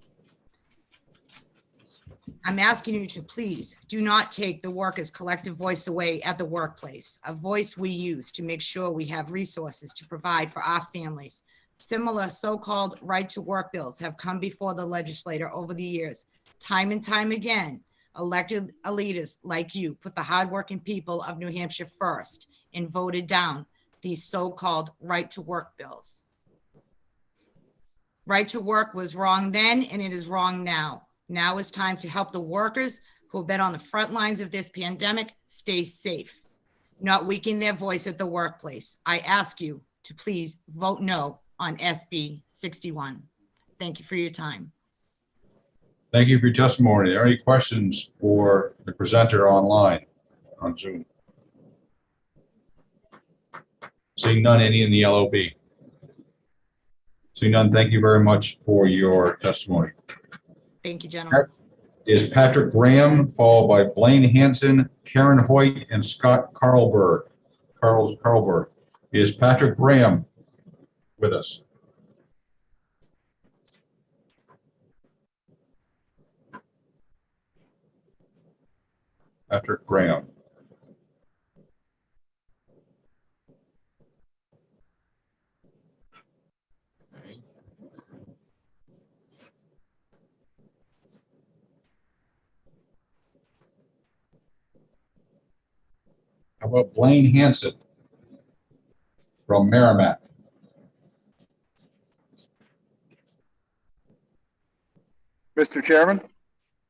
I'm asking you to please do not take the workers' collective voice away at the workplace, a voice we use to make sure we have resources to provide for our families. Similar so-called right to work bills have come before the legislator over the years. Time and time again, elected leaders like you put the hardworking people of New Hampshire first and voted down these so-called right to work bills. Right to work was wrong then, and it is wrong now. Now is time to help the workers who have been on the front lines of this pandemic stay safe, not weaken their voice at the workplace. I ask you to please vote no on SB 61. Thank you for your time. Thank you for your testimony. Are there any questions for the presenter online on Zoom? Seeing none, any in the LOB? Seeing none, thank you very much for your testimony. Thank you, gentlemen. Is Patrick Graham, followed by Blaine Hanson, Karen Hoyt, and Scott Carlberg. Carlberg. Is Patrick Graham with us? Patrick Graham. How about Blaine Hanson from Merrimack? Mr. Chairman?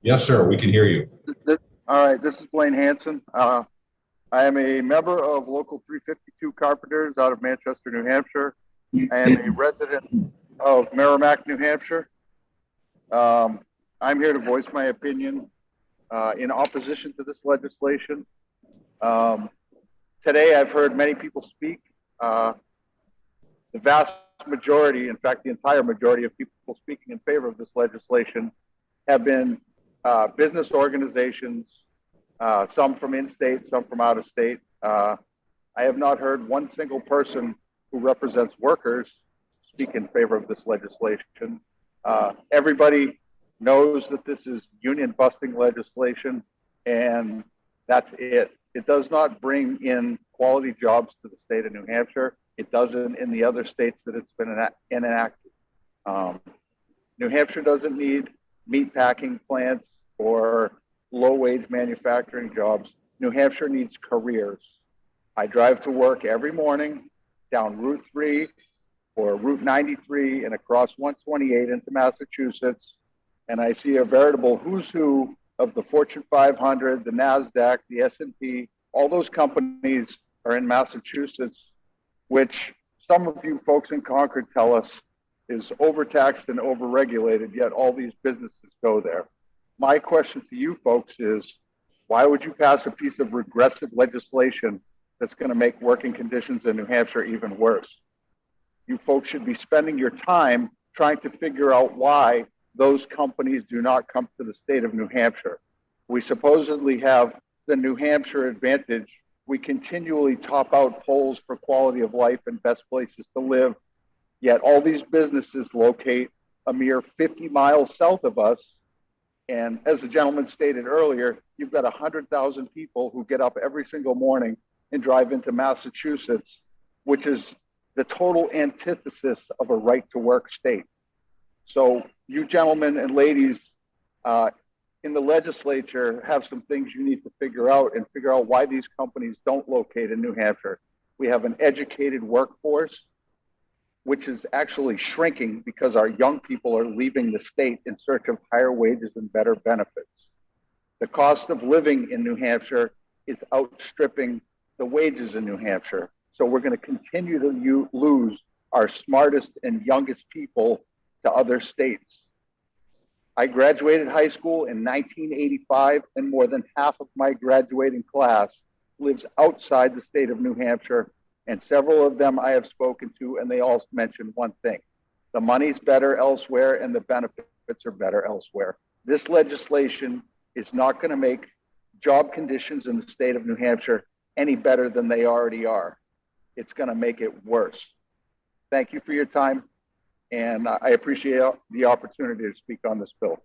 Yes, sir. We can hear you. All right, this is Blaine Hanson. I am a member of Local 352 Carpenters out of Manchester, New Hampshire. I am a resident of Merrimack, New Hampshire. I'm here to voice my opinion in opposition to this legislation. Today, I've heard many people speak. The vast majority, in fact, the entire majority of people speaking in favor of this legislation have been business organizations, some from in-state, some from out of state. I have not heard one single person who represents workers speak in favor of this legislation. Everybody knows that this is union busting legislation, and that's it. It does not bring in quality jobs to the state of New Hampshire. It doesn't in the other states that it's been enacted. New Hampshire doesn't need meat packing plants or low-wage manufacturing jobs. New Hampshire needs careers. I drive to work every morning down Route 3 or Route 93 and across 128 into Massachusetts, and I see a veritable who's who of the Fortune 500, the NASDAQ, the S&P, all those companies are in Massachusetts, which some of you folks in Concord tell us is overtaxed and overregulated, yet all these businesses go there. My question to you folks is, why would you pass a piece of regressive legislation that's going to make working conditions in New Hampshire even worse? You folks should be spending your time trying to figure out why those companies do not come to the state of New Hampshire. We supposedly have the New Hampshire advantage. We continually top out polls for quality of life and best places to live, yet all these businesses locate a mere 50 miles south of us. And as the gentleman stated earlier, you've got 100,000 people who get up every single morning and drive into Massachusetts, which is the total antithesis of a right to work state. So you gentlemen and ladies in the legislature have some things you need to figure out and figure out why these companies don't locate in New Hampshire. We have an educated workforce, which is actually shrinking because our young people are leaving the state in search of higher wages and better benefits. The cost of living in New Hampshire is outstripping the wages in New Hampshire. So we're going to continue to lose our smartest and youngest people to other states. I graduated high school in 1985, and more than half of my graduating class lives outside the state of New Hampshire, and several of them I have spoken to, and they all mention one thing: the money's better elsewhere and the benefits are better elsewhere. This legislation is not going to make job conditions in the state of New Hampshire any better than they already are. It's going to make it worse. Thank you for your time, and I appreciate the opportunity to speak on this bill.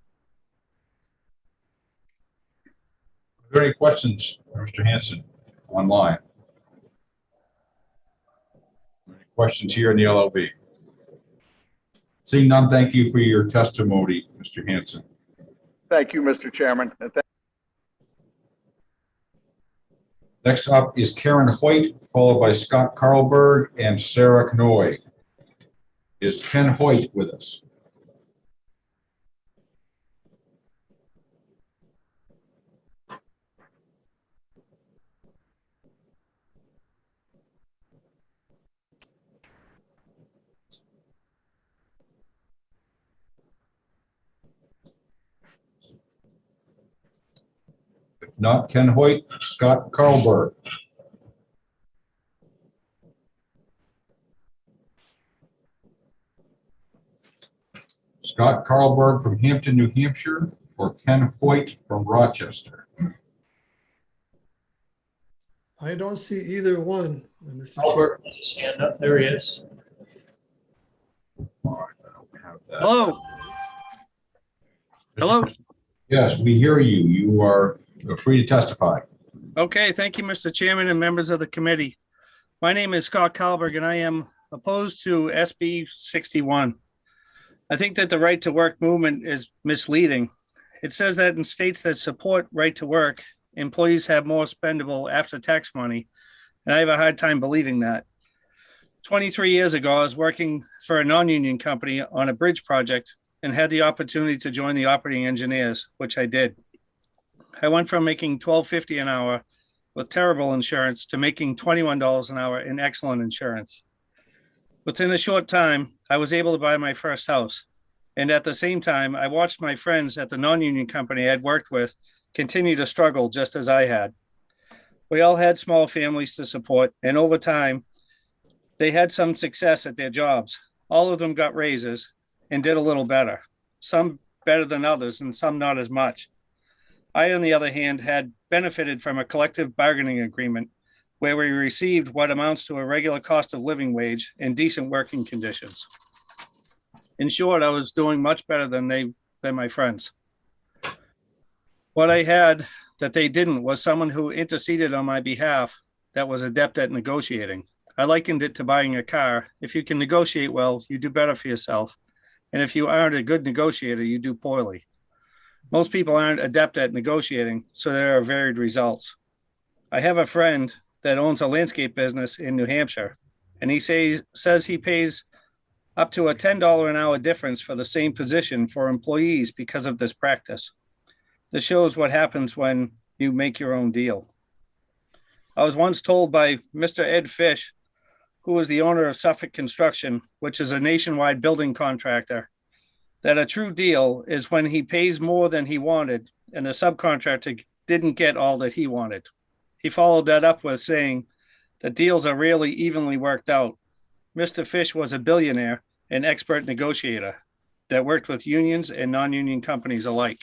Are there any questions for Mr. Hanson online? Any questions here in the LOB? Seeing none, thank you for your testimony, Mr. Hanson. Thank you, Mr. Chairman. Next up is Karen Hoyt, followed by Scott Carlberg and Sarah Knoy. Is Ken Hoyt with us? If not Ken Hoyt, Scott Carlberg. Scott Carlberg from Hampton, New Hampshire, or Ken Hoyt from Rochester? I don't see either one, Mr. Albert has his hand up. There he is. Hello. Hello. Yes, we hear you. You are free to testify. Okay, thank you, Mr. Chairman and members of the committee. My name is Scott Kalberg, and I am opposed to SB 61. I think that the right to work movement is misleading. It says that in states that support right to work, employees have more spendable after-tax money, and I have a hard time believing that. 23 years ago, I was working for a non-union company on a bridge project and had the opportunity to join the operating engineers, which I did. I went from making $12.50 an hour with terrible insurance to making $21 an hour in excellent insurance. Within a short time, I was able to buy my first house. And at the same time, I watched my friends at the non-union company I had worked with continue to struggle just as I had. We all had small families to support, and over time, they had some success at their jobs. All of them got raises and did a little better, some better than others and some not as much. I, on the other hand, had benefited from a collective bargaining agreement where we received what amounts to a regular cost of living wage and decent working conditions. In short, I was doing much better than my friends. What I had that they didn't was someone who interceded on my behalf that was adept at negotiating. I likened it to buying a car. If you can negotiate well, you do better for yourself. And if you aren't a good negotiator, you do poorly. Most people aren't adept at negotiating, so there are varied results. I have a friend that owns a landscape business in New Hampshire, and he says he pays up to a $10 an hour difference for the same position for employees because of this practice. This shows what happens when you make your own deal. I was once told by Mr. Ed Fish, who was the owner of Suffolk Construction, which is a nationwide building contractor, that a true deal is when he pays more than he wanted and the subcontractor didn't get all that he wanted. He followed that up with saying that deals are rarely evenly worked out. Mr. Fish was a billionaire and expert negotiator that worked with unions and non-union companies alike.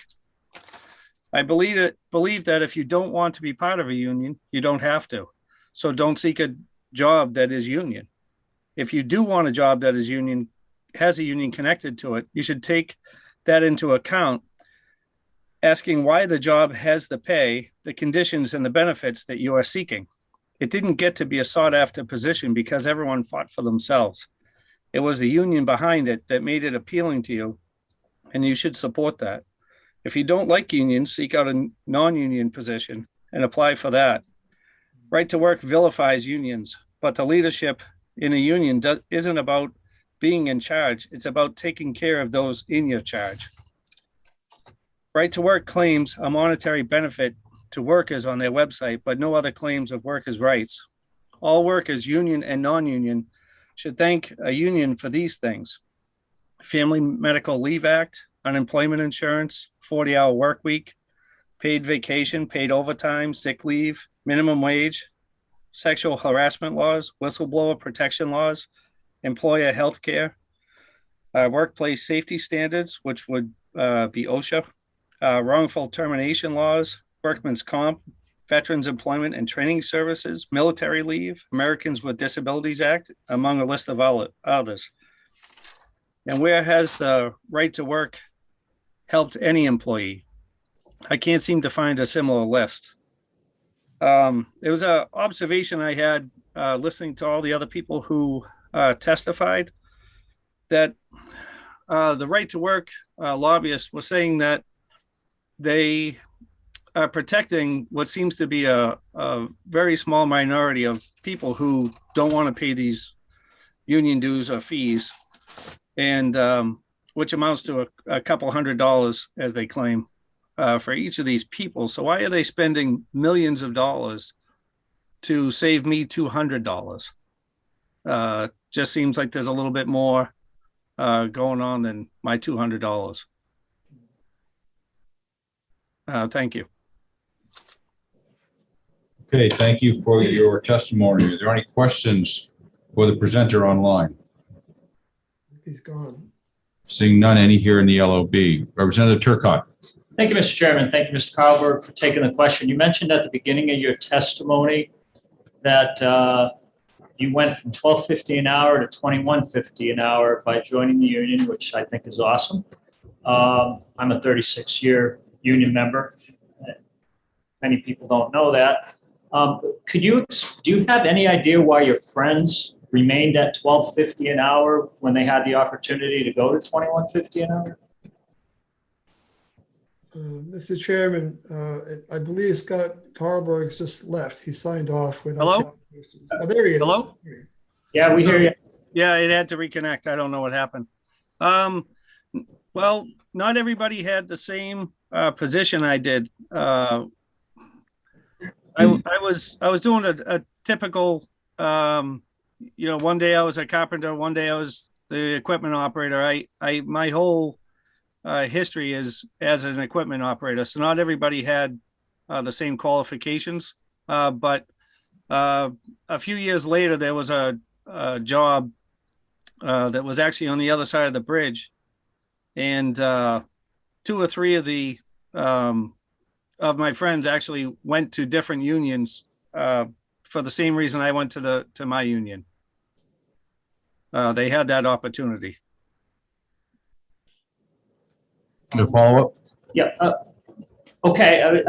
I believe that if you don't want to be part of a union, you don't have to. So don't seek a job that is union. If you do want a job that is union, has a union connected to it, you should take that into account, asking why the job has the pay, the conditions, and the benefits that you are seeking. It didn't get to be a sought-after position because everyone fought for themselves. It was the union behind it that made it appealing to you, and you should support that. If you don't like unions, seek out a non-union position and apply for that. Right to work vilifies unions, but the leadership in a union isn't about being in charge. It's about taking care of those in your charge. Right to work claims a monetary benefit to workers on their website, but no other claims of workers' rights. All workers, union and non-union, should thank a union for these things: Family Medical Leave Act, unemployment insurance, 40-hour work week, paid vacation, paid overtime, sick leave, minimum wage, sexual harassment laws, whistleblower protection laws, employer health care, workplace safety standards, which would be OSHA, wrongful termination laws, workman's comp, Veterans Employment and Training Services, military leave, Americans with Disabilities Act, among a list of others. And where has the right to work helped any employee? I can't seem to find a similar list. It was an observation I had listening to all the other people who testified that the right to work lobbyists were saying that they are protecting what seems to be a very small minority of people who don't want to pay these union dues or fees, and which amounts to a couple $100, as they claim, for each of these people. So why are they spending millions of dollars to save me $200? Just seems like there's a little bit more going on than my $200. Thank you. Okay, thank you for your testimony. Are there any questions for the presenter online? He's gone. Seeing none, any here in the LOB. Representative Turcott. Thank you, Mr. Chairman. Thank you, Mr. Carlberg, for taking the question. You mentioned at the beginning of your testimony that you went from $12.50 an hour to $21.50 an hour by joining the union, which I think is awesome. I'm a 36-year union member. Many people don't know that. Do you have any idea why your friends remained at $12.50 an hour when they had the opportunity to go to $21.50 an hour? Mr. Chairman, I believe Scott Carlberg's just left. He signed off without. Hello? Oh, there he is. Hello? Yeah, we hear you. Yeah, it had to reconnect. I don't know what happened. Well, not everybody had the same position I did. I was doing a typical, one day I was a carpenter, one day I was the equipment operator. My whole history is as an equipment operator. So not everybody had the same qualifications, but a few years later, there was a job that was actually on the other side of the bridge, and 2 or 3 of my friends actually went to different unions for the same reason I went to my union. They had that opportunity. A follow-up? Yeah. Okay.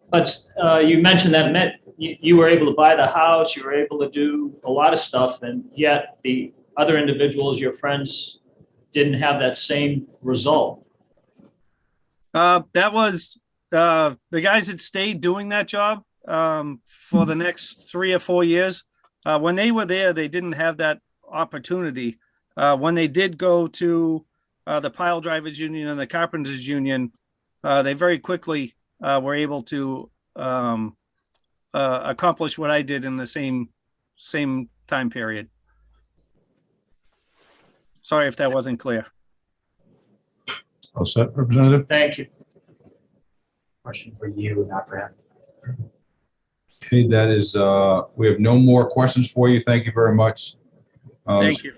But you mentioned that meant you were able to buy the house, you were able to do a lot of stuff, and yet the other individuals, your friends, didn't have that same result. That was the guys that stayed doing that job for the next 3 or 4 years. When they were there, they didn't have that opportunity When they did go to the pile drivers union and the carpenters union, they very quickly were able to accomplish what I did in the same time period. Sorry if that wasn't clear. All set, Representative? Thank you. Question for you, not for him. Okay, that is, we have no more questions for you. Thank you very much. Thank you.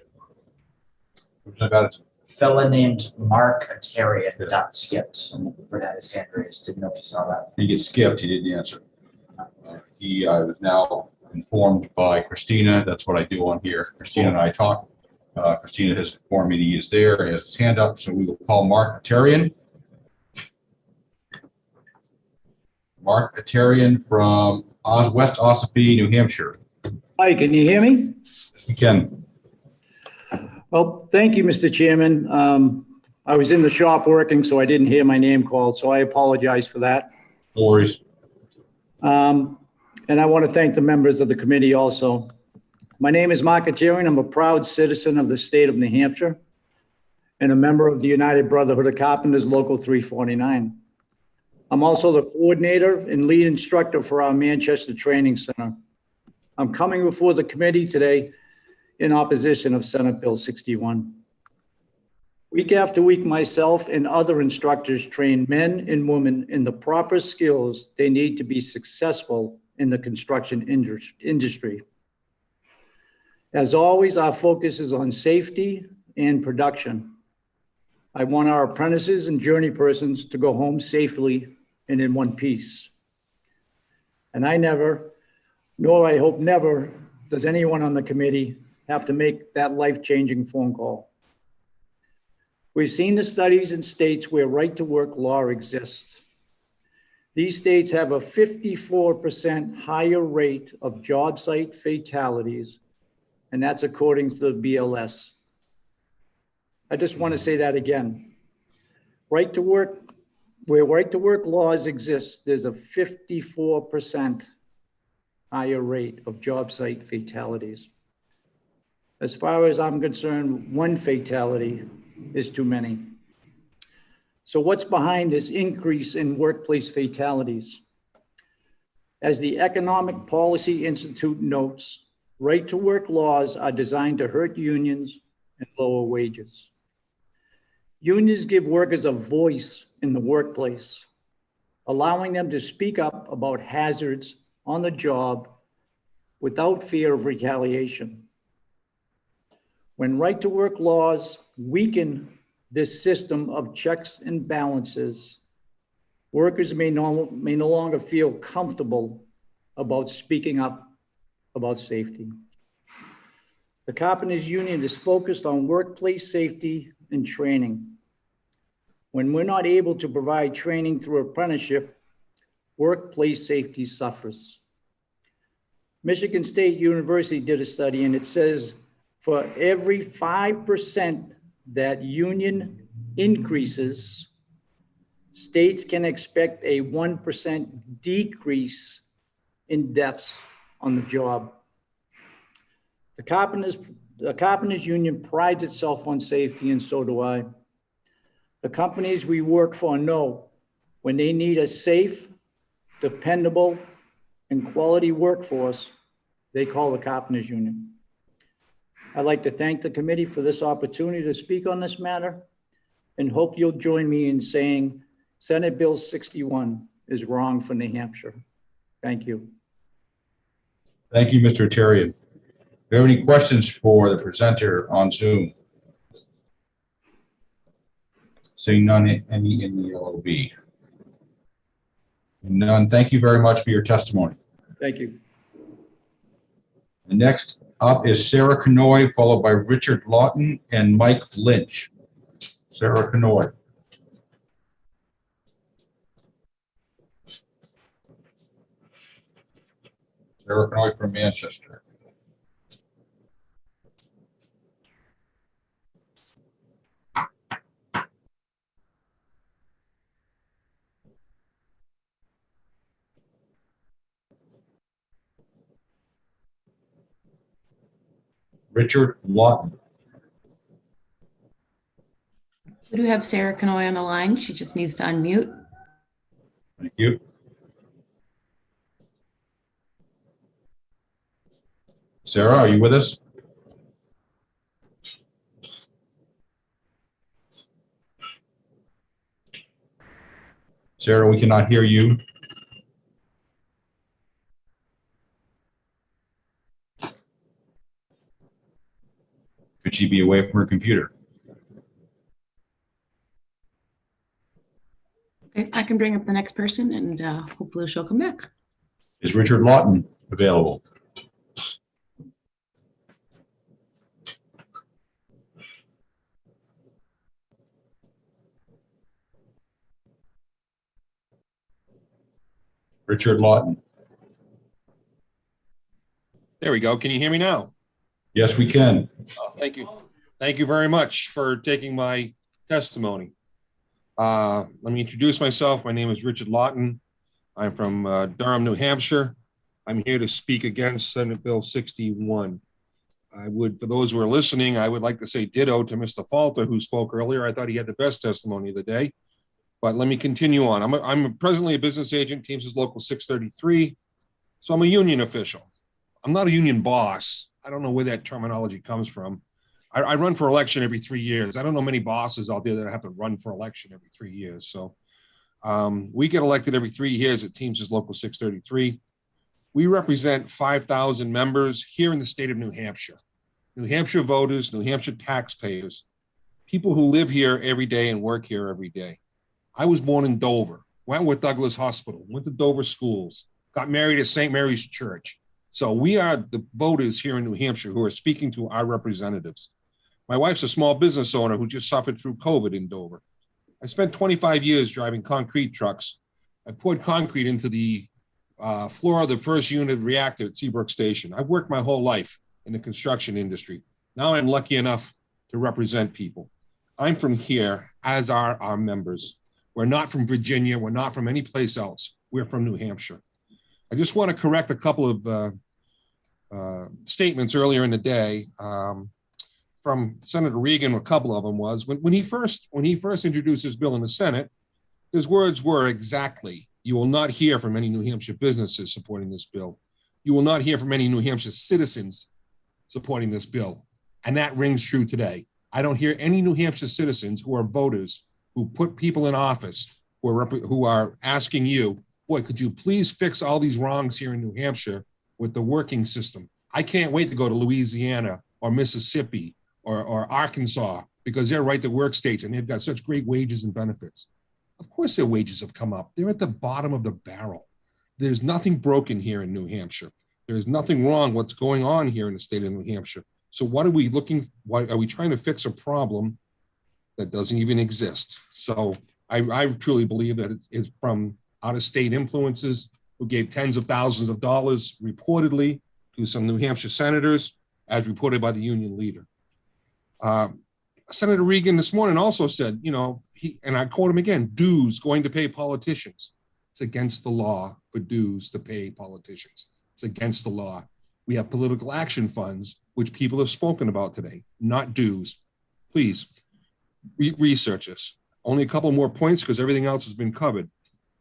Fella named Mark Atarian got skipped. Or had his hand raised. Didn't know if you saw that. He gets skipped. He didn't answer. He was now informed by Christina. That's what I do on here. Christina and I talk. Christina has informed me that he is there. He has his hand up, so we will call Mark Atarian. Mark Atarian from West Ossipee, New Hampshire. Hi, can you hear me? You can. Well, thank you, Mr. Chairman. I was in the shop working, so I didn't hear my name called, so I apologize for that. No worries. And I want to thank the members of the committee also. My name is Mark Atarian. I'm a proud citizen of the state of New Hampshire and a member of the United Brotherhood of Carpenters, Local 349. I'm also the coordinator and lead instructor for our Manchester Training Center. I'm coming before the committee today in opposition of Senate Bill 61. Week after week, myself and other instructors train men and women in the proper skills they need to be successful in the construction industry. As always, our focus is on safety and production. I want our apprentices and journey persons to go home safely and in one piece. And I never, nor I hope never, does anyone on the committee have to make that life-changing phone call. We've seen the studies in states where right-to-work law exists. These states have a 54% higher rate of job site fatalities, and that's according to the BLS. I just want to say that again. Right-to-work, where right-to-work laws exist, there's a 54% higher rate of job site fatalities. As far as I'm concerned, one fatality is too many. So what's behind this increase in workplace fatalities? As the Economic Policy Institute notes, right-to-work laws are designed to hurt unions and lower wages. Unions give workers a voice in the workplace, allowing them to speak up about hazards on the job without fear of retaliation. When right-to-work laws weaken this system of checks and balances, workers may no longer feel comfortable about speaking up about safety. The Carpenters Union is focused on workplace safety and training. When we're not able to provide training through apprenticeship, workplace safety suffers. Michigan State University did a study, and it says for every 5% that union increases, states can expect a 1% decrease in deaths on the job. The Carpenters Union prides itself on safety, and so do I. The companies we work for know when they need a safe, dependable, and quality workforce, they call the Carpenters Union. I'd like to thank the committee for this opportunity to speak on this matter and hope you'll join me in saying Senate Bill 61 is wrong for New Hampshire. Thank you. Thank you, Mr. Atarian. Do you have any questions for the presenter on Zoom? Seeing none, any in the LOB? None. Thank you very much for your testimony. Thank you. The next up is Sarah Canoy, followed by Richard Lawton and Mike Lynch. Sarah Canoy. Sarah Canoy from Manchester. Richard Lawton. We do have Sarah Canoy on the line. She just needs to unmute. Thank you. Sarah, are you with us? Sarah, we cannot hear you. Could she be away from her computer? Okay, I can bring up the next person and hopefully she'll come back. Is Richard Lawton available? Richard Lawton. There we go. Can you hear me now? Yes, we can. Thank you. Thank you very much for taking my testimony. Let me introduce myself. My name is Richard Lawton. I'm from Durham, New Hampshire. I'm here to speak against Senate Bill 61. For those who are listening, I would like to say ditto to Mr. Falter, who spoke earlier. I thought he had the best testimony of the day. But let me continue on. I'm presently a business agent, Teamsters Local 633. So I'm a union official. I'm not a union boss. I don't know where that terminology comes from. I run for election every 3 years. I don't know many bosses out there that have to run for election every 3 years. So we get elected every 3 years at Teamsters Local 633. We represent 5,000 members here in the state of New Hampshire. New Hampshire voters, New Hampshire taxpayers, people who live here every day and work here every day. I was born in Dover, went with Douglas Hospital, went to Dover schools, got married at St. Mary's Church. So we are the voters here in New Hampshire who are speaking to our representatives. My wife's a small business owner who just suffered through COVID in Dover. I spent 25 years driving concrete trucks. I poured concrete into the floor of the first unit reactor at Seabrook Station. I've worked my whole life in the construction industry. Now I'm lucky enough to represent people. I'm from here, as are our members. We're not from Virginia. We're not from any place else. We're from New Hampshire. I just want to correct a couple of statements earlier in the day from Senator Regan. A couple of them was when he first introduced this bill in the Senate, his words were exactly, "You will not hear from any New Hampshire businesses supporting this bill. You will not hear from any New Hampshire citizens supporting this bill." And that rings true today. I don't hear any New Hampshire citizens who are voters who put people in office who are asking you, boy, could you please fix all these wrongs here in New Hampshire with the working system? I can't wait to go to Louisiana or Mississippi or Arkansas because they're right to work states and they've got such great wages and benefits. Of course their wages have come up. They're at the bottom of the barrel. There's nothing broken here in New Hampshire. There's nothing wrong what's going on here in the state of New Hampshire. So why are we trying to fix a problem that doesn't even exist? So I truly believe that it's from out-of-state influences who gave tens of thousands of dollars reportedly to some New Hampshire senators, as reported by the union leader. Senator Regan this morning also said, and I quote him again, dues going to pay politicians. It's against the law for dues to pay politicians. It's against the law. We have political action funds, which people have spoken about today, not dues. Please research this. Only a couple more points because everything else has been covered.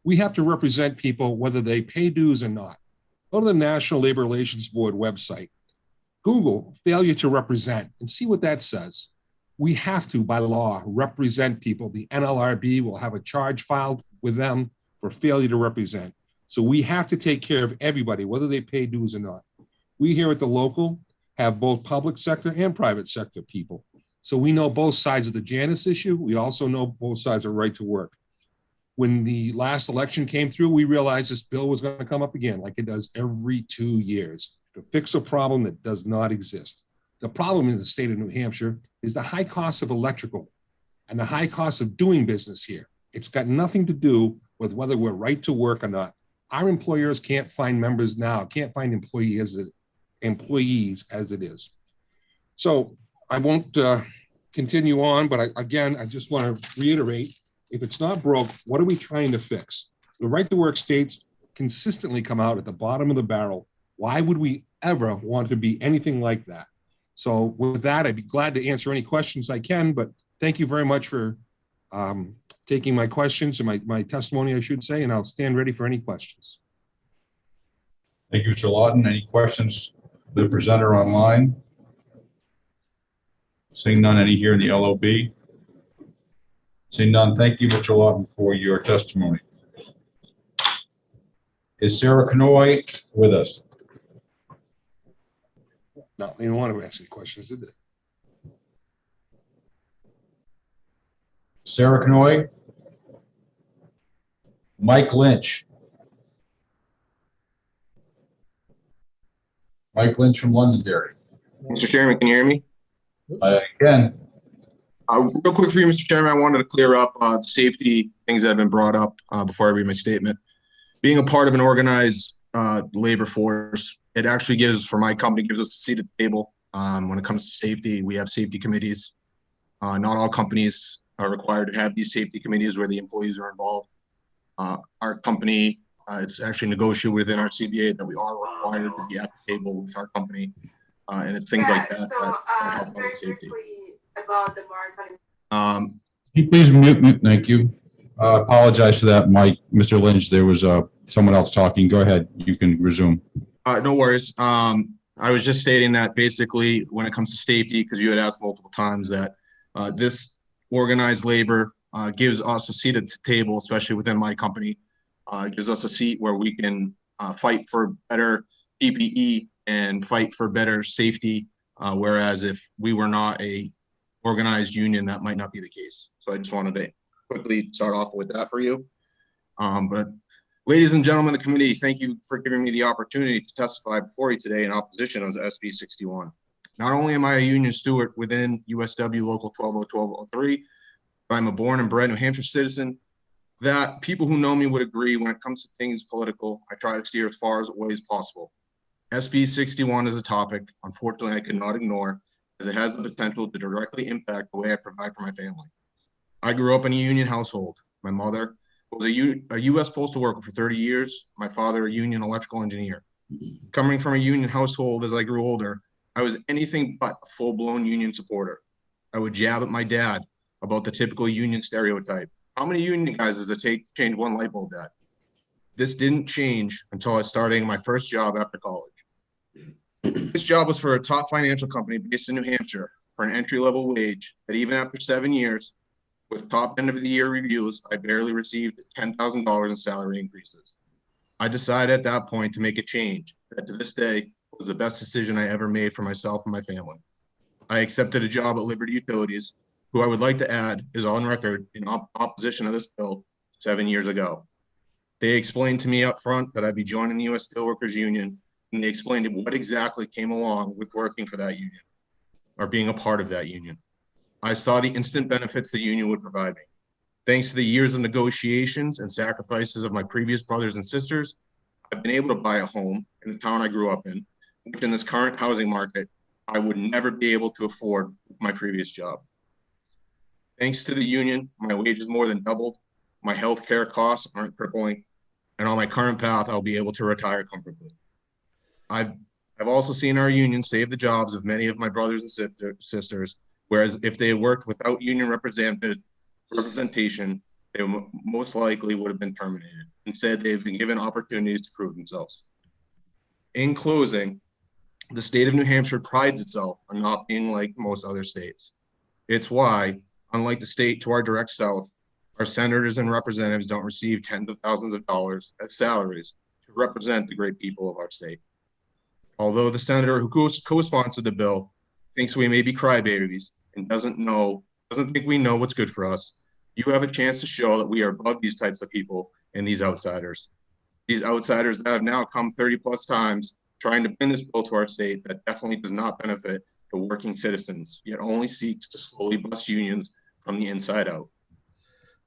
We have to represent people whether they pay dues or not. Go to the National Labor Relations Board website. Google failure to represent and see what that says. We have to, by law, represent people. The NLRB will have a charge filed with them for failure to represent. So we have to take care of everybody, whether they pay dues or not. We here at the local have both public sector and private sector people. So we know both sides of the Janus issue. We also know both sides of right to work. When the last election came through, we realized this bill was going to come up again, like it does every 2 years, to fix a problem that does not exist. The problem in the state of New Hampshire is the high cost of electrical and the high cost of doing business here. It's got nothing to do with whether we're right to work or not. Our employers can't find members now, can't find employees as it is. So I won't continue on, but I just want to reiterate, if it's not broke, what are we trying to fix? The right to work states consistently come out at the bottom of the barrel. Why would we ever want to be anything like that? So with that, I'd be glad to answer any questions I can, but thank you very much for taking my questions and my testimony, I should say, and I'll stand ready for any questions. Thank you, Mr. Lawton. Any questions for the presenter online? Seeing none, any here in the LOB? Seeing none, thank you, Mr. Lawton, for your testimony. Is Sarah Canoy with us? No, they don't want to ask any questions, did they? Sarah Canoy? Mike Lynch? Mike Lynch from Londonderry. Mr. Chairman, can you hear me? Again. Real quick for you, Mr. Chairman, I wanted to clear up the safety things that have been brought up before I read my statement. Being a part of an organized labor force, it actually gives, for my company, gives us a seat at the table. When it comes to safety, we have safety committees. Not all companies are required to have these safety committees where the employees are involved. Our company, it's actually negotiated within our CBA that we are required to be at the table with our company. And it's things like that that help out with safety. About the Can you please mute? Thank you. Apologize for that, Mike. Mr. Lynch, there was someone else talking. Go ahead. You can resume. No worries. I was just stating that basically when it comes to safety, because you had asked multiple times that this organized labor gives us a seat at the table, especially within my company. Gives us a seat where we can fight for better PPE and fight for better safety. Whereas if we were not a organized union, that might not be the case. So I just wanted to quickly start off with that for you. But ladies and gentlemen of the committee, thank you for giving me the opportunity to testify before you today in opposition of SB 61. Not only am I a union steward within USW Local 1203, but I'm a born and bred New Hampshire citizen that people who know me would agree when it comes to things political, I try to steer as far away as possible. SB 61 is a topic, unfortunately, I cannot ignore, as it has the potential to directly impact the way I provide for my family. I grew up in a union household. My mother was a U.S. postal worker for 30 years. My father, a union electrical engineer. Coming from a union household as I grew older, I was anything but a full-blown union supporter. I would jab at my dad about the typical union stereotype. How many union guys does it take to change one light bulb, Dad? This didn't change until I started my first job after college. This job was for a top financial company based in New Hampshire for an entry-level wage that even after 7 years, with top end of the year reviews, I barely received $10,000 in salary increases. I decided at that point to make a change that to this day was the best decision I ever made for myself and my family. I accepted a job at Liberty Utilities, who I would like to add is on record in opposition of this bill 7 years ago. They explained to me up front that I'd be joining the U.S. Steelworkers Union, and they explained what exactly came along with working for that union or being a part of that union. I saw the instant benefits the union would provide me. Thanks to the years of negotiations and sacrifices of my previous brothers and sisters, I've been able to buy a home in the town I grew up in, which in this current housing market, I would never be able to afford with my previous job. Thanks to the union, my wages more than doubled, my health care costs aren't crippling, and on my current path, I'll be able to retire comfortably. I've also seen our union save the jobs of many of my brothers and sisters, whereas if they had worked without union representation, they most likely would have been terminated. Instead, they've been given opportunities to prove themselves. In closing, the state of New Hampshire prides itself on not being like most other states. It's why, unlike the state to our direct south, our senators and representatives don't receive tens of thousands of dollars as salaries to represent the great people of our state. Although the senator who co-sponsored the bill thinks we may be crybabies and doesn't think we know what's good for us, you have a chance to show that we are above these types of people and these outsiders. These outsiders that have now come 30 plus times trying to pin this bill to our state that definitely does not benefit the working citizens, yet only seeks to slowly bust unions from the inside out.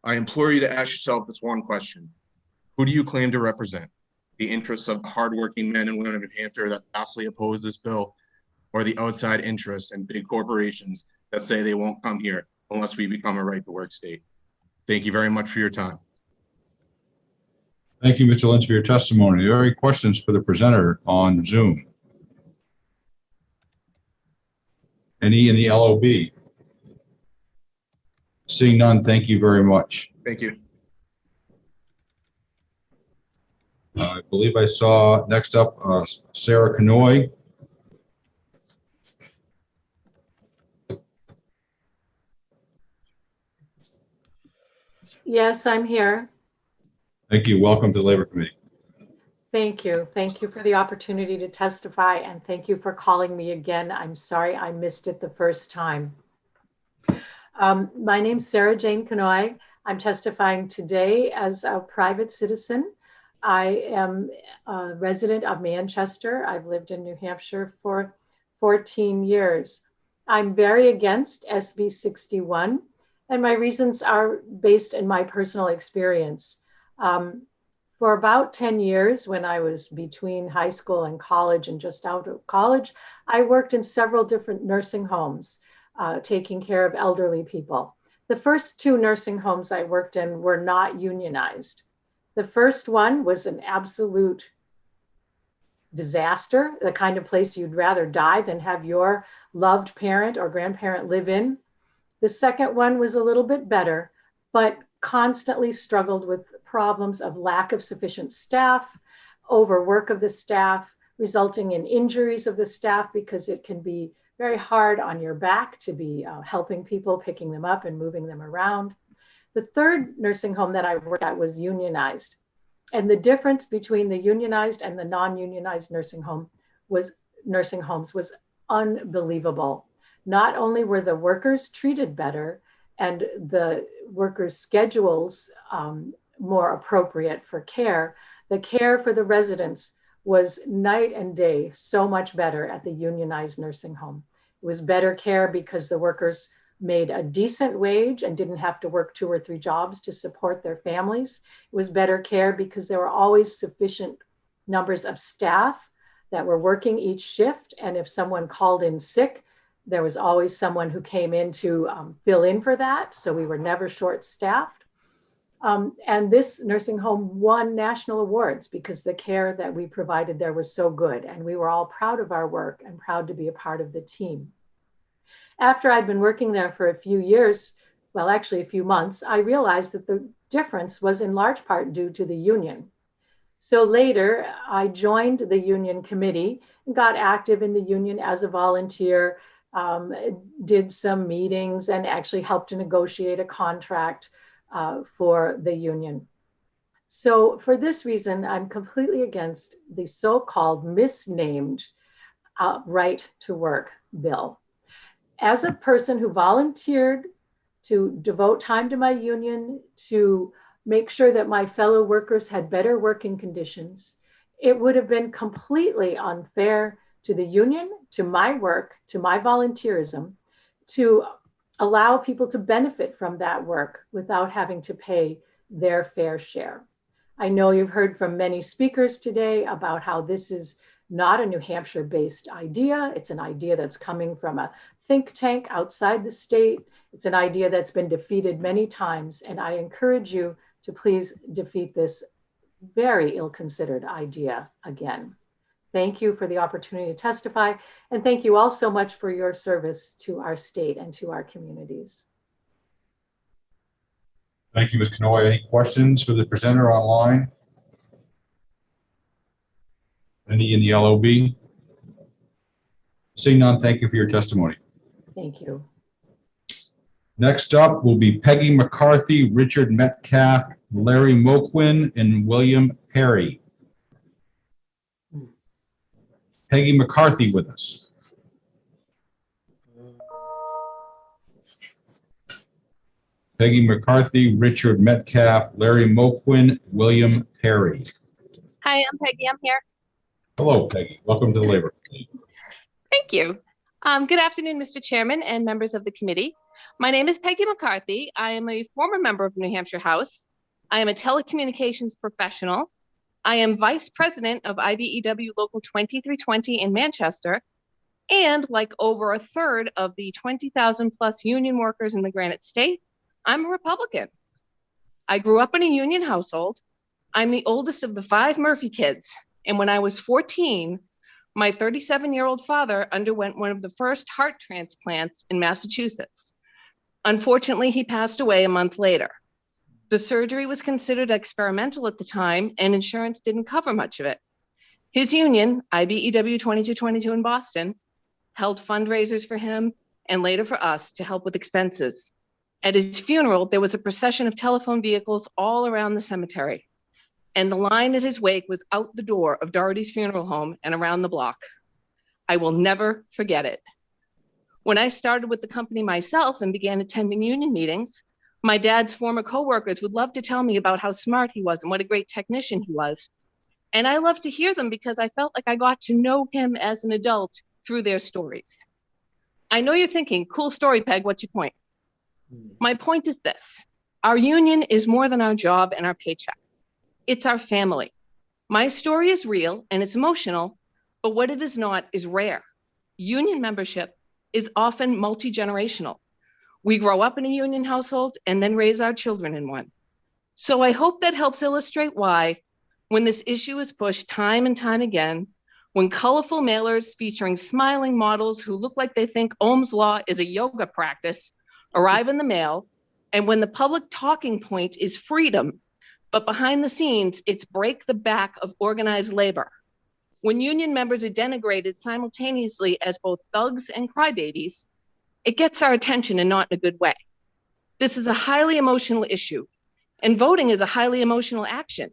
I implore you to ask yourself this one question. Who do you claim to represent? The interests of the hardworking men and women of New Hampshire that vastly oppose this bill, or the outside interests and big corporations that say they won't come here unless we become a right to work state? Thank you very much for your time. Thank you, Mr. Lynch, for your testimony. Are there any questions for the presenter on Zoom? Any in the LOB? Seeing none, thank you very much. Thank you. I believe I saw next up Sarah Canoy. Yes, I'm here. Thank you. Welcome to the Labor Committee. Thank you. Thank you for the opportunity to testify, and thank you for calling me again. I'm sorry I missed it the first time. My name's Sarah Jane Canoy. I'm testifying today as a private citizen. I am a resident of Manchester. I've lived in New Hampshire for 14 years. I'm very against SB 61, and my reasons are based in my personal experience. For about 10 years, when I was between high school and college and just out of college, I worked in several different nursing homes, taking care of elderly people. The first 2 nursing homes I worked in were not unionized. The first one was an absolute disaster, the kind of place you'd rather die than have your loved parent or grandparent live in. The second one was a little bit better, but constantly struggled with problems of lack of sufficient staff, overwork of the staff, resulting in injuries of the staff because it can be very hard on your back to be helping people, picking them up and moving them around. The third nursing home that I worked at was unionized. And the difference between the unionized and the non-unionized nursing homes was unbelievable. Not only were the workers treated better and the workers' schedules more appropriate for care, the care for the residents was night and day, so much better at the unionized nursing home. It was better care because the workers made a decent wage and didn't have to work 2 or 3 jobs to support their families. It was better care because there were always sufficient numbers of staff that were working each shift. And if someone called in sick, there was always someone who came in to fill in for that. So we were never short-staffed. And this nursing home won national awards because the care that we provided there was so good. And we were all proud of our work and proud to be a part of the team. After I'd been working there for a few years, well, actually a few months, I realized that the difference was in large part due to the union. So later, I joined the union committee and got active in the union as a volunteer, did some meetings, and actually helped to negotiate a contract for the union. So for this reason, I'm completely against the so-called misnamed right to work bill. As a person who volunteered to devote time to my union, to make sure that my fellow workers had better working conditions, it would have been completely unfair to the union, to my work, to my volunteerism, to allow people to benefit from that work without having to pay their fair share. I know you've heard from many speakers today about how this is not a New Hampshire-based idea. It's an idea that's coming from a think tank outside the state. It's an idea that's been defeated many times, and I encourage you to please defeat this very ill-considered idea again. Thank you for the opportunity to testify, and thank you all so much for your service to our state and to our communities. Thank you, Ms. Canoy. Any questions for the presenter online? Any in the LOB? Seeing none, thank you for your testimony. Thank you. Next up will be Peggy McCarthy, Richard Metcalf, Larry Moquin, and William Perry. Peggy McCarthy with us. Peggy McCarthy, Richard Metcalf, Larry Moquin, William Perry. Hi, I'm Peggy. I'm here. Hello, Peggy. Welcome to the Labor Committee. Thank you. Good afternoon, Mr. Chairman and members of the committee. My name is Peggy McCarthy. I am a former member of New Hampshire House. I am a telecommunications professional. I am vice president of IBEW Local 2320 in Manchester. And like over a third of the 20,000 plus union workers in the Granite State, I'm a Republican. I grew up in a union household. I'm the oldest of the 5 Murphy kids. And when I was 14, my 37-year-old father underwent one of the first heart transplants in Massachusetts. Unfortunately, he passed away a month later. The surgery was considered experimental at the time, and insurance didn't cover much of it. His union, IBEW 2222 in Boston, held fundraisers for him and later for us to help with expenses. At his funeral, there was a procession of telephone vehicles all around the cemetery, and the line at his wake was out the door of Doherty's funeral home and around the block. I will never forget it. When I started with the company myself and began attending union meetings, my dad's former coworkers would love to tell me about how smart he was and what a great technician he was. And I loved to hear them because I felt like I got to know him as an adult through their stories. I know you're thinking, cool story, Peg, what's your point? My point is this: our union is more than our job and our paycheck. It's our family. My story is real and it's emotional, but what it is not is rare. Union membership is often multi-generational. We grow up in a union household and then raise our children in one. So I hope that helps illustrate why, when this issue is pushed time and time again, when colorful mailers featuring smiling models who look like they think Ohm's law is a yoga practice arrive in the mail, and when the public talking point is freedom, but behind the scenes, it's break the back of organized labor. When union members are denigrated simultaneously as both thugs and crybabies, it gets our attention and not in a good way. This is a highly emotional issue, and voting is a highly emotional action.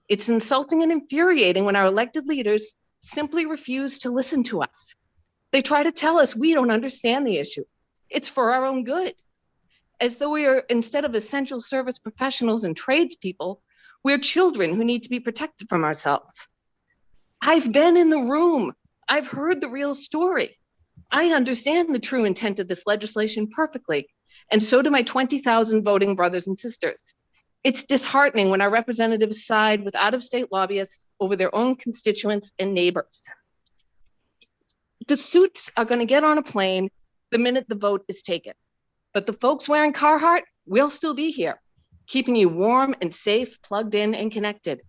It's insulting and infuriating when our elected leaders simply refuse to listen to us. They try to tell us we don't understand the issue. It's for our own good. As though we are, instead of essential service professionals and tradespeople, we're children who need to be protected from ourselves. I've been in the room. I've heard the real story. I understand the true intent of this legislation perfectly, and so do my 20,000 voting brothers and sisters. It's disheartening when our representatives side with out-of-state lobbyists over their own constituents and neighbors. The suits are going to get on a plane the minute the vote is taken, but the folks wearing Carhartt will still be here, keeping you warm and safe, plugged in and connected.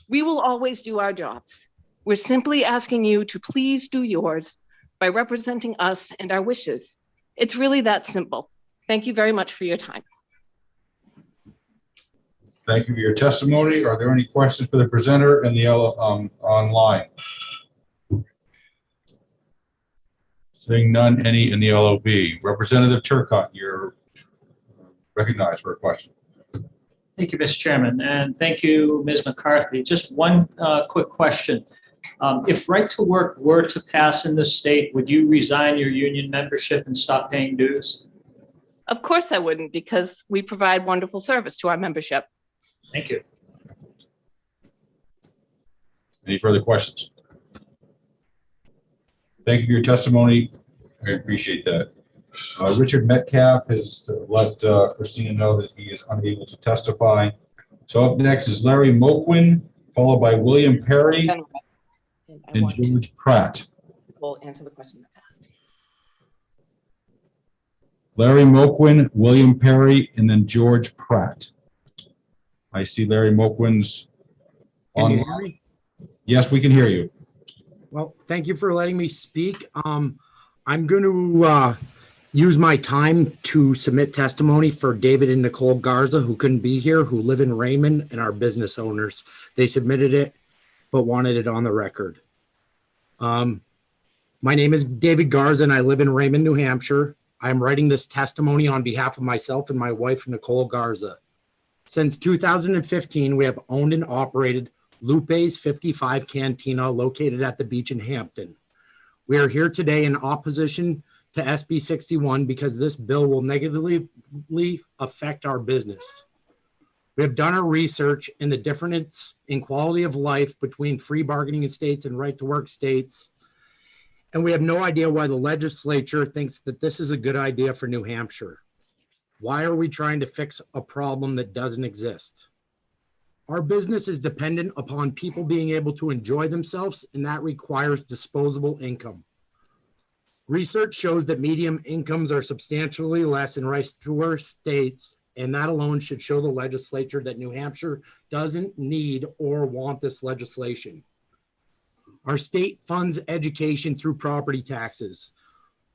We will always do our jobs. We're simply asking you to please do yours by representing us and our wishes. It's really that simple. Thank you very much for your time. Thank you for your testimony. Are there any questions for the presenter and the online? Seeing none, any in the LOB. Representative Turcotte, you're recognized for a question. Thank you, Mr. Chairman, and thank you, Ms. McCarthy. Just one quick question. If right to work were to pass in this state, would you resign your union membership and stop paying dues? Of course I wouldn't, because we provide wonderful service to our membership. Thank you. Any further questions? Thank you for your testimony. I appreciate that. Richard Metcalf has let Christina know that he is unable to testify. So up next is Larry Moquin, followed by William Perry and George Pratt. We'll answer the question that's asked. Larry Moquin, William Perry, and then George Pratt. I see Larry Moquin's Can you on. hear me? Yes, we can hear you. Well, thank you for letting me speak. I'm going to use my time to submit testimony for David and Nicole Garza, who couldn't be here, who live in Raymond and are business owners. They submitted it, but wanted it on the record. My name is David Garza, and I live in Raymond, New Hampshire. I'm writing this testimony on behalf of myself and my wife, Nicole Garza. Since 2015, we have owned and operated Lupe's 55 Cantina located at the beach in Hampton. We are here today in opposition to SB 61 because this bill will negatively affect our business. We have done our research in the difference in quality of life between free bargaining states and right to work states, and we have no idea why the legislature thinks that this is a good idea for New Hampshire. Why are we trying to fix a problem that doesn't exist? Our business is dependent upon people being able to enjoy themselves, and that requires disposable income. Research shows that median incomes are substantially less in right to work states, and that alone should show the legislature that New Hampshire doesn't need or want this legislation. Our state funds education through property taxes.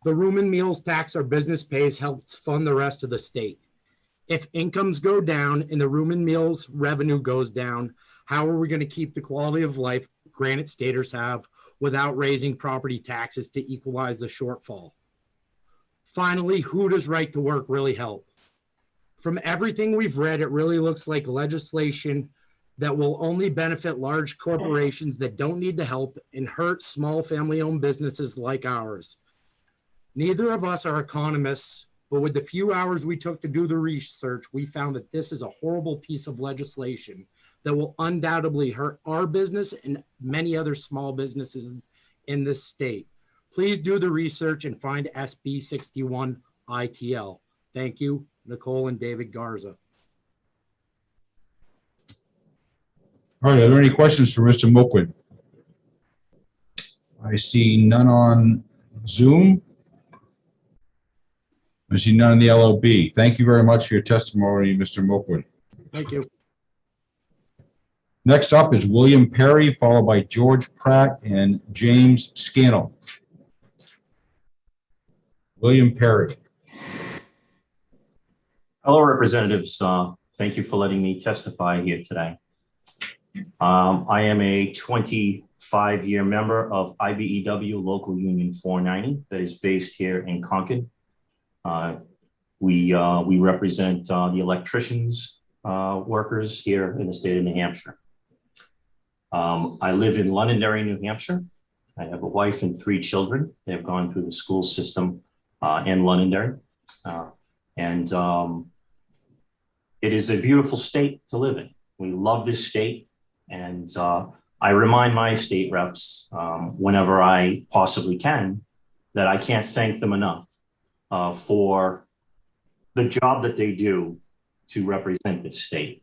The room and meals tax our business pays helps fund the rest of the state. If incomes go down and the room and meals revenue goes down, how are we going to keep the quality of life Granite Staters have without raising property taxes to equalize the shortfall? Finally, who does right to work really help? From everything we've read, it really looks like legislation that will only benefit large corporations that don't need the help and hurt small family-owned businesses like ours. Neither of us are economists, but with the few hours we took to do the research, we found that this is a horrible piece of legislation that will undoubtedly hurt our business and many other small businesses in this state. Please do the research and find SB 61 ITL. Thank you, Nicole and David Garza. All right, are there any questions for Mr. Moquin? I see none on Zoom. I see none in the LOB. Thank you very much for your testimony, Mr. Moquin. Thank you. Next up is William Perry, followed by George Pratt and James Scannell. William Perry. Hello, representatives. Thank you for letting me testify here today. I am a 25-year member of IBEW Local Union 490 that is based here in Concord. We represent the electricians workers here in the state of New Hampshire. I live in Londonderry, New Hampshire. I have a wife and 3 children. They have gone through the school system in Londonderry. It is a beautiful state to live in. We love this state. And I remind my state reps whenever I possibly can that I can't thank them enough for the job that they do to represent this state.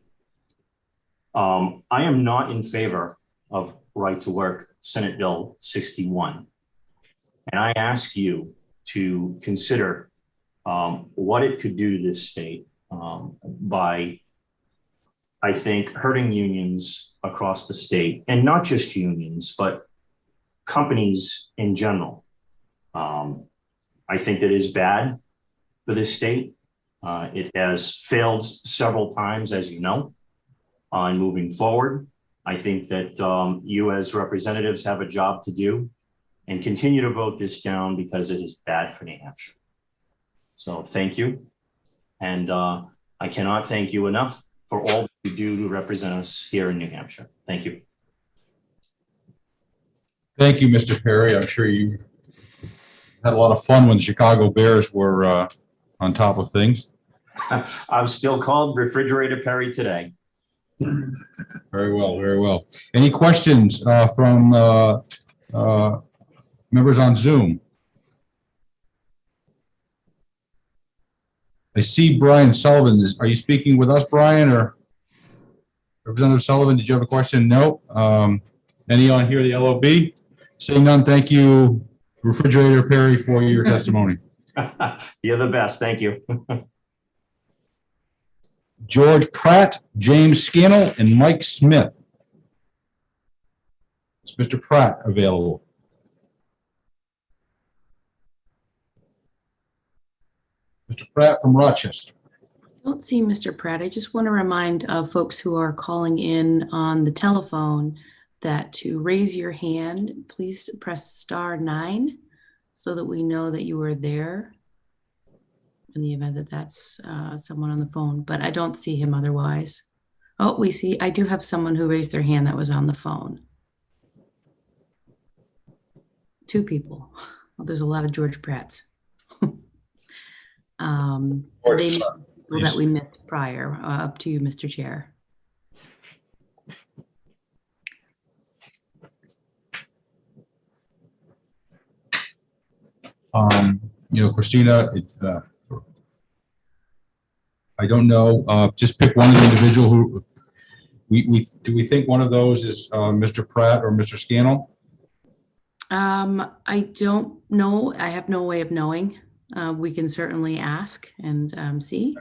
I am not in favor of right to work Senate Bill 61. And I ask you to consider what it could do to this state by, I think, hurting unions across the state, and not just unions, but companies in general. I think that is bad for this state. It has failed several times, as you know, on moving forward. I think that you as representatives have a job to do and continue to vote this down because it is bad for New Hampshire. So thank you. And I cannot thank you enough for all that you do to represent us here in New Hampshire. Thank you. Thank you, Mr. Perry. I'm sure you had a lot of fun when the Chicago Bears were on top of things. I'm still called Refrigerator Perry today. Very well, very well. Any questions from members on Zoom? I see Brian Sullivan. Are you speaking with us, Brian, or Representative Sullivan? Did you have a question? No. Any on here, the LOB? Seeing none, thank you, Refrigerator Perry, for your testimony. You're the best. Thank you. George Pratt, James Scannell, and Mike Smith. Is Mr. Pratt available? Mr. Pratt from Rochester. Don't see Mr. Pratt. I just want to remind folks who are calling in on the telephone that to raise your hand, please press *9 so that we know that you are there in the event that that's someone on the phone, but I don't see him otherwise. Oh, I do have someone who raised their hand that was on the phone. 2 people. Well, there's a lot of George Pratts. They that we missed prior. Up to you, Mr. Chair. Christina, I don't know. Just pick one individual who do we think one of those is Mr. Pratt or Mr. Scannell? I don't know. I have no way of knowing. We can certainly ask and see.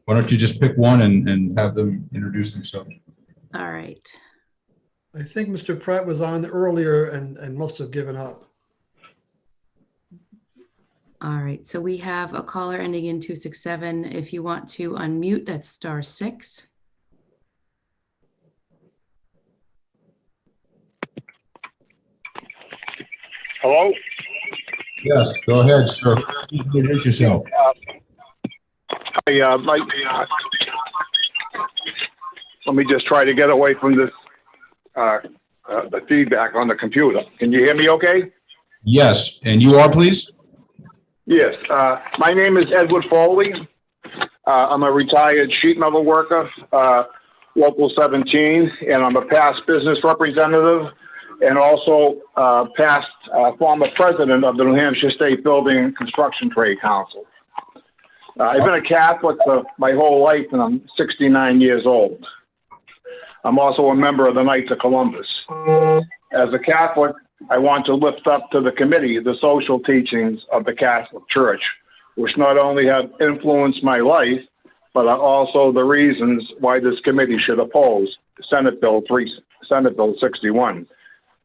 Why don't you just pick one and have them introduce themselves? All right. I think Mr. Pratt was on earlier and must have given up. All right, so we have a caller ending in 267. If you want to unmute, that's *6. Hello? Yes, go ahead, sir. Introduce yourself. Mike. Let me just try to get away from this, the feedback on the computer. Can you hear me okay? Yes, and you are, please? Yes. My name is Edward Foley. I'm a retired sheet metal worker, Local 17, and I'm a past business representative and also past former president of the New Hampshire State Building and Construction Trade Council. I've been a Catholic for my whole life, and I'm 69 years old. I'm also a member of the Knights of Columbus. As a Catholic, I want to lift up to the committee the social teachings of the Catholic Church, which not only have influenced my life, but are also the reasons why this committee should oppose Senate Bill 61,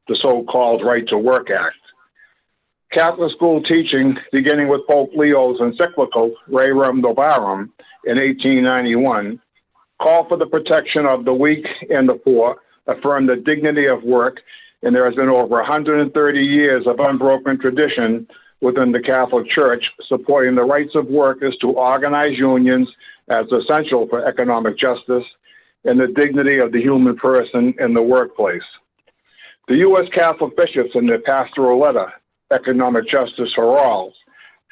the so-called Right to Work Act. Catholic school teaching, beginning with Pope Leo's encyclical Rerum Novarum in 1891, called for the protection of the weak and the poor, affirmed the dignity of work, and there has been over 130 years of unbroken tradition within the Catholic Church supporting the rights of workers to organize unions as essential for economic justice and the dignity of the human person in the workplace. The U.S. Catholic bishops in their pastoral letter, Economic Justice for All,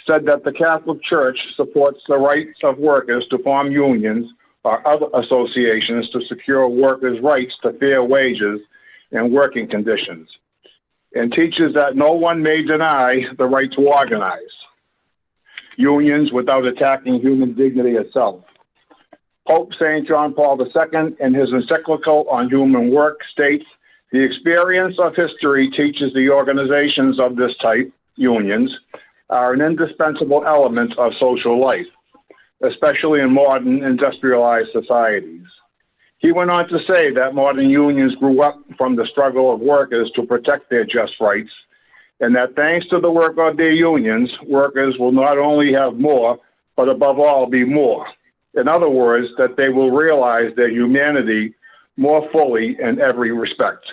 said that the Catholic Church supports the rights of workers to form unions or other associations to secure workers' rights to fair wages and working conditions, and teaches that no one may deny the right to organize unions without attacking human dignity itself. Pope St. John Paul II, in his encyclical on human work, states, "The experience of history teaches the organizations of this type, unions, are an indispensable element of social life, especially in modern industrialized societies." He went on to say that modern unions grew up from the struggle of workers to protect their just rights, and that thanks to the work of their unions, workers will not only have more, but above all be more. In other words, that they will realize their humanity more fully in every respect.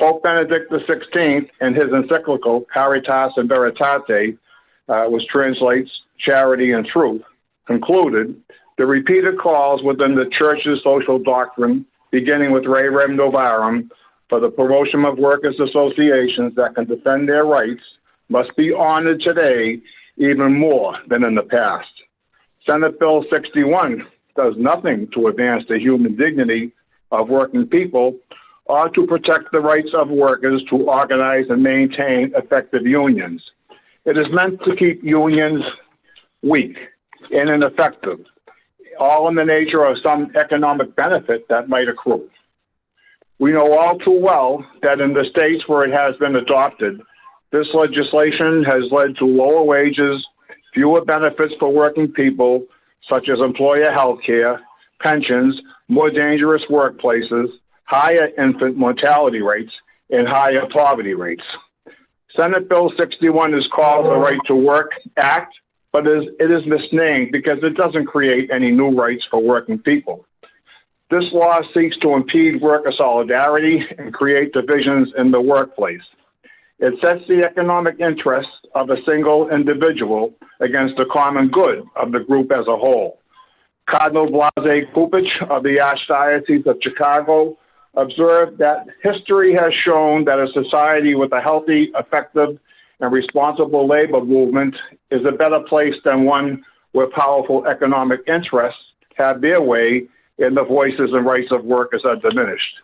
Pope Benedict XVI, in his encyclical Caritas in Veritate, which translates charity and truth, concluded, "The repeated calls within the Church's social doctrine, beginning with Rerum Novarum, for the promotion of workers' associations that can defend their rights, must be honored today even more than in the past. Senate Bill 61 does nothing to advance the human dignity of working people or to protect the rights of workers to organize and maintain effective unions. It is meant to keep unions weak and ineffective, all in the nature of some economic benefit that might accrue. We know all too well that in the states where it has been adopted, this legislation has led to lower wages, fewer benefits for working people, such as employer health care, pensions, more dangerous workplaces, higher infant mortality rates, and higher poverty rates. Senate Bill 61 is called the Right to Work Act, but it is misnamed because it doesn't create any new rights for working people. This law seeks to impede worker solidarity and create divisions in the workplace. It sets the economic interests of a single individual against the common good of the group as a whole. Cardinal Blase Kupich of the Archdiocese of Chicago observed that history has shown that a society with a healthy, effective, and responsible labor movement is a better place than one where powerful economic interests have their way and the voices and rights of workers are diminished.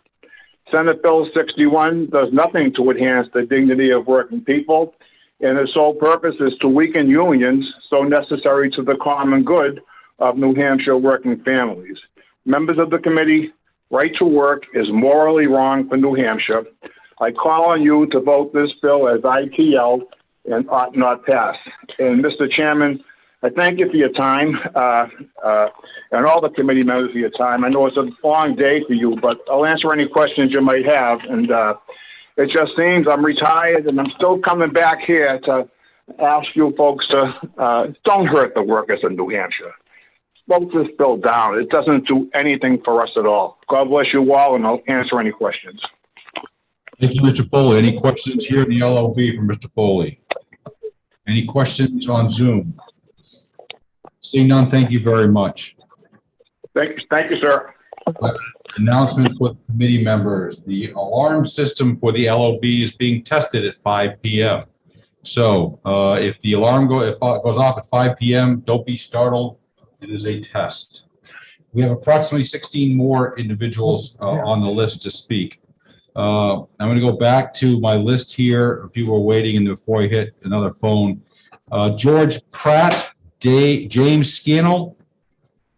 Senate Bill 61 does nothing to enhance the dignity of working people, and its sole purpose is to weaken unions so necessary to the common good of New Hampshire working families. Members of the committee, right to work is morally wrong for New Hampshire. I call on you to vote this bill as ITL and ought not pass. And Mr. Chairman, I thank you for your time and all the committee members for your time. I know it's a long day for you, but I'll answer any questions you might have. And it just seems I'm retired and I'm still coming back here to ask you folks to don't hurt the workers in New Hampshire. Vote this bill down. It doesn't do anything for us at all. God bless you all, and I'll answer any questions. Thank you, Mr. Foley. Any questions here in the LOB from Mr. Foley? Any questions on Zoom? Seeing none, thank you very much. Thank you, sir. Announcement for the committee members. The alarm system for the LOB is being tested at 5 p.m. So if the alarm goes off at 5 p.m., don't be startled. It is a test. We have approximately 16 more individuals on the list to speak. I'm going to go back to my list here. People are waiting, and before I hit another phone, George Pratt, James Scannell,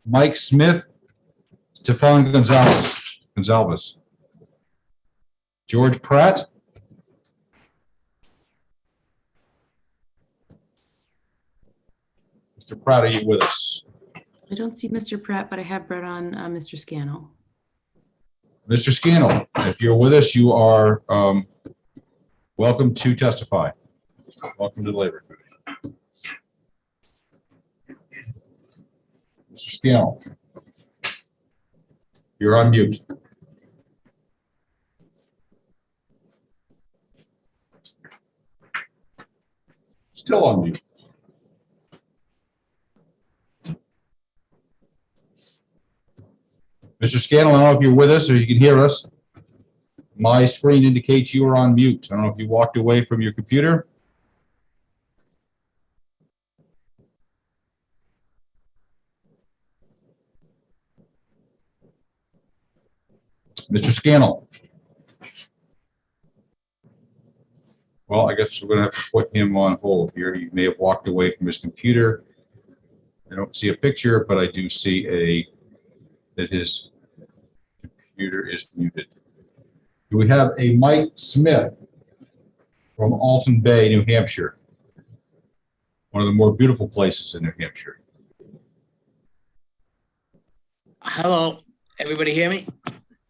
Mike Smith, Stefan Gonzalez. George Pratt. Mr. Pratt, are you with us? I don't see Mr. Pratt, but I have brought on Mr. Scannell. Mr. Scannell, if you're with us, you are welcome to testify. Welcome to the Labor Committee. Mr. Scannell, you're on mute. Still on mute. Mr. Scannell, I don't know if you're with us or you can hear us. My screen indicates you are on mute. I don't know if you walked away from your computer. Mr. Scannell. Well, I guess we're going to have to put him on hold here. He may have walked away from his computer. I don't see a picture, but I do see that his computer is muted. Do we have a Mike Smith from Alton Bay, New Hampshire? One of the more beautiful places in New Hampshire. Hello, everybody hear me?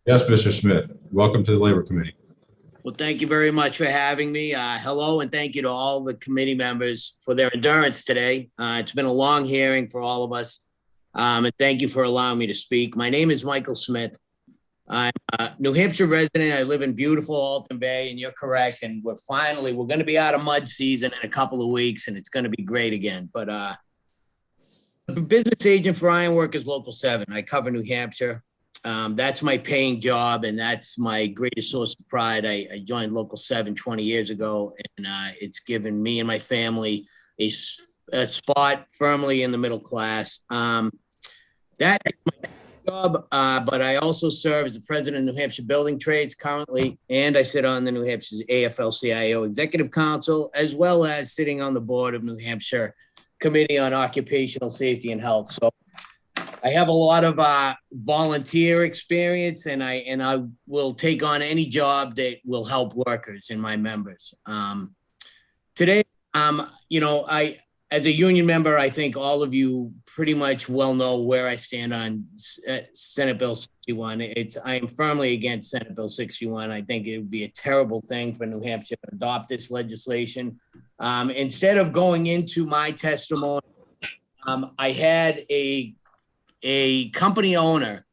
Yes, Mr. Smith. Welcome to the Labor Committee. Well, thank you very much for having me. Hello, and thank you to all the committee members for their endurance today. It's been a long hearing for all of us, and thank you for allowing me to speak. My name is Michael Smith. I'm a New Hampshire resident. I live in beautiful Alton Bay, and you're correct. And we're going to be out of mud season in a couple of weeks, and it's going to be great again. But I'm a business agent for Ironworkers Local 7. I cover New Hampshire. That's my paying job, and that's my greatest source of pride. I joined Local 7 20 years ago, and it's given me and my family a spot firmly in the middle class. That is my job, but I also serve as the president of New Hampshire Building Trades currently, and I sit on the New Hampshire AFL-CIO Executive Council, as well as sitting on the board of New Hampshire Committee on Occupational Safety and Health. So I have a lot of volunteer experience, and I will take on any job that will help workers and my members. Today, as a union member, I think all of you pretty much well know where I stand on Senate Bill 61. I am firmly against Senate Bill 61. I think it would be a terrible thing for New Hampshire to adopt this legislation. Instead of going into my testimony, I had a company owner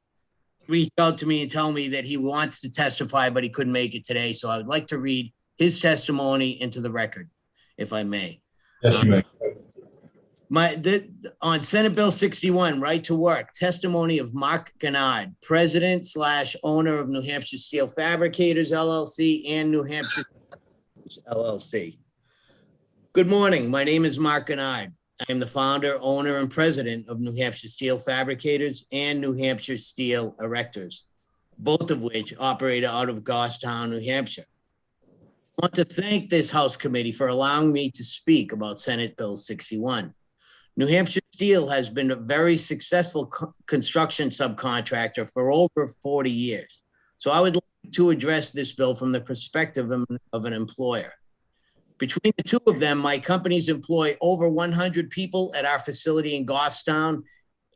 reach out to me and tell me that he wants to testify, but he couldn't make it today. So I would like to read his testimony into the record, if I may. Yes, you may. On Senate Bill 61, right to work, testimony of Mark Gannard, president / owner of New Hampshire Steel Fabricators, LLC, and New Hampshire LLC. Good morning. My name is Mark Gannard. I am the founder, owner, and president of New Hampshire Steel Fabricators and New Hampshire Steel Erectors, both of which operate out of Goffstown, New Hampshire. I want to thank this House committee for allowing me to speak about Senate Bill 61. New Hampshire Steel has been a very successful construction subcontractor for over 40 years. So I would like to address this bill from the perspective of an employer. Between the two of them, my companies employ over 100 people at our facility in Goffstown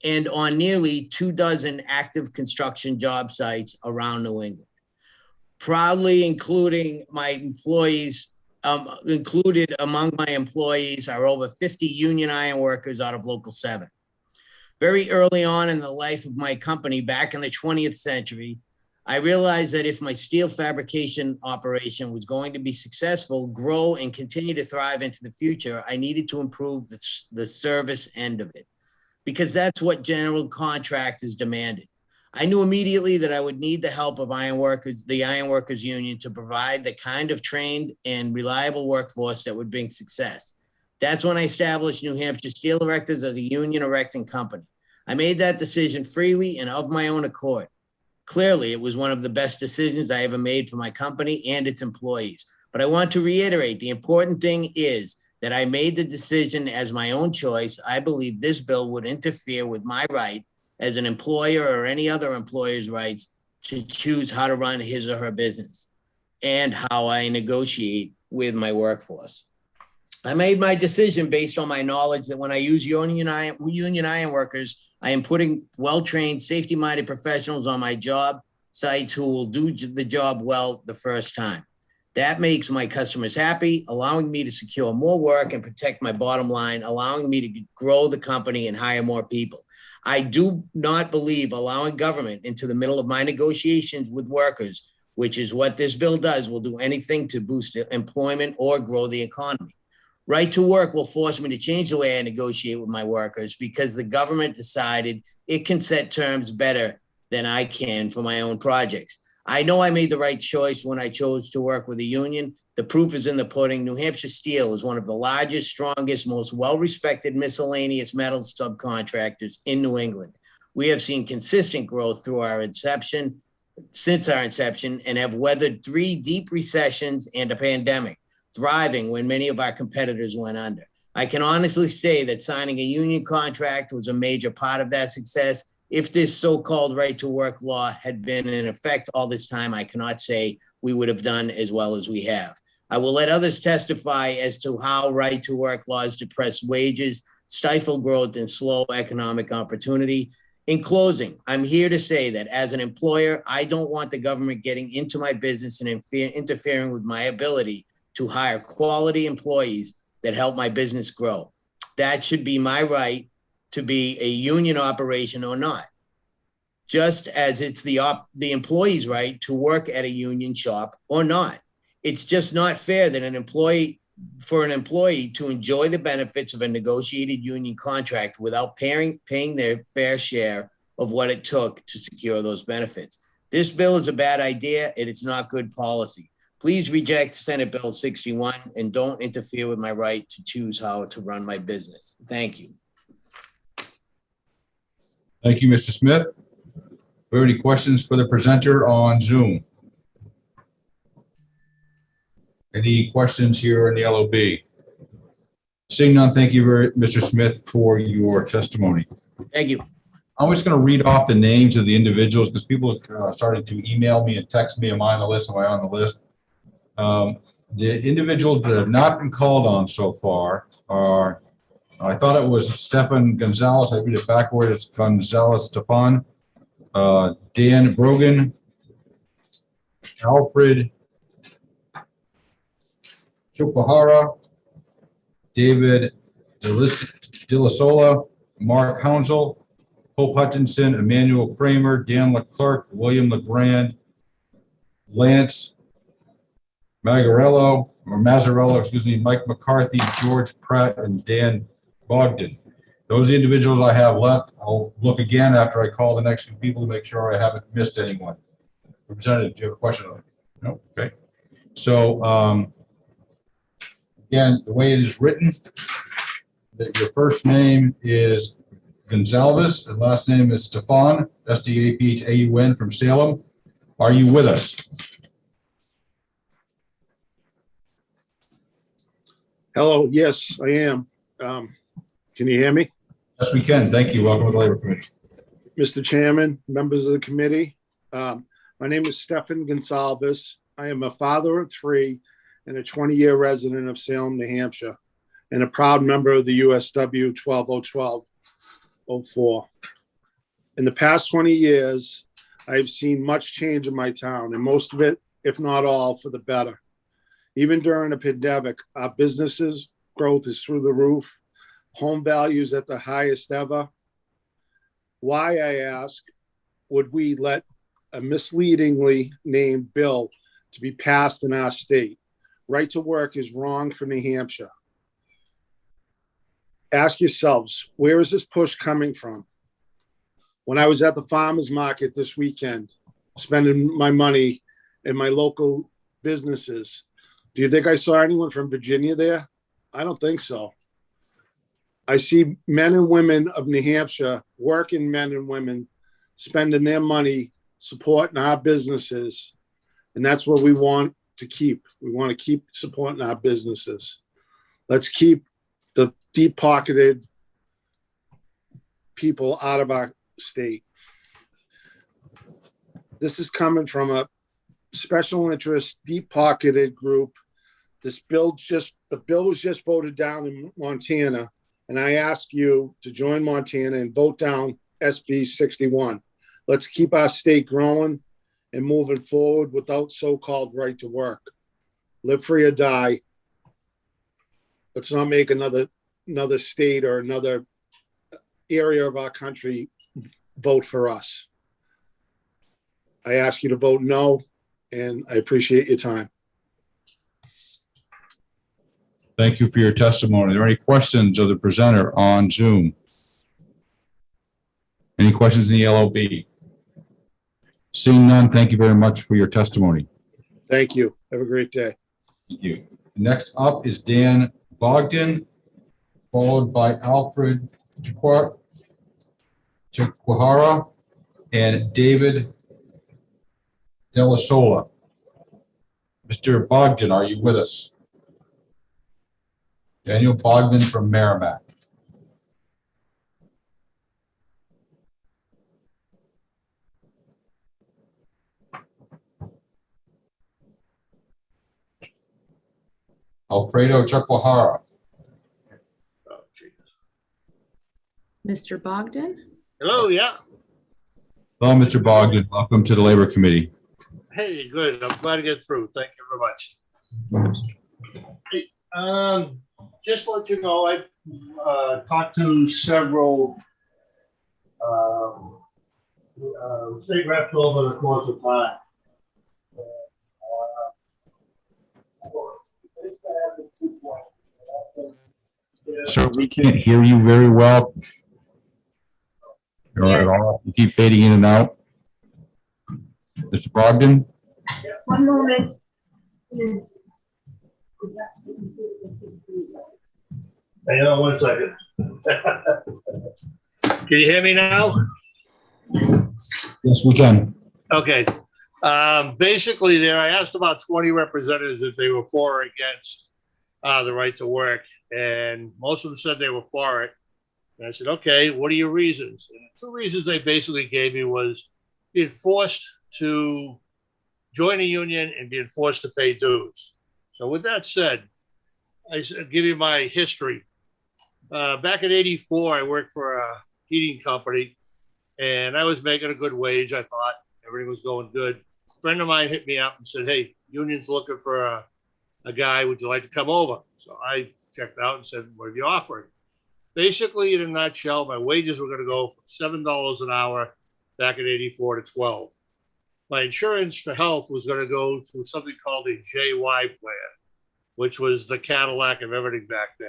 and on nearly 24 active construction job sites around New England. Proudly including my employees included among my employees are over 50 union iron workers out of Local 7. Very early on in the life of my company, back in the 20th century, I realized that if my steel fabrication operation was going to be successful, grow, and continue to thrive into the future, I needed to improve the service end of it, because that's what general contractors demanded. I knew immediately that I would need the help of the Iron Workers Union, to provide the kind of trained and reliable workforce that would bring success. That's when I established New Hampshire Steel Erectors as a union erecting company. I made that decision freely and of my own accord. Clearly, it was one of the best decisions I ever made for my company and its employees. But I want to reiterate, the important thing is that I made the decision as my own choice. I believe this bill would interfere with my right as an employer or any other employer's rights to choose how to run his or her business and how I negotiate with my workforce. I made my decision based on my knowledge that when I use union iron workers, I am putting well-trained, safety-minded professionals on my job sites who will do the job well the first time. That makes my customers happy, allowing me to secure more work and protect my bottom line, allowing me to grow the company and hire more people. I do not believe allowing government into the middle of my negotiations with workers, which is what this bill does, will do anything to boost employment or grow the economy. Right to work will force me to change the way I negotiate with my workers, because the government decided it can set terms better than I can for my own projects. I know I made the right choice when I chose to work with a union. The proof is in the pudding. New Hampshire Steel is one of the largest, strongest, most well-respected miscellaneous metals subcontractors in New England. We have seen consistent growth since our inception, and have weathered 3 deep recessions and a pandemic, thriving when many of our competitors went under. I can honestly say that signing a union contract was a major part of that success. If this so-called right to work law had been in effect all this time, I cannot say we would have done as well as we have. I will let others testify as to how right to work laws depress wages, stifle growth, and slow economic opportunity. In closing, I'm here to say that as an employer, I don't want the government getting into my business and interfering with my ability to hire quality employees that help my business grow. That should be my right to be a union operation or not, just as it's the employee's right to work at a union shop or not. It's just not fair that an employee to enjoy the benefits of a negotiated union contract without paying their fair share of what it took to secure those benefits. This bill is a bad idea, and it's not good policy. Please reject Senate Bill 61 and don't interfere with my right to choose how to run my business. Thank you. Thank you, Mr. Smith. Are there any questions for the presenter on Zoom? Any questions here in the LOB? Seeing none, thank you, Mr. Smith, for your testimony. Thank you. I'm just going to read off the names of the individuals because people started to email me and text me, am I on the list? Am I on the list? The individuals that have not been called on so far are, I thought it was Stefan Gonzalez. I read it backward. It's Gonzalez Stefan, Dan Brogan, Alfred Chupahara, David Dillasola, Mark Hounsel, Hope Hutchinson, Emmanuel Kramer, Dan Leclerc, William LeGrand, Lance Mazzarello, Mike McCarthy, George Pratt, and Dan Bogdan. Those are the individuals I have left. I'll look again after I call the next few people to make sure I haven't missed anyone. Representative, do you have a question? No? Okay. So, again, the way it is written, that your first name is Gonzalez, and last name is Stefan, S-T-A-P-H-A-U-N from Salem. Are you with us? Hello, yes, I am. Can you hear me? Yes, we can. Thank you. Welcome to the Labor Committee. Mr. Chairman, members of the committee, my name is Stefan Gonzalez. I am a father of 3 and a 20-year resident of Salem, New Hampshire, and a proud member of the USW 12012-04. In the past 20 years, I've seen much change in my town, and most of it, if not all, for the better. Even during a pandemic, our businesses growth is through the roof. Home values at the highest ever. Why, I ask, would we let a misleadingly named bill to be passed in our state? Right to work is wrong for New Hampshire. Ask yourselves, where is this push coming from? When I was at the farmer's market this weekend, spending my money in my local businesses, do you think I saw anyone from Virginia there? I don't think so. I see men and women of New Hampshire, working men and women, spending their money supporting our businesses. And that's what we want to keep. We want to keep supporting our businesses. Let's keep the deep-pocketed people out of our state. This is coming from a special interest, deep-pocketed group. The bill was just voted down in Montana, and I ask you to join Montana and vote down SB 61. Let's keep our state growing and moving forward without so-called right to work. Live free or die. Let's not make another state or another area of our country vote for us. I ask you to vote no, and I appreciate your time. Thank you for your testimony. Are there any questions of the presenter on Zoom? Any questions in the LOB? Seeing none, thank you very much for your testimony. Thank you. Have a great day. Thank you. Next up is Dan Bogdan, followed by Alfred Chiquahara and David Della Sola. Mr. Bogdan, are you with us? Daniel Bogdan from Merrimack. Alfredo Chiquahara. Mr. Bogdan? Hello, yeah. Hello, Mr. Bogdan. Welcome to the Labor Committee. Hey, good. I'm glad to get through. Thank you very much. Hey, just to let you know, I talked to several state reps over the course of time. Sir, we can't hear you very well. At all. You keep fading in and out. Mr. Bogdan? One moment. Hang on one second. Can you hear me now? Yes, we can. Okay. Basically there, I asked about 20 representatives if they were for or against the right to work, and most of them said they were for it. And I said, okay, what are your reasons? And the two reasons they basically gave me was being forced to join a union and being forced to pay dues. So with that said, I give you my history. Back in '84, I worked for a heating company, and I was making a good wage. I thought everything was going good. A friend of mine hit me up and said, hey, union's looking for a guy. Would you like to come over? So I checked out and said, what are you offering? Basically, in a nutshell, my wages were going to go from $7 an hour back in '84 to $12. My insurance for health was going to go to something called a JY plan, which was the Cadillac of everything back then.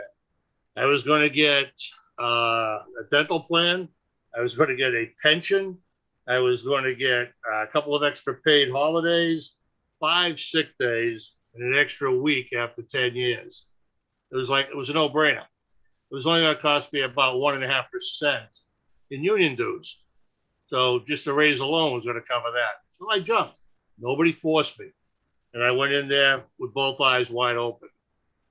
I was going to get a dental plan. I was going to get a pension. I was going to get a couple of extra paid holidays, 5 sick days, and an extra week after 10 years. It was a no-brainer. It was only going to cost me about 1.5% in union dues. So just the raise alone was going to cover that. So I jumped. Nobody forced me. And I went in there with both eyes wide open.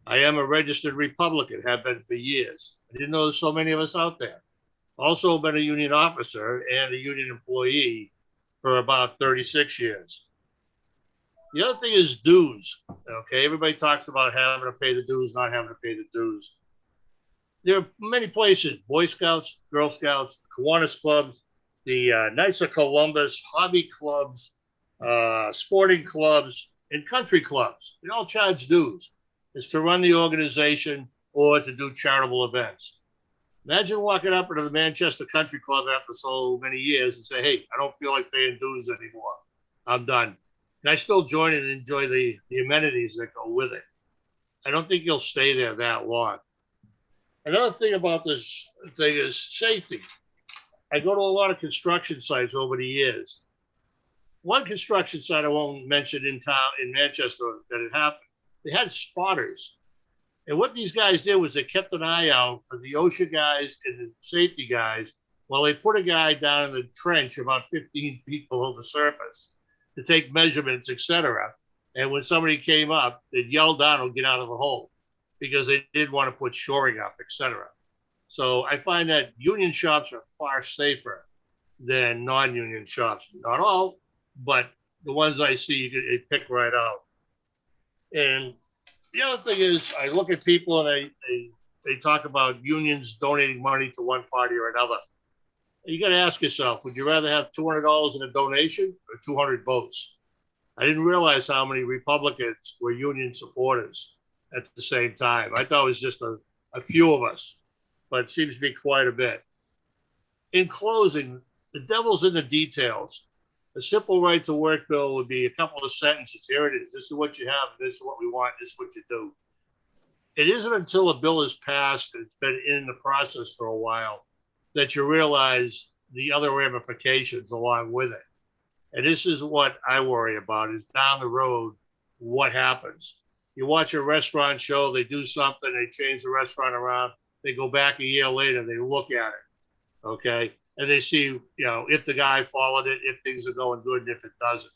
I am a registered Republican, have been for years. I didn't know there's so many of us out there. Also been a union officer and a union employee for about 36 years. The other thing is dues. Okay, everybody talks about having to pay the dues, not having to pay the dues. There are many places, Boy Scouts, Girl Scouts, Kiwanis clubs, the Knights of Columbus, hobby clubs, sporting clubs, and country clubs. They all charge dues. It's to run the organization or to do charitable events. Imagine walking up into the Manchester Country Club after so many years and say, hey, I don't feel like paying dues anymore. I'm done. And I still join it and enjoy the amenities that go with it. I don't think you'll stay there that long. Another thing about this thing is safety. I go to a lot of construction sites over the years. One construction site I won't mention in town in Manchester that it happened. They had spotters. And what these guys did was they kept an eye out for the OSHA guys and the safety guys while they put a guy down in the trench about 15 feet below the surface to take measurements, etc. And when somebody came up, they'd yell down or get out of the hole because they didn't want to put shoring up, etc. So I find that union shops are far safer than non-union shops. Not all, but the ones I see, you can pick right out. And the other thing is, I look at people and they talk about unions donating money to one party or another. You got to ask yourself, would you rather have $200 in a donation or 200 votes? I didn't realize how many Republicans were union supporters at the same time. I thought it was just a few of us, but it seems to be quite a bit. In closing, the devil's in the details. A simple right to work bill would be a couple of sentences. Here it is. This is what you have. This is what we want. This is what you do. It isn't until a bill is passed and it's been in the process for a while that you realize the other ramifications along with it. And this is what I worry about is down the road, what happens. You watch a restaurant show, they do something, they change the restaurant around, they go back a year later, they look at it, okay? And they see, if the guy followed it, if things are going good, and if it doesn't.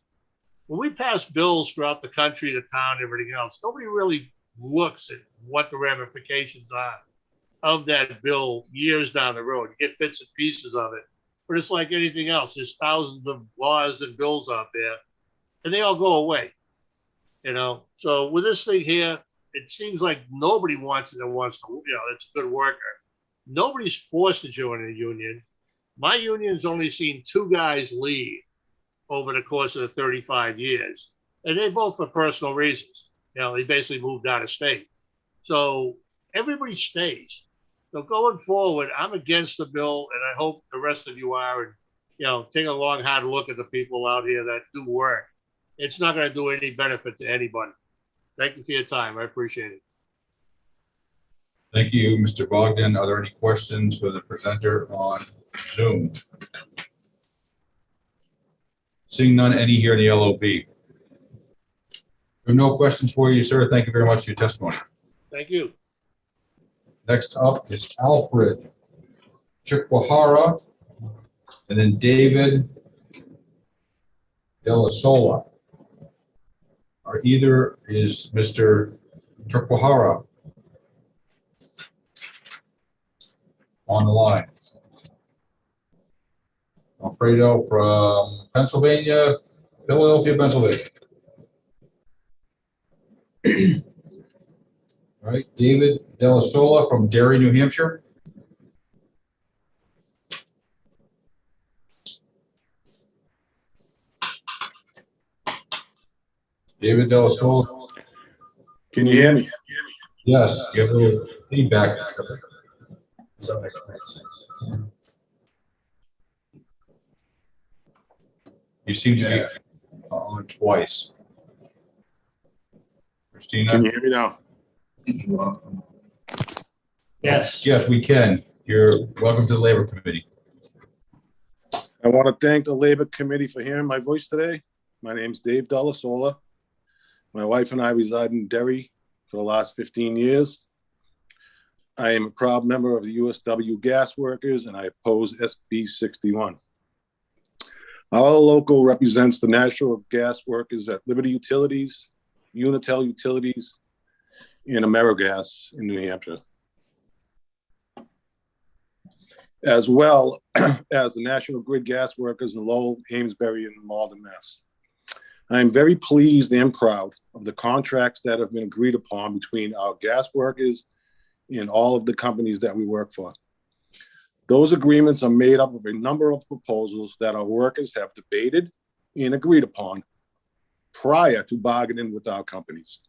When we pass bills throughout the country, the town, everything else, nobody really looks at what the ramifications are of that bill years down the road. You get bits and pieces of it, but it's like anything else. There's thousands of laws and bills out there, and they all go away. So with this thing here, it seems like nobody wants it and wants to, it's a good worker. Nobody's forced to join a union. My union's only seen 2 guys leave over the course of the 35 years, and they both for personal reasons. They basically moved out of state. So everybody stays. So going forward, I'm against the bill, and I hope the rest of you are. And take a long, hard look at the people out here that do work. It's not going to do any benefit to anybody. Thank you for your time. I appreciate it. Thank you, Mr. Bogdan. Are there any questions for the presenter on Zoom? Seeing none, any here in the LOB? There are no questions for you, sir. Thank you very much for your testimony. Thank you. Next up is Alfred Chikwahara and then David Della Sola. Are either is Mr. Chikwahara on the line? Alfredo from Pennsylvania, Philadelphia, Pennsylvania. All right, David Della Sola from Derry, New Hampshire. David Della Sola. Can you hear me? Yes, you have a little feedback. You seem to be on twice. Christina? Can you hear me now? Yes. Yes, we can. You're welcome to the Labor Committee. I want to thank the Labor Committee for hearing my voice today. My name's Dave Della Sola. My wife and I reside in Derry for the last 15 years. I am a proud member of the USW Gas Workers, and I oppose SB 61. Our local represents the National Gas Workers at Liberty Utilities, Unitel Utilities, and AmeriGas in New Hampshire, as well as the National Grid Gas Workers in Lowell, Amesbury, and Malden, Mass. I am very pleased and proud of the contracts that have been agreed upon between our gas workers and all of the companies that we work for. Those agreements are made up of a number of proposals that our workers have debated and agreed upon prior to bargaining with our companies.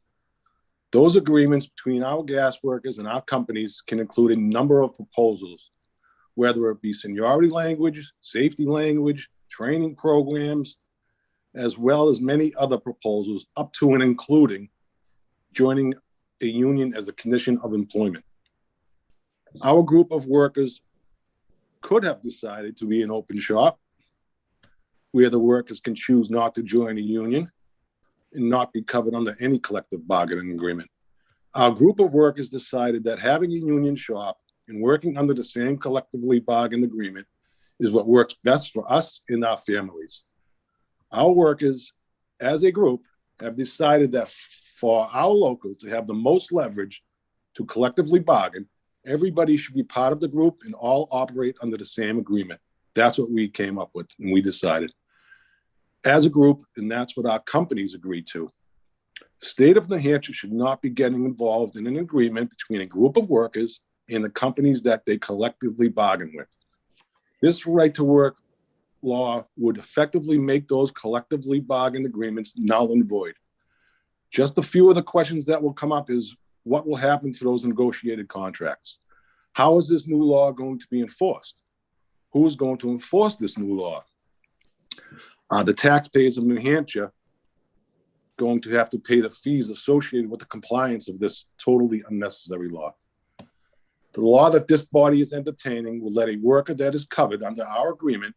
Those agreements between our gas workers and our companies can include a number of proposals, whether it be seniority language, safety language, training programs, as well as many other proposals up to and including joining a union as a condition of employment. Our group of workers could have decided to be an open shop where the workers can choose not to join a union and not be covered under any collective bargaining agreement. Our group of workers decided that having a union shop and working under the same collectively bargained agreement is what works best for us and our families. Our workers, as a group, have decided that for our local to have the most leverage to collectively bargain, everybody should be part of the group and all operate under the same agreement. That's what we came up with and we decided as a group, and that's what our companies agreed to. The state of New Hampshire should not be getting involved in an agreement between a group of workers and the companies that they collectively bargain with. This right to work law would effectively make those collectively bargained agreements null and void. Just a few of the questions that will come up is what will happen to those negotiated contracts? How is this new law going to be enforced? Who is going to enforce this new law? The taxpayers of New Hampshire going to have to pay the fees associated with the compliance of this totally unnecessary law. The law that this body is entertaining will let a worker that is covered under our agreement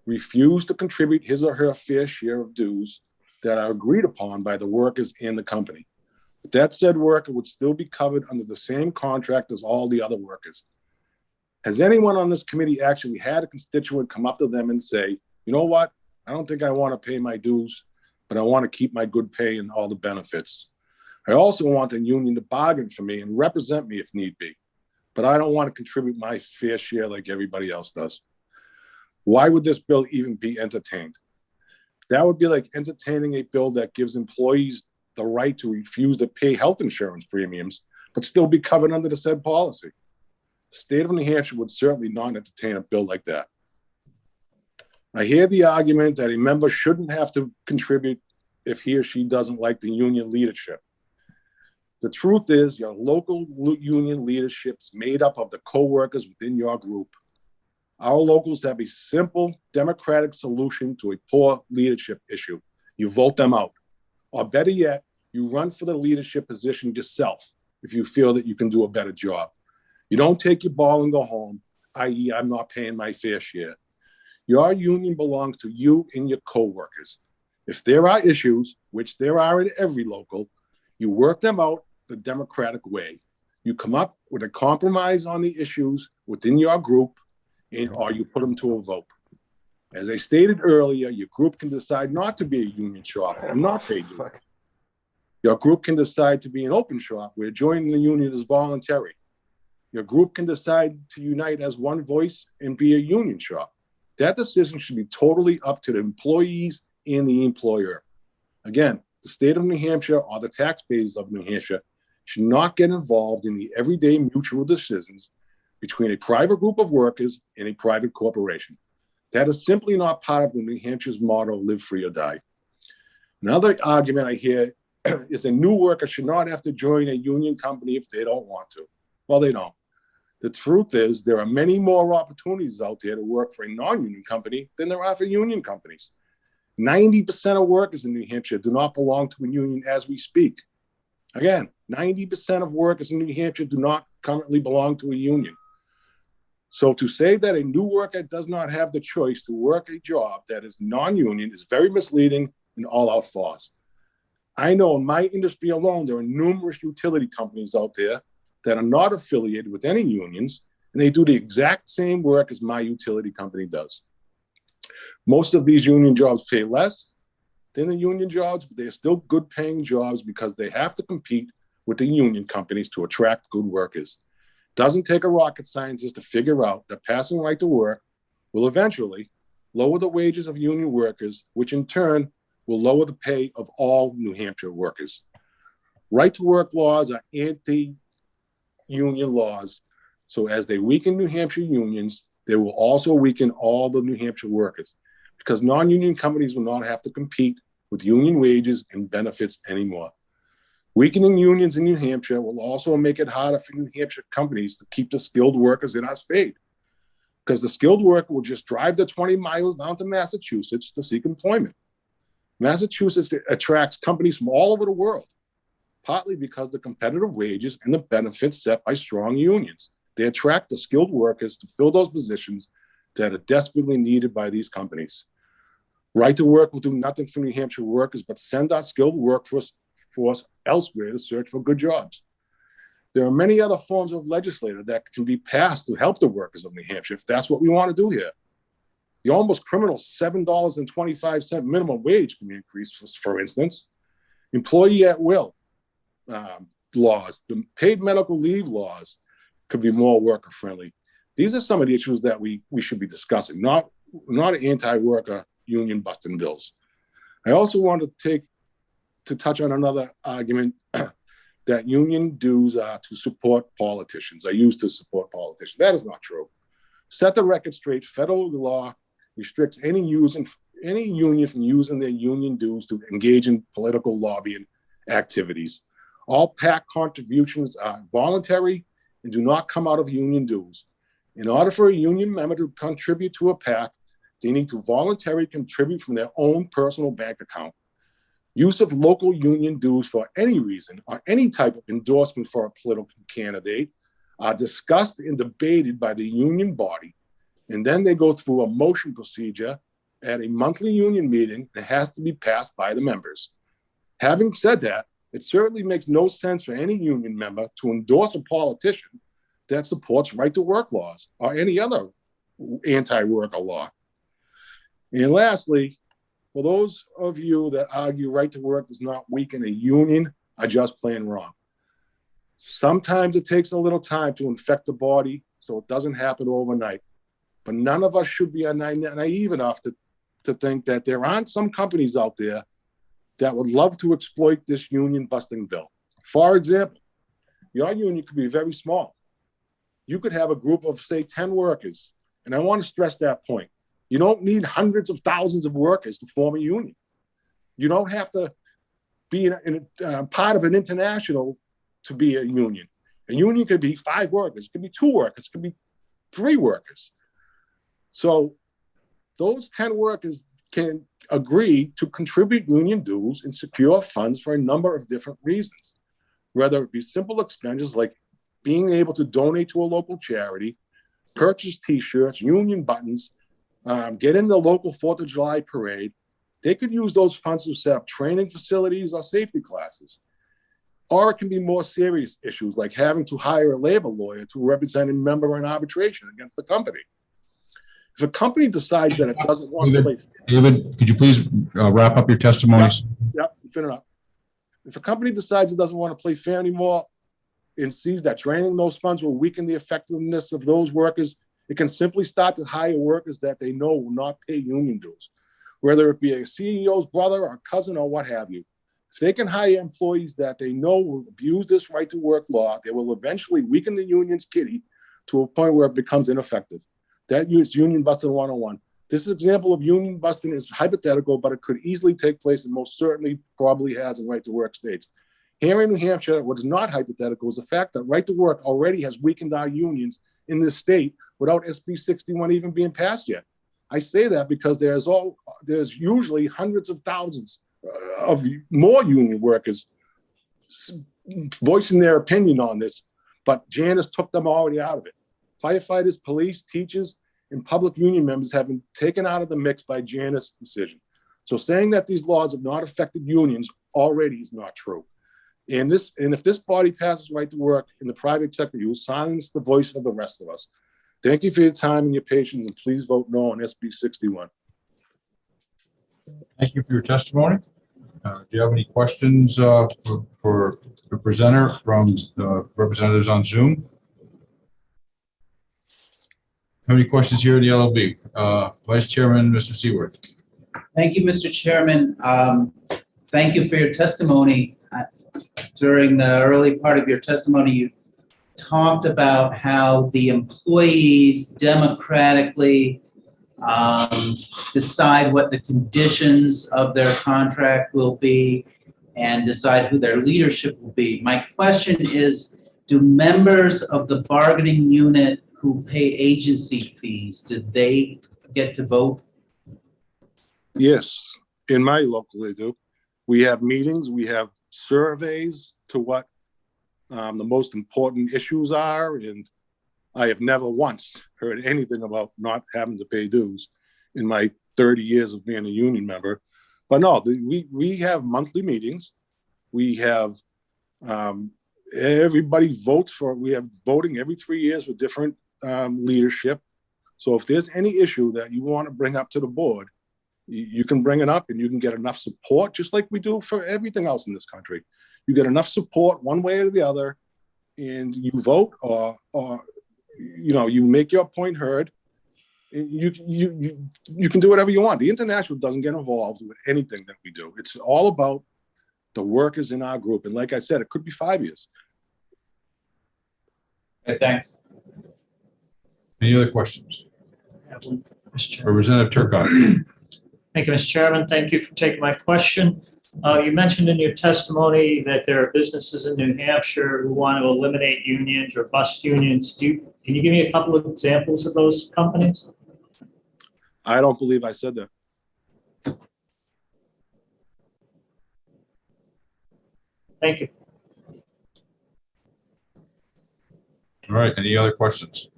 refuse to contribute his or her fair share of dues that are agreed upon by the workers and the company. But that said worker would still be covered under the same contract as all the other workers. Has anyone on this committee actually had a constituent come up to them and say, you know what, I don't think I want to pay my dues, but I want to keep my good pay and all the benefits. I also want the union to bargain for me and represent me if need be, but I don't want to contribute my fair share like everybody else does. Why would this bill even be entertained? That would be like entertaining a bill that gives employees the right to refuse to pay health insurance premiums, but still be covered under the said policy. The state of New Hampshire would certainly not entertain a bill like that. I hear the argument that a member shouldn't have to contribute if he or she doesn't like the union leadership. The truth is your local union leadership is made up of the co-workers within your group. Our locals have a simple democratic solution to a poor leadership issue. You vote them out. Or better yet, you run for the leadership position yourself if you feel that you can do a better job. You don't take your ball and go home, i.e. I'm not paying my fair share. Your union belongs to you and your co-workers. If there are issues, which there are in every local, you work them out the democratic way. You come up with a compromise on the issues within your group, or you put them to a vote. As I stated earlier, your group can decide not to be a union shop and not pay dues. Your group can decide to be an open shop where joining the union is voluntary. Your group can decide to unite as one voice and be a union shop. That decision should be totally up to the employees and the employer. Again, the state of New Hampshire or the taxpayers of New Hampshire should not get involved in the everyday mutual decisions between a private group of workers and a private corporation. That is simply not part of the New Hampshire's motto, live free or die. Another argument I hear is a new worker should not have to join a union company if they don't want to. Well, they don't. The truth is there are many more opportunities out there to work for a non-union company than there are for union companies. 90% of workers in New Hampshire do not belong to a union as we speak. Again, 90% of workers in New Hampshire do not currently belong to a union. So to say that a new worker does not have the choice to work a job that is non-union is very misleading and all out false. I know in my industry alone, there are numerous utility companies out there that are not affiliated with any unions, and they do the exact same work as my utility company does. Most of these union jobs pay less than the union jobs, but they're still good paying jobs because they have to compete with the union companies to attract good workers. It doesn't take a rocket scientist to figure out that passing right to work will eventually lower the wages of union workers, which in turn will lower the pay of all New Hampshire workers. Right to work laws are anti-union laws. So as they weaken New Hampshire unions, they will also weaken all the New Hampshire workers because non-union companies will not have to compete with union wages and benefits anymore. Weakening unions in New Hampshire will also make it harder for New Hampshire companies to keep the skilled workers in our state, because the skilled worker will just drive the 20 miles down to Massachusetts to seek employment. Massachusetts attracts companies from all over the world, partly because of the competitive wages and the benefits set by strong unions. They attract the skilled workers to fill those positions that are desperately needed by these companies. Right to work will do nothing for New Hampshire workers but send our skilled workforce elsewhere to search for good jobs. There are many other forms of legislation that can be passed to help the workers of New Hampshire if that's what we want to do here. The almost criminal $7.25 minimum wage can be increased, for instance. Employee at will laws, the paid medical leave laws could be more worker friendly. These are some of the issues that we should be discussing, not anti-worker union busting bills. I also want to touch on another argument that union dues are to support politicians. I used to support politicians. That is not true. Set the record straight. Federal law restricts any union from using their union dues to engage in political lobbying activities. All PAC contributions are voluntary and do not come out of union dues. In order for a union member to contribute to a PAC, they need to voluntarily contribute from their own personal bank account. Use of local union dues for any reason or any type of endorsement for a political candidate are discussed and debated by the union body, and then they go through a motion procedure at a monthly union meeting that has to be passed by the members. Having said that, it certainly makes no sense for any union member to endorse a politician that supports right-to-work laws or any other anti-worker law. And lastly, for those of you that argue right-to-work does not weaken a union, are just plain wrong. Sometimes it takes a little time to infect the body, so it doesn't happen overnight. But none of us should be naive enough to think that there aren't some companies out there that would love to exploit this union busting bill. For example, your union could be very small. You could have a group of, say, 10 workers. And I want to stress that point. You don't need hundreds of thousands of workers to form a union. You don't have to be part of an international to be a union. A union could be 5 workers, it could be 2 workers, it could be 3 workers. So those 10 workers can agree to contribute union dues and secure funds for a number of different reasons, whether it be simple expenditures like being able to donate to a local charity, purchase t-shirts, union buttons, get in the local 4th of July parade. They could use those funds to set up training facilities or safety classes. Or it can be more serious issues like having to hire a labor lawyer to represent a member in arbitration against the company. If a company decides that it doesn't want to play... David, could you please wrap up your testimonies? Yep, finish up. If a company decides it doesn't want to play fair anymore and sees that draining those funds will weaken the effectiveness of those workers, it can simply start to hire workers that they know will not pay union dues, whether it be a CEO's brother or cousin or what have you. If they can hire employees that they know will abuse this right to work law, they will eventually weaken the union's kitty to a point where it becomes ineffective. That is union busting 101. This example of union busting is hypothetical, but it could easily take place and most certainly probably has in right to work states. Here in New Hampshire, what is not hypothetical is the fact that right to work already has weakened our unions in this state without SB 61 even being passed yet. I say that because there's usually hundreds of thousands of more union workers voicing their opinion on this, but Janice took them already out of it. Firefighters, police, teachers, and public union members have been taken out of the mix by Janice's decision. So saying that these laws have not affected unions already is not true. And if this body passes right to work in the private sector, you will silence the voice of the rest of us. Thank you for your time and your patience, and please vote no on SB 61. Thank you for your testimony. Do you have any questions for the presenter from representatives on Zoom? How many questions here in the LLB? Vice Chairman, Mr. Seaworth. Thank you, Mr. Chairman. Thank you for your testimony. During the early part of your testimony, you talked about how the employees democratically decide what the conditions of their contract will be, and decide who their leadership will be. My question is, do members of the bargaining unit who pay agency fees, do they get to vote? Yes, in my local they do. We have meetings, we have surveys to what the most important issues are, and I have never once heard anything about not having to pay dues in my 30 years of being a union member. But no, we have monthly meetings. We have everybody votes for, we have voting every 3 years with different leadership. So if there's any issue that you want to bring up to the board, you can bring it up and you can get enough support, just like we do for everything else in this country. You get enough support one way or the other, and you vote, or you know, you make your point heard. You can do whatever you want. The International doesn't get involved with anything that we do. It's all about the workers in our group. And like I said, it could be 5 years. Okay, thanks. Any other questions? Representative Turcotte. Thank you, Mr. Chairman. Thank you for taking my question. You mentioned in your testimony that there are businesses in New Hampshire who want to eliminate unions or bust unions. Can you give me a couple of examples of those companies? I don't believe I said that. Thank you. All right, any other questions?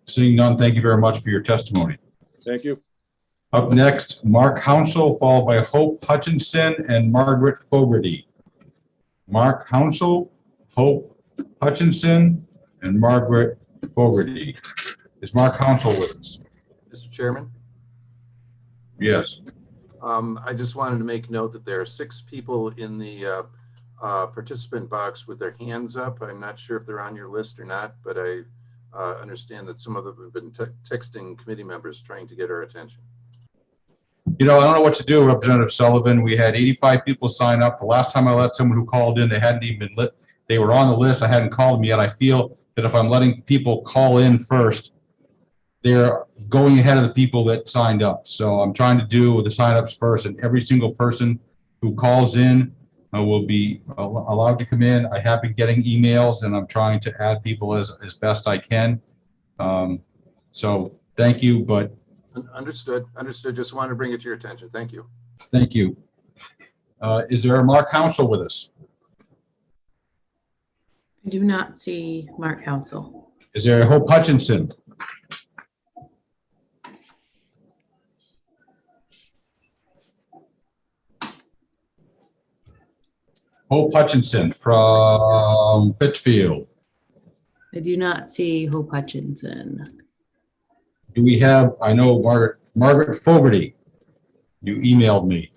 Seeing none, thank you very much for your testimony. Thank you. Up next, Mark Hounsel, followed by Hope Hutchinson and Margaret Fogarty. Mark Hounsel, Hope Hutchinson, and Margaret Fogarty. Is Mark Hounsel with us? Mr. Chairman? Yes. I just wanted to make note that there are 6 people in the participant box with their hands up. I'm not sure if they're on your list or not, but I understand that some of them have been texting committee members trying to get our attention. You know, I don't know what to do, Representative Sullivan. We had 85 people sign up. The last time I let someone who called in, they hadn't even been lit. They were on the list. I hadn't called them yet. I feel that if I'm letting people call in first, they're going ahead of the people that signed up. So I'm trying to do the signups first, and every single person who calls in will be allowed to come in. I have been getting emails, and I'm trying to add people as best I can. So thank you, but Understood. Just wanted to bring it to your attention. Thank you. thank you. Is there a Mark Hounsel with us? I do not see Mark Hounsel. Is there a Hope Hutchinson? Hope Hutchinson from Pittsfield. I do not see Hope Hutchinson. Do we have, I know Margaret Fogarty, you emailed me.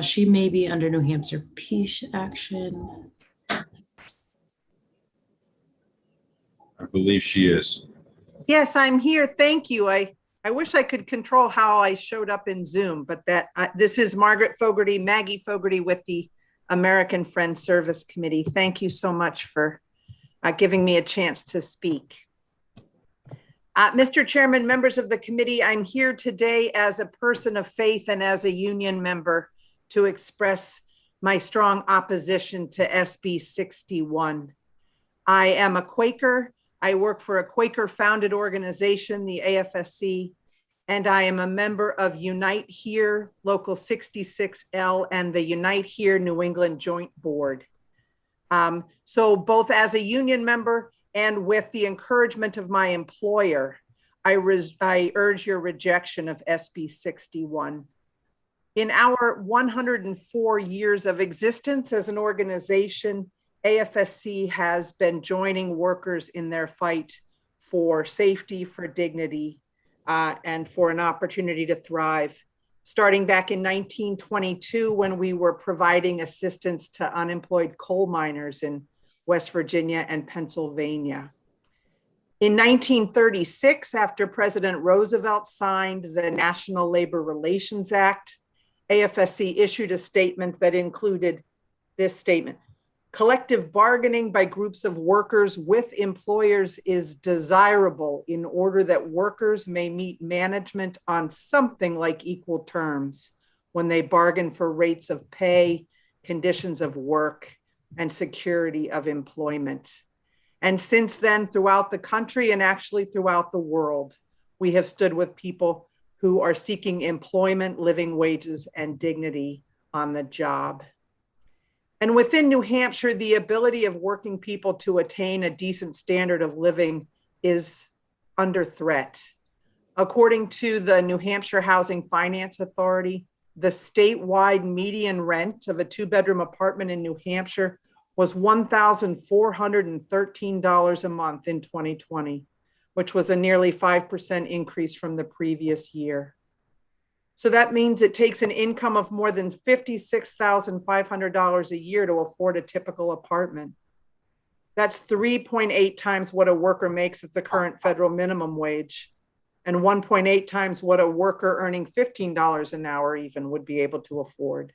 She may be under New Hampshire Peace Action. I believe she is. Yes, I'm here. Thank you. I wish I could control how I showed up in Zoom, but this is Margaret Fogarty, Maggie Fogarty with the American Friends Service Committee. Thank you so much for giving me a chance to speak. Mr. Chairman, members of the committee, I'm here today as a person of faith and as a union member to express my strong opposition to SB 61. I am a Quaker. I work for a Quaker-founded organization, the AFSC, and I am a member of Unite Here, Local 66L, and the Unite Here New England Joint Board. So both as a union member and with the encouragement of my employer, I urge your rejection of SB 61. In our 104 years of existence as an organization, AFSC has been joining workers in their fight for safety, for dignity, and for an opportunity to thrive. Starting back in 1922, when we were providing assistance to unemployed coal miners in West Virginia and Pennsylvania. In 1936, after President Roosevelt signed the National Labor Relations Act, AFSC issued a statement that included this statement: Collective bargaining by groups of workers with employers is desirable in order that workers may meet management on something like equal terms when they bargain for rates of pay, conditions of work, and security of employment. And since then, throughout the country and actually throughout the world, we have stood with people who are seeking employment, living wages, and dignity on the job. And within New Hampshire, the ability of working people to attain a decent standard of living is under threat. According to the New Hampshire Housing Finance Authority, the statewide median rent of a two-bedroom apartment in New Hampshire was $1,413 a month in 2020, which was a nearly 5% increase from the previous year. So that means it takes an income of more than $56,500 a year to afford a typical apartment. That's 3.8 times what a worker makes at the current federal minimum wage, and 1.8 times what a worker earning $15 an hour even would be able to afford.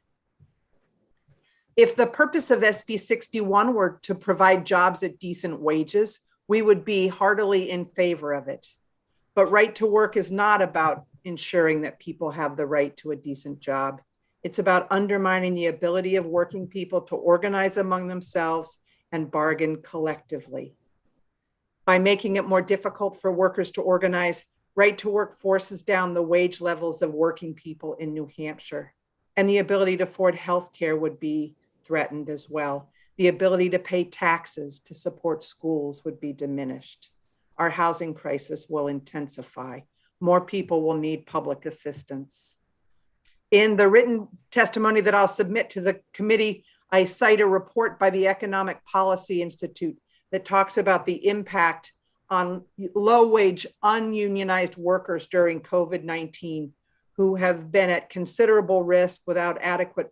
If the purpose of SB 61 were to provide jobs at decent wages, we would be heartily in favor of it. But right to work is not about ensuring that people have the right to a decent job. It's about undermining the ability of working people to organize among themselves and bargain collectively. By making it more difficult for workers to organize, right to work forces down the wage levels of working people in New Hampshire. And the ability to afford health care would be threatened as well. The ability to pay taxes to support schools would be diminished. Our housing crisis will intensify. More people will need public assistance. In the written testimony that I'll submit to the committee, I cite a report by the Economic Policy Institute that talks about the impact on low-wage, ununionized workers during COVID-19 who have been at considerable risk without adequate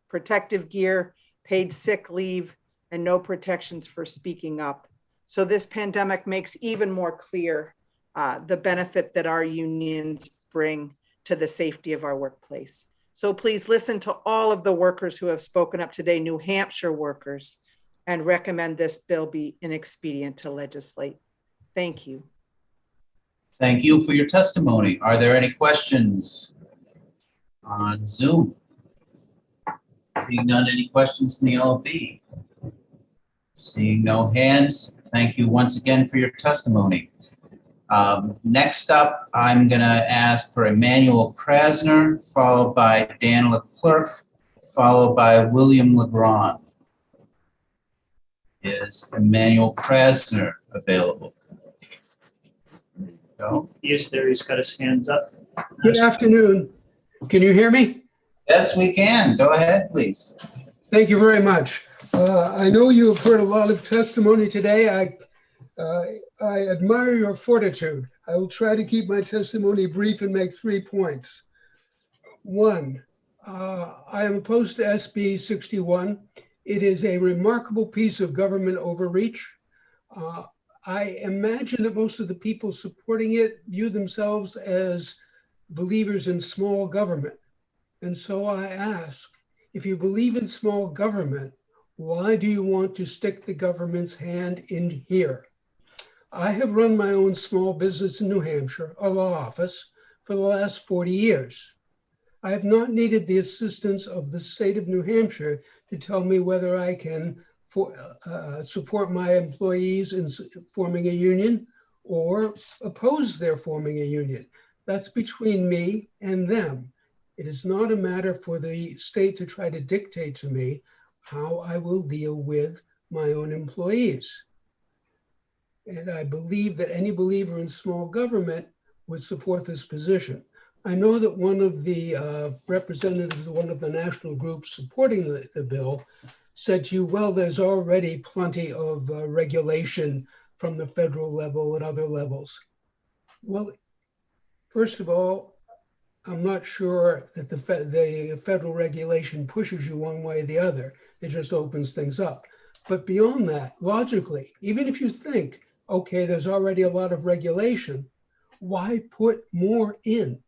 protective gear, paid sick leave, and no protections for speaking up. So this pandemic makes even more clear the benefit that our unions bring to the safety of our workplace. So please listen to all of the workers who have spoken up today, New Hampshire workers, and recommend this bill be inexpedient to legislate. Thank you. Thank you for your testimony. Are there any questions on Zoom? Seeing none, any questions in the LB? Seeing no hands, thank you once again for your testimony. Next up, I'm going to ask for Emmanuel Krasner, followed by Dan Leclerc, followed by William Legrand. Is Emmanuel Krasner available? No. He is there. He's got his hands up. Good afternoon. Can you hear me? Yes, we can. Go ahead, please. Thank you very much. I know you have heard a lot of testimony today. I admire your fortitude. I will try to keep my testimony brief and make 3 points. One, I am opposed to SB 61. It is a remarkable piece of government overreach. I imagine that most of the people supporting it view themselves as believers in small government. And so I ask, if you believe in small government, why do you want to stick the government's hand in here? I have run my own small business in New Hampshire, a law office, for the last 40 years. I have not needed the assistance of the state of New Hampshire to tell me whether I can support my employees in forming a union or oppose their forming a union. That's between me and them. It is not a matter for the state to try to dictate to me how I will deal with my own employees. And I believe that any believer in small government would support this position. I know that one of the representatives of one of the national groups supporting the bill said to you, well, there's already plenty of regulation from the federal level and other levels. Well, first of all, I'm not sure that the federal regulation pushes you one way or the other. It just opens things up. But beyond that, logically, even if you think, okay, there's already a lot of regulation, why put more in?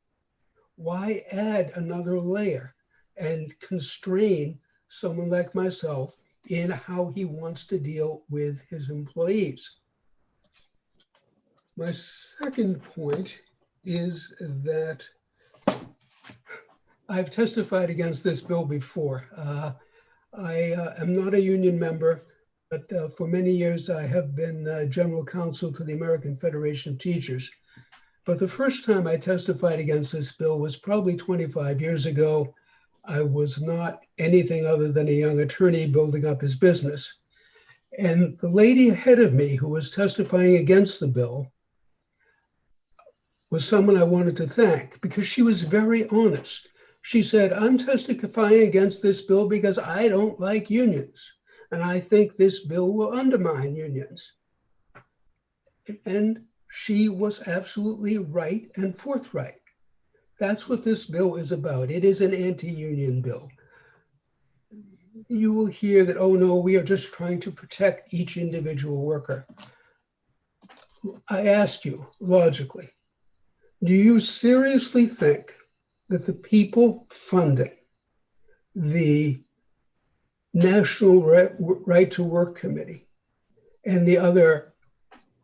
Why add another layer and constrain someone like myself in how he wants to deal with his employees. My second point is that I've testified against this bill before. I am not a union member, but for many years I have been general counsel to the American Federation of Teachers. But the first time I testified against this bill was probably 25 years ago. I was not anything other than a young attorney building up his business. And the lady ahead of me who was testifying against the bill was someone I wanted to thank because she was very honest. She said, I'm testifying against this bill because I don't like unions. And I think this bill will undermine unions. And she was absolutely right and forthright. That's what this bill is about. It is an anti-union bill. You will hear that, oh no, we are just trying to protect each individual worker. I ask you, logically, do you seriously think that the people funding the National Right to Work Committee and the other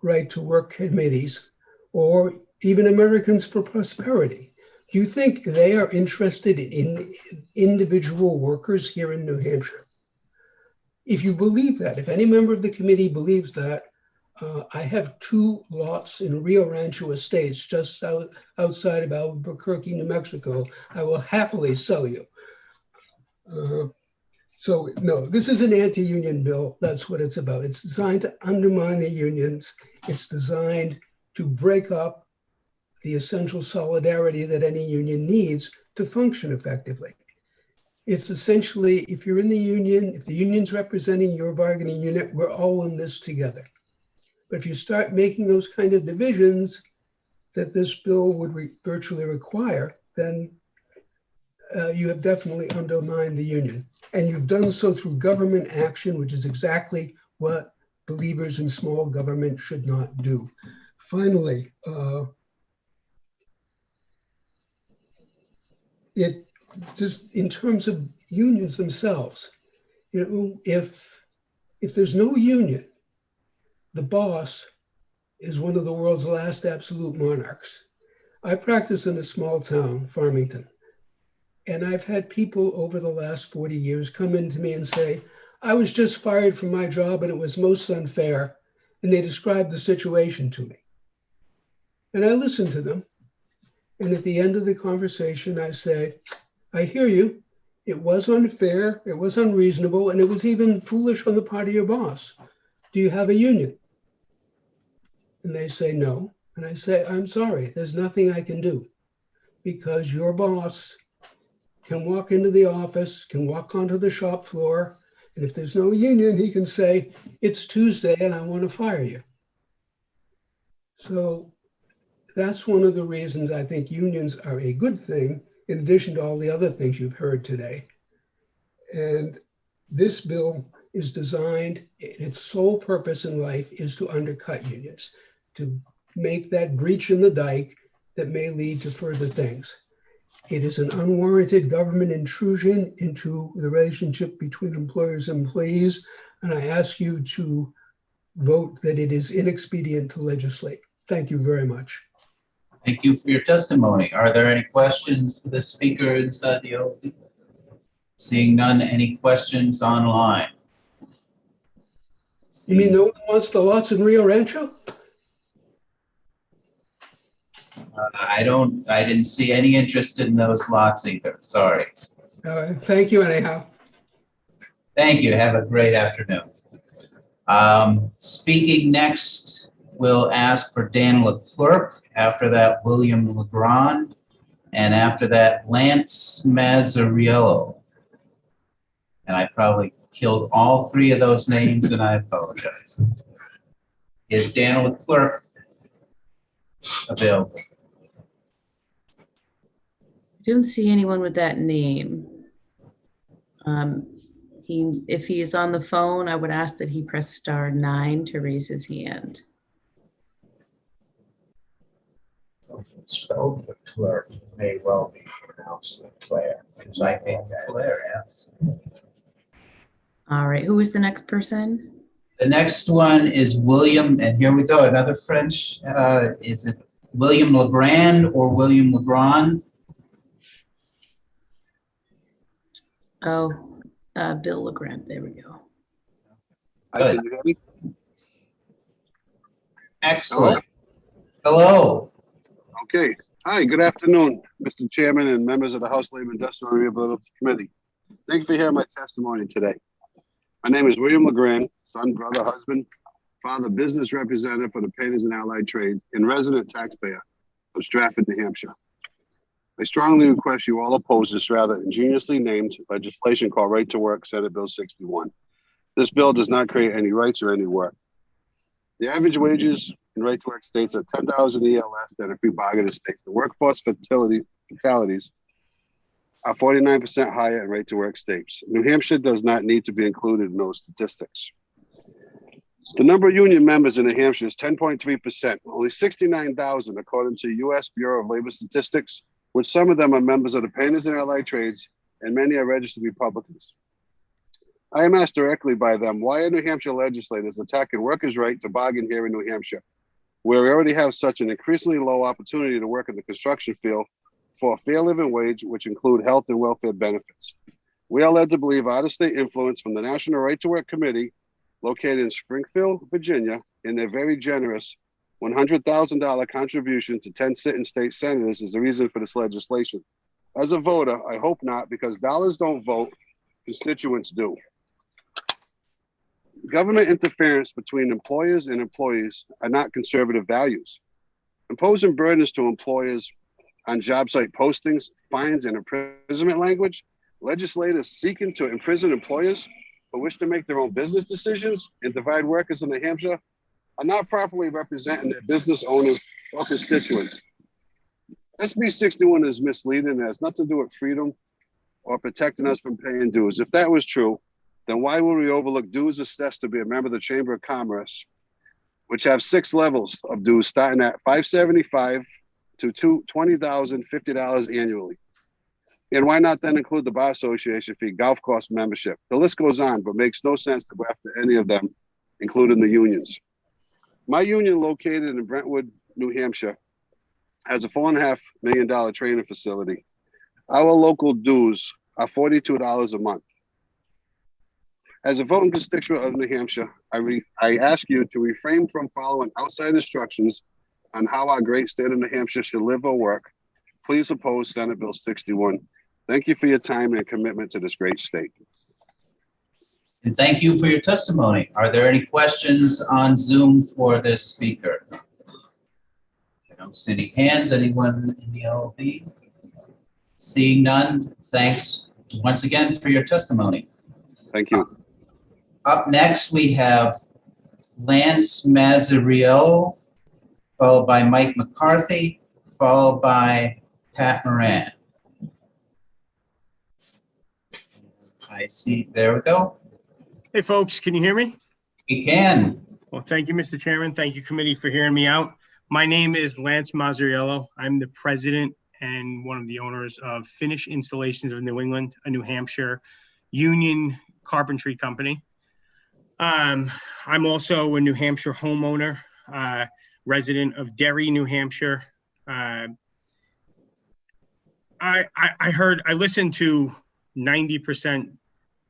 Right to Work committees, or even Americans for Prosperity, do you think they are interested in individual workers here in New Hampshire? If you believe that, if any member of the committee believes that, I have 2 lots in Rio Rancho Estates just outside of Albuquerque, New Mexico. I will happily sell you. So no, this is an anti-union bill. That's what it's about. It's designed to undermine the unions. It's designed to break up the essential solidarity that any union needs to function effectively. It's essentially, if you're in the union, if the union's representing your bargaining unit, we're all in this together. But if you start making those kind of divisions that this bill would virtually require, then you have definitely undermined the union. And you've done so through government action, which is exactly what believers in small government should not do. Finally, it just in terms of unions themselves, you know, if there's no union, the boss is one of the world's last absolute monarchs. I practice in a small town, Farmington, and I've had people over the last 40 years come into me and say, I was just fired from my job and it was most unfair. And they described the situation to me. And I listened to them. And at the end of the conversation, I say, I hear you. It was unfair, it was unreasonable, and it was even foolish on the part of your boss. Do you have a union? And they say no. And I say, I'm sorry, there's nothing I can do because your boss can walk into the office, can walk onto the shop floor, and if there's no union, he can say, it's Tuesday and I want to fire you. So that's one of the reasons I think unions are a good thing, in addition to all the other things you've heard today. And this bill is designed, its sole purpose in life is to undercut unions, to make that breach in the dike that may lead to further things. It is an unwarranted government intrusion into the relationship between employers and employees, and I ask you to vote that it is inexpedient to legislate. Thank you very much. Thank you for your testimony. Are there any questions for the speaker inside the open? Seeing none, any questions online? You mean no one wants the lots in Rio Rancho? I didn't see any interest in those lots either, sorry. Thank you anyhow. Thank you, have a great afternoon. Speaking next, we'll ask for Dan Leclerc, after that William Legrand, and after that Lance Mazzariello. And I probably killed all 3 of those names and I apologize. Is Dan Leclerc available? I don't see anyone with that name. If he is on the phone, I would ask that he press star 9 to raise his hand. If it's spelled Leclerc, it may well be pronounced Leclerc, because I think that. Claire, yes. All right, who is the next person? The next one is William, and here we go, another French. Is it William Legrand or William Legrand? Oh, Bill LeGrand, there we go. Hi, can you hear me? Excellent. Hello. Okay. Hi, good afternoon, Mr. Chairman and members of the House Labor Industrial and Rehabilitative Committee. Thank you for hearing my testimony today. My name is William Legrand, son, brother, husband, father, business representative for the Painters and Allied Trade, and resident taxpayer of Stratford, New Hampshire. I strongly request you all oppose this rather ingeniously named legislation called Right to Work, Senate Bill 61. This bill does not create any rights or any work. The average wages in right to work states are $10,000 a year less than a free bargaining states. The workforce fatalities are 49% higher in right to work states. New Hampshire does not need to be included in those statistics. The number of union members in New Hampshire is 10.3%, only 69,000 according to U.S. Bureau of Labor Statistics, which some of them are members of the Painters and Allied Trades, and many are registered Republicans. I am asked directly by them, why are New Hampshire legislators attacking workers' right to bargain here in New Hampshire, where we already have such an increasingly low opportunity to work in the construction field for a fair living wage, which include health and welfare benefits. We are led to believe out-of-state influence from the National Right to Work Committee, located in Springfield, Virginia, and their very generous $100,000 contribution to 10 sitting state senators is the reason for this legislation. As a voter, I hope not, because dollars don't vote, constituents do. Government interference between employers and employees are not conservative values. Imposing burdens to employers on job site postings, fines, and imprisonment language, legislators seeking to imprison employers who wish to make their own business decisions and divide workers in New Hampshire are not properly representing their business owners or constituents. SB 61 is misleading and has nothing to do with freedom or protecting us from paying dues. If that was true, then why would we overlook dues assessed to be a member of the Chamber of Commerce, which have 6 levels of dues starting at $575 to $20,050 annually? And why not then include the Bar Association fee, golf course membership? The list goes on, but makes no sense to go after any of them, including the unions. My union, located in Brentwood, New Hampshire, has a $4.5 million training facility. Our local dues are $42 a month. As a voting constituent of New Hampshire, I ask you to refrain from following outside instructions on how our great state of New Hampshire should live or work. Please oppose Senate Bill 61. Thank you for your time and commitment to this great state. And thank you for your testimony. Are there any questions on Zoom for this speaker? I don't see any hands. Anyone in the LB? Seeing none, thanks once again for your testimony. Thank you. Up next, we have Lance Mazzariello, followed by Mike McCarthy, followed by Pat Moran. I see, there we go. Hey, folks, can you hear me? We can. Well, thank you, Mr. Chairman. Thank you, committee, for hearing me out. My name is Lance Mazzariello. I'm the president and one of the owners of Finish Installations of New England, a New Hampshire union carpentry company. I'm also a New Hampshire homeowner, resident of Derry, New Hampshire. I listened to 90%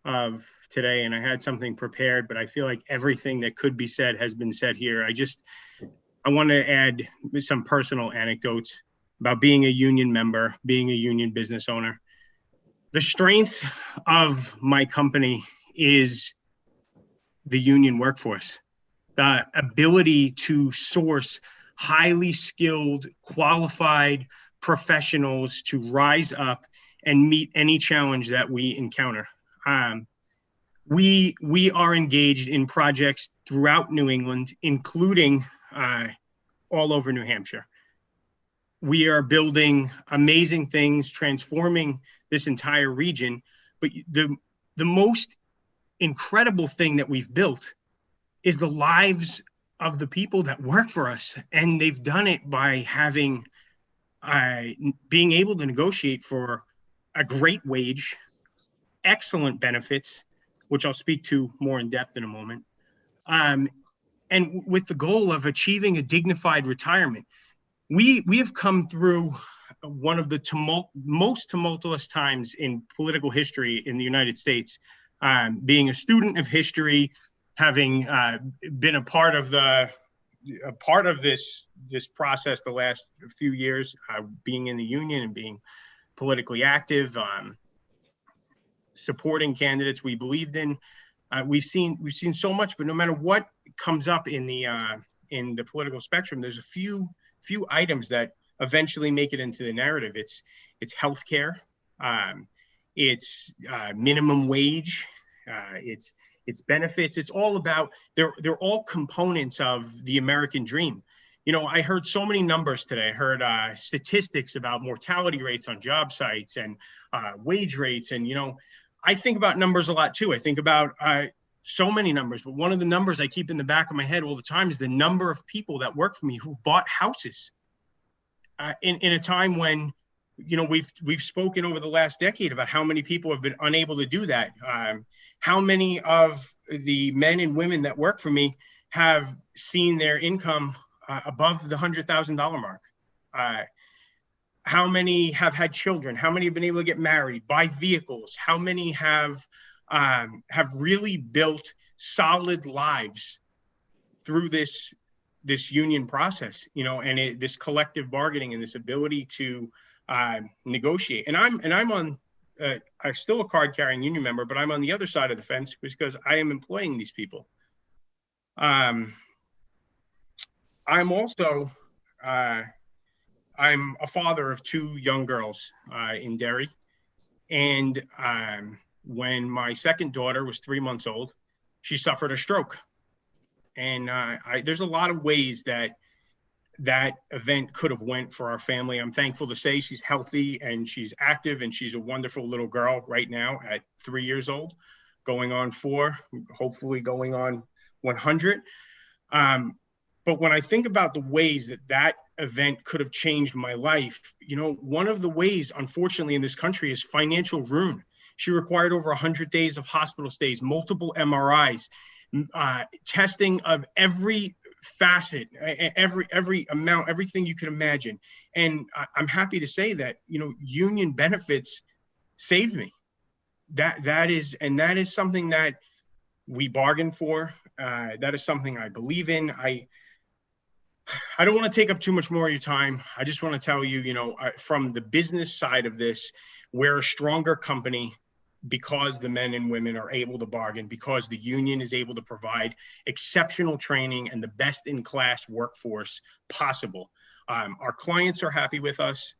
of today, and I had something prepared, but I feel like everything that could be said has been said here. I want to add some personal anecdotes about being a union member, being a union business owner. The strength of my company is the union workforce, the ability to source highly skilled, qualified professionals to rise up and meet any challenge that we encounter. We are engaged in projects throughout New England, including all over New Hampshire. We are building amazing things, transforming this entire region. But the most incredible thing that we've built is the lives of the people that work for us. And they've done it by having, being able to negotiate for a great wage, excellent benefits, which I'll speak to more in depth in a moment. And with the goal of achieving a dignified retirement. We have come through one of the most tumultuous times in political history in the United States. Being a student of history, having been a part of this process the last few years, being in the union and being politically active, supporting candidates we believed in. We've seen so much, but no matter what comes up in the political spectrum, there's a few items that eventually make it into the narrative. It's healthcare, it's minimum wage, it's benefits. It's all about, they're all components of the American dream. You know, I heard so many numbers today. I heard statistics about mortality rates on job sites and wage rates. And, you know, I think about numbers a lot too. I think about so many numbers, but one of the numbers I keep in the back of my head all the time is the number of people that work for me who've bought houses in a time when, you know, we've spoken over the last decade about how many people have been unable to do that. How many of the men and women that work for me have seen their income above the $100,000 mark? How many have had children? How many have been able to get married, buy vehicles? How many have really built solid lives through this union process, you know, and this collective bargaining and this ability to negotiate? And I'm on, I'm still a card-carrying union member, but I'm on the other side of the fence because I am employing these people. I'm also, I'm a father of 2 young girls in Derry. And when my second daughter was 3 months old, she suffered a stroke. And there's a lot of ways that event could have went for our family. I'm thankful to say she's healthy and she's active and she's a wonderful little girl right now at 3 years old, going on 4, hopefully going on 100. But when I think about the ways that event could have changed my life, you know, one of the ways, unfortunately, in this country is financial ruin. She required over 100 days of hospital stays, multiple MRIs, testing of every facet, every amount, everything you can imagine. And I'm happy to say that, you know, union benefits saved me. That is something that we bargained for. That is something I believe in. I don't want to take up too much more of your time. I just want to tell you, you know, from the business side of this, we're a stronger company because the men and women are able to bargain, because the union is able to provide exceptional training and the best in class workforce possible. Our clients are happy with us.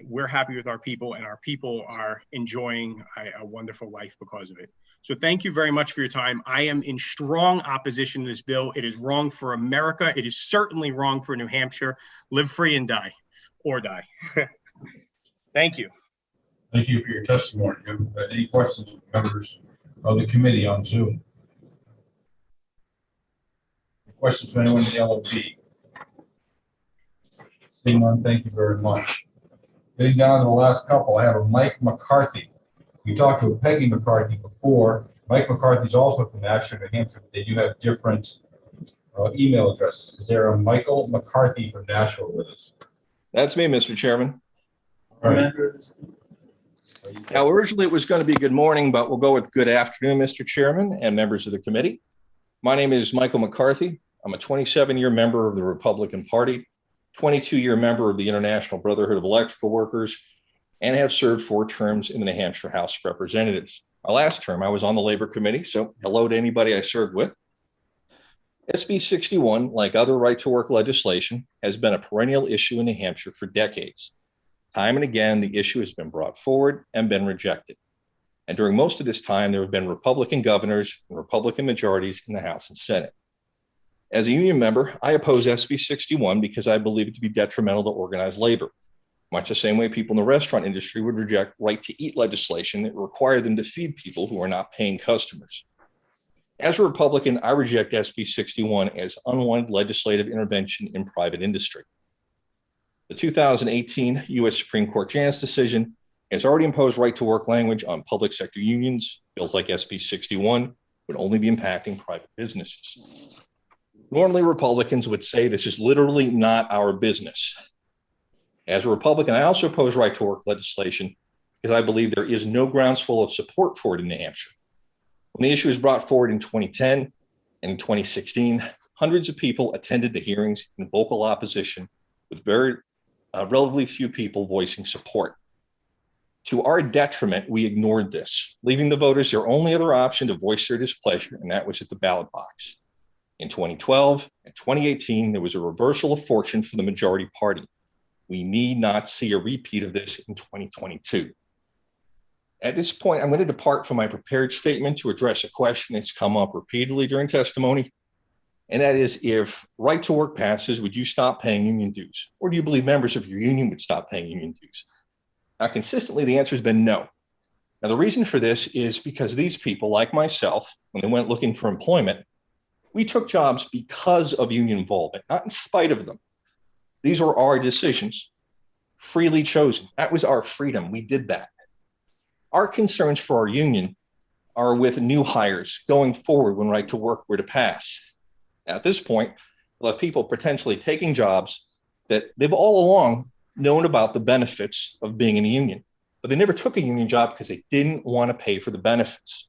We're happy with our people, and our people are enjoying a wonderful life because of it. So thank you very much for your time. I am in strong opposition to this bill. It is wrong for America. It is certainly wrong for New Hampshire. Live free and die, or die. Thank you. Thank you for your testimony. Any questions from members of the committee on Zoom? Questions from anyone in the LOB? Seeing none, thank you very much. Getting down to the last couple, I have a Mike McCarthy. We talked to Peggy McCarthy before. Mike McCarthy is also from Nashua, New Hampshire. They do have different email addresses. Is there a Michael McCarthy from Nashua with us? That's me, Mr. Chairman. All right. Now, originally it was going to be good morning, but we'll go with good afternoon, Mr. Chairman and members of the committee. My name is Michael McCarthy. I'm a 27-year member of the Republican Party, 22-year member of the International Brotherhood of Electrical Workers, and have served 4 terms in the New Hampshire House of Representatives. My last term, I was on the Labor Committee, so hello to anybody I served with. SB 61, like other right-to-work legislation, has been a perennial issue in New Hampshire for decades. Time and again, the issue has been brought forward and been rejected. And during most of this time, there have been Republican governors and Republican majorities in the House and Senate. As a union member, I oppose SB 61 because I believe it to be detrimental to organized labor, much the same way people in the restaurant industry would reject right-to-eat legislation that required them to feed people who are not paying customers. As a Republican, I reject SB 61 as unwanted legislative intervention in private industry. The 2018 U.S. Supreme Court Janus decision It's already imposed right to work language on public sector unions. Bills like SB 61 would only be impacting private businesses. Normally, Republicans would say this is literally not our business. As a Republican, I also oppose right to work legislation because I believe there is no groundswell of support for it in New Hampshire. When the issue was brought forward in 2010 and in 2016, hundreds of people attended the hearings in vocal opposition, with relatively few people voicing support. To our detriment, we ignored this, leaving the voters their only other option to voice their displeasure, and that was at the ballot box. In 2012 and 2018, there was a reversal of fortune for the majority party. We need not see a repeat of this in 2022. At this point, I'm going to depart from my prepared statement to address a question that's come up repeatedly during testimony, and that is, if right to work passes, would you stop paying union dues? Or do you believe members of your union would stop paying union dues? Now, consistently, the answer has been no. Now, the reason for this is because these people, like myself, when they went looking for employment, we took jobs because of union involvement, not in spite of them. These were our decisions, freely chosen. That was our freedom. We did that. Our concerns for our union are with new hires going forward when right to work were to pass. Now, at this point, we'll have people potentially taking jobs that they've all along known about the benefits of being in a union, but they never took a union job because they didn't want to pay for the benefits.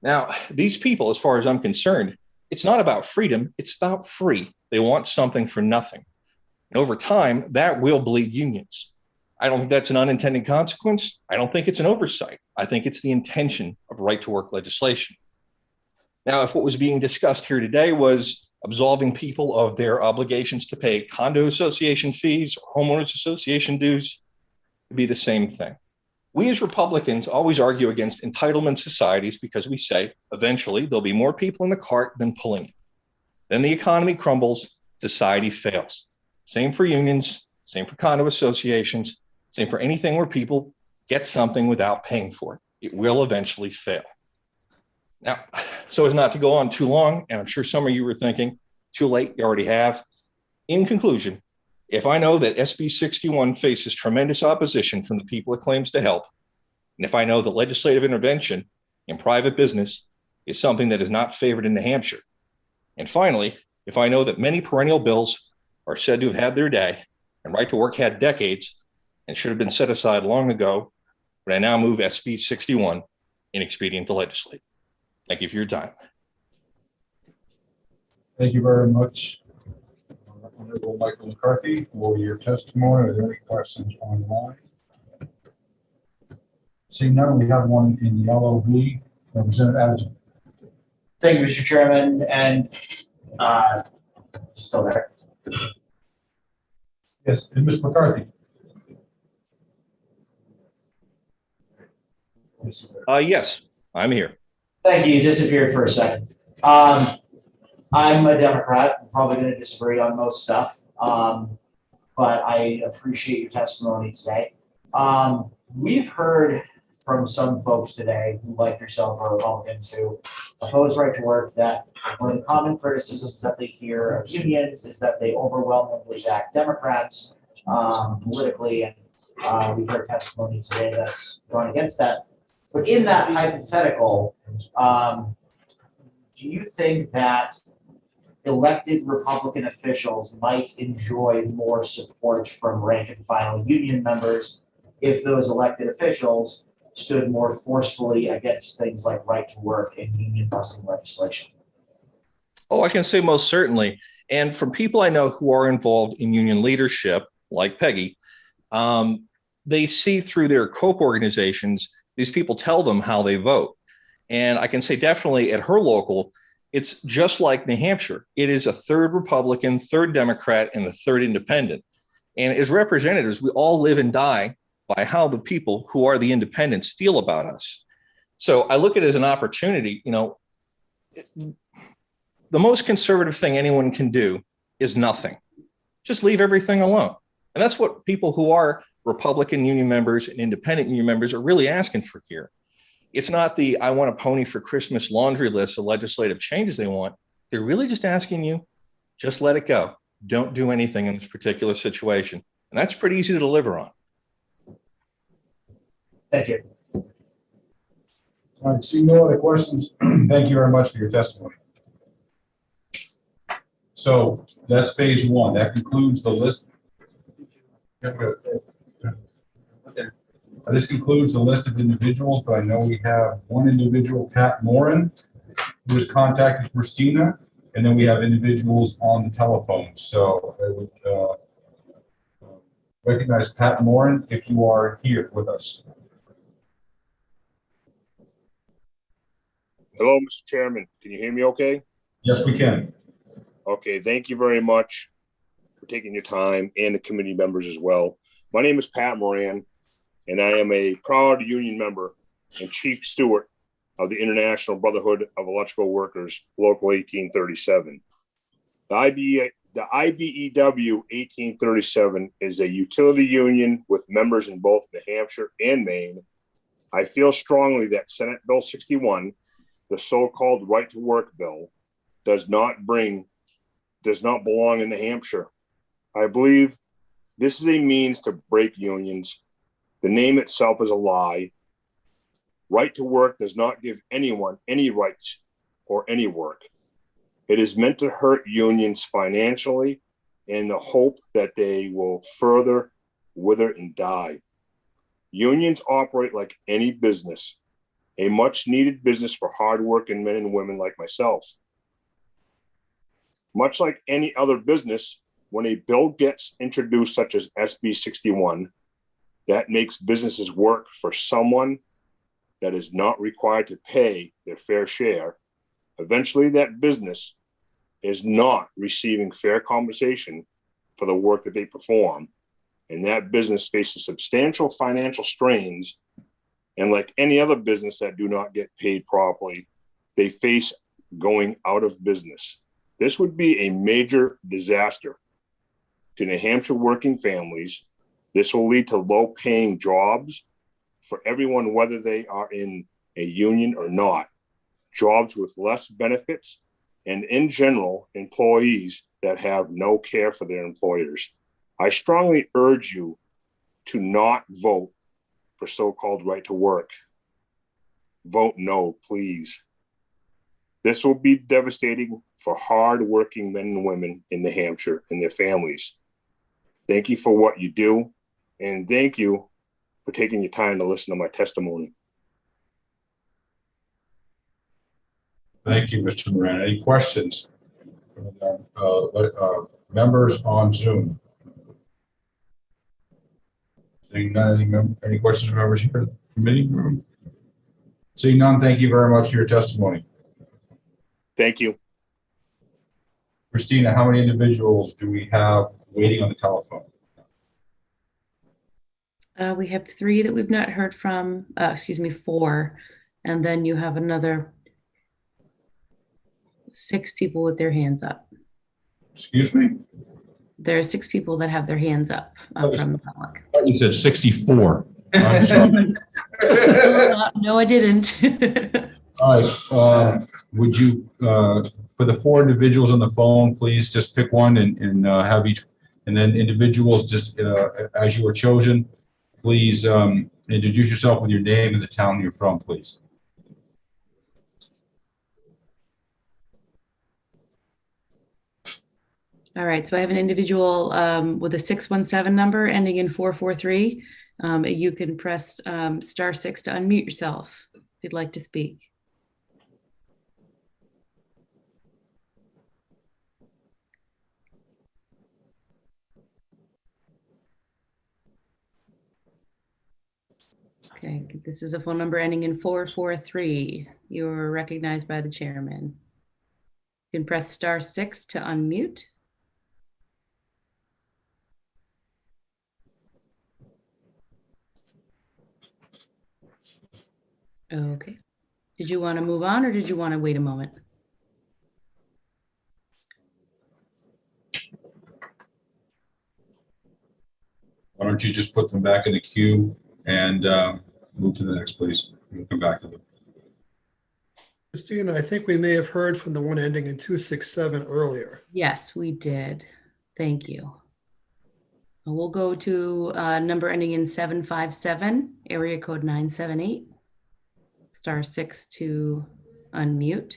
Now, these people, as far as I'm concerned, it's not about freedom, it's about free. They want something for nothing. And over time, that will bleed unions. I don't think that's an unintended consequence. I don't think it's an oversight. I think it's the intention of right to work legislation. Now, if what was being discussed here today was absolving people of their obligations to pay condo association fees or homeowners association dues, it'd be the same thing. We as Republicans always argue against entitlement societies because we say eventually there'll be more people in the cart than pulling it. Then the economy crumbles, society fails. Same for unions, same for condo associations, same for anything where people get something without paying for it. It will eventually fail. Now, so as not to go on too long, and I'm sure some of you were thinking, too late, you already have. In conclusion, if I know that SB 61 faces tremendous opposition from the people it claims to help, and if I know that legislative intervention in private business is something that is not favored in New Hampshire, and finally, if I know that many perennial bills are said to have had their day, and right to work had decades and should have been set aside long ago, but I now move SB 61 inexpedient to legislate. Thank you for your time. Thank you very much, Honorable Michael McCarthy, for your testimony. Are there any questions online? Seeing none, we have one in yellow V, Representative Addison. Thank you, Mr. Chairman, and still there. Yes, and Ms. McCarthy. Yes, I'm here. Thank you. You disappeared for a second. I'm a Democrat. I'm probably going to disagree on most stuff, but I appreciate your testimony today. We've heard from some folks today who, like yourself, are Republicans who oppose right to work, that one of the common criticisms that they hear of unions is that they overwhelmingly back Democrats politically, and we've heard testimony today that's gone against that. But in that hypothetical, do you think that elected Republican officials might enjoy more support from rank and file union members if those elected officials stood more forcefully against things like right to work and union busting legislation? Oh, I can say most certainly. And from people I know who are involved in union leadership, like Peggy, they see through their COPE organizations, these people tell them how they vote. And I can say definitely at her local, it's just like New Hampshire. It is a third Republican, third Democrat, and a third independent. And as representatives, we all live and die by how the people who are the independents feel about us. So I look at it as an opportunity. You know, the most conservative thing anyone can do is nothing. Just leave everything alone. And that's what people who are Republican union members and independent union members are really asking for here. It's not the I want a pony for Christmas laundry list of legislative changes they want. They're really just asking you, just let it go. Don't do anything in this particular situation. And that's pretty easy to deliver on. Thank you. All right, seeing no other questions, thank you very much for your testimony. So that's phase one. That concludes the list. This concludes the list of individuals, but I know we have one individual, Pat Moran, who has contacted Christina, and then we have individuals on the telephone. So I would recognize Pat Moran if you are here with us. Hello, Mr. Chairman. Can you hear me okay? Yes, we can. Okay, thank you very much for taking your time, and the committee members as well. My name is Pat Moran, and I am a proud union member and chief steward of the International Brotherhood of Electrical Workers, Local 1837. The IBEW 1837 is a utility union with members in both New Hampshire and Maine. I feel strongly that Senate Bill 61, the so-called right to work bill, does not belong in New Hampshire. I believe this is a means to break unions. The name itself is a lie. Right to work does not give anyone any rights or any work. It is meant to hurt unions financially in the hope that they will further wither and die. Unions operate like any business, a much needed business for hardworking men and women like myself. Much like any other business, when a bill gets introduced, such as SB 61, that makes businesses work for someone that is not required to pay their fair share, eventually that business is not receiving fair compensation for the work that they perform, and that business faces substantial financial strains. And like any other business that do not get paid properly, they face going out of business. This would be a major disaster to New Hampshire working families. This will lead to low-paying jobs for everyone, whether they are in a union or not, jobs with less benefits, and in general, employees that have no care for their employers. I strongly urge you to not vote for so-called right to work. Vote no, please. This will be devastating for hard-working men and women in New Hampshire and their families. Thank you for what you do, and thank you for taking your time to listen to my testimony. Thank you, Mr. Moran. Any questions? Members on Zoom? Seeing none, any questions from members here in the committee room? Seeing none, thank you very much for your testimony. Thank you. Christina, how many individuals do we have waiting on the telephone? We have 3 that we've not heard from, 4. And then you have another 6 people with their hands up. Excuse me? There are 6 people that have their hands up from the public. You said 64. I'm sorry. No, I didn't. All right. Would you, for the 4 individuals on the phone, please just pick one and have each, and then individuals just as you were chosen, please introduce yourself with your name and the town you're from, please. All right, so I have an individual with a 617 number ending in 443. You can press *6 to unmute yourself if you'd like to speak. Okay, this is a phone number ending in 443. You're recognized by the chairman. You can press *6 to unmute. Okay. Did you want to move on or did you want to wait a moment? Why don't you just put them back in the queue and move to the next, please. We'll come back to them. Christina, I think we may have heard from the one ending in 267 earlier. Yes, we did. Thank you. We'll go to number ending in 757, area code 978. *6 to unmute.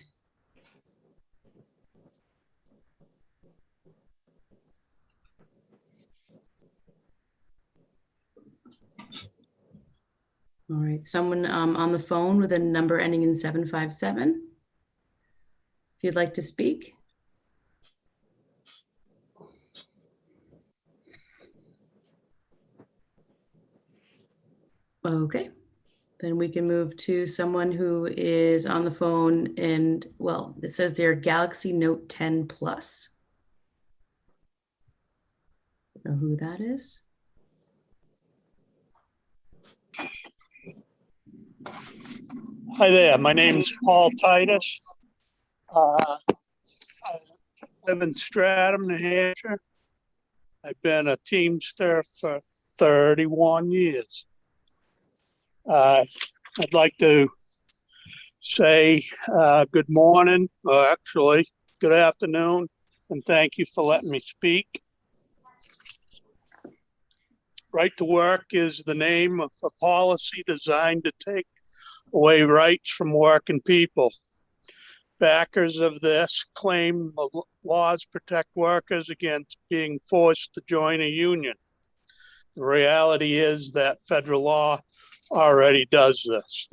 All right, someone on the phone with a number ending in 757. If you'd like to speak. Okay, then we can move to someone who is on the phone and, well, it says their Galaxy Note 10 Plus. Know who that is? Hi there, my name's Paul Titus. I live in Stratham, New Hampshire. I've been a Teamster for 31 years. I'd like to say good morning, or actually good afternoon, and thank you for letting me speak. Right to Work is the name of a policy designed to take away rights from working people. Backers of this claim the laws protect workers against being forced to join a union. The reality is that federal law already does this.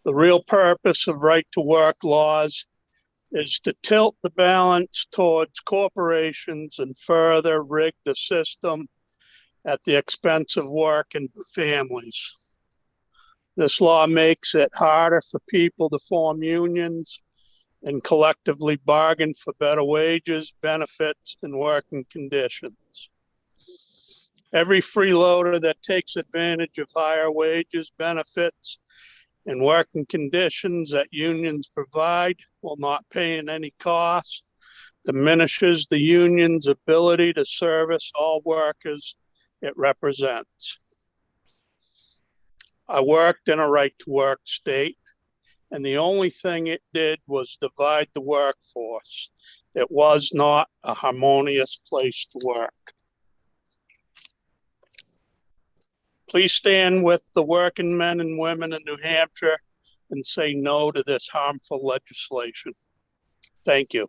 The real purpose of right to work laws is to tilt the balance towards corporations and further rig the system at the expense of working families. This law makes it harder for people to form unions and collectively bargain for better wages, benefits, and working conditions. Every freeloader that takes advantage of higher wages, benefits, and working conditions that unions provide while not paying any costs diminishes the union's ability to service all workers it represents. I worked in a right to work state, and the only thing it did was divide the workforce. It was not a harmonious place to work. Please stand with the working men and women in New Hampshire and say no to this harmful legislation. Thank you.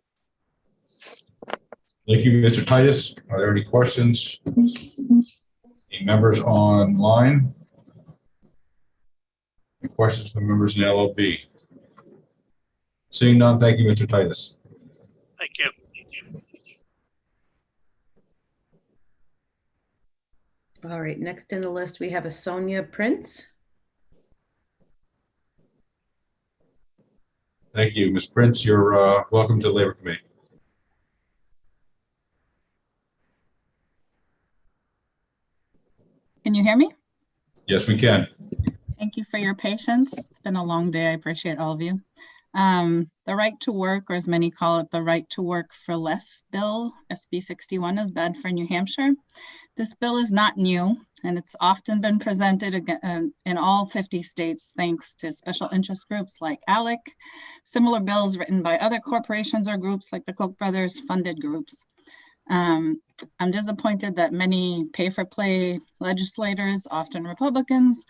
Thank you, Mr. Titus. Are there any questions? Any members online? Any questions from members in the LLB? Seeing none, thank you, Mr. Titus. Thank you. All right, next in the list, we have a Sonia Prince. Thank you, Ms. Prince. You're welcome to the Labor Committee. Can you hear me? Yes, we can. Thank you for your patience. It's been a long day. I appreciate all of you. The right to work, or as many call it, the right to work for less bill, SB 61, is bad for New Hampshire. This bill is not new, and it's often been presented in all 50 states thanks to special interest groups like ALEC, similar bills written by other corporations or groups like the Koch brothers funded groups. I'm disappointed that many pay-for-play legislators, often Republicans,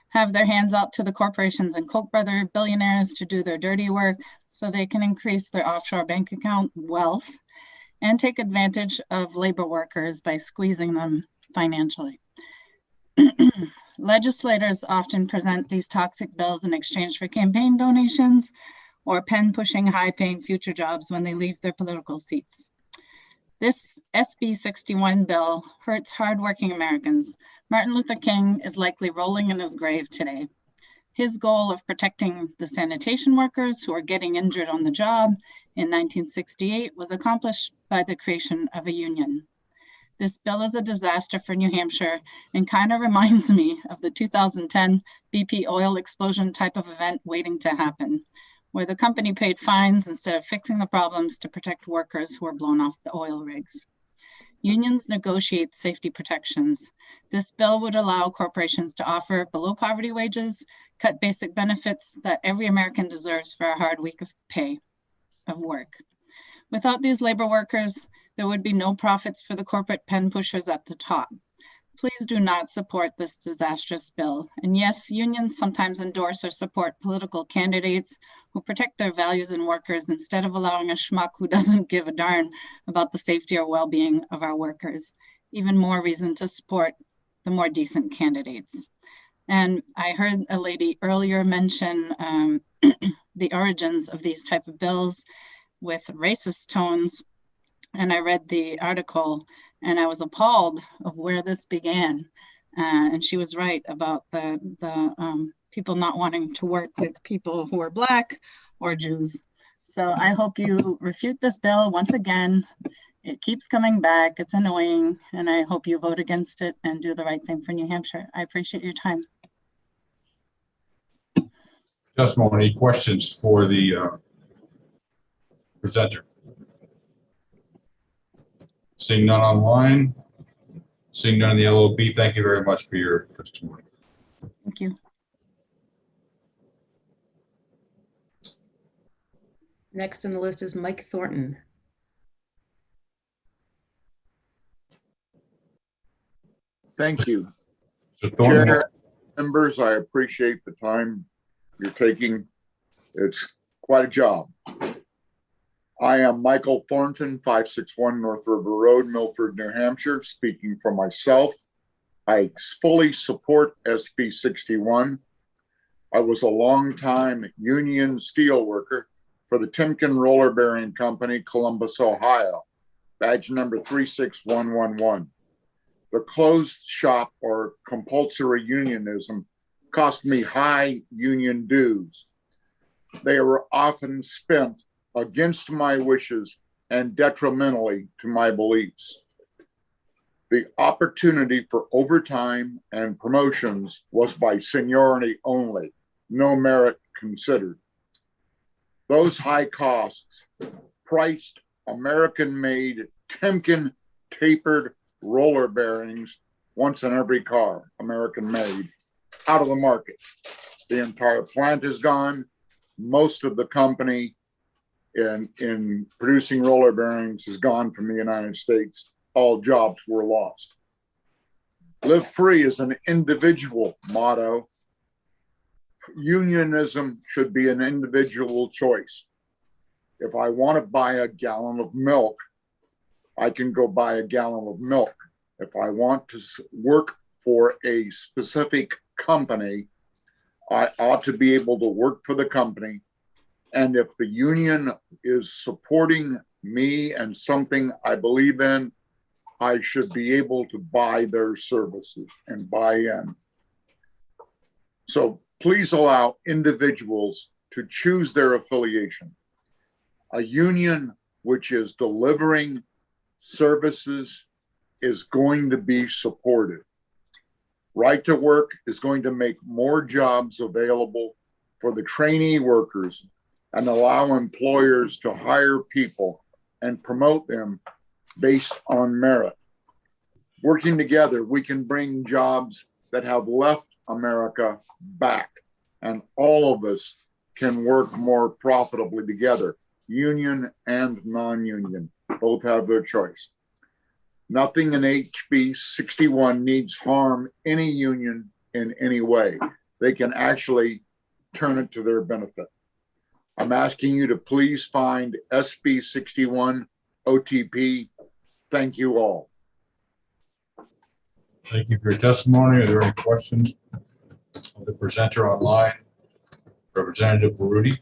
have their hands out to the corporations and Koch brother billionaires to do their dirty work so they can increase their offshore bank account wealth and take advantage of labor workers by squeezing them financially. Legislators often present these toxic bills in exchange for campaign donations or pen-pushing high-paying future jobs when they leave their political seats. This SB 61 bill hurts hardworking Americans. Martin Luther King is likely rolling in his grave today. His goal of protecting the sanitation workers who are getting injured on the job in 1968 was accomplished by the creation of a union. This bill is a disaster for New Hampshire and kind of reminds me of the 2010 BP oil explosion type of event waiting to happen, where the company paid fines instead of fixing the problems to protect workers who were blown off the oil rigs. Unions negotiate safety protections. This bill would allow corporations to offer below poverty wages, cut basic benefits that every American deserves for a hard week of pay, of work. Without these labor workers, There would be no profits for the corporate pen pushers at the top. Please do not support this disastrous bill. And yes, unions sometimes endorse or support political candidates who protect their values and workers instead of allowing a schmuck who doesn't give a darn about the safety or well-being of our workers. Even more reason to support the more decent candidates. And I heard a lady earlier mention the origins of these type of bills with racist tones. And I read the article and I was appalled of where this began. And she was right about the people not wanting to work with people who are Black or Jews. So I hope you refute this bill once again. It keeps coming back. It's annoying. And I hope you vote against it and do the right thing for New Hampshire. I appreciate your time. Testimony, questions for the presenter? Seeing none online, seeing none in the LOB, thank you very much for your testimony. Thank you. Next on the list is Mike Thornton. Thank you. Chair, Chair, members, I appreciate the time you're taking. It's quite a job. I am Michael Thornton, 561 North River Road, Milford, New Hampshire, speaking for myself. I fully support SB 61. I was a longtime union steel worker for the Timken Roller Bearing Company, Columbus, Ohio, badge number 36111. The closed shop or compulsory unionism cost me high union dues. They were often spent against my wishes and detrimentally to my beliefs. The opportunity for overtime and promotions was by seniority only, no merit considered. Those high costs priced American-made Timken tapered roller bearings, once in every car, American-made, out of the market. The entire plant is gone. Most of the company in producing roller bearings is gone from the United States. All jobs were lost. Live free is an individual motto. Unionism should be an individual choice. If I want to buy a gallon of milk, I can go buy a gallon of milk. If I want to work for a specific company, I ought to be able to work for the company. And if the union is supporting me and something I believe in, I should be able to buy their services and buy in. So please allow individuals to choose their affiliation. A union which is delivering services is going to be supported. Right to work is going to make more jobs available for the trainee workers and allow employers to hire people and promote them based on merit. Working together, we can bring jobs that have left America back, and all of us can work more profitably together, union and non-union. Both have their choice. Nothing in HB 61 needs harm any union in any way. They can actually turn it to their benefit. I'm asking you to please find SB 61 OTP. Thank you all. thank you for your testimony. Are there any questions of the presenter online? Representative Baruti.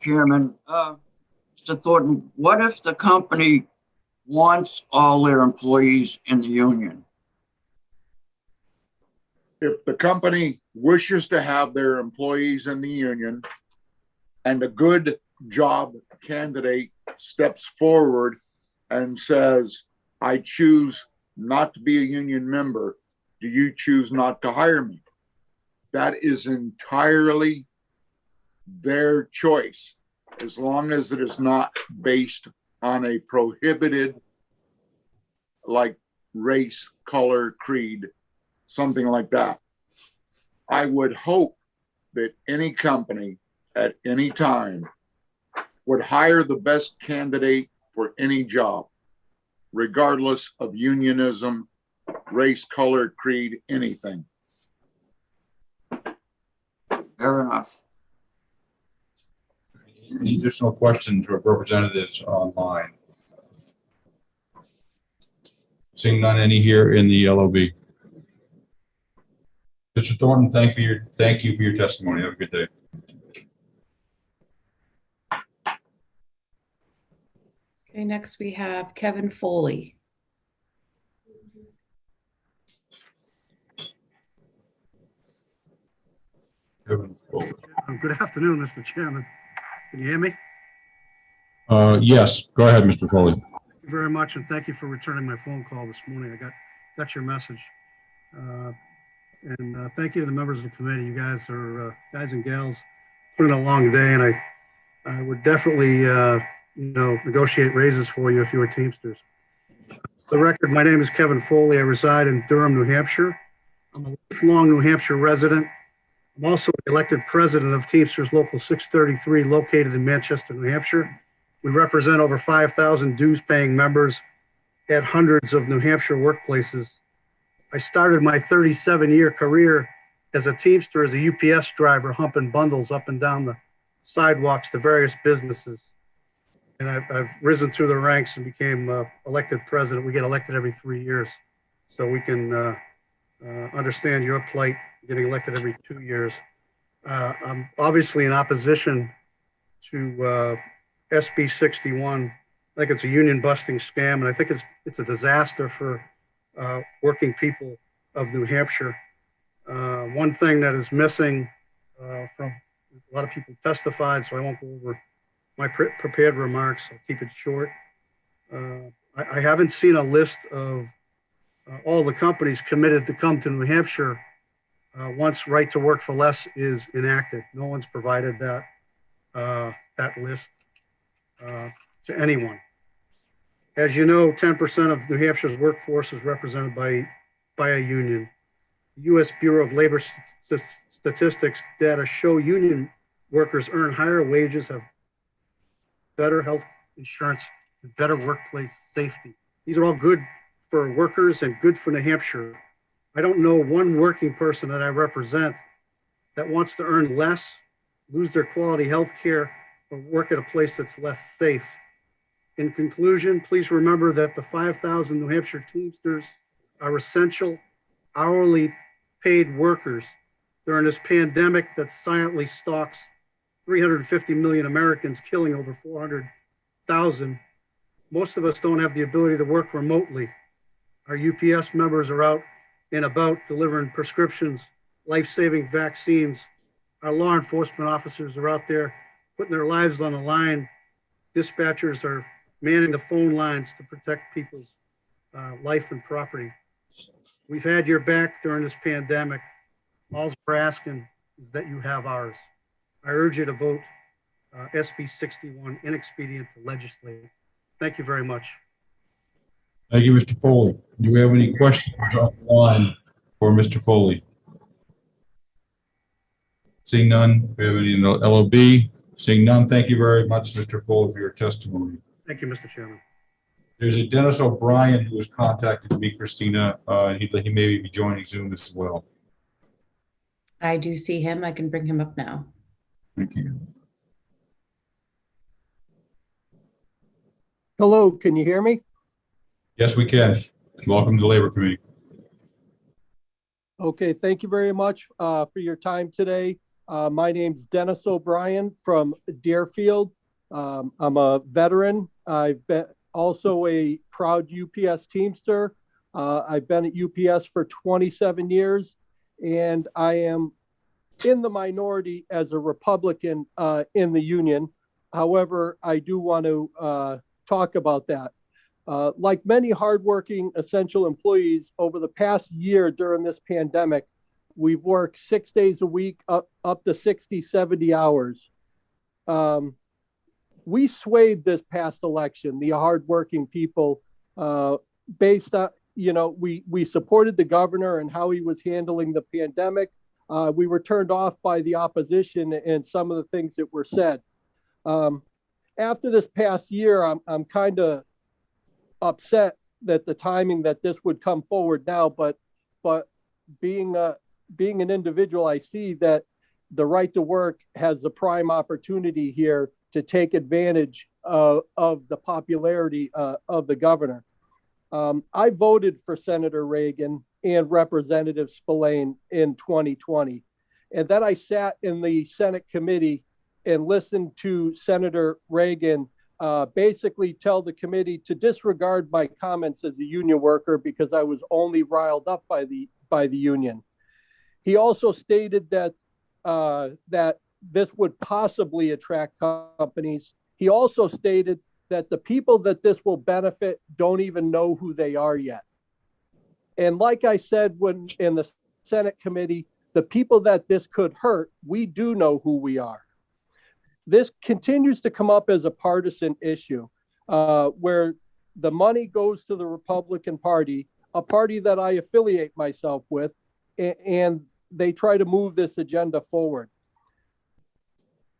Chairman, Mr. Thornton, what if the company wants all their employees in the union? If the company wishes to have their employees in the union and a good job candidate steps forward and says, I choose not to be a union member, do you choose not to hire me? That is entirely their choice, as long as it is not based on a prohibited, like race, color, creed, something like that. I would hope that any company at any time would hire the best candidate for any job, regardless of unionism, race, color, creed, anything. Fair enough. Any additional questions or representatives online? Seeing none, any here in the LOB? Mr. Thornton, thank you for your testimony. Have a good day. Okay, next we have Kevin Foley. Kevin Foley. Good afternoon, Mr. Chairman. Can you hear me? Yes, go ahead, Mr. Foley. Thank you very much, and thank you for returning my phone call this morning. I got your message. And thank you to the members of the committee. You guys are, guys and gals, put in a long day, and I would definitely, negotiate raises for you if you were Teamsters. For the record, my name is Kevin Foley. I reside in Durham, New Hampshire. I'm a lifelong New Hampshire resident. I'm also the elected president of Teamsters Local 633, located in Manchester, New Hampshire. We represent over 5,000 dues-paying members at hundreds of New Hampshire workplaces. I started my 37-year career as a Teamster, as a UPS driver, humping bundles up and down the sidewalks to various businesses. And I've risen through the ranks and became elected president. We get elected every 3 years. So we can understand your plight, getting elected every 2 years. I'm obviously in opposition to SB 61. I think it's a union busting scam, and I think it's a disaster for working people of New Hampshire. One thing that is missing from a lot of people testified, so I won't go over my prepared remarks. I'll keep it short. I haven't seen a list of all the companies committed to come to New Hampshire once right to work for less is enacted. No one's provided that list to anyone. As you know, 10% of New Hampshire's workforce is represented by a union. The U.S. Bureau of Labor Statistics data show union workers earn higher wages, have better health insurance, and better workplace safety. These are all good for workers and good for New Hampshire. I don't know one working person that I represent that wants to earn less, lose their quality health care, or work at a place that's less safe. In conclusion, please remember that the 5,000 New Hampshire Teamsters are essential, hourly paid workers during this pandemic that silently stalks 350 million Americans, killing over 400,000. Most of us don't have the ability to work remotely. Our UPS members are out and about delivering prescriptions, life-saving vaccines. Our law enforcement officers are out there putting their lives on the line. Dispatchers are manning the phone lines to protect people's life and property. We've had your back during this pandemic. All we're asking is that you have ours. I urge you to vote SB 61 inexpedient to legislate. Thank you very much. Thank you, Mr. Foley. Do we have any questions online for Mr. Foley? Seeing none, we have any in the LOB? Seeing none, thank you very much, Mr. Foley, for your testimony. Thank you, Mr. Chairman. There's a Dennis O'Brien who has contacted me, Christina. He may be joining Zoom as well. I do see him. I can bring him up now. Thank you. Hello, can you hear me? Yes, we can. Welcome to the Labor Committee. Okay, thank you very much for your time today. My name's Dennis O'Brien from Deerfield. I'm a veteran. I've been also a proud UPS Teamster. I've been at UPS for 27 years, and I am in the minority as a Republican in the union. However, I do want to talk about that. Like many hardworking essential employees over the past year during this pandemic, we've worked 6 days a week, up to 60, 70 hours. We swayed this past election, the hardworking people, based on, we supported the governor and how he was handling the pandemic. We were turned off by the opposition and some of the things that were said. after this past year, I'm kind of upset that the timing that this would come forward now, but being an individual, I see that the right to work has a prime opportunity here to take advantage of the popularity of the governor. I voted for Senator Reagan and Representative Spillane in 2020. And then I sat in the Senate committee and listened to Senator Reagan basically tell the committee to disregard my comments as a union worker because I was only riled up by the union. He also stated that that this would possibly attract companies. He also stated that the people that this will benefit don't even know who they are yet. And like I said, when in the Senate committee, the people that this could hurt, we do know who we are. This continues to come up as a partisan issue where the money goes to the Republican Party, a party that I affiliate myself with, and they try to move this agenda forward.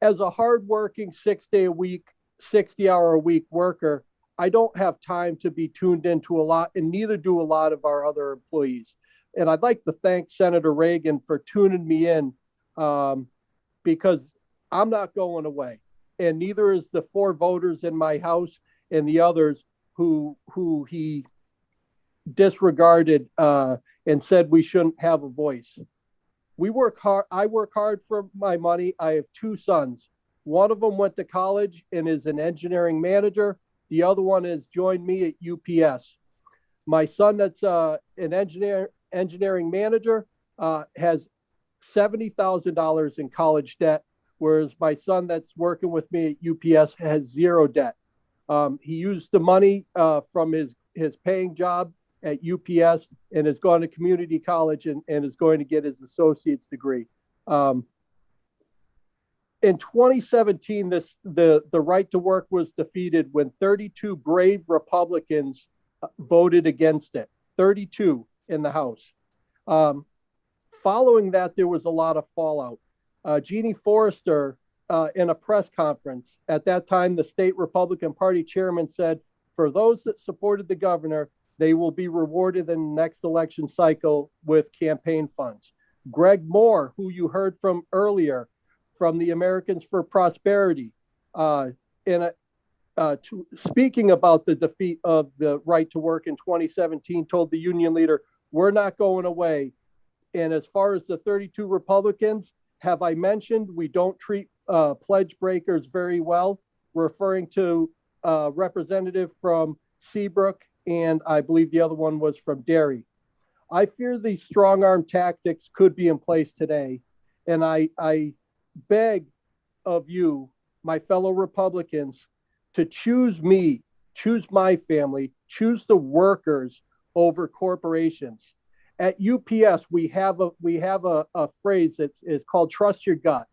As a hardworking 6 day a week, 60-hour a week worker, I don't have time to be tuned into a lot, and neither do a lot of our other employees. And I'd like to thank Senator Reagan for tuning me in because I'm not going away. And neither is the 4 voters in my house and the others who he disregarded and said we shouldn't have a voice. We work hard. I work hard for my money. I have 2 sons. One of them went to college and is an engineering manager. The other one has joined me at UPS. My son that's an engineering manager has $70,000 in college debt, whereas my son that's working with me at UPS has 0 debt. He used the money from his paying job at UPS and has gone to community college and is going to get his associate's degree. In 2017, the right to work was defeated when 32 brave Republicans voted against it, 32 in the House. Following that, there was a lot of fallout. Jeannie Forrester, in a press conference, at that time, the state Republican Party chairman said, for those that supported the governor, they will be rewarded in the next election cycle with campaign funds. Greg Moore, who you heard from earlier, from the Americans for Prosperity, speaking about the defeat of the right to work in 2017, told the union leader, we're not going away. And as far as the 32 Republicans, have I mentioned we don't treat pledge breakers very well, referring to representative from Seabrook, and I believe the other one was from Derry. I fear these strong arm tactics could be in place today. And I beg of you, my fellow Republicans, to choose me, choose my family, choose the workers over corporations. At UPS, we have a phrase that's called trust your gut.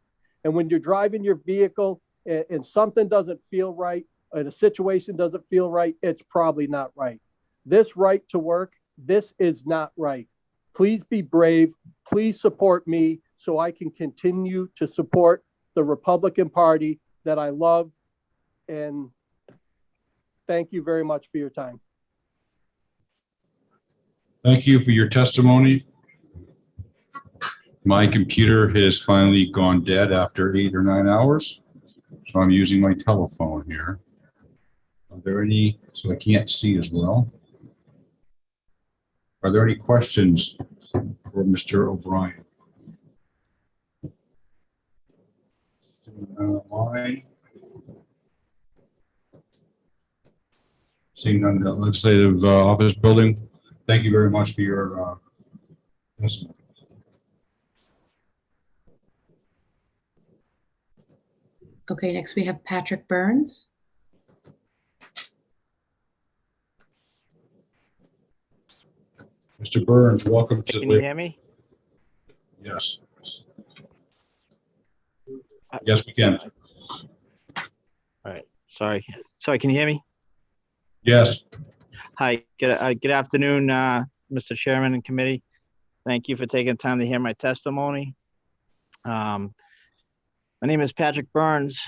And when you're driving your vehicle and something doesn't feel right, and a situation doesn't feel right, it's probably not right. This right to work, this is not right. Please be brave. Please support me so I can continue to support the Republican Party that I love. And thank you very much for your time. Thank you for your testimony. My computer has finally gone dead after 8 or 9 hours, so I'm using my telephone here. Are there any, so I can't see as well. Are there any questions for Mr. O'Brien? Seeing none in the legislative office building. Thank you very much for your testimony. Okay, next we have Patrick Burns. Mr. Burns, welcome to the. Can you hear me? Yes. Yes, we can. All right. Sorry, can you hear me? Yes. Hi, good afternoon, Mr. Chairman and committee. Thank you for taking time to hear my testimony. My name is Patrick Burns.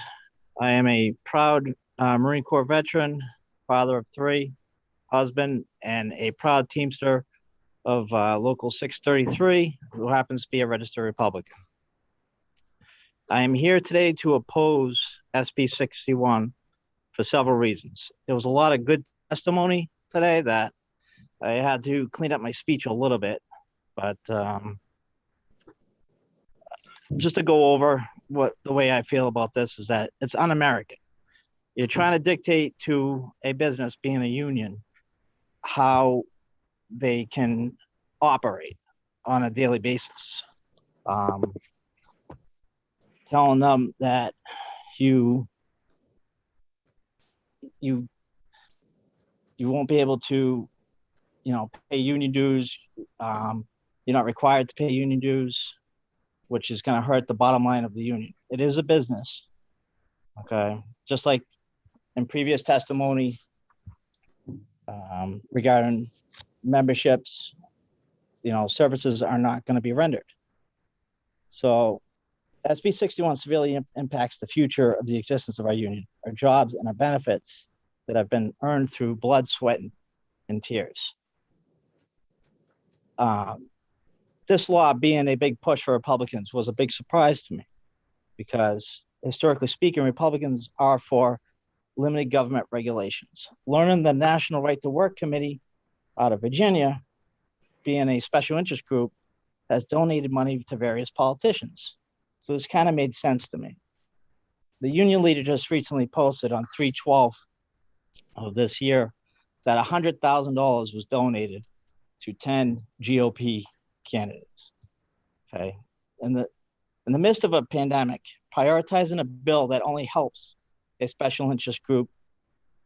I am a proud Marine Corps veteran, father of 3, husband, and a proud Teamster of Local 633, who happens to be a registered Republican. I am here today to oppose SB 61 for several reasons. There was a lot of good testimony today that I had to clean up my speech a little bit, but just to go over what the way I feel about this is that it's un-American. You're trying to dictate to a business, being a union, how they can operate on a daily basis. Telling them that you won't be able to, pay union dues. You're not required to pay union dues, which is going to hurt the bottom line of the union. It is a business, okay? Just like in previous testimony regarding memberships, services are not going to be rendered. So SB 61 severely impacts the future of the existence of our union, our jobs, and our benefits that have been earned through blood, sweat, and tears. This law being a big push for Republicans was a big surprise to me because, historically speaking, Republicans are for limited government regulations. Learning the National Right to Work Committee out of Virginia, being a special interest group, has donated money to various politicians. So this kind of made sense to me. The union leader just recently posted on 3/12 of this year that $100,000 was donated to 10 GOP candidates. Okay. In the midst of a pandemic, prioritizing a bill that only helps a special interest group,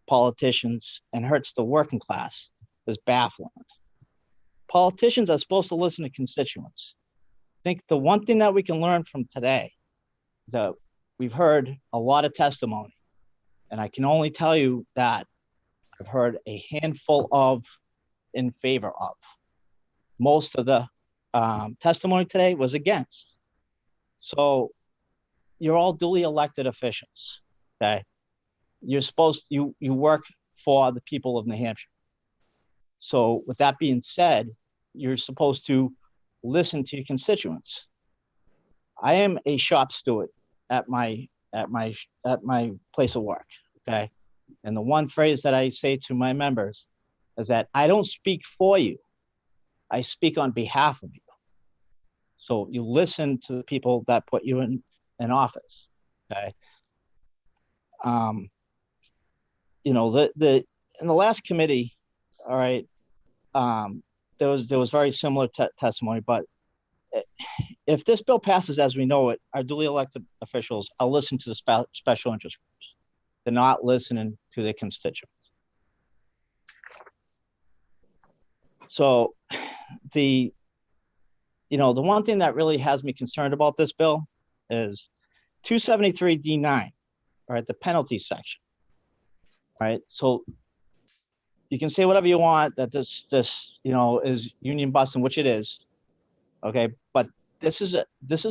politicians, and hurts the working class is baffling. Politicians are supposed to listen to constituents. I think the one thing that we can learn from today is that we've heard a lot of testimony, and I can only tell you that I've heard a handful of in favor of. Most of the testimony today was against. So you're all duly elected officials, okay? You're supposed to, you work for the people of New Hampshire. So with that being said, you're supposed to listen to your constituents. I am a shop steward at my place of work, okay? And the one phrase that I say to my members is that I don't speak for you. I speak on behalf of you. So you listen to the people that put you in office, okay? In the last committee, all right, there was very similar testimony, but if this bill passes as we know it, our duly elected officials are listening to the special interest groups. They're not listening to their constituents. So the one thing that really has me concerned about this bill is 273 D9, right, the penalty section, right? So you can say whatever you want that this is union busting, which it is, okay, but this is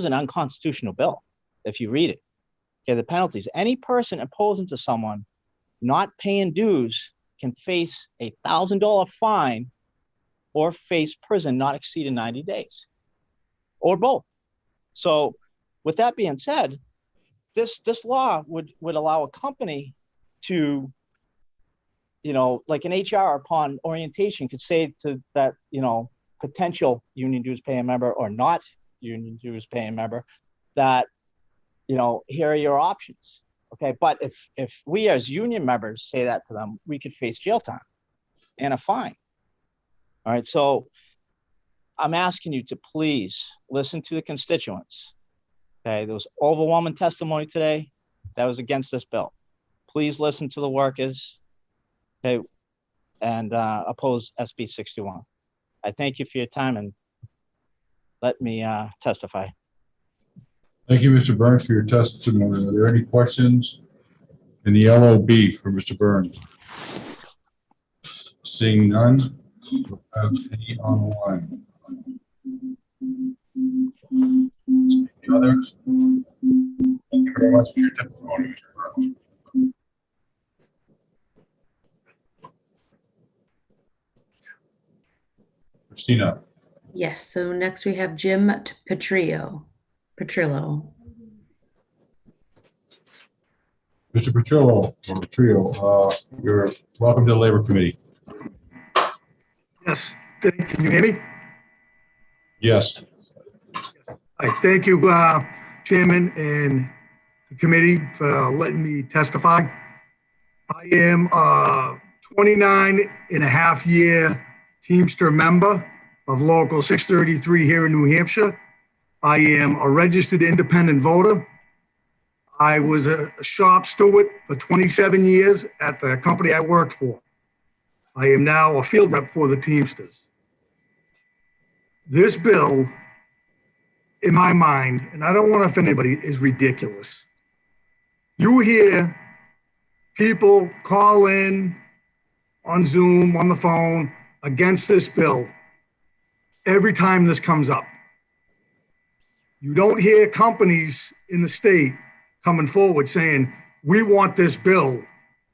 an unconstitutional bill if you read it. Okay, the penalties. Any person opposing to someone not paying dues can face a $1,000 fine or face prison not exceeding 90 days, or both. So with that being said, this law would allow a company to, like an HR upon orientation could say to that, potential union dues paying member or not union dues paying member that, here are your options. Okay. But if we as union members say that to them, we could face jail time and a fine. All right. So I'm asking you to please listen to the constituents. Okay. There was overwhelming testimony today that was against this bill. Please listen to the workers. Okay. And oppose SB 61. I thank you for your time and let me testify. Thank you, Mr. Burns, for your testimony. Are there any questions in the LOB for Mr. Burns? Seeing none, have any online? Any others? Thank you very much for your testimony, Mr. Burns. Christina. Yes, so next we have Jim Petrillo. Mr. Petrillo, you're welcome to the Labor Committee. Yes, can you hear me? Yes. I thank you, Chairman and the committee for letting me testify. I am a 29 and a half year Teamster member of Local 633 here in New Hampshire. I am a registered independent voter. I was a shop steward for 27 years at the company I worked for. I am now a field rep for the Teamsters. This bill, in my mind, and I don't want to offend anybody, is ridiculous. You hear people call in on Zoom, on the phone, against this bill every time this comes up. You don't hear companies in the state coming forward saying, we want this bill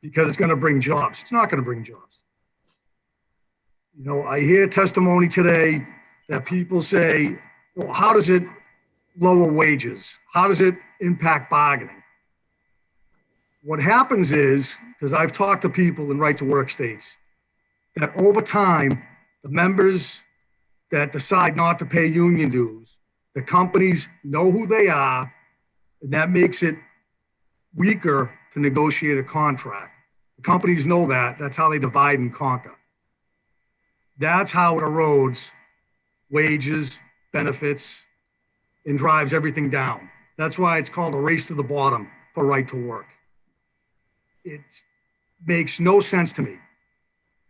because it's going to bring jobs. It's not going to bring jobs. You know, I hear testimony today that people say, well, how does it lower wages? How does it impact bargaining? What happens is, because I've talked to people in right to work states, that over time, the members that decide not to pay union dues, the companies know who they are, and that makes it weaker to negotiate a contract. The companies know that. That's how they divide and conquer. That's how it erodes wages, benefits, and drives everything down. That's why it's called a race to the bottom for right to work. It makes no sense to me.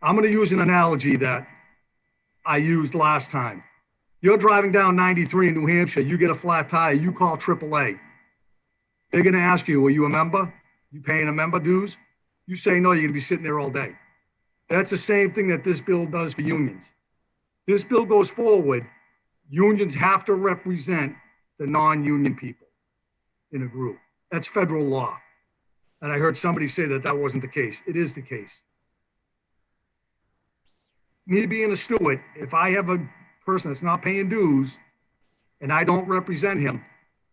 I'm going to use an analogy that I used last time. You're driving down 93 in New Hampshire, you get a flat tire, you call AAA. They're going to ask you, are you a member? You paying a member dues? You say no, you're going to be sitting there all day. That's the same thing that this bill does for unions. This bill goes forward, unions have to represent the non-union people in a group. That's federal law. And I heard somebody say that that wasn't the case. It is the case. Me being a steward, if I have a person that's not paying dues and I don't represent him,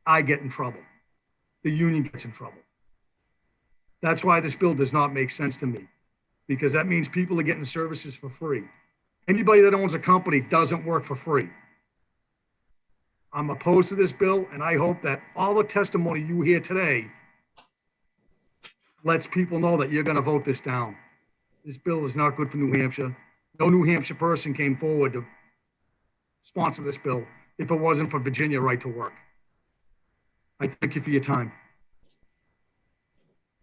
I get in trouble. The union gets in trouble. That's why this bill does not make sense to me, because that means people are getting services for free. Anybody that owns a company doesn't work for free. I'm opposed to this bill, and I hope that all the testimony you hear today lets people know that you're going to vote this down. This bill is not good for New Hampshire. No New Hampshire person came forward to sponsor this bill if it wasn't for Virginia right to work. I thank you for your time.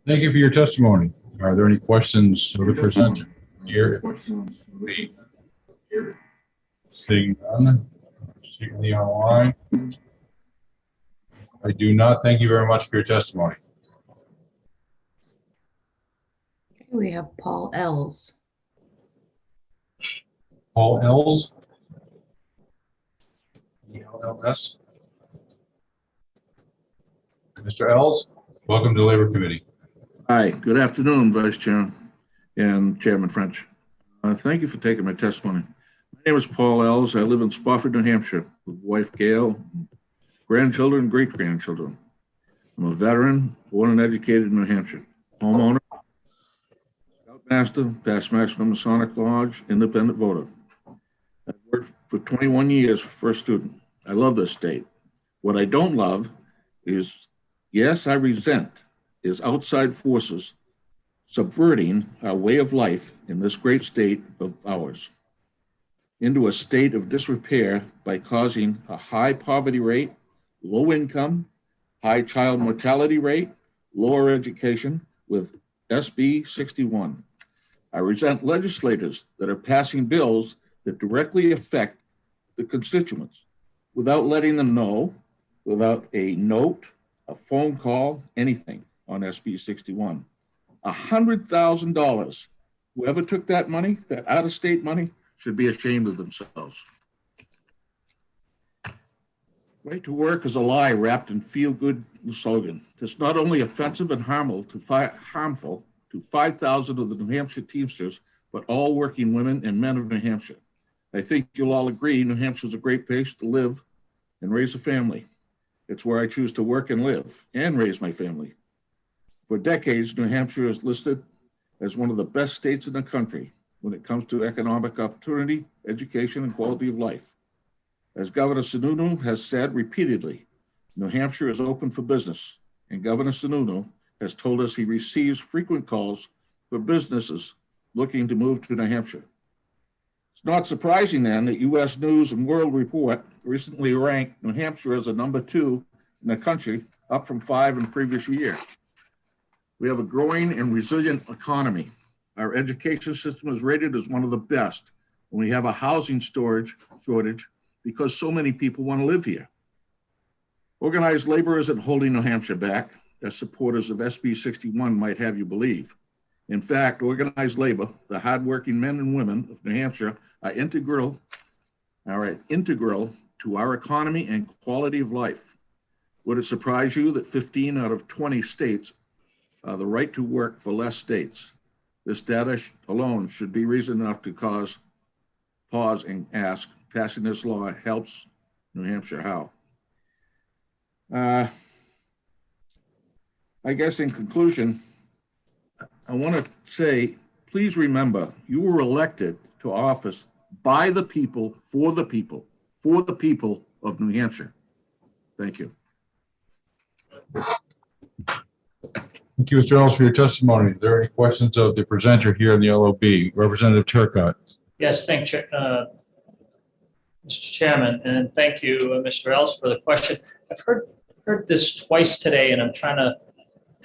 Thank you for your testimony. Are there any questions of the presenter? Here. Seeing none. Seeing the online. I do not. Thank you very much for your testimony. Okay, we have Paul Els. Paul Els. ELLS. Mr. Els, welcome to the Labor Committee. Hi, good afternoon, Vice Chair and Chairman French. Thank you for taking my testimony. My name is Paul Els. I live in Spofford, New Hampshire, with wife Gail, grandchildren, and great-grandchildren. I'm a veteran, born and educated in New Hampshire, homeowner, Scoutmaster, past master of Masonic Lodge, independent voter. I've worked for 21 years for First Student. I love this state. What I don't love is, yes, I resent, is outside forces subverting our way of life in this great state of ours into a state of disrepair by causing a high poverty rate, low income, high child mortality rate, lower education with SB 61. I resent legislators that are passing bills that directly affect the constituents without letting them know, without a note, a phone call, anything on SB 61. $100,000. Whoever took that money, that out-of-state money, should be ashamed of themselves. Right to work is a lie wrapped in feel-good slogan. It's not only offensive and harmful to 5,000 of the New Hampshire Teamsters, but all working women and men of New Hampshire. I think you'll all agree New Hampshire is a great place to live and raise a family. It's where I choose to work and live and raise my family. For decades, New Hampshire is listed as one of the best states in the country when it comes to economic opportunity, education, and quality of life. As Governor Sununu has said repeatedly, New Hampshire is open for business, and Governor Sununu has told us he receives frequent calls for businesses looking to move to New Hampshire. It's not surprising then that U.S. News and World Report recently ranked New Hampshire as a #2 in the country, up from 5 in the previous year. We have a growing and resilient economy. Our education system is rated as one of the best, and we have a housing shortage because so many people want to live here. Organized labor isn't holding New Hampshire back, as supporters of SB 61 might have you believe. In fact, organized labor, the hardworking men and women of New Hampshire, are integral to our economy and quality of life. Would it surprise you that 15 out of 20 states are the right to work for less states? This data alone should be reason enough to cause pause and ask, passing this law helps New Hampshire how? I guess in conclusion, I want to say, please remember, you were elected to office by the people, for the people of New Hampshire. Thank you. Thank you, Mr. Ellis, for your testimony. Are there any questions of the presenter here in the LOB? Representative Turcott. Yes, thank you, Mr. Chairman, and thank you, Mr. Ellis, for the question. I've heard this twice today, and I'm trying to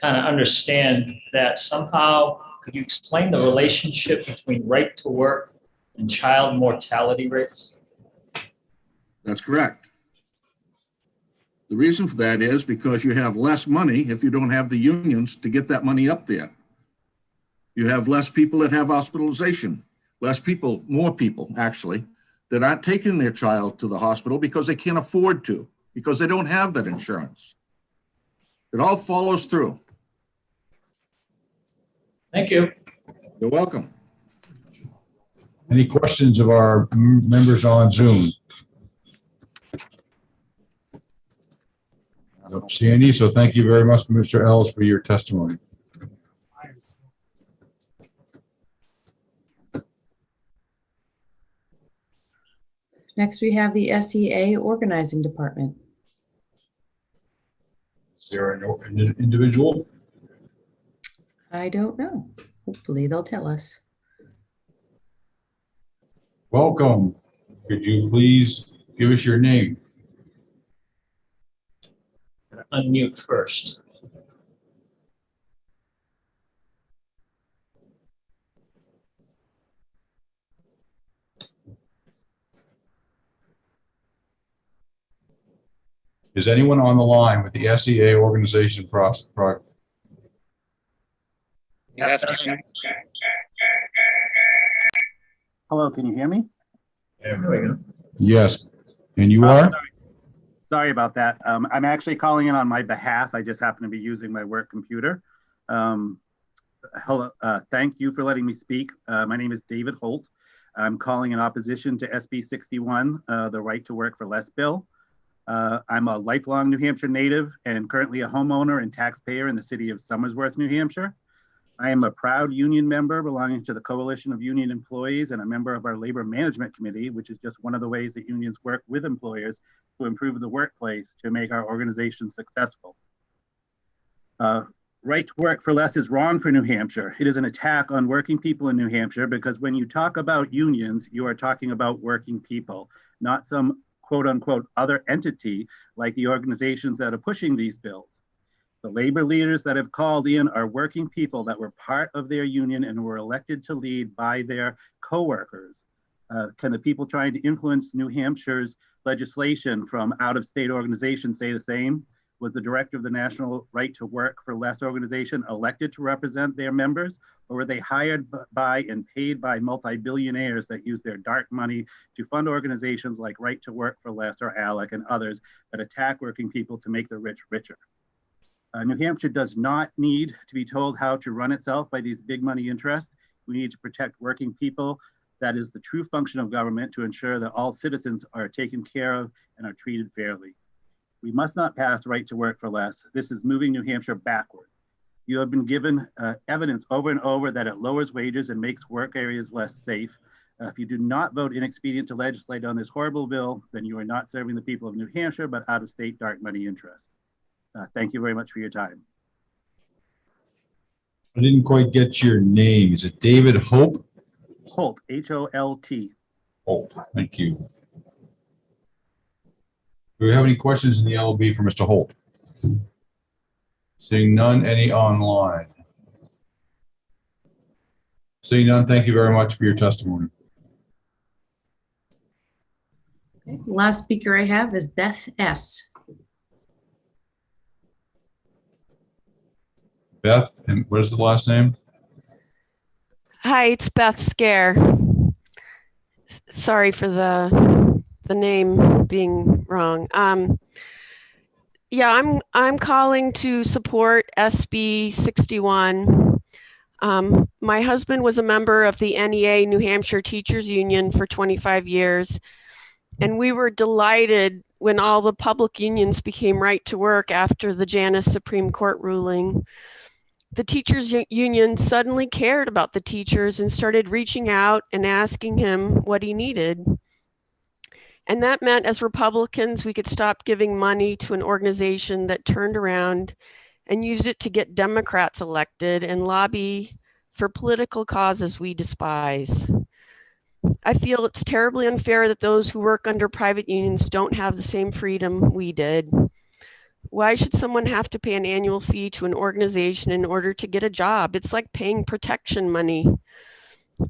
kind of understand that somehow. Could you explain the relationship between right to work and child mortality rates? That's correct. The reason for that is because you have less money if you don't have the unions to get that money up there. You have less people that have hospitalization, more people actually, that aren't taking their child to the hospital because they can't afford to, because they don't have that insurance. It all follows through. Thank you. You're welcome. Any questions of our members on Zoom? I don't see any, so thank you very much, Mr. Ellis, for your testimony. Next, we have the SEA Organizing Department. Is there an individual? I don't know. Hopefully they'll tell us. Welcome. Could you please give us your name? Unmute first. Is anyone on the line with the SEA organization process? Hello, can you hear me? There we go. Yes. And you are? Sorry about that. I'm actually calling in on my behalf. I just happen to be using my work computer. Hello, thank you for letting me speak. My name is David Holt. I'm calling in opposition to SB 61, the Right to Work for Less bill. I'm a lifelong New Hampshire native and currently a homeowner and taxpayer in the city of Somersworth, New Hampshire. I am a proud union member belonging to the Coalition of Union Employees and a member of our Labor Management Committee, which is just one of the ways that unions work with employers to improve the workplace to make our organization successful. Right to Work for Less is wrong for New Hampshire. It is an attack on working people in New Hampshire because when you talk about unions, you are talking about working people, not some quote unquote other entity like the organizations that are pushing these bills. The labor leaders that have called in are working people that were part of their union and were elected to lead by their coworkers. Can the people trying to influence New Hampshire's legislation from out-of-state organizations say the same? Was the director of the National Right to Work for Less organization elected to represent their members, or were they hired by and paid by multi-billionaires that use their dark money to fund organizations like Right to Work for Less or ALEC and others that attack working people to make the rich richer? New Hampshire does not need to be told how to run itself by these big money interests. We need to protect working people That is the true function of government, to ensure that all citizens are taken care of and are treated fairly. We must not pass right to work for less. This is moving New Hampshire backward. You have been given evidence over and over that it lowers wages and makes work areas less safe. If you do not vote inexpedient to legislate on this horrible bill, then you are not serving the people of New Hampshire, but out-of-state dark money interests. Thank you very much for your time. I didn't quite get your name. Is it David Hope? Holt, H-O-L-T. Holt, thank you. Do we have any questions in the LB for Mr. Holt? Seeing none, any online? Seeing none, thank you very much for your testimony. Okay. Last speaker I have is Beth S. Beth, and what is the last name? Hi, it's Beth Scare. Sorry for the name being wrong. Yeah, I'm calling to support SB 61. My husband was a member of the NEA New Hampshire Teachers Union for 25 years, and we were delighted when all the public unions became right to work after the Janus Supreme Court ruling. The teachers union suddenly cared about the teachers and started reaching out and asking him what he needed. And that meant, as Republicans, we could stop giving money to an organization that turned around and used it to get Democrats elected and lobby for political causes we despise. I feel it's terribly unfair that those who work under private unions don't have the same freedom we did. Why should someone have to pay an annual fee to an organization in order to get a job? It's like paying protection money.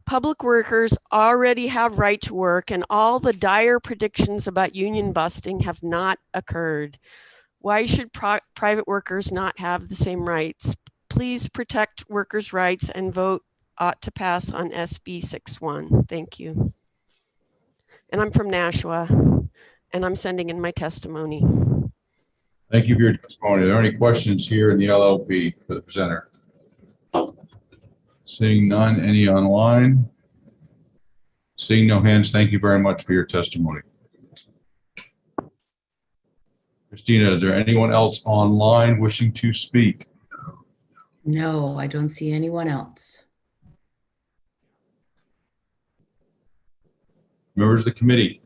Public workers already have right to work, and all the dire predictions about union busting have not occurred. Why should private workers not have the same rights? Please protect workers' rights and vote ought to pass on SB 61. Thank you. And I'm from Nashua, and I'm sending in my testimony. Thank you for your testimony. Are there any questions here in the LLP for the presenter? Seeing none, any online? Seeing no hands, thank you very much for your testimony. Christina, is there anyone else online wishing to speak? No, I don't see anyone else. Members of the committee,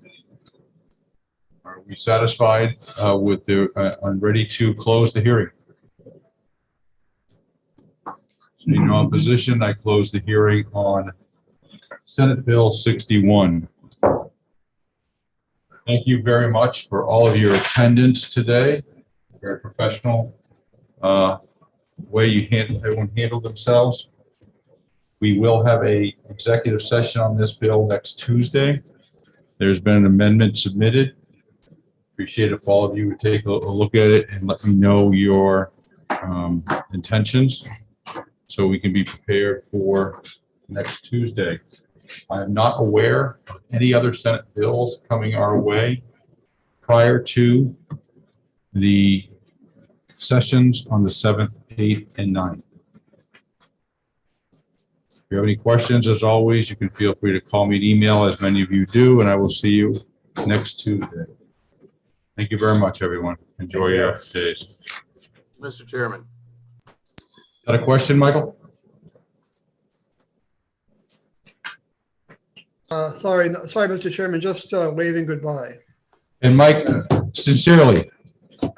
are we satisfied with the, and ready to close the hearing? Seeing no opposition, I close the hearing on Senate Bill 61. Thank you very much for all of your attendance today. Very professional way everyone handled themselves. We will have an executive session on this bill next Tuesday. There's been an amendment submitted. Appreciate if all of you would take a look at it and let me know your intentions so we can be prepared for next Tuesday. I am not aware of any other Senate bills coming our way prior to the sessions on the 7th, 8th, and 9th. If you have any questions, as always, you can feel free to call me and email, as many of you do, and I will see you next Tuesday. Thank you very much, everyone. Enjoy your days. Mr. Chairman. Got a question, Michael? Sorry, Mr. Chairman, just waving goodbye. And Mike, sincerely,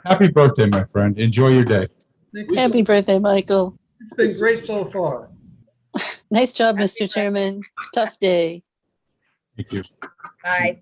happy birthday, my friend. Enjoy your day. Happy birthday, Michael. It's been great so far. Nice job, Mr. Chairman. Tough day. Thank you. Bye.